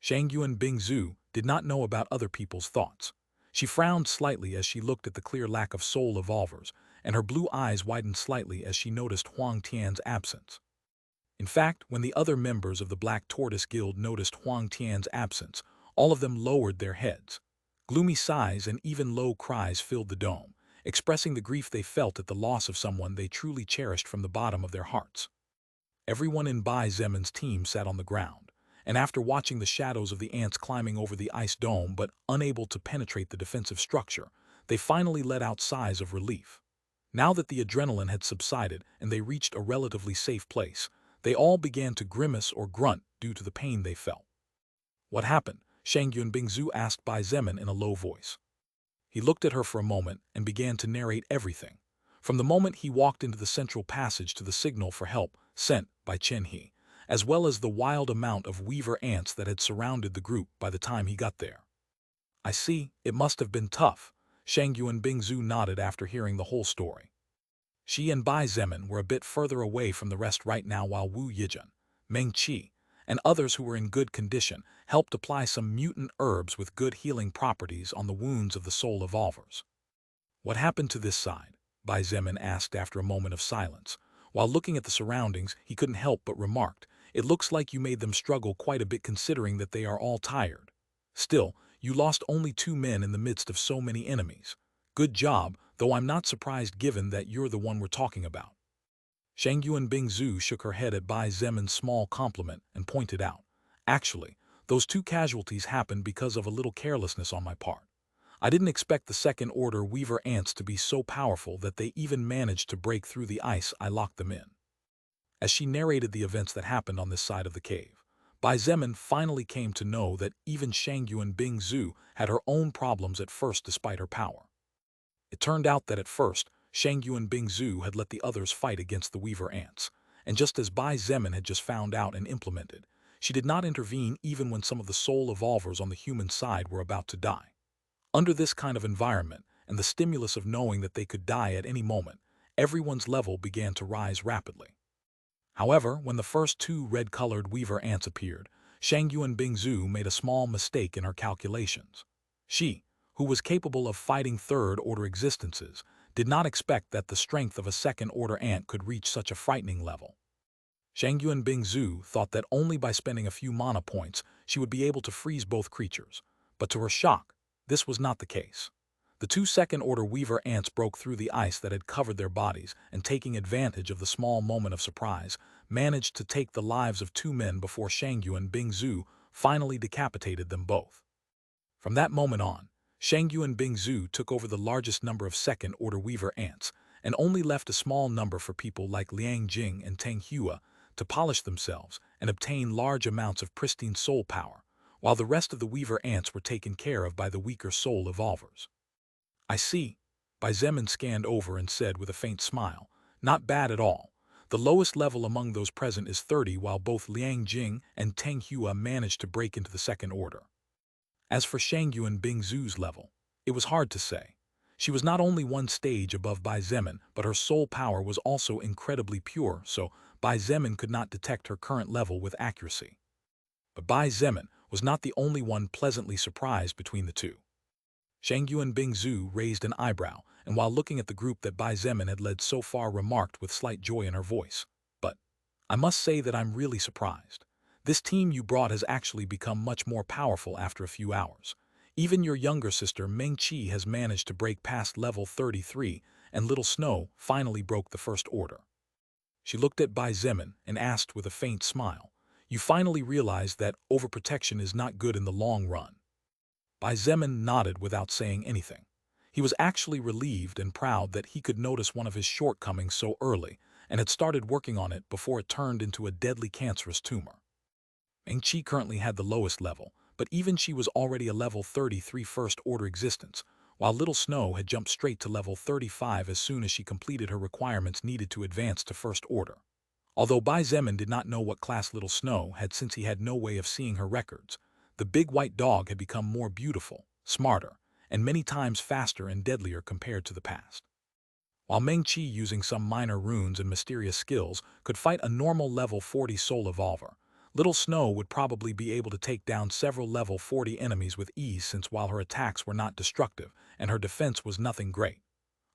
Shangyuan Bingzu did not know about other people's thoughts. She frowned slightly as she looked at the clear lack of soul evolvers, and her blue eyes widened slightly as she noticed Huang Tian's absence. In fact, when the other members of the Black Tortoise Guild noticed Huang Tian's absence, all of them lowered their heads. Gloomy sighs and even low cries filled the dome, expressing the grief they felt at the loss of someone they truly cherished from the bottom of their hearts. Everyone in Bai Zemin's team sat on the ground, and after watching the shadows of the ants climbing over the ice dome but unable to penetrate the defensive structure, they finally let out sighs of relief. Now that the adrenaline had subsided and they reached a relatively safe place, they all began to grimace or grunt due to the pain they felt. "What happened?" Shangyuan Bingzu asked Bai Zemin in a low voice. He looked at her for a moment and began to narrate everything, from the moment he walked into the central passage to the signal for help sent by Chen He, as well as the wild amount of weaver ants that had surrounded the group by the time he got there. "I see, it must have been tough," Shangyuan Bingzu nodded after hearing the whole story. She and Bai Zemin were a bit further away from the rest right now while Wu Yijin, Meng Qi, and others who were in good condition helped apply some mutant herbs with good healing properties on the wounds of the soul evolvers. "What happened to this side?" Bai Zemin asked after a moment of silence. While looking at the surroundings, he couldn't help but remarked, It looks like you made them struggle quite a bit considering that they are all tired. Still, you lost only 2 men in the midst of so many enemies. Good job, though I'm not surprised given that you're the one we're talking about. Shangyuan Bingzu shook her head at Bai Zemin's small compliment and pointed out, actually, those 2 casualties happened because of a little carelessness on my part. I didn't expect the second-order weaver ants to be so powerful that they even managed to break through the ice I locked them in. As she narrated the events that happened on this side of the cave, Bai Zemin finally came to know that even Shangyuan Bingzu had her own problems at first despite her power. It turned out that at first, Shangyuan Bingzu had let the others fight against the weaver ants, and just as Bai Zemin had just found out and implemented, she did not intervene even when some of the soul evolvers on the human side were about to die. Under this kind of environment, and the stimulus of knowing that they could die at any moment, everyone's level began to rise rapidly. However, when the first 2 red-colored weaver ants appeared, Shangyuan Bingzu made a small mistake in her calculations. She, who was capable of fighting third-order existences, did not expect that the strength of a second-order ant could reach such a frightening level. Shangyuan Bingzu thought that only by spending a few mana points she would be able to freeze both creatures, but to her shock, this was not the case. The 2 second-order weaver ants broke through the ice that had covered their bodies and, taking advantage of the small moment of surprise, managed to take the lives of 2 men before Shangyuan Bingzu finally decapitated them both. From that moment on, Shangyuan Bingzu took over the largest number of second-order weaver ants and only left a small number for people like Liang Jing and Teng Hua to polish themselves and obtain large amounts of pristine soul power, while the rest of the weaver ants were taken care of by the weaker soul evolvers. I see. Bai Zemin scanned over and said with a faint smile, not bad at all. The lowest level among those present is 30, while both Liang Jing and Teng Hua managed to break into the second order. As for Shangyuan Bingzu's level, it was hard to say. She was not only 1 stage above Bai Zemin, but her soul power was also incredibly pure, so Bai Zemin could not detect her current level with accuracy. But Bai Zemin was not the only one pleasantly surprised between the two. Shangyuan Bingzu raised an eyebrow, and while looking at the group that Bai Zemin had led so far remarked with slight joy in her voice, "But I must say that I'm really surprised. This team you brought has actually become much more powerful after a few hours. Even your younger sister Meng Qi has managed to break past level 33, and Little Snow finally broke the first order." She looked at Bai Zemin and asked with a faint smile, "You finally realize that overprotection is not good in the long run?" Bai Zemin nodded without saying anything. He was actually relieved and proud that he could notice one of his shortcomings so early and had started working on it before it turned into a deadly cancerous tumor. Meng Qi currently had the lowest level, but even she was already a level 33 first-order existence, while Little Snow had jumped straight to level 35 as soon as she completed her requirements needed to advance to first order. Although Bai Zemin did not know what class Little Snow had since he had no way of seeing her records, the big white dog had become more beautiful, smarter, and many times faster and deadlier compared to the past. While Meng Qi, using some minor runes and mysterious skills, could fight a normal level 40 soul evolver, Little Snow would probably be able to take down several level 40 enemies with ease, since while her attacks were not destructive and her defense was nothing great,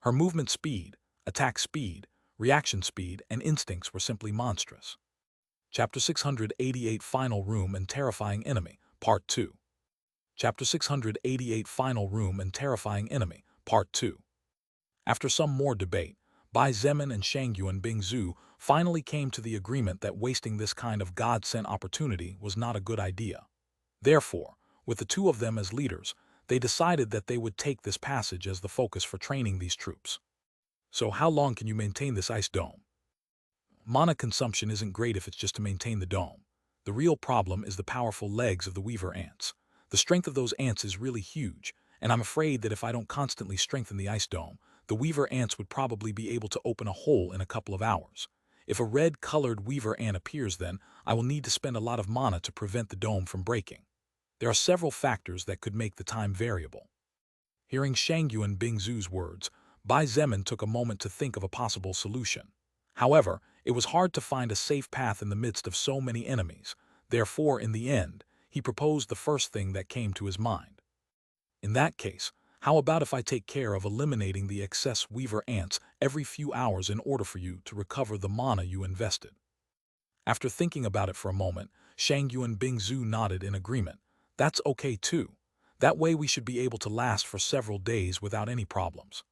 her movement speed, attack speed, reaction speed, and instincts were simply monstrous. Chapter 688 Final Room and Terrifying Enemy, Part 2. Chapter 688 Final Room and Terrifying Enemy, Part 2. After some more debate, Bai Zemin and Shangyuan Bingzu finally came to the agreement that wasting this kind of God-sent opportunity was not a good idea. Therefore, with the two of them as leaders, they decided that they would take this passage as the focus for training these troops. So how long can you maintain this ice dome? Mana consumption isn't great if it's just to maintain the dome. The real problem is the powerful legs of the weaver ants. The strength of those ants is really huge, and I'm afraid that if I don't constantly strengthen the ice dome, the weaver ants would probably be able to open a hole in a couple of hours. If a red-colored weaver ant appears, then I will need to spend a lot of mana to prevent the dome from breaking. There are several factors that could make the time variable. Hearing Shangyuan Bingzu's words, Bai Zemin took a moment to think of a possible solution. However, it was hard to find a safe path in the midst of so many enemies. Therefore, in the end, he proposed the first thing that came to his mind. In that case, how about if I take care of eliminating the excess weaver ants every few hours in order for you to recover the mana you invested? After thinking about it for a moment, Shang Yuan Bingzu nodded in agreement. That's okay too. That way we should be able to last for several days without any problems.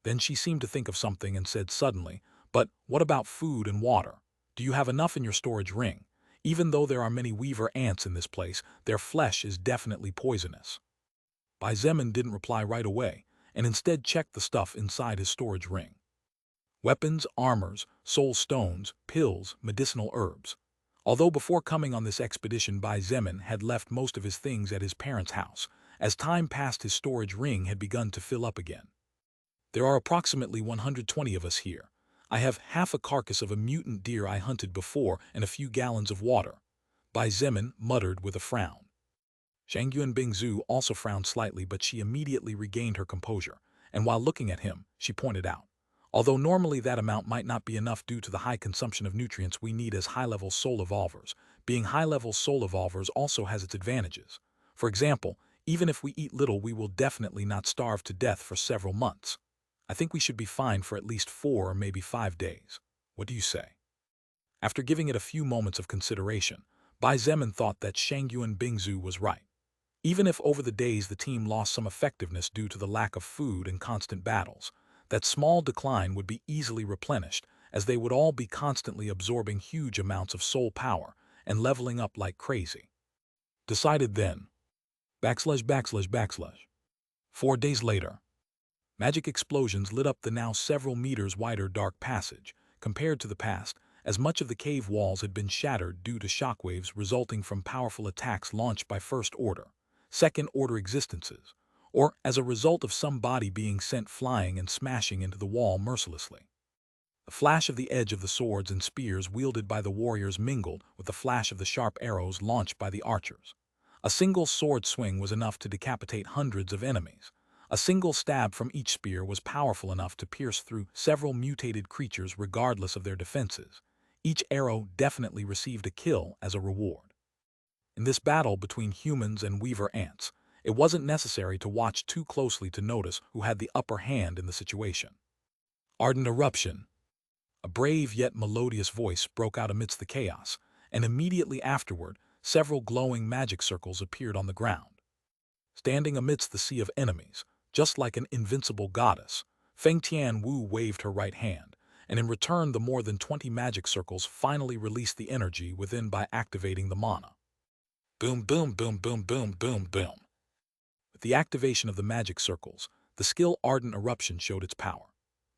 Then she seemed to think of something and said suddenly, but what about food and water? Do you have enough in your storage ring? Even though there are many weaver ants in this place, their flesh is definitely poisonous. Bai Zemin didn't reply right away, and instead checked the stuff inside his storage ring. Weapons, armors, soul stones, pills, medicinal herbs. Although before coming on this expedition Bai Zemin had left most of his things at his parents' house, as time passed his storage ring had begun to fill up again. There are approximately 120 of us here. I have half a carcass of a mutant deer I hunted before and a few gallons of water. Bai Zemin muttered with a frown. Shang Yuan Bingzu also frowned slightly, but she immediately regained her composure, and while looking at him, she pointed out, although normally that amount might not be enough due to the high consumption of nutrients we need as high-level soul evolvers, being high-level soul evolvers also has its advantages. For example, even if we eat little, we will definitely not starve to death for several months. I think we should be fine for at least 4 or maybe 5 days. What do you say? After giving it a few moments of consideration, Bai Zemin thought that Shang Yuan Bingzu was right. Even if over the days the team lost some effectiveness due to the lack of food and constant battles, that small decline would be easily replenished, as they would all be constantly absorbing huge amounts of soul power and leveling up like crazy. Decided then. ////. 4 days later. Magic explosions lit up the now several meters wider dark passage. Compared to the past, as much of the cave walls had been shattered due to shockwaves resulting from powerful attacks launched by First Order, Second Order existences, or as a result of some body being sent flying and smashing into the wall mercilessly. The flash of the edge of the swords and spears wielded by the warriors mingled with the flash of the sharp arrows launched by the archers. A single sword swing was enough to decapitate hundreds of enemies. A single stab from each spear was powerful enough to pierce through several mutated creatures regardless of their defenses. Each arrow definitely received a kill as a reward. In this battle between humans and weaver ants, it wasn't necessary to watch too closely to notice who had the upper hand in the situation. Ardent eruption. A brave yet melodious voice broke out amidst the chaos, and immediately afterward, several glowing magic circles appeared on the ground. Standing amidst the sea of enemies, just like an invincible goddess, Feng Tianwu waved her right hand, and in return the more than 20 magic circles finally released the energy within by activating the mana. Boom, boom, boom, boom, boom, boom, boom. With the activation of the magic circles, the skill Ardent Eruption showed its power.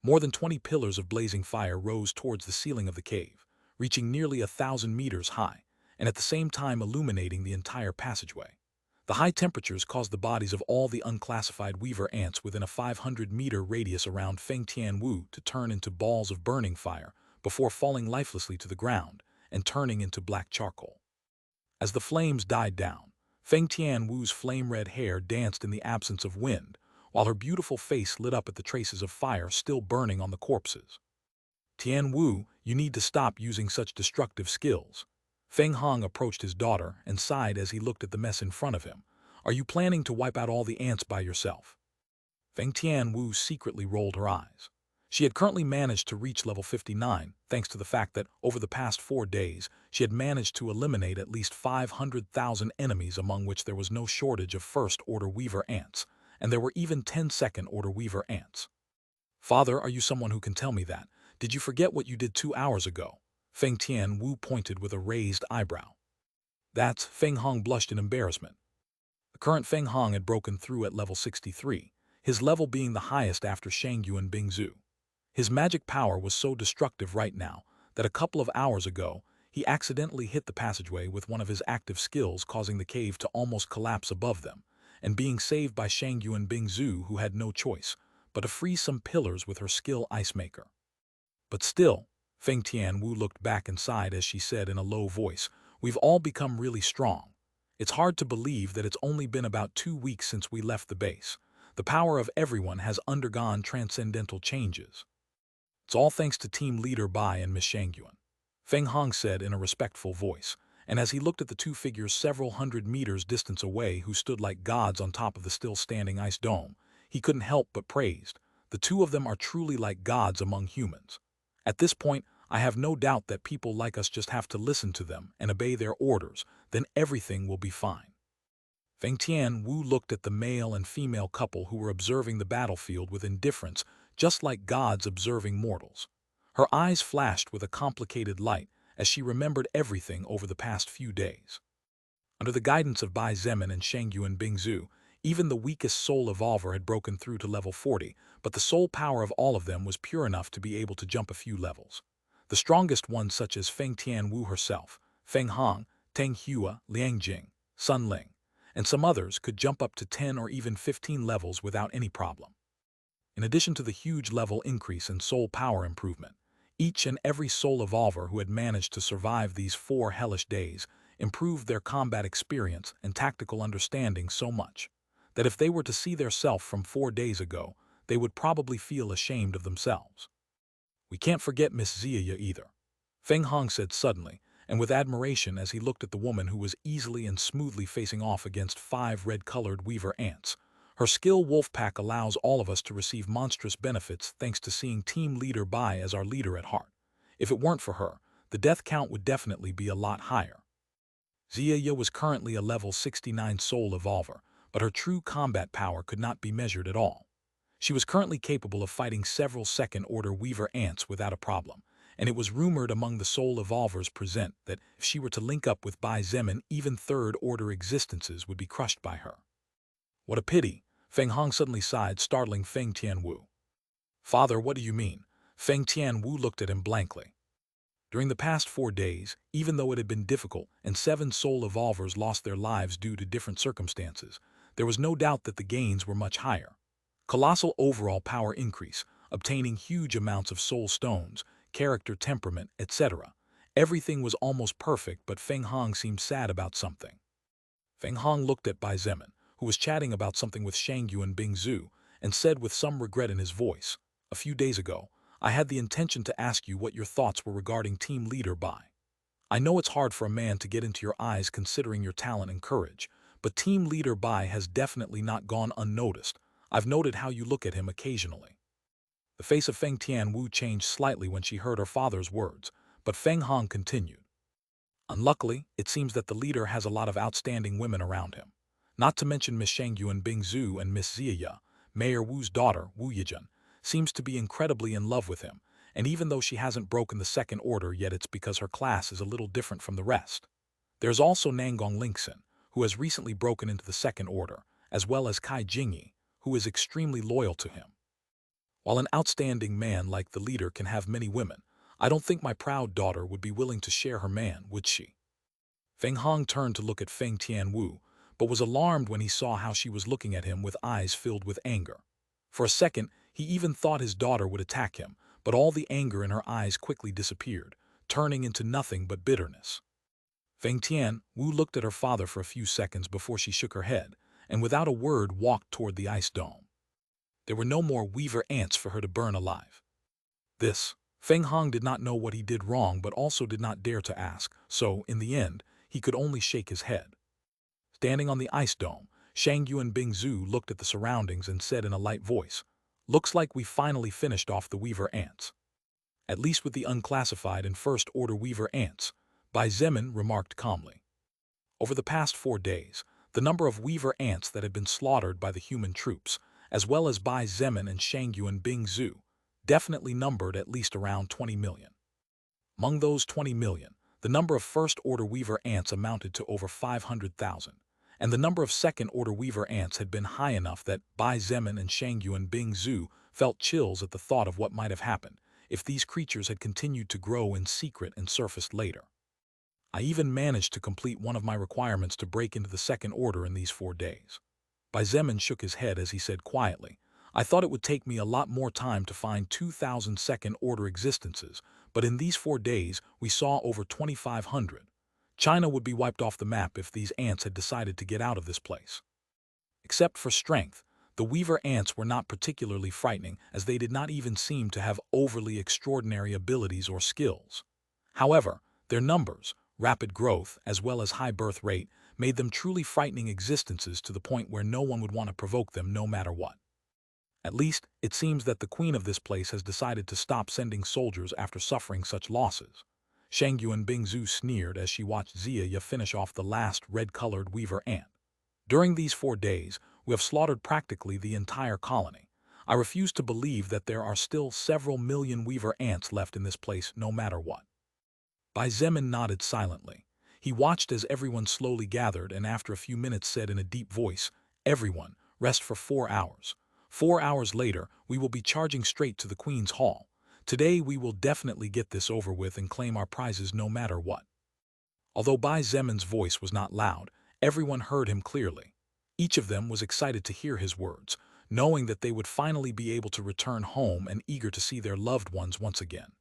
More than 20 pillars of blazing fire rose towards the ceiling of the cave, reaching nearly 1,000 meters high, and at the same time illuminating the entire passageway. The high temperatures caused the bodies of all the unclassified weaver ants within a 500-meter radius around Feng Tianwu to turn into balls of burning fire before falling lifelessly to the ground and turning into black charcoal. As the flames died down, Feng Tianwu's flame-red hair danced in the absence of wind, while her beautiful face lit up at the traces of fire still burning on the corpses. Tianwu, you need to stop using such destructive skills. Feng Hong approached his daughter and sighed as he looked at the mess in front of him. Are you planning to wipe out all the ants by yourself? Feng Tianwu secretly rolled her eyes. She had currently managed to reach level 59, thanks to the fact that over the past 4 days, she had managed to eliminate at least 500,000 enemies, among which there was no shortage of First-Order Weaver ants, and there were even 10 Second-Order Weaver ants. Father, are you someone who can tell me that? Did you forget what you did 2 hours ago? Feng Tianwu pointed with a raised eyebrow. That's Feng Hong blushed in embarrassment. The current Feng Hong had broken through at level 63, his level being the highest after Shang Yuan Bingzu. His magic power was so destructive right now that a couple of hours ago, he accidentally hit the passageway with one of his active skills, causing the cave to almost collapse above them, and being saved by Shang Yuan Bingzu, who had no choice but to freeze some pillars with her skill Ice Maker. But still, Feng Tianwu looked back and sighed as she said in a low voice, we've all become really strong. It's hard to believe that it's only been about 2 weeks since we left the base. The power of everyone has undergone transcendental changes. It's all thanks to team leader Bai and Miss Shang Yuan, Feng Hong said in a respectful voice, and as he looked at the 2 figures several hundred meters distance away who stood like gods on top of the still-standing ice dome, he couldn't help but praised. The 2 of them are truly like gods among humans. At this point, I have no doubt that people like us just have to listen to them and obey their orders, then everything will be fine. Feng Tianwu looked at the male and female couple who were observing the battlefield with indifference, just like gods observing mortals. Her eyes flashed with a complicated light as she remembered everything over the past few days. Under the guidance of Bai Zemin and Shangyuan Bingzhu, even the weakest soul evolver had broken through to level 40, but the soul power of all of them was pure enough to be able to jump a few levels. The strongest ones such as Feng Tianwu herself, Feng Hong, Teng Hua, Liang Jing, Sun Ling, and some others could jump up to 10 or even 15 levels without any problem. In addition to the huge level increase and soul power improvement, each and every soul evolver who had managed to survive these 4 hellish days improved their combat experience and tactical understanding so much that if they were to see their self from 4 days ago, they would probably feel ashamed of themselves. We can't forget Miss Ziya either, Feng Hong said suddenly, and with admiration as he looked at the woman who was easily and smoothly facing off against 5 red-colored weaver ants. Her skill Wolfpack allows all of us to receive monstrous benefits thanks to seeing Team Leader Bai as our leader at heart. If it weren't for her, the death count would definitely be a lot higher. Ziya was currently a level 69 soul evolver, but her true combat power could not be measured at all. She was currently capable of fighting several second-order weaver ants without a problem, and it was rumored among the soul evolvers present that if she were to link up with Bai Zemin, even third-order existences would be crushed by her. What a pity, Feng Hong suddenly sighed, startling Feng Tianwu. Father, what do you mean? Feng Tianwu looked at him blankly. During the past 4 days, even though it had been difficult and 7 soul evolvers lost their lives due to different circumstances, there was no doubt that the gains were much higher. Colossal overall power increase, obtaining huge amounts of soul stones, character temperament, etc. Everything was almost perfect, but Feng Hong seemed sad about something. Feng Hong looked at Bai Zemin, who was chatting about something with Shangyuan Bingzhu, and said with some regret in his voice, "A few days ago, I had the intention to ask you what your thoughts were regarding Team Leader Bai. I know it's hard for a man to get into your eyes considering your talent and courage, but Team Leader Bai has definitely not gone unnoticed. I've noted how you look at him occasionally." The face of Feng Tianwu changed slightly when she heard her father's words, but Feng Hong continued. Unluckily, it seems that the leader has a lot of outstanding women around him. Not to mention Miss Shangyuan Bingzhu and Miss Ziya, Mayor Wu's daughter, Wu Yijun, seems to be incredibly in love with him, and even though she hasn't broken the second order yet, it's because her class is a little different from the rest. There's also Nangong Lingxin, who has recently broken into the second order, as well as Kai Jingyi, who is extremely loyal to him. While an outstanding man like the leader can have many women, I don't think my proud daughter would be willing to share her man, would she? Feng Hong turned to look at Feng Tianwu, but was alarmed when he saw how she was looking at him with eyes filled with anger. For a second, he even thought his daughter would attack him, but all the anger in her eyes quickly disappeared, turning into nothing but bitterness. Feng Tianwu looked at her father for a few seconds before she shook her head, and without a word walked toward the ice dome. There were no more weaver ants for her to burn alive. Feng Hong did not know what he did wrong but also did not dare to ask, so, in the end, he could only shake his head. Standing on the ice dome, Shangyuan Bingzhu looked at the surroundings and said in a light voice, "Looks like we finally finished off the weaver ants. At least with the unclassified and first-order weaver ants," Bai Zemin remarked calmly. Over the past 4 days, the number of weaver ants that had been slaughtered by the human troops, as well as Bai Zemin and Shangyuan Bingzhu, definitely numbered at least around 20 million. Among those 20 million, the number of first-order weaver ants amounted to over 500,000, and the number of second-order weaver ants had been high enough that Bai Zemin and Shangyuan Bingzhu felt chills at the thought of what might have happened if these creatures had continued to grow in secret and surfaced later. I even managed to complete one of my requirements to break into the second order in these 4 days. Bai Zemin shook his head as he said quietly, "I thought it would take me a lot more time to find 2,000 second-order existences, but in these 4 days we saw over 2,500. China would be wiped off the map if these ants had decided to get out of this place." Except for strength, the weaver ants were not particularly frightening, as they did not even seem to have overly extraordinary abilities or skills. However, their numbers, rapid growth, as well as high birth rate, made them truly frightening existences to the point where no one would want to provoke them no matter what. At least, it seems that the queen of this place has decided to stop sending soldiers after suffering such losses. Shang Yuan Bingzu sneered as she watched Xia finish off the last red-colored weaver ant. During these 4 days, we have slaughtered practically the entire colony. I refuse to believe that there are still several million weaver ants left in this place no matter what. Bai Zemin nodded silently. He watched as everyone slowly gathered and after a few minutes said in a deep voice, "Everyone, rest for 4 hours. 4 hours later, we will be charging straight to the Queen's Hall. Today we will definitely get this over with and claim our prizes no matter what." Although Bai Zemin's voice was not loud, everyone heard him clearly. Each of them was excited to hear his words, knowing that they would finally be able to return home and eager to see their loved ones once again.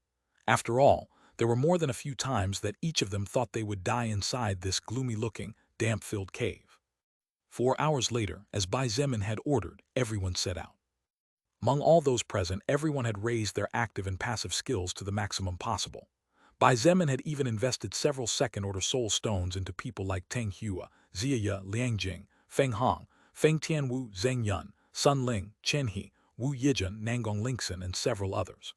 After all, there were more than a few times that each of them thought they would die inside this gloomy-looking, damp-filled cave. 4 hours later, as Bai Zemin had ordered, everyone set out. Among all those present, everyone had raised their active and passive skills to the maximum possible. Bai Zemin had even invested several second-order soul stones into people like Teng Hua, Xia Liang Jing, Feng Hong, Feng Tianwu, Zheng Yun, Sun Ling, Chen He, Wu Yijun, Nangong Lingxin, and several others.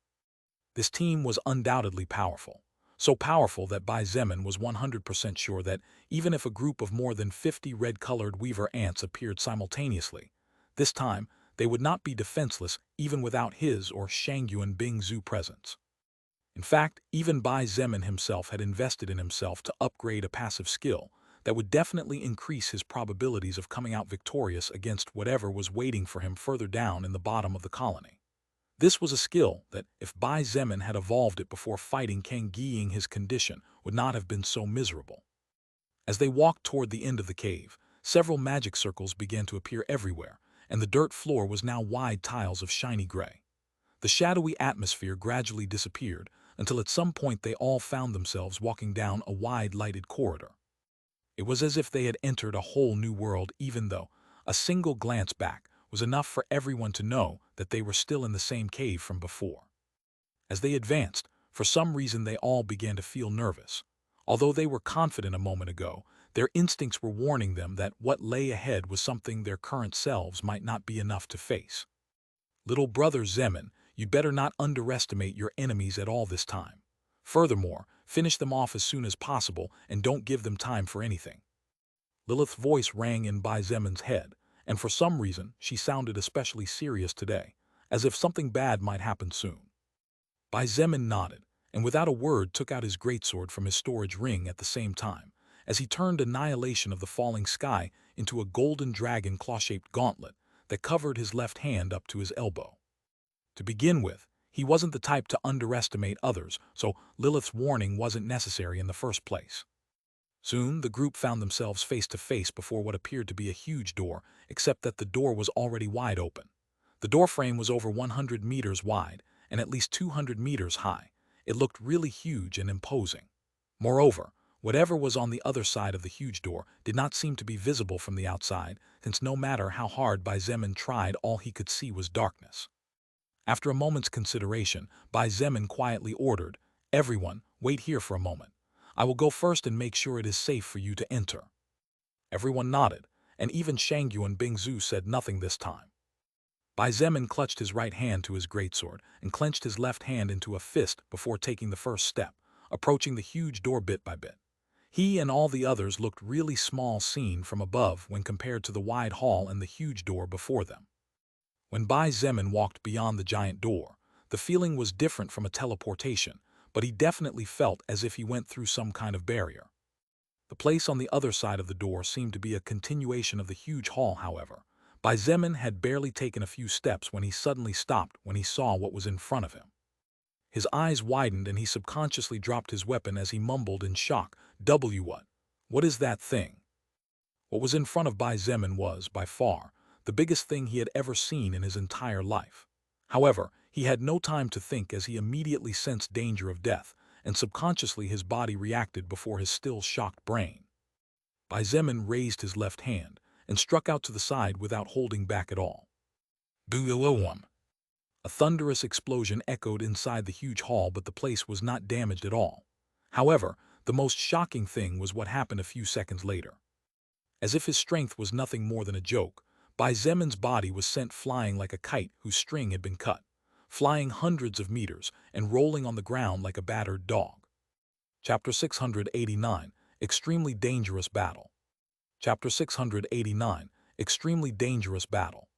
This team was undoubtedly powerful. So powerful that Bai Zemin was 100% sure that even if a group of more than 50 red-colored weaver ants appeared simultaneously, this time they would not be defenseless even without his or Shang Yuan Bingzu presence. In fact, even Bai Zemin himself had invested in himself to upgrade a passive skill that would definitely increase his probabilities of coming out victorious against whatever was waiting for him further down in the bottom of the colony. This was a skill that, if Bai Zemin had evolved it before fighting Kang Ying, his condition would not have been so miserable. As they walked toward the end of the cave, several magic circles began to appear everywhere, and the dirt floor was now wide tiles of shiny gray. The shadowy atmosphere gradually disappeared until at some point they all found themselves walking down a wide lighted corridor. It was as if they had entered a whole new world, even though a single glance back was enough for everyone to know that they were still in the same cave from before. As they advanced, for some reason they all began to feel nervous. Although they were confident a moment ago, their instincts were warning them that what lay ahead was something their current selves might not be enough to face. "Little brother Zemin, you'd better not underestimate your enemies at all this time. Furthermore, finish them off as soon as possible and don't give them time for anything." Lilith's voice rang in Bai Zemin's head, and for some reason she sounded especially serious today, as if something bad might happen soon. Bai Zemin nodded, and without a word took out his greatsword from his storage ring at the same time, as he turned Annihilation of the Falling Sky into a golden dragon claw-shaped gauntlet that covered his left hand up to his elbow. To begin with, he wasn't the type to underestimate others, so Lilith's warning wasn't necessary in the first place. Soon, the group found themselves face to face before what appeared to be a huge door, except that the door was already wide open. The doorframe was over 100 meters wide and at least 200 meters high. It looked really huge and imposing. Moreover, whatever was on the other side of the huge door did not seem to be visible from the outside, since no matter how hard Bai Zemin tried, all he could see was darkness. After a moment's consideration, Bai Zemin quietly ordered, "Everyone, wait here for a moment. I will go first and make sure it is safe for you to enter." Everyone nodded, and even Shang Yuan Bingzu said nothing this time. Bai Zemin clutched his right hand to his greatsword and clenched his left hand into a fist before taking the first step, approaching the huge door bit by bit. He and all the others looked really small seen from above when compared to the wide hall and the huge door before them. When Bai Zemin walked beyond the giant door, the feeling was different from a teleportation, but he definitely felt as if he went through some kind of barrier. The place on the other side of the door seemed to be a continuation of the huge hall, however. Bai Zemin had barely taken a few steps when he suddenly stopped when he saw what was in front of him. His eyes widened and he subconsciously dropped his weapon as he mumbled in shock, What is that thing?" What was in front of Bai Zemin was, by far, the biggest thing he had ever seen in his entire life. However, he had no time to think as he immediately sensed danger of death, and subconsciously his body reacted before his still shocked brain. Bai Zemin raised his left hand and struck out to the side without holding back at all. Boom! A thunderous explosion echoed inside the huge hall, but the place was not damaged at all. However, the most shocking thing was what happened a few seconds later. As if his strength was nothing more than a joke, Bai Zemin's body was sent flying like a kite whose string had been cut, flying hundreds of meters and rolling on the ground like a battered dog. Chapter 689, Extremely Dangerous Battle. Chapter 689, Extremely Dangerous Battle.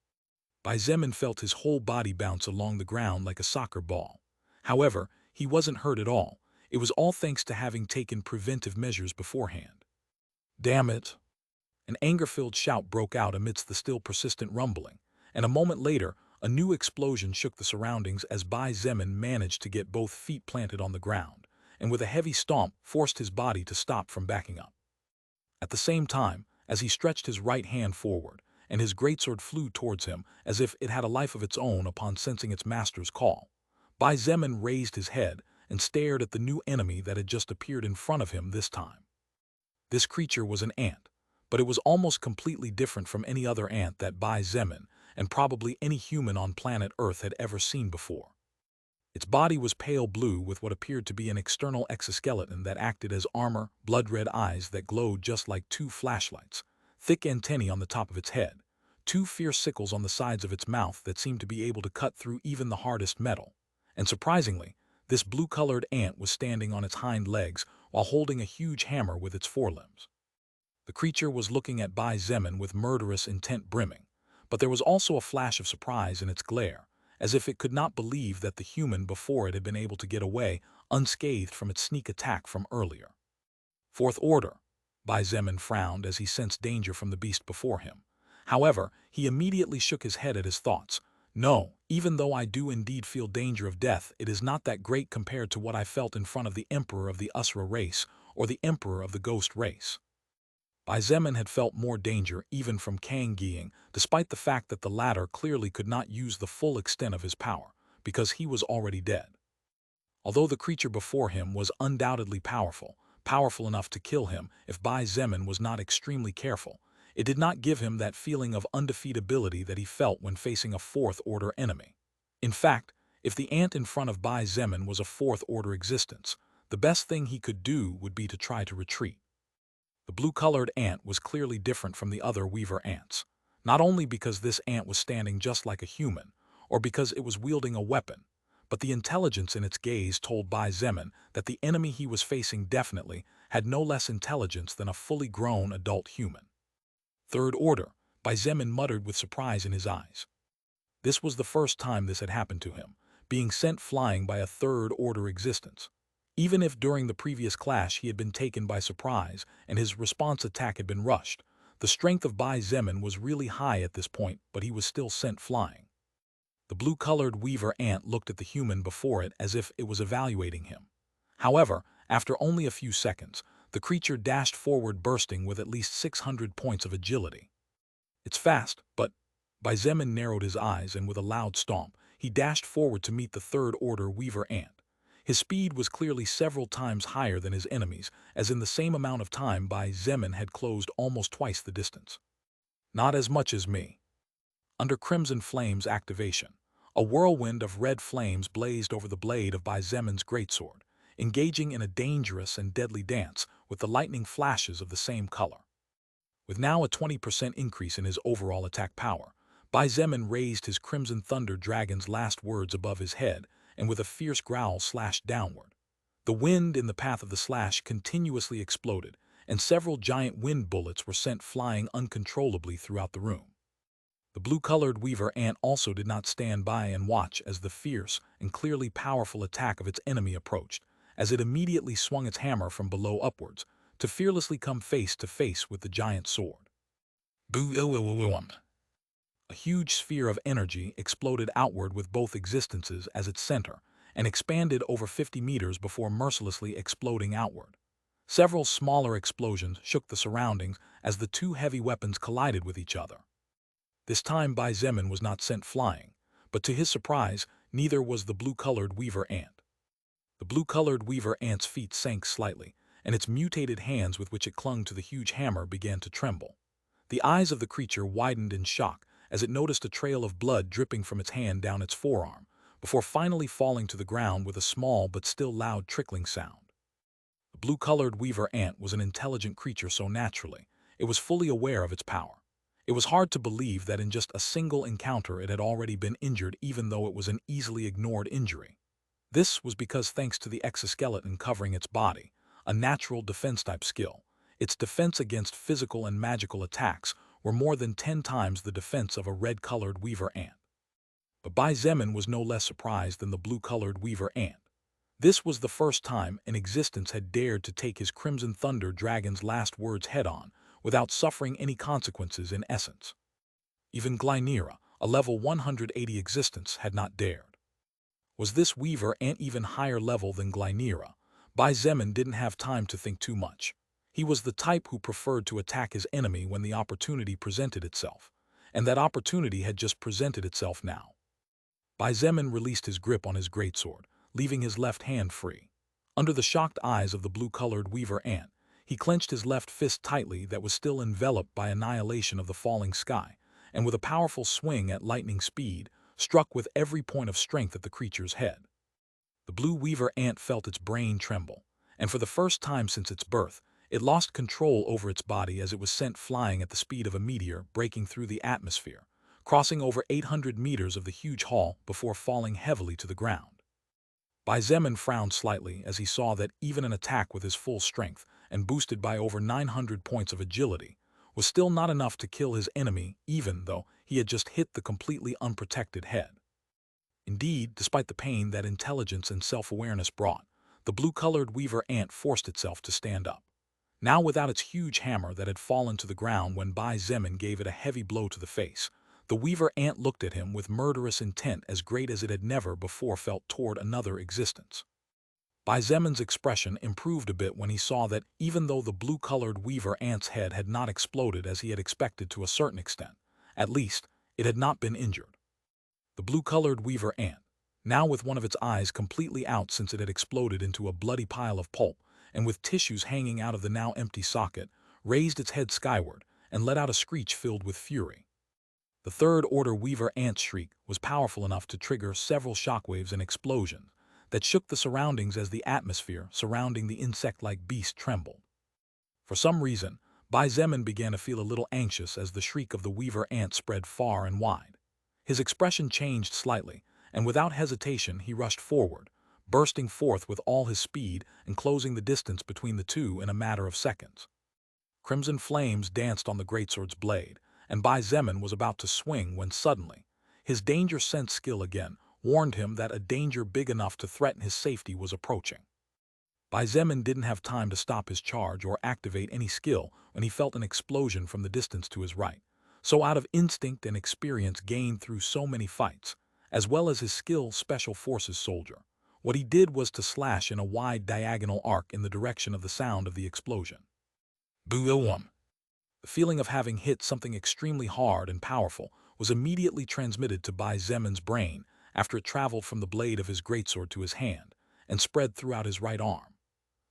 Bai Zemin felt his whole body bounce along the ground like a soccer ball. However, he wasn't hurt at all. It was all thanks to having taken preventive measures beforehand. Damn it! An anger-filled shout broke out amidst the still persistent rumbling, and a moment later, a new explosion shook the surroundings as Bai Zemin managed to get both feet planted on the ground, and with a heavy stomp forced his body to stop from backing up. At the same time, as he stretched his right hand forward, and his greatsword flew towards him as if it had a life of its own upon sensing its master's call, Bai Zemin raised his head and stared at the new enemy that had just appeared in front of him this time. This creature was an ant, but it was almost completely different from any other ant that Bai Zemin, and probably any human on planet Earth, had ever seen before. Its body was pale blue with what appeared to be an external exoskeleton that acted as armor, blood-red eyes that glowed just like two flashlights, thick antennae on the top of its head, two fierce sickles on the sides of its mouth that seemed to be able to cut through even the hardest metal, and surprisingly, this blue-colored ant was standing on its hind legs while holding a huge hammer with its forelimbs. The creature was looking at Bai Zemin with murderous intent brimming, but there was also a flash of surprise in its glare, as if it could not believe that the human before it had been able to get away unscathed from its sneak attack from earlier. Fourth order. Bai Zemin frowned as he sensed danger from the beast before him. However, he immediately shook his head at his thoughts. No, even though I do indeed feel danger of death, it is not that great compared to what I felt in front of the Emperor of the Usra race or the Emperor of the Ghost race. Bai Zemin had felt more danger even from Kang Gying, despite the fact that the latter clearly could not use the full extent of his power, because he was already dead. Although the creature before him was undoubtedly powerful enough to kill him if Bai Zemin was not extremely careful, it did not give him that feeling of undefeatability that he felt when facing a fourth-order enemy. In fact, if the ant in front of Bai Zemin was a fourth-order existence, the best thing he could do would be to try to retreat. The blue-colored ant was clearly different from the other weaver ants, not only because this ant was standing just like a human, or because it was wielding a weapon, but the intelligence in its gaze told Bai Zemin that the enemy he was facing definitely had no less intelligence than a fully grown adult human. Third order, Bai Zemin muttered with surprise in his eyes. This was the first time this had happened to him, being sent flying by a third-order existence. Even if during the previous clash he had been taken by surprise and his response attack had been rushed, the strength of Bai Zemin was really high at this point, but he was still sent flying. The blue-colored weaver ant looked at the human before it as if it was evaluating him. However, after only a few seconds, the creature dashed forward bursting with at least 600 points of agility. It's fast, but... Bai Zemin narrowed his eyes and with a loud stomp, he dashed forward to meet the third-order weaver ant. His speed was clearly several times higher than his enemies, as in the same amount of time Bai Zemin had closed almost twice the distance. Not as much as me. Under Crimson Flame's activation, a whirlwind of red flames blazed over the blade of Bai Zemin's greatsword, engaging in a dangerous and deadly dance with the lightning flashes of the same color. With now a 20% increase in his overall attack power, Bai Zemin raised his Crimson Thunder Dragon's last words above his head and with a fierce growl slashed downward. The wind in the path of the slash continuously exploded, and several giant wind bullets were sent flying uncontrollably throughout the room. The blue-colored weaver ant also did not stand by and watch as the fierce and clearly powerful attack of its enemy approached, as it immediately swung its hammer from below upwards, to fearlessly come face to face with the giant sword. Boom! A huge sphere of energy exploded outward with both existences as its center, and expanded over 50 meters before mercilessly exploding outward. Several smaller explosions shook the surroundings as the two heavy weapons collided with each other. This time Bai Zemin was not sent flying, but to his surprise, neither was the blue-colored weaver ant. The blue-colored weaver ant's feet sank slightly, and its mutated hands with which it clung to the huge hammer began to tremble. The eyes of the creature widened in shock as it noticed a trail of blood dripping from its hand down its forearm, before finally falling to the ground with a small but still loud trickling sound. The blue-colored weaver ant was an intelligent creature so naturally, it was fully aware of its power. It was hard to believe that in just a single encounter it had already been injured, even though it was an easily ignored injury. This was because, thanks to the exoskeleton covering its body, a natural defense-type skill, its defense against physical and magical attacks were more than 10 times the defense of a red-colored weaver ant. But Bai Zemin was no less surprised than the blue-colored weaver ant. This was the first time an existence had dared to take his Crimson Thunder Dragon's last words head-on, without suffering any consequences in essence. Even Glynera, a level 180 existence, had not dared. Was this weaver ant even higher level than Glynera? Bai Zemin didn't have time to think too much. He was the type who preferred to attack his enemy when the opportunity presented itself, and that opportunity had just presented itself now. Bai Zemin released his grip on his greatsword, leaving his left hand free. Under the shocked eyes of the blue-colored weaver ant, he clenched his left fist tightly that was still enveloped by annihilation of the falling sky, and with a powerful swing at lightning speed, struck with every point of strength at the creature's head. The blue weaver ant felt its brain tremble, and for the first time since its birth, it lost control over its body as it was sent flying at the speed of a meteor breaking through the atmosphere, crossing over 800 meters of the huge hall before falling heavily to the ground. Bai Zemin frowned slightly as he saw that even an attack with his full strength, and boosted by over 900 points of agility, was still not enough to kill his enemy, even though he had just hit the completely unprotected head. Indeed, despite the pain that intelligence and self-awareness brought, the blue-colored weaver ant forced itself to stand up. Now without its huge hammer that had fallen to the ground when Bai Zemin gave it a heavy blow to the face, the weaver ant looked at him with murderous intent as great as it had never before felt toward another existence. Bai Zemin's expression improved a bit when he saw that even though the blue-colored weaver ant's head had not exploded as he had expected to a certain extent, at least, it had not been injured. The blue-colored weaver ant, now with one of its eyes completely out since it had exploded into a bloody pile of pulp, and with tissues hanging out of the now empty socket, raised its head skyward and let out a screech filled with fury. The third-order weaver ant's shriek was powerful enough to trigger several shockwaves and explosions that shook the surroundings as the atmosphere surrounding the insect-like beast trembled. For some reason, Bai Zemin began to feel a little anxious as the shriek of the weaver ant spread far and wide. His expression changed slightly, and without hesitation he rushed forward, bursting forth with all his speed and closing the distance between the two in a matter of seconds. Crimson flames danced on the greatsword's blade, and Bai Zemin was about to swing when suddenly, his danger sense skill again warned him that a danger big enough to threaten his safety was approaching. Bai Zemin didn't have time to stop his charge or activate any skill when he felt an explosion from the distance to his right. So out of instinct and experience gained through so many fights, as well as his skill Special Forces soldier, what he did was to slash in a wide diagonal arc in the direction of the sound of the explosion. Boom! The feeling of having hit something extremely hard and powerful was immediately transmitted to Bai Zemin's brain after it traveled from the blade of his greatsword to his hand and spread throughout his right arm.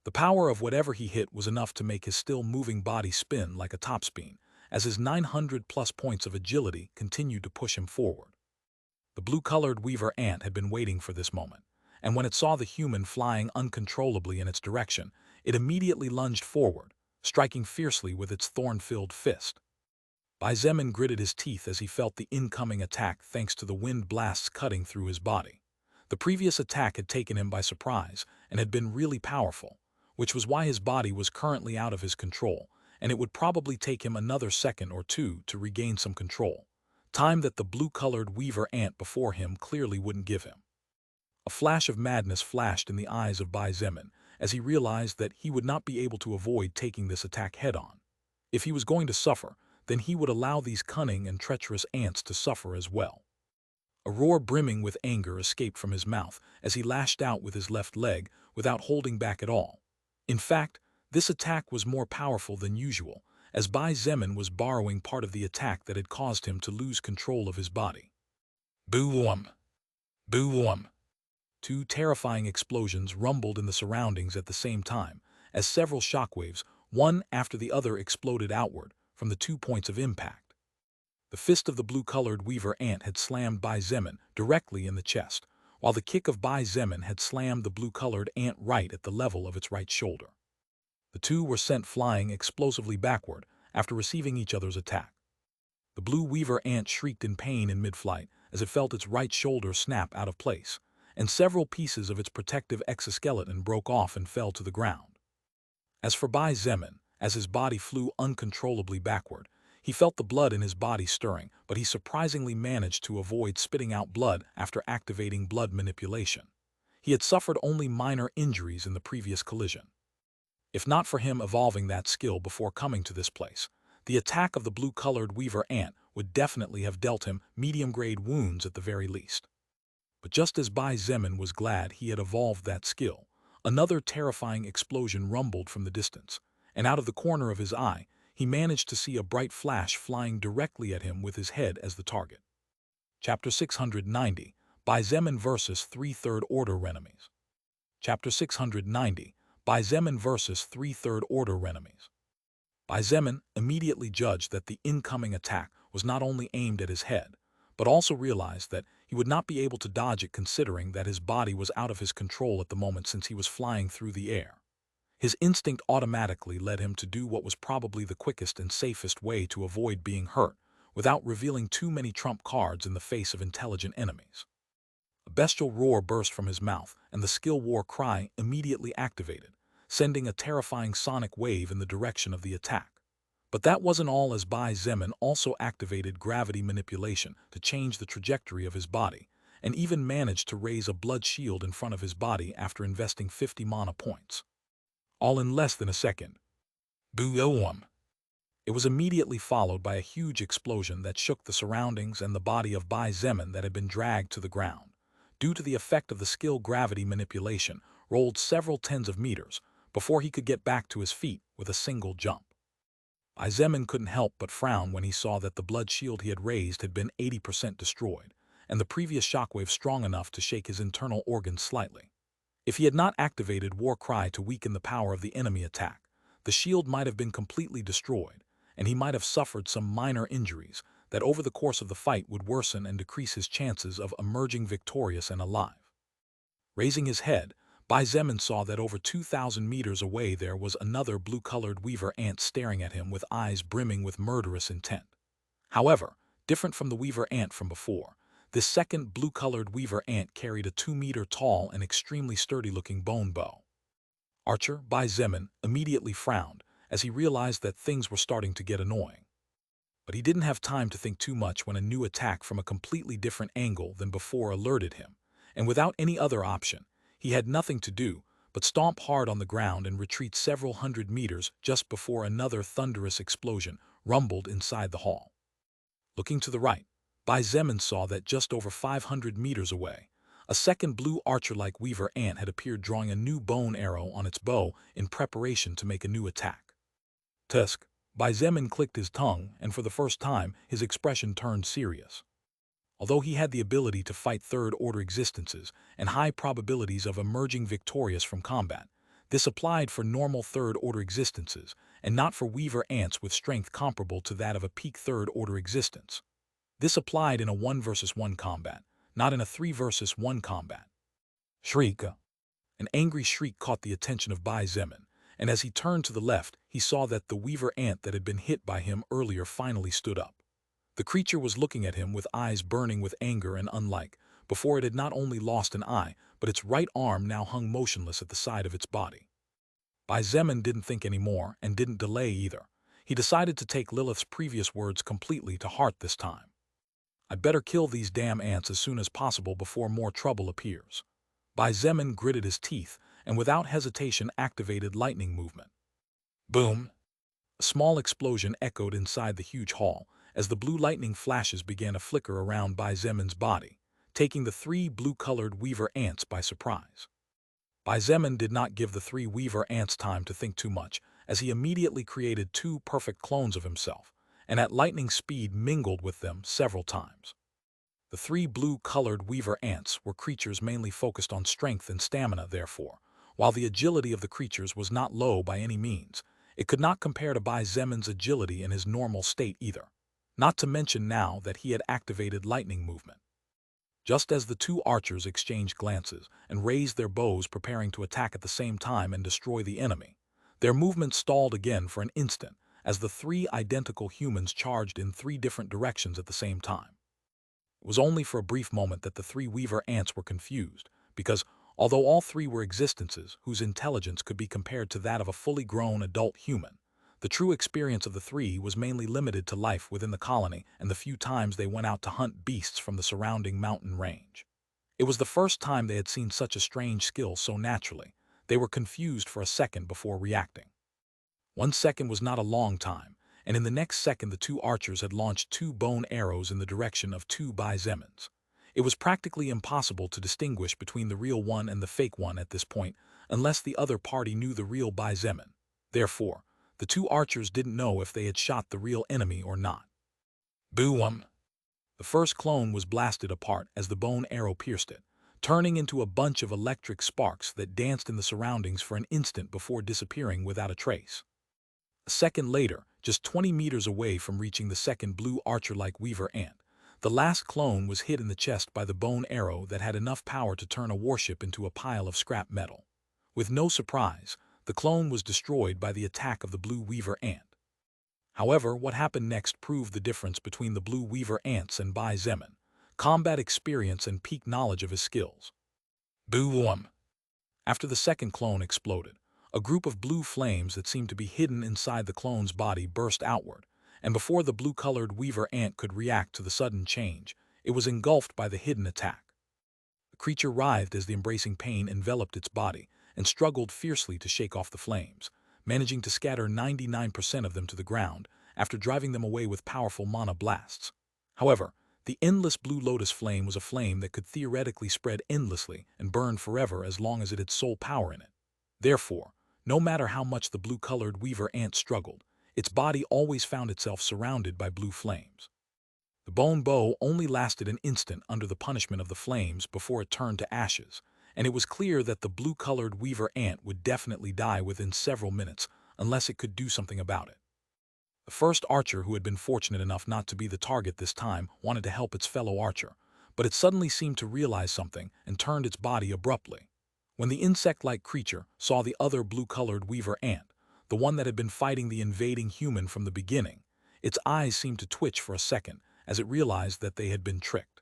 The power of whatever he hit was enough to make his still-moving body spin like a topspin, as his 900-plus points of agility continued to push him forward. The blue-colored weaver ant had been waiting for this moment, and when it saw the human flying uncontrollably in its direction, it immediately lunged forward, striking fiercely with its thorn-filled fist. Bai Zemin gritted his teeth as he felt the incoming attack thanks to the wind blasts cutting through his body. The previous attack had taken him by surprise and had been really powerful, which was why his body was currently out of his control, and it would probably take him another second or two to regain some control, time that the blue-colored weaver ant before him clearly wouldn't give him. A flash of madness flashed in the eyes of Bai Zemin as he realized that he would not be able to avoid taking this attack head-on. If he was going to suffer, then he would allow these cunning and treacherous ants to suffer as well. A roar brimming with anger escaped from his mouth as he lashed out with his left leg without holding back at all. In fact, this attack was more powerful than usual, as Bai Zemin was borrowing part of the attack that had caused him to lose control of his body. Boom! Boom! Two terrifying explosions rumbled in the surroundings at the same time, as several shockwaves, one after the other, exploded outward from the 2 points of impact. The fist of the blue-colored weaver ant had slammed Bai Zemin directly in the chest, while the kick of Bai Zemin had slammed the blue-colored ant right at the level of its right shoulder. The two were sent flying explosively backward after receiving each other's attack. The blue weaver ant shrieked in pain in mid-flight as it felt its right shoulder snap out of place, and several pieces of its protective exoskeleton broke off and fell to the ground. As for Bai Zemin, as his body flew uncontrollably backward, he felt the blood in his body stirring, but he surprisingly managed to avoid spitting out blood after activating blood manipulation. He had suffered only minor injuries in the previous collision. If not for him evolving that skill before coming to this place, the attack of the blue-colored weaver ant would definitely have dealt him medium-grade wounds at the very least. But just as Bai Zemin was glad he had evolved that skill, another terrifying explosion rumbled from the distance, and out of the corner of his eye, he managed to see a bright flash flying directly at him with his head as the target. Chapter 690, Bai Zemin vs. 3 Third-Order Enemies. Chapter 690, Bai Zemin vs. 3 Third-Order Enemies. Bai Zemin immediately judged that the incoming attack was not only aimed at his head, but also realized that he would not be able to dodge it considering that his body was out of his control at the moment since he was flying through the air. His instinct automatically led him to do what was probably the quickest and safest way to avoid being hurt, without revealing too many trump cards in the face of intelligent enemies. A bestial roar burst from his mouth, and the skill war cry immediately activated, sending a terrifying sonic wave in the direction of the attack. But that wasn't all, as Bai Zemin also activated gravity manipulation to change the trajectory of his body, and even managed to raise a blood shield in front of his body after investing 50 mana points. All in less than a second. Boom! It was immediately followed by a huge explosion that shook the surroundings and the body of Bai Zemin that had been dragged to the ground, due to the effect of the skill gravity manipulation, rolled several tens of meters before he could get back to his feet with a single jump. Bai Zemin couldn't help but frown when he saw that the blood shield he had raised had been 80% destroyed, and the previous shockwave strong enough to shake his internal organs slightly. If he had not activated War Cry to weaken the power of the enemy attack, the shield might have been completely destroyed, and he might have suffered some minor injuries that over the course of the fight would worsen and decrease his chances of emerging victorious and alive. Raising his head, Bai Zemin saw that over 2,000 meters away there was another blue-colored weaver ant staring at him with eyes brimming with murderous intent. However, different from the weaver ant from before, this second blue-colored weaver ant carried a 2-meter-tall and extremely sturdy-looking bone bow. Archer Bai Zemin immediately frowned as he realized that things were starting to get annoying. But he didn't have time to think too much when a new attack from a completely different angle than before alerted him, and without any other option, he had nothing to do but stomp hard on the ground and retreat several hundred meters just before another thunderous explosion rumbled inside the hall. Looking to the right, Bai Zemin saw that just over 500 meters away, a second blue archer-like weaver ant had appeared drawing a new bone arrow on its bow in preparation to make a new attack. Tusk, Bai Zemin clicked his tongue, and for the first time his expression turned serious. Although he had the ability to fight third-order existences and high probabilities of emerging victorious from combat, this applied for normal third-order existences and not for weaver ants with strength comparable to that of a peak third-order existence. This applied in a 1 versus 1 combat, not in a 3 versus 1 combat. Shriek! An angry shriek caught the attention of Bai Zemin, and as he turned to the left, he saw that the weaver ant that had been hit by him earlier finally stood up. The creature was looking at him with eyes burning with anger, and unlike before, it had not only lost an eye, but its right arm now hung motionless at the side of its body. Bai Zemin didn't think anymore and didn't delay either. He decided to take Lilith's previous words completely to heart this time. I'd better kill these damn ants as soon as possible before more trouble appears. Bai Zemin gritted his teeth and without hesitation activated lightning movement. Boom! A small explosion echoed inside the huge hall as the blue lightning flashes began to flicker around Bai Zemin's body, taking the 3 blue-colored weaver ants by surprise. Bai Zemin did not give the 3 weaver ants time to think too much, as he immediately created 2 perfect clones of himself, and at lightning speed mingled with them several times. The 3 blue-colored weaver ants were creatures mainly focused on strength and stamina, therefore, while the agility of the creatures was not low by any means, it could not compare to Bai Zemin's agility in his normal state either, not to mention now that he had activated lightning movement. Just as the 2 archers exchanged glances and raised their bows preparing to attack at the same time and destroy the enemy, their movement stalled again for an instant as the three identical humans charged in three different directions at the same time. It was only for a brief moment that the three Weaver ants were confused, because although all three were existences whose intelligence could be compared to that of a fully grown adult human, the true experience of the three was mainly limited to life within the colony and the few times they went out to hunt beasts from the surrounding mountain range. It was the first time they had seen such a strange skill so naturally. They were confused for a second before reacting. 1 second was not a long time, and in the next second the two archers had launched two bone arrows in the direction of two Bai Zemins. It was practically impossible to distinguish between the real one and the fake one at this point, unless the other party knew the real Bai Zemin. Therefore, the two archers didn't know if they had shot the real enemy or not. Boom! The first clone was blasted apart as the bone arrow pierced it, turning into a bunch of electric sparks that danced in the surroundings for an instant before disappearing without a trace. A second later, just 20 meters away from reaching the second blue archer-like Weaver ant, the last clone was hit in the chest by the bone arrow that had enough power to turn a warship into a pile of scrap metal. With no surprise, the clone was destroyed by the attack of the blue Weaver ant. However, what happened next proved the difference between the blue Weaver ants and Bai Zemin: combat experience and peak knowledge of his skills. Boom! After the second clone exploded, a group of blue flames that seemed to be hidden inside the clone's body burst outward, and before the blue-colored Weaver ant could react to the sudden change, it was engulfed by the hidden attack. The creature writhed as the embracing pain enveloped its body and struggled fiercely to shake off the flames, managing to scatter 99% of them to the ground after driving them away with powerful mana blasts. However, the endless blue lotus flame was a flame that could theoretically spread endlessly and burn forever as long as it had soul power in it. Therefore, no matter how much the blue-colored Weaver ant struggled, its body always found itself surrounded by blue flames. The bone bow only lasted an instant under the punishment of the flames before it turned to ashes, and it was clear that the blue-colored Weaver ant would definitely die within several minutes unless it could do something about it. The first archer, who had been fortunate enough not to be the target this time, wanted to help its fellow archer, but it suddenly seemed to realize something and turned its body abruptly. When the insect-like creature saw the other blue-colored Weaver ant, the one that had been fighting the invading human from the beginning, its eyes seemed to twitch for a second as it realized that they had been tricked.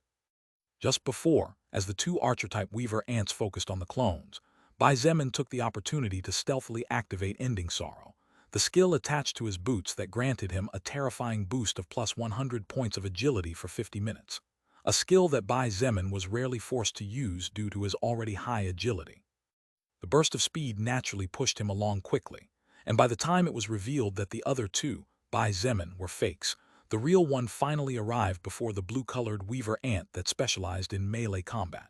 Just before, as the two archer-type Weaver ants focused on the clones, Bai Zemin took the opportunity to stealthily activate Ending Sorrow, the skill attached to his boots that granted him a terrifying boost of plus 100 points of agility for 50 minutes, a skill that Bai Zemin was rarely forced to use due to his already high agility. The burst of speed naturally pushed him along quickly, and by the time it was revealed that the other two, Bai Zemin, were fakes, the real one finally arrived before the blue-colored Weaver ant that specialized in melee combat.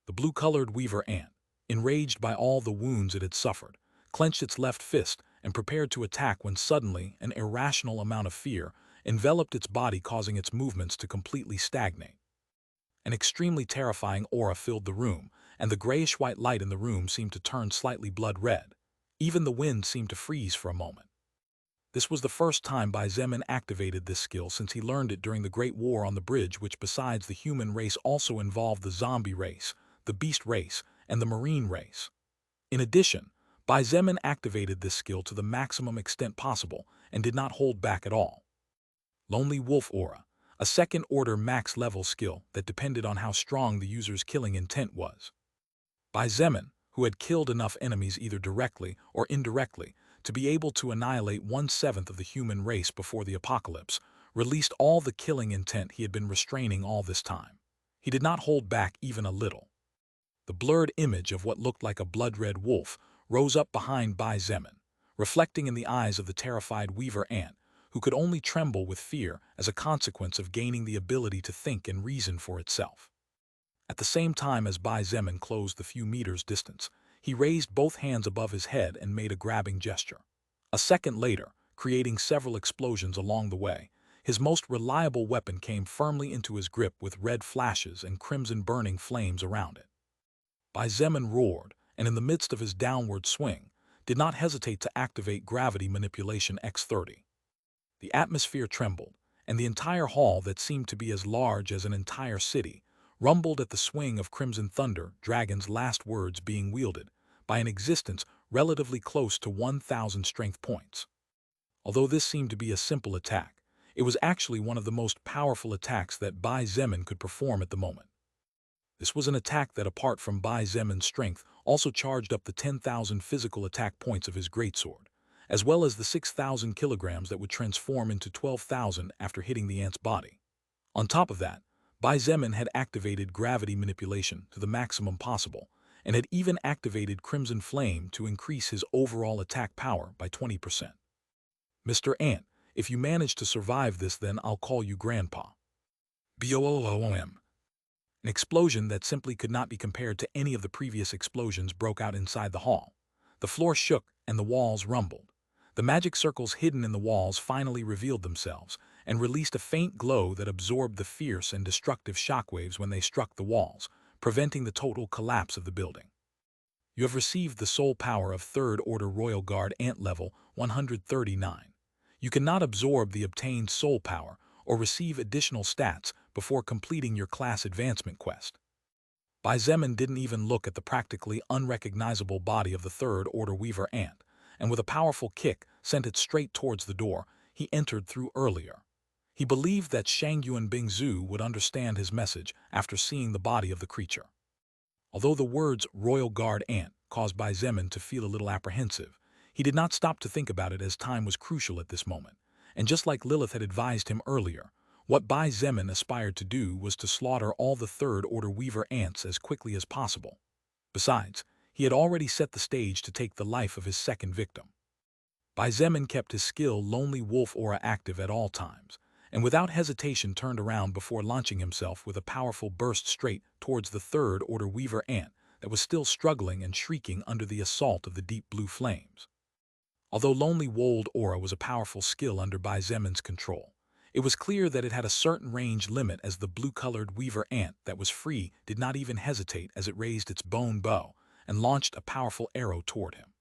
The blue-colored Weaver ant, enraged by all the wounds it had suffered, clenched its left fist and prepared to attack when suddenly an irrational amount of fear enveloped its body, causing its movements to completely stagnate. An extremely terrifying aura filled the room, and the grayish-white light in the room seemed to turn slightly blood-red. Even the wind seemed to freeze for a moment. This was the first time Bai Zemin activated this skill since he learned it during the Great War on the Bridge, which besides the human race also involved the zombie race, the beast race, and the marine race. In addition, Bai Zemin activated this skill to the maximum extent possible and did not hold back at all. Lonely Wolf Aura, a second-order max-level skill that depended on how strong the user's killing intent was. Bai Zemin, who had killed enough enemies either directly or indirectly to be able to annihilate 1/7 of the human race before the apocalypse, released all the killing intent he had been restraining all this time. He did not hold back even a little. The blurred image of what looked like a blood-red wolf rose up behind Bai Zemin, reflecting in the eyes of the terrified Weaver ant, who could only tremble with fear as a consequence of gaining the ability to think and reason for itself. At the same time as Bai Zemin closed the few meters distance, he raised both hands above his head and made a grabbing gesture. A second later, creating several explosions along the way, his most reliable weapon came firmly into his grip with red flashes and crimson burning flames around it. Bai Zemin roared, and in the midst of his downward swing, did not hesitate to activate Gravity Manipulation X30. The atmosphere trembled, and the entire hall that seemed to be as large as an entire city rumbled at the swing of Crimson Thunder Dragon's last words being wielded by an existence relatively close to 1,000 strength points. Although this seemed to be a simple attack, it was actually one of the most powerful attacks that Bai Zemin could perform at the moment. This was an attack that, apart from Bai Zemin's strength, also charged up the 10,000 physical attack points of his greatsword, as well as the 6,000 kilograms that would transform into 12,000 after hitting the ant's body. On top of that, Bai Zemin had activated gravity manipulation to the maximum possible, and had even activated Crimson Flame to increase his overall attack power by 20%. Mr. Ant, if you manage to survive this, then I'll call you Grandpa. Boom. An explosion that simply could not be compared to any of the previous explosions broke out inside the hall. The floor shook and the walls rumbled. The magic circles hidden in the walls finally revealed themselves and released a faint glow that absorbed the fierce and destructive shockwaves when they struck the walls, preventing the total collapse of the building. You have received the soul power of 3rd Order Royal Guard Ant level 139. You cannot absorb the obtained soul power or receive additional stats before completing your class advancement quest. Bai Zemin didn't even look at the practically unrecognizable body of the 3rd Order Weaver Ant, and with a powerful kick sent it straight towards the door he entered through earlier. He believed that Shangyuan Bingzu would understand his message after seeing the body of the creature. Although the words Royal Guard Ant caused Bai Zemin to feel a little apprehensive, he did not stop to think about it, as time was crucial at this moment, and just like Lilith had advised him earlier, what Bai Zemin aspired to do was to slaughter all the 3rd Order Weaver Ants as quickly as possible. Besides, he had already set the stage to take the life of his second victim. Bai Zemin kept his skill Lonely Wolf aura active at all times, and without hesitation turned around before launching himself with a powerful burst straight towards the 3rd Order Weaver Ant that was still struggling and shrieking under the assault of the deep blue flames. Although Lonely Wolf aura was a powerful skill under Bai Zemin's control, it was clear that it had a certain range limit, as the blue-colored Weaver Ant that was free did not even hesitate as it raised its bone bow and launched a powerful arrow toward him.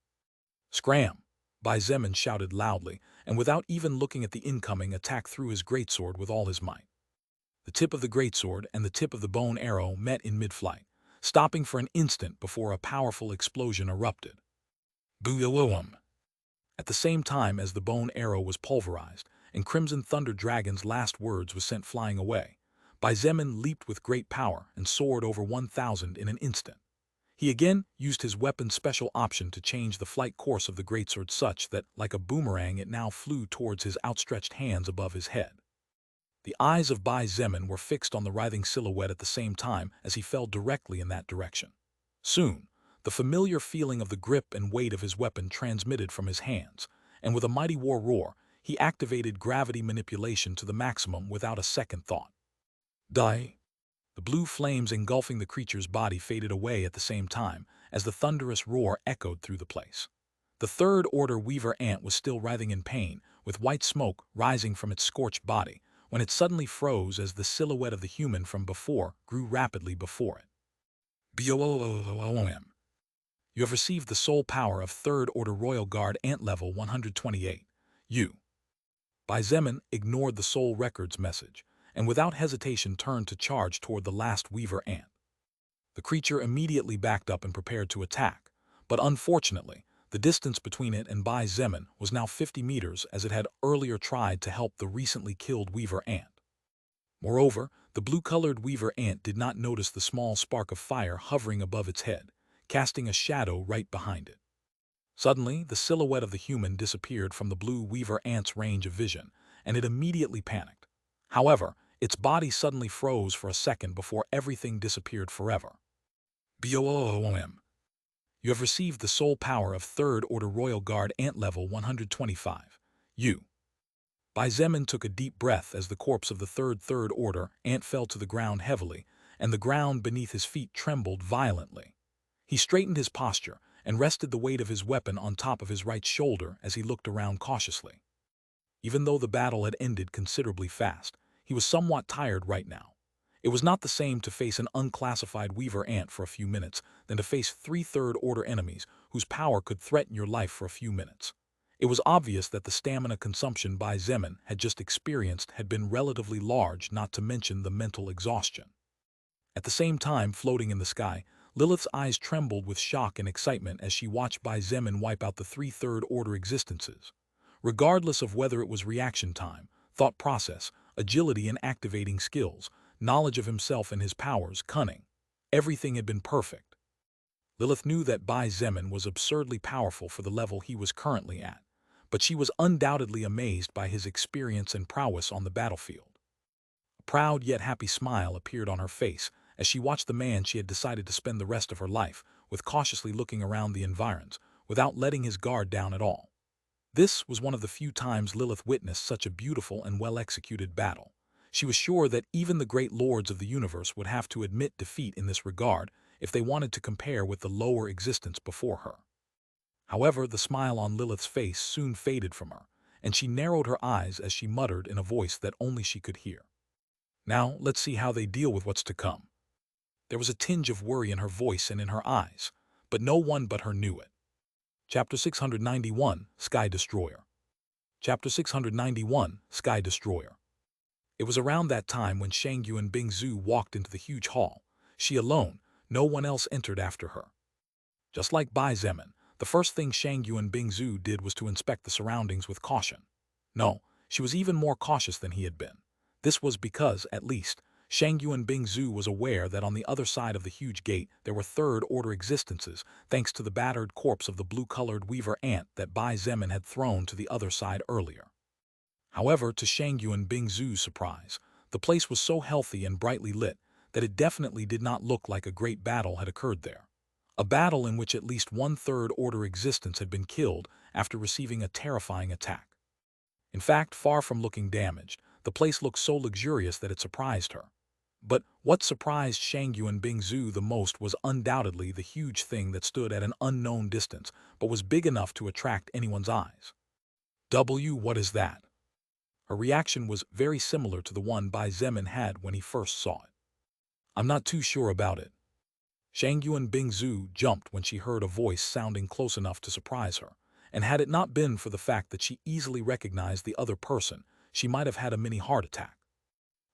Scram! Bai Zemin shouted loudly, and without even looking at the incoming attack threw his greatsword with all his might. The tip of the greatsword and the tip of the bone arrow met in mid-flight, stopping for an instant before a powerful explosion erupted. Boom! At the same time as the bone arrow was pulverized, and Crimson Thunder Dragon's last words was sent flying away, Bai Zemin leaped with great power and soared over 1,000 in an instant. He again used his weapon's special option to change the flight course of the greatsword such that, like a boomerang, it now flew towards his outstretched hands above his head. The eyes of Bai Zemin were fixed on the writhing silhouette at the same time as he fell directly in that direction. Soon, the familiar feeling of the grip and weight of his weapon transmitted from his hands, and with a mighty war roar, he activated gravity manipulation to the maximum without a second thought. Die! The blue flames engulfing the creature's body faded away at the same time as the thunderous roar echoed through the place. The 3rd Order Weaver Ant was still writhing in pain, with white smoke rising from its scorched body, when it suddenly froze as the silhouette of the human from before grew rapidly before it. Boom! You have received the soul power of 3rd Order Royal Guard Ant level 128. Bai Zemin ignored the soul records message, and without hesitation turned to charge toward the last Weaver Ant. The creature immediately backed up and prepared to attack, but unfortunately, the distance between it and Bai Zemin was now 50 meters, as it had earlier tried to help the recently killed Weaver Ant. Moreover, the blue-colored Weaver Ant did not notice the small spark of fire hovering above its head, casting a shadow right behind it. Suddenly, the silhouette of the human disappeared from the blue Weaver Ant's range of vision, and it immediately panicked. However, its body suddenly froze for a second before everything disappeared forever. Boom! You have received the soul power of 3rd Order Royal Guard Ant level 125. Bai Zemin took a deep breath as the corpse of the third Order Ant fell to the ground heavily, and the ground beneath his feet trembled violently. He straightened his posture and rested the weight of his weapon on top of his right shoulder as he looked around cautiously. Even though the battle had ended considerably fast, he was somewhat tired right now. It was not the same to face an unclassified Weaver Ant for a few minutes than to face 3 Third Order enemies whose power could threaten your life for a few minutes. It was obvious that the stamina consumption Bai Zemin had just experienced had been relatively large, not to mention the mental exhaustion. At the same time, floating in the sky, Lilith's eyes trembled with shock and excitement as she watched Bai Zemin wipe out the 3 Third Order existences. Regardless of whether it was reaction time, thought process, agility in activating skills, knowledge of himself and his powers, cunning. Everything had been perfect. Lilith knew that Bai Zemin was absurdly powerful for the level he was currently at, but she was undoubtedly amazed by his experience and prowess on the battlefield. A proud yet happy smile appeared on her face as she watched the man she had decided to spend the rest of her life with cautiously looking around the environs, without letting his guard down at all. This was one of the few times Lilith witnessed such a beautiful and well-executed battle. She was sure that even the great lords of the universe would have to admit defeat in this regard if they wanted to compare with the lower existence before her. However, the smile on Lilith's face soon faded from her, and she narrowed her eyes as she muttered in a voice that only she could hear. Now, let's see how they deal with what's to come. There was a tinge of worry in her voice and in her eyes, but no one but her knew it. Chapter 691, Sky Destroyer. Chapter 691, Sky Destroyer. It was around that time when Shangyu and Bingzu walked into the huge hall. She alone, no one else entered after her. Just like Bai Zemin, the first thing Shangyu and Bingzu did was to inspect the surroundings with caution. No, she was even more cautious than he had been. This was because, at least, Shangyu and Bingzu was aware that on the other side of the huge gate there were third-order existences, thanks to the battered corpse of the blue-colored weaver ant that Bai Zemin had thrown to the other side earlier. However, to Shangyu and Bingzu's surprise, the place was so healthy and brightly lit that it definitely did not look like a great battle had occurred there. A battle in which at least one third-order existence had been killed after receiving a terrifying attack. In fact, far from looking damaged, the place looked so luxurious that it surprised her. But what surprised Shangyu and Bingzu the most was undoubtedly the huge thing that stood at an unknown distance, but was big enough to attract anyone's eyes. What is that? Her reaction was very similar to the one Bai Zemin had when he first saw it. I'm not too sure about it. Shangyu and Bingzu jumped when she heard a voice sounding close enough to surprise her, and had it not been for the fact that she easily recognized the other person, she might have had a mini heart attack.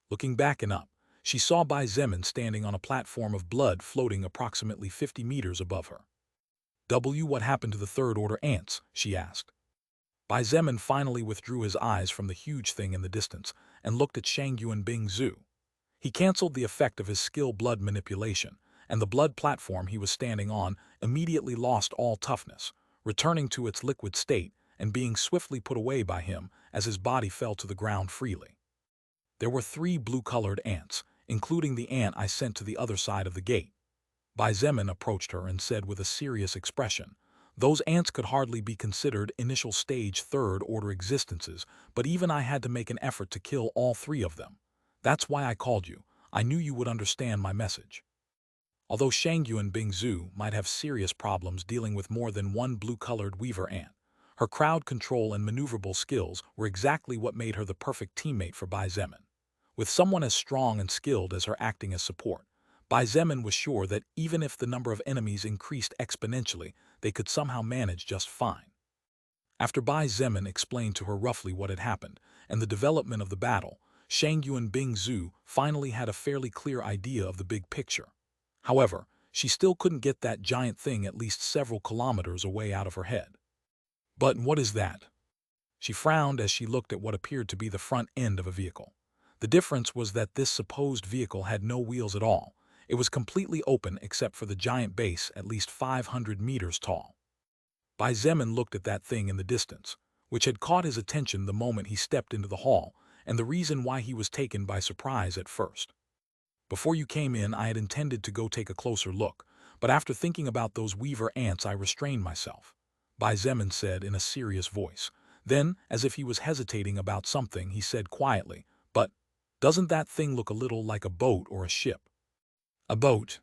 Looking back and up, she saw Bai Zemin standing on a platform of blood floating approximately 50 meters above her. What happened to the third-order ants? She asked. Bai Zemin finally withdrew his eyes from the huge thing in the distance and looked at Shangyu and Bingzu. He canceled the effect of his skill blood manipulation, and the blood platform he was standing on immediately lost all toughness, returning to its liquid state and being swiftly put away by him as his body fell to the ground freely. There were 3 blue-colored ants, including the ant I sent to the other side of the gate. Bai Zemin approached her and said with a serious expression, "Those ants could hardly be considered initial stage third-order existences, but even I had to make an effort to kill all 3 of them. That's why I called you. I knew you would understand my message." Although Shangyu and Bingzu might have serious problems dealing with more than one blue-colored weaver ant, her crowd control and maneuverable skills were exactly what made her the perfect teammate for Bai Zemin. With someone as strong and skilled as her acting as support, Bai Zemin was sure that even if the number of enemies increased exponentially, they could somehow manage just fine. After Bai Zemin explained to her roughly what had happened and the development of the battle, Shangyu and Bingzu finally had a fairly clear idea of the big picture. However, she still couldn't get that giant thing at least several kilometers away out of her head. But what is that? She frowned as she looked at what appeared to be the front end of a vehicle. The difference was that this supposed vehicle had no wheels at all. It was completely open except for the giant base at least 500 meters tall. Bai Zemin looked at that thing in the distance, which had caught his attention the moment he stepped into the hall, and the reason why he was taken by surprise at first. Before you came in, I had intended to go take a closer look, but after thinking about those weaver ants, I restrained myself, Bai Zemin said in a serious voice. Then, as if he was hesitating about something, he said quietly, "But doesn't that thing look a little like a boat or a ship?" A boat?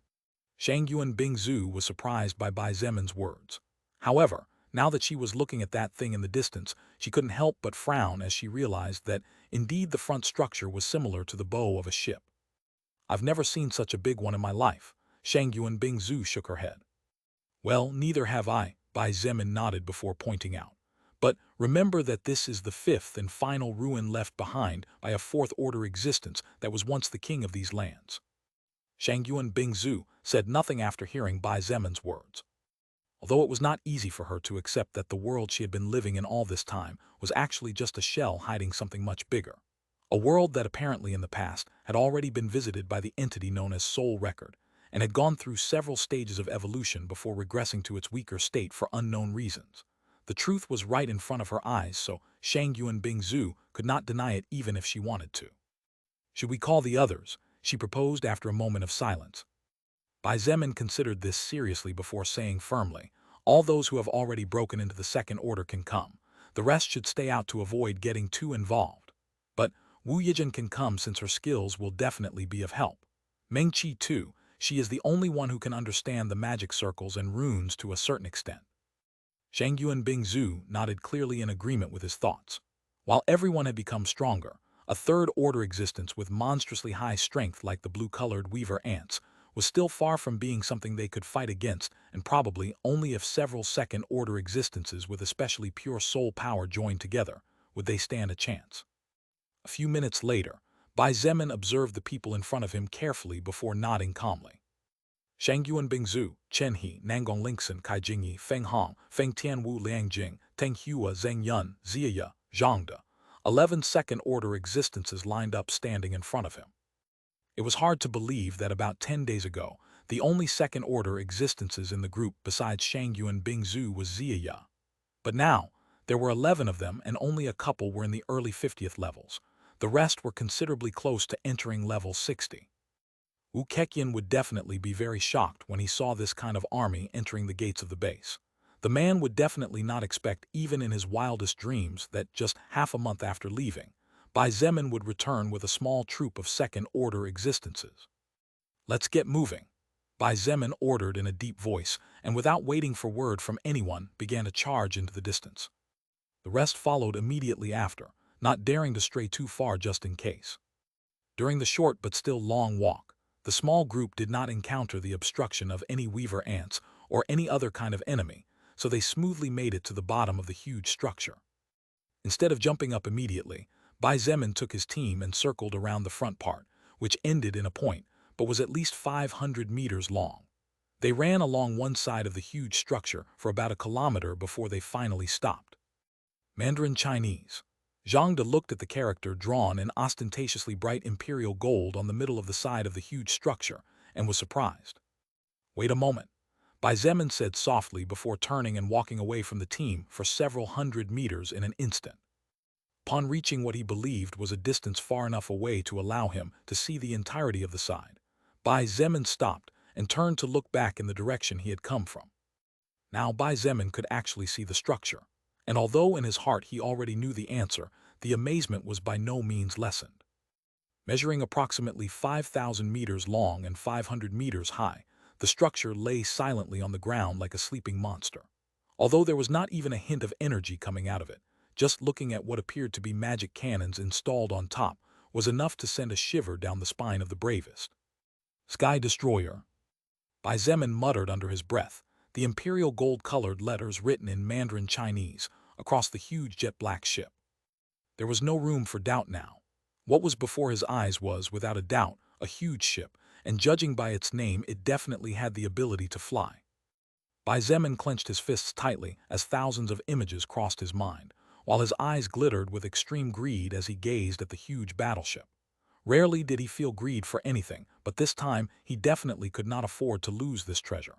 Shangyu and Bingzu was surprised by Bai Zemin's words. However, now that she was looking at that thing in the distance, she couldn't help but frown as she realized that, indeed, the front structure was similar to the bow of a ship. "I've never seen such a big one in my life." Shangyu and Bingzu shook her head. "Well, neither have I," Bai Zemin nodded before pointing out. "But remember that this is the 5th and final ruin left behind by a 4th-order existence that was once the king of these lands." Shangyu and Bingzu said nothing after hearing Bai Zemin's words. although it was not easy for her to accept that the world she had been living in all this time was actually just a shell hiding something much bigger. A world that apparently in the past had already been visited by the entity known as Soul Record, and had gone through several stages of evolution before regressing to its weaker state for unknown reasons. The truth was right in front of her eyes, so Shang Yuan Bingzhu could not deny it even if she wanted to. "Should we call the others?" she proposed after a moment of silence. Bai Zemin considered this seriously before saying firmly, "All those who have already broken into the second order can come. The rest should stay out to avoid getting too involved. But Wu Yijin can come since her skills will definitely be of help. Meng Qi too, she is the only one who can understand the magic circles and runes to a certain extent." Shang Yuan Bingzhu nodded clearly in agreement with his thoughts. While everyone had become stronger, a third-order existence with monstrously high strength like the blue-colored weaver ants was still far from being something they could fight against, and probably only if several second-order existences with especially pure soul power joined together would they stand a chance. A few minutes later, Bai Zemin observed the people in front of him carefully before nodding calmly. Shangyuan Bingzhu, Chen He, Nangong Lingxin, Kai Jingyi, Feng Hong, Feng Tianwu Liangjing, Teng Hua, Zheng Yun, Ziya, Zhangde. 11 second-order existences lined up standing in front of him. It was hard to believe that about 10 days ago, the only second-order existences in the group besides Shangyuan Bingzhu was Ziya. But now, there were 11 of them and only a couple were in the early 50th levels. The rest were considerably close to entering level 60. Wu Keqian would definitely be very shocked when he saw this kind of army entering the gates of the base. The man would definitely not expect even in his wildest dreams that just half a month after leaving, Bai Zemin would return with a small troop of second-order existences. "Let's get moving," Bai Zemin ordered in a deep voice, and without waiting for word from anyone, began to charge into the distance. The rest followed immediately after, not daring to stray too far just in case. During the short but still long walk, the small group did not encounter the obstruction of any weaver ants or any other kind of enemy, so they smoothly made it to the bottom of the huge structure. Instead of jumping up immediately, Bai Zemin took his team and circled around the front part, which ended in a point, but was at least 500 meters long. They ran along one side of the huge structure for about a kilometer before they finally stopped. Mandarin Chinese. Zhangde looked at the character drawn in ostentatiously bright imperial gold on the middle of the side of the huge structure and was surprised. "Wait a moment," Bai Zemin said softly before turning and walking away from the team for several hundred meters in an instant. Upon reaching what he believed was a distance far enough away to allow him to see the entirety of the side, Bai Zemin stopped and turned to look back in the direction he had come from. Now Bai Zemin could actually see the structure, and although in his heart he already knew the answer, the amazement was by no means lessened. Measuring approximately 5,000 meters long and 500 meters high, the structure lay silently on the ground like a sleeping monster. Although there was not even a hint of energy coming out of it, just looking at what appeared to be magic cannons installed on top was enough to send a shiver down the spine of the bravest. "Sky Destroyer," Bai Zemin muttered under his breath, the imperial gold-colored letters written in Mandarin Chinese across the huge jet-black ship. There was no room for doubt now. What was before his eyes was, without a doubt, a huge ship, and judging by its name, it definitely had the ability to fly. Bai Zemin clenched his fists tightly as thousands of images crossed his mind, while his eyes glittered with extreme greed as he gazed at the huge battleship. Rarely did he feel greed for anything, but this time he definitely could not afford to lose this treasure.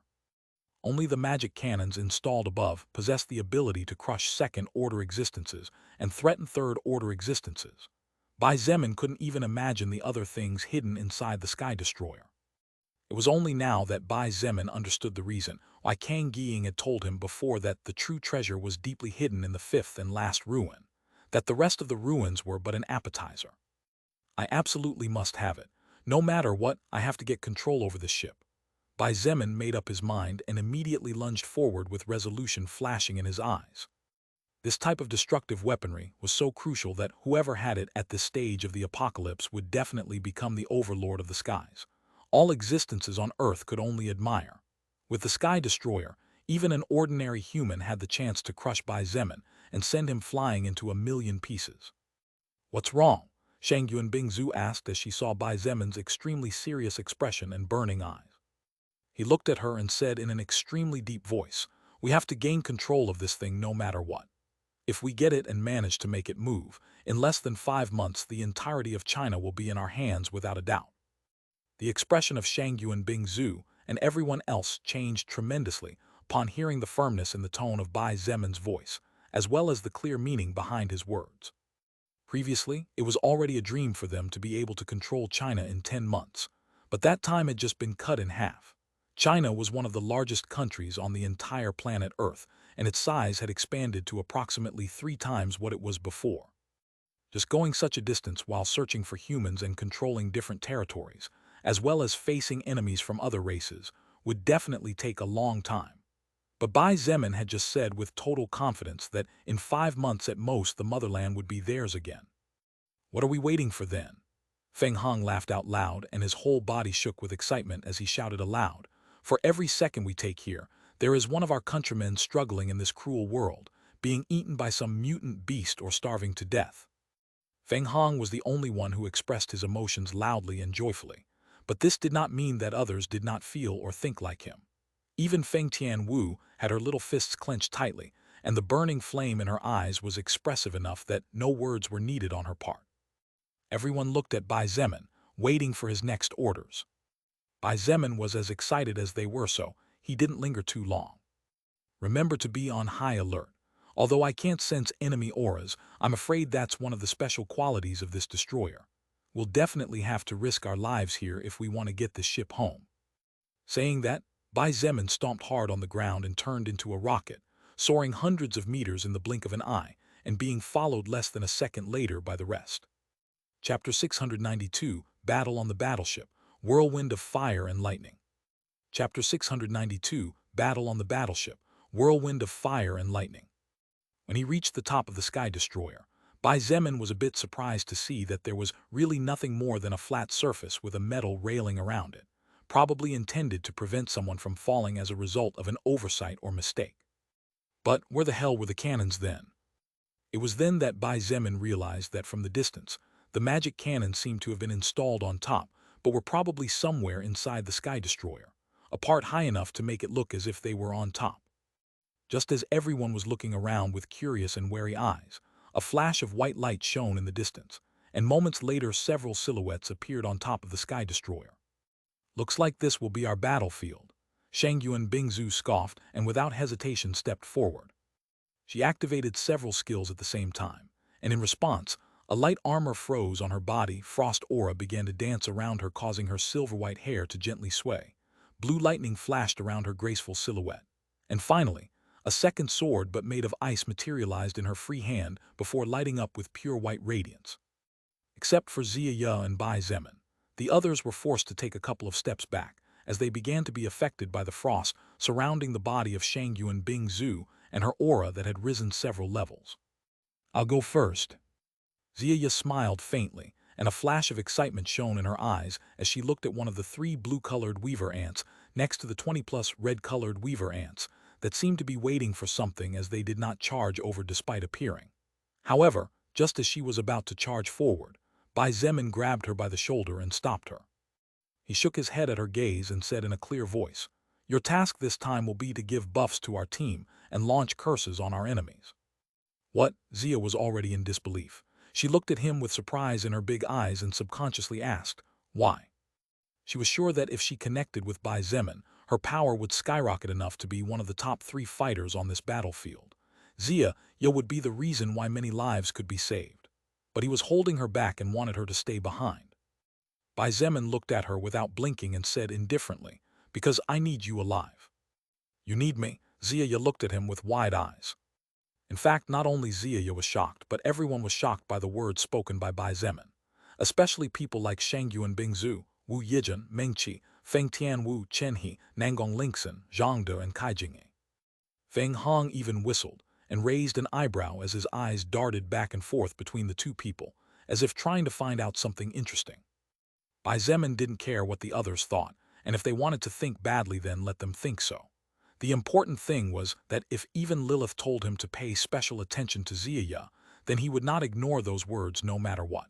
Only the magic cannons installed above possessed the ability to crush second-order existences and threaten third-order existences. Bai Zemin couldn't even imagine the other things hidden inside the Sky Destroyer. It was only now that Bai Zemin understood the reason why Kang Yiying had told him before that the true treasure was deeply hidden in the fifth and last ruin, that the rest of the ruins were but an appetizer. "I absolutely must have it. No matter what, I have to get control over this ship." Bai Zemin made up his mind and immediately lunged forward with resolution flashing in his eyes. This type of destructive weaponry was so crucial that whoever had it at this stage of the apocalypse would definitely become the overlord of the skies. All existences on Earth could only admire. With the Sky Destroyer, even an ordinary human had the chance to crush Bai Zemin and send him flying into a million pieces. "What's wrong?" Shangyuan Bingzhu asked as she saw Bai Zemin's extremely serious expression and burning eyes. He looked at her and said in an extremely deep voice, We have to gain control of this thing no matter what. If we get it and manage to make it move, in less than 5 months the entirety of China will be in our hands without a doubt. The expression of Shangyuan Bingzu and everyone else changed tremendously upon hearing the firmness in the tone of Bai Zemin's voice, as well as the clear meaning behind his words. Previously, it was already a dream for them to be able to control China in 10 months, but that time had just been cut in half. China was one of the largest countries on the entire planet Earth, and its size had expanded to approximately 3 times what it was before. Just going such a distance while searching for humans and controlling different territories, as well as facing enemies from other races, would definitely take a long time. But Bai Zemin had just said with total confidence that in 5 months at most the motherland would be theirs again. What are we waiting for then? Feng Hong laughed out loud, and his whole body shook with excitement as he shouted aloud, "For every second we take here, there is one of our countrymen struggling in this cruel world, being eaten by some mutant beast or starving to death." Feng Hong was the only one who expressed his emotions loudly and joyfully, but this did not mean that others did not feel or think like him. Even Feng Tianwu had her little fists clenched tightly, and the burning flame in her eyes was expressive enough that no words were needed on her part. Everyone looked at Bai Zemin, waiting for his next orders. Bai Zemin was as excited as they were, so he didn't linger too long. "Remember to be on high alert. Although I can't sense enemy auras, I'm afraid that's one of the special qualities of this destroyer. We'll definitely have to risk our lives here if we want to get this ship home." Saying that, Bai Zemin stomped hard on the ground and turned into a rocket, soaring hundreds of meters in the blink of an eye, and being followed less than a second later by the rest. Chapter 692, Battle on the Battleship, Whirlwind of Fire and Lightning. Chapter 692, Battle on the Battleship, Whirlwind of Fire and Lightning. When he reached the top of the Sky Destroyer, Bai Zemin was a bit surprised to see that there was really nothing more than a flat surface with a metal railing around it, probably intended to prevent someone from falling as a result of an oversight or mistake. But where the hell were the cannons then? It was then that Bai Zemin realized that from the distance, the magic cannons seemed to have been installed on top, but were probably somewhere inside the Sky Destroyer, a part high enough to make it look as if they were on top. Just as everyone was looking around with curious and wary eyes, a flash of white light shone in the distance, and moments later several silhouettes appeared on top of the Sky Destroyer. "Looks like this will be our battlefield," Shangyuan Bingzu scoffed and without hesitation stepped forward. She activated several skills at the same time, and in response, a light armor froze on her body. Frost aura began to dance around her, causing her silver-white hair to gently sway. Blue lightning flashed around her graceful silhouette. And finally, a second sword but made of ice materialized in her free hand before lighting up with pure white radiance. Except for Xia Ye and Bai Zemin, the others were forced to take a couple of steps back, as they began to be affected by the frost surrounding the body of Shangyuan Bingzu and her aura that had risen several levels. "I'll go first." Xia Ye smiled faintly, and a flash of excitement shone in her eyes as she looked at one of the 3 blue-colored weaver ants next to the 20-plus red-colored weaver ants that seemed to be waiting for something, as they did not charge over despite appearing. However, just as she was about to charge forward, Bai Zemin grabbed her by the shoulder and stopped her. He shook his head at her gaze and said in a clear voice, "Your task this time will be to give buffs to our team and launch curses on our enemies." "What?" Xia was already in disbelief. She looked at him with surprise in her big eyes and subconsciously asked, "Why?" She was sure that if she connected with Bai Zemin, her power would skyrocket enough to be one of the top 3 fighters on this battlefield. Xia Ye would be the reason why many lives could be saved. But he was holding her back and wanted her to stay behind. Bai Zemin looked at her without blinking and said indifferently, "Because I need you alive." "You need me?" Xia Ye looked at him with wide eyes. In fact, not only Xia Ye was shocked, but everyone was shocked by the words spoken by Bai Zemin, especially people like Shangyuan Bingzu, Wu Yijun, Mengqi, Feng Tianwu, Chen He, Nangong Lingxin, Zhang De, and Kai Jingyi. Feng Hong even whistled and raised an eyebrow as his eyes darted back and forth between the 2 people, as if trying to find out something interesting. Bai Zemin didn't care what the others thought, and if they wanted to think badly, then let them think so. The important thing was that if even Lilith told him to pay special attention to Xia Ye, then he would not ignore those words no matter what.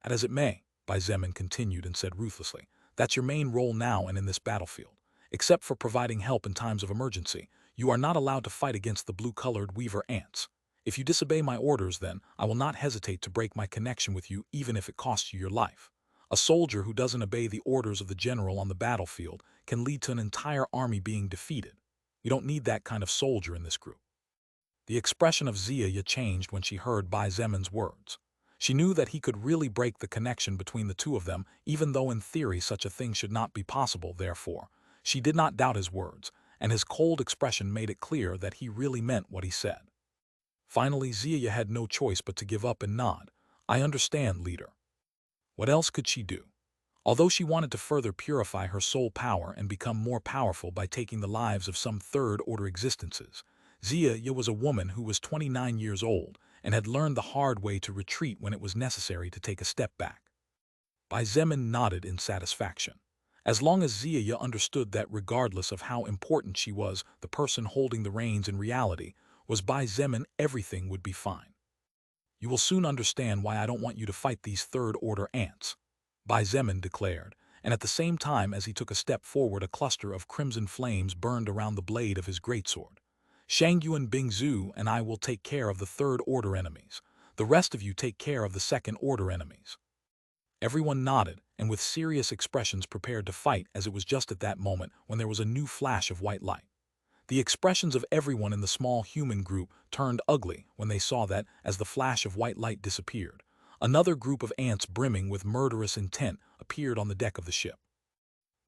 "And as it may," Bai Zemin continued and said ruthlessly, "that's your main role now and in this battlefield. Except for providing help in times of emergency, You are not allowed to fight against the blue-colored weaver ants. If you disobey my orders, then I will not hesitate to break my connection with you even if it costs you your life. A soldier who doesn't obey the orders of the general on the battlefield can lead to an entire army being defeated. We don't need that kind of soldier in this group. The expression of Zia changed when she heard Bai Zemin's words. She knew that he could really break the connection between the two of them, even though in theory such a thing should not be possible. Therefore, she did not doubt his words, and his cold expression made it clear that he really meant what he said. Finally, Zia had no choice but to give up and nod. I understand, leader. What else could she do? Although she wanted to further purify her soul power and become more powerful by taking the lives of some third-order existences, Zia was a woman who was 29 years old and had learned the hard way to retreat when it was necessary to take a step back. Bai Zemin nodded in satisfaction. As long as Zia understood that regardless of how important she was, the person holding the reins in reality was Bai Zemin, everything would be fine. You will soon understand why I don't want you to fight these third-order ants, Bai Zemin declared, and at the same time as he took a step forward a cluster of crimson flames burned around the blade of his greatsword. Shangyuan Bingzu and I will take care of the third-order enemies. The rest of you take care of the second-order enemies. Everyone nodded, and with serious expressions prepared to fight, as it was just at that moment when there was a new flash of white light. The expressions of everyone in the small human group turned ugly when they saw that, as the flash of white light disappeared, another group of ants brimming with murderous intent appeared on the deck of the ship.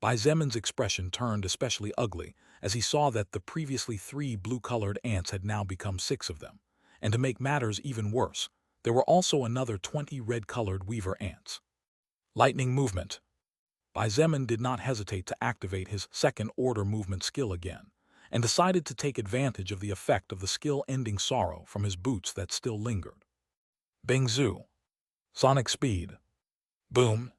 Bai Zemin's expression turned especially ugly as he saw that the previously 3 blue-colored ants had now become 6 of them, and to make matters even worse, there were also another 20 red-colored weaver ants. Lightning movement. Bai Zemin did not hesitate to activate his second-order movement skill again, and decided to take advantage of the effect of the skill-ending sorrow from his boots that still lingered. Bingzu. Sonic speed. Boom.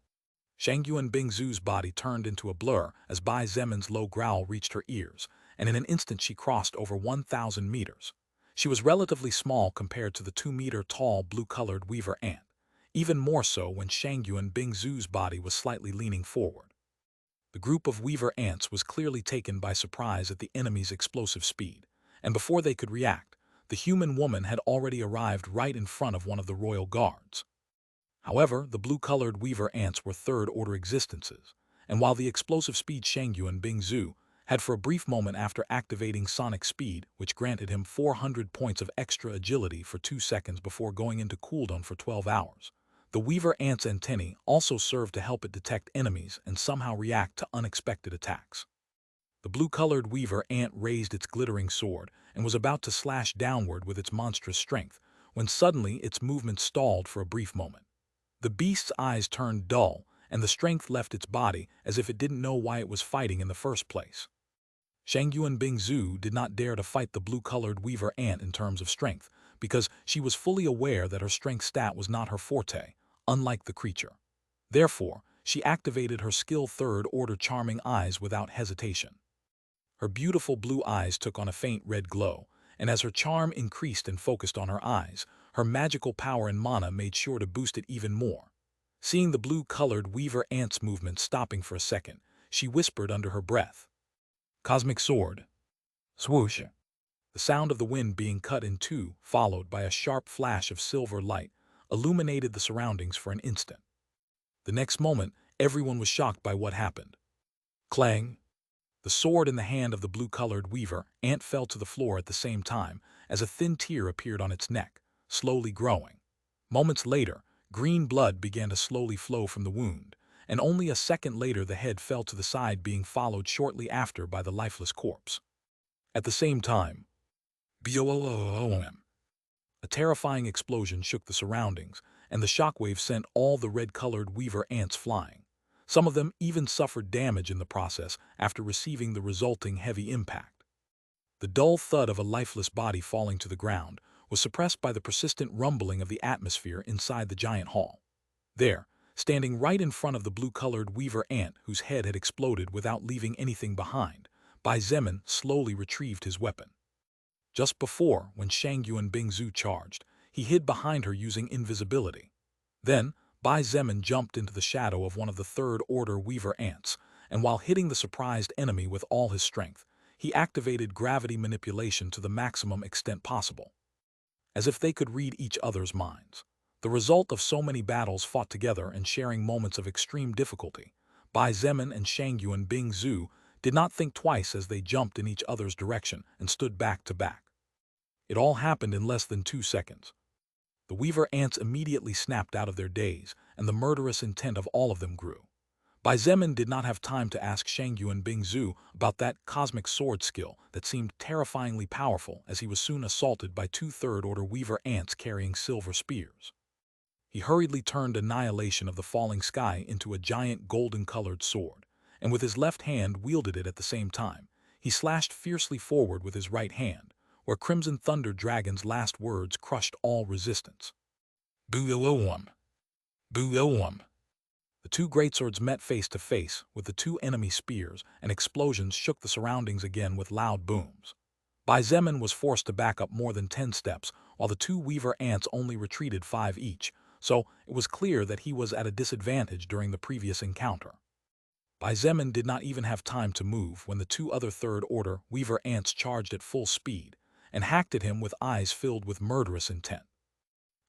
Shangyuan Bingzu's body turned into a blur as Bai Zemin's low growl reached her ears, and in an instant she crossed over 1,000 meters. She was relatively small compared to the 2-meter-tall blue-colored weaver ant, even more so when Shangyuan Bingzu's body was slightly leaning forward. The group of weaver ants was clearly taken by surprise at the enemy's explosive speed, and before they could react, the human woman had already arrived right in front of one of the royal guards. However, the blue-colored weaver ants were third-order existences, and while the explosive speed Shangyuan Bingzu had for a brief moment after activating sonic speed, which granted him 400 points of extra agility for 2 seconds before going into cooldown for 12 hours, the weaver ant's antennae also served to help it detect enemies and somehow react to unexpected attacks. The blue-colored weaver ant raised its glittering sword and was about to slash downward with its monstrous strength, when suddenly its movement stalled for a brief moment. The beast's eyes turned dull, and the strength left its body as if it didn't know why it was fighting in the first place. Shangyuan Bingzu did not dare to fight the blue-colored weaver ant in terms of strength, because she was fully aware that her strength stat was not her forte, unlike the creature. Therefore, she activated her skill third-order charming eyes without hesitation. Her beautiful blue eyes took on a faint red glow, and as her charm increased and focused on her eyes, her magical power and mana made sure to boost it even more. Seeing the blue-colored weaver ant's movement stopping for a second, she whispered under her breath, "Cosmic sword." Swoosh. The sound of the wind being cut in two, followed by a sharp flash of silver light, illuminated the surroundings for an instant. The next moment, everyone was shocked by what happened. Clang! The sword in the hand of the blue-colored weaver ant fell to the floor at the same time as a thin tear appeared on its neck, slowly growing. Moments later, green blood began to slowly flow from the wound, and only a second later the head fell to the side, being followed shortly after by the lifeless corpse. At the same time, BOOM! A terrifying explosion shook the surroundings, and the shockwave sent all the red-colored weaver ants flying. Some of them even suffered damage in the process after receiving the resulting heavy impact. The dull thud of a lifeless body falling to the ground was suppressed by the persistent rumbling of the atmosphere inside the giant hall. There, standing right in front of the blue-colored weaver ant whose head had exploded without leaving anything behind, Bai Zemin slowly retrieved his weapon. Just before, when Shangyuan Bingzu charged, he hid behind her using invisibility. Then, Bai Zemin jumped into the shadow of one of the third-order weaver ants, and while hitting the surprised enemy with all his strength, he activated gravity manipulation to the maximum extent possible, as if they could read each other's minds. The result of so many battles fought together and sharing moments of extreme difficulty, Bai Zemin and Shangyuan Bingzhu did not think twice as they jumped in each other's direction and stood back to back. It all happened in less than 2 seconds. The weaver ants immediately snapped out of their daze, and the murderous intent of all of them grew. Bai Zemin did not have time to ask Shangyuan Bingzhu about that cosmic sword skill that seemed terrifyingly powerful, as he was soon assaulted by 2 third-order weaver ants carrying silver spears. He hurriedly turned Annihilation of the Falling Sky into a giant golden-colored sword, and with his left hand wielded it at the same time. He slashed fiercely forward with his right hand, where Crimson Thunder Dragon's last words crushed all resistance. Boo-o-om! Boo-o-om! The 2 greatswords met face to face with the 2 enemy spears, and explosions shook the surroundings again with loud booms. Bai Zemin was forced to back up more than 10 steps, while the 2 weaver ants only retreated 5 each, so it was clear that he was at a disadvantage during the previous encounter. Bai Zemin did not even have time to move when the 2 other third-order weaver ants charged at full speed and hacked at him with eyes filled with murderous intent.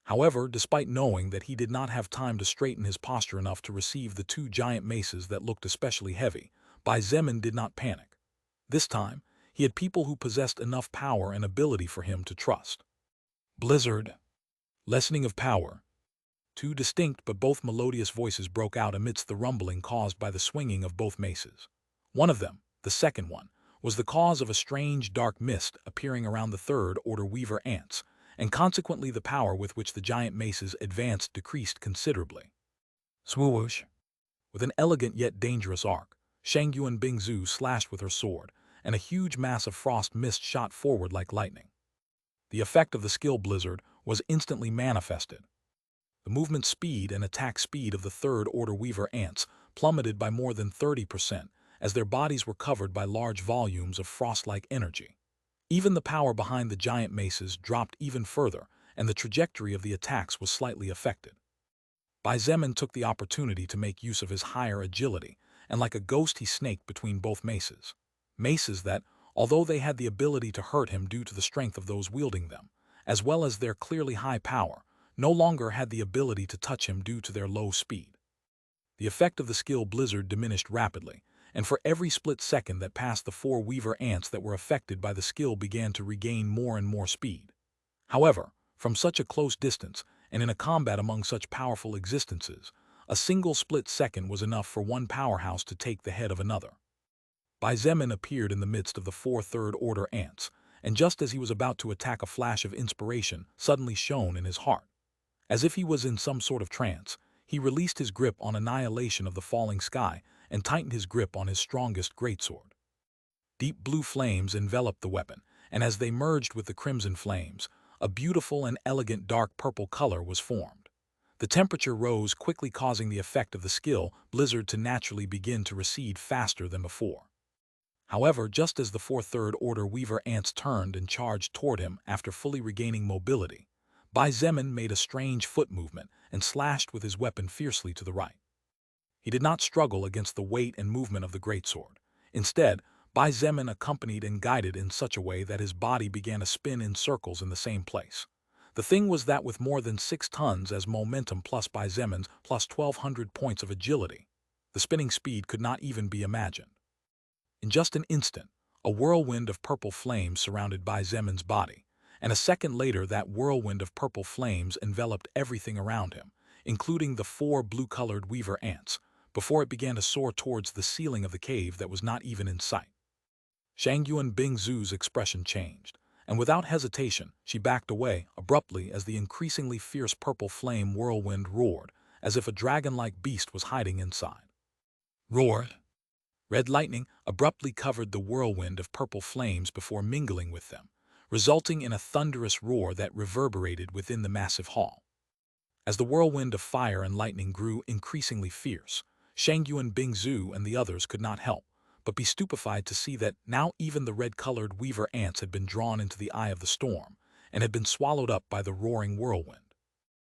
However, despite knowing that he did not have time to straighten his posture enough to receive the 2 giant maces that looked especially heavy, Bai Zemin did not panic. This time, he had people who possessed enough power and ability for him to trust. Blizzard. Lessening of power. 2 distinct but both melodious voices broke out amidst the rumbling caused by the swinging of both maces. One of them, the second one, was the cause of a strange dark mist appearing around the third-order weaver ants, and consequently the power with which the giant maces advanced decreased considerably. Swoosh! With an elegant yet dangerous arc, Shangyuan Bingzhu slashed with her sword, and a huge mass of frost mist shot forward like lightning. The effect of the skill Blizzard was instantly manifested. The movement speed and attack speed of the third-order weaver ants plummeted by more than 30%, as their bodies were covered by large volumes of frost-like energy. Even the power behind the giant maces dropped even further, and the trajectory of the attacks was slightly affected. Bai Zemin took the opportunity to make use of his higher agility, and like a ghost he snaked between both maces. Maces that, although they had the ability to hurt him due to the strength of those wielding them, as well as their clearly high power, no longer had the ability to touch him due to their low speed. The effect of the skill Blizzard diminished rapidly, and for every split second that passed, the 4 weaver ants that were affected by the skill began to regain more and more speed. However, from such a close distance, and in a combat among such powerful existences, a single split second was enough for one powerhouse to take the head of another. Bai Zemin appeared in the midst of the 4 third-order ants, and just as he was about to attack, a flash of inspiration suddenly shone in his heart. As if he was in some sort of trance, he released his grip on Annihilation of the Falling Sky and tightened his grip on his strongest greatsword. Deep blue flames enveloped the weapon, and as they merged with the crimson flames, a beautiful and elegant dark purple color was formed. The temperature rose quickly, causing the effect of the skill Blizzard to naturally begin to recede faster than before. However, just as the 4 third-order weaver ants turned and charged toward him after fully regaining mobility, Bai Zemin made a strange foot movement and slashed with his weapon fiercely to the right. He did not struggle against the weight and movement of the greatsword. Instead, Bai Zemin accompanied and guided in such a way that his body began to spin in circles in the same place. The thing was that with more than 6 tons as momentum plus Bai Zemin's plus 1,200 points of agility, the spinning speed could not even be imagined. In just an instant, a whirlwind of purple flames surrounded Bai Zemin's body, and a second later that whirlwind of purple flames enveloped everything around him, including the 4 blue-colored weaver ants, before it began to soar towards the ceiling of the cave that was not even in sight. Shangyuan Bingzhu's expression changed, and without hesitation, she backed away abruptly as the increasingly fierce purple flame whirlwind roared, as if a dragon-like beast was hiding inside. Roar! Red lightning abruptly covered the whirlwind of purple flames before mingling with them, resulting in a thunderous roar that reverberated within the massive hall. As the whirlwind of fire and lightning grew increasingly fierce, Shangyuan Bingzhu and the others could not help but be stupefied to see that now even the red-colored weaver ants had been drawn into the eye of the storm and had been swallowed up by the roaring whirlwind.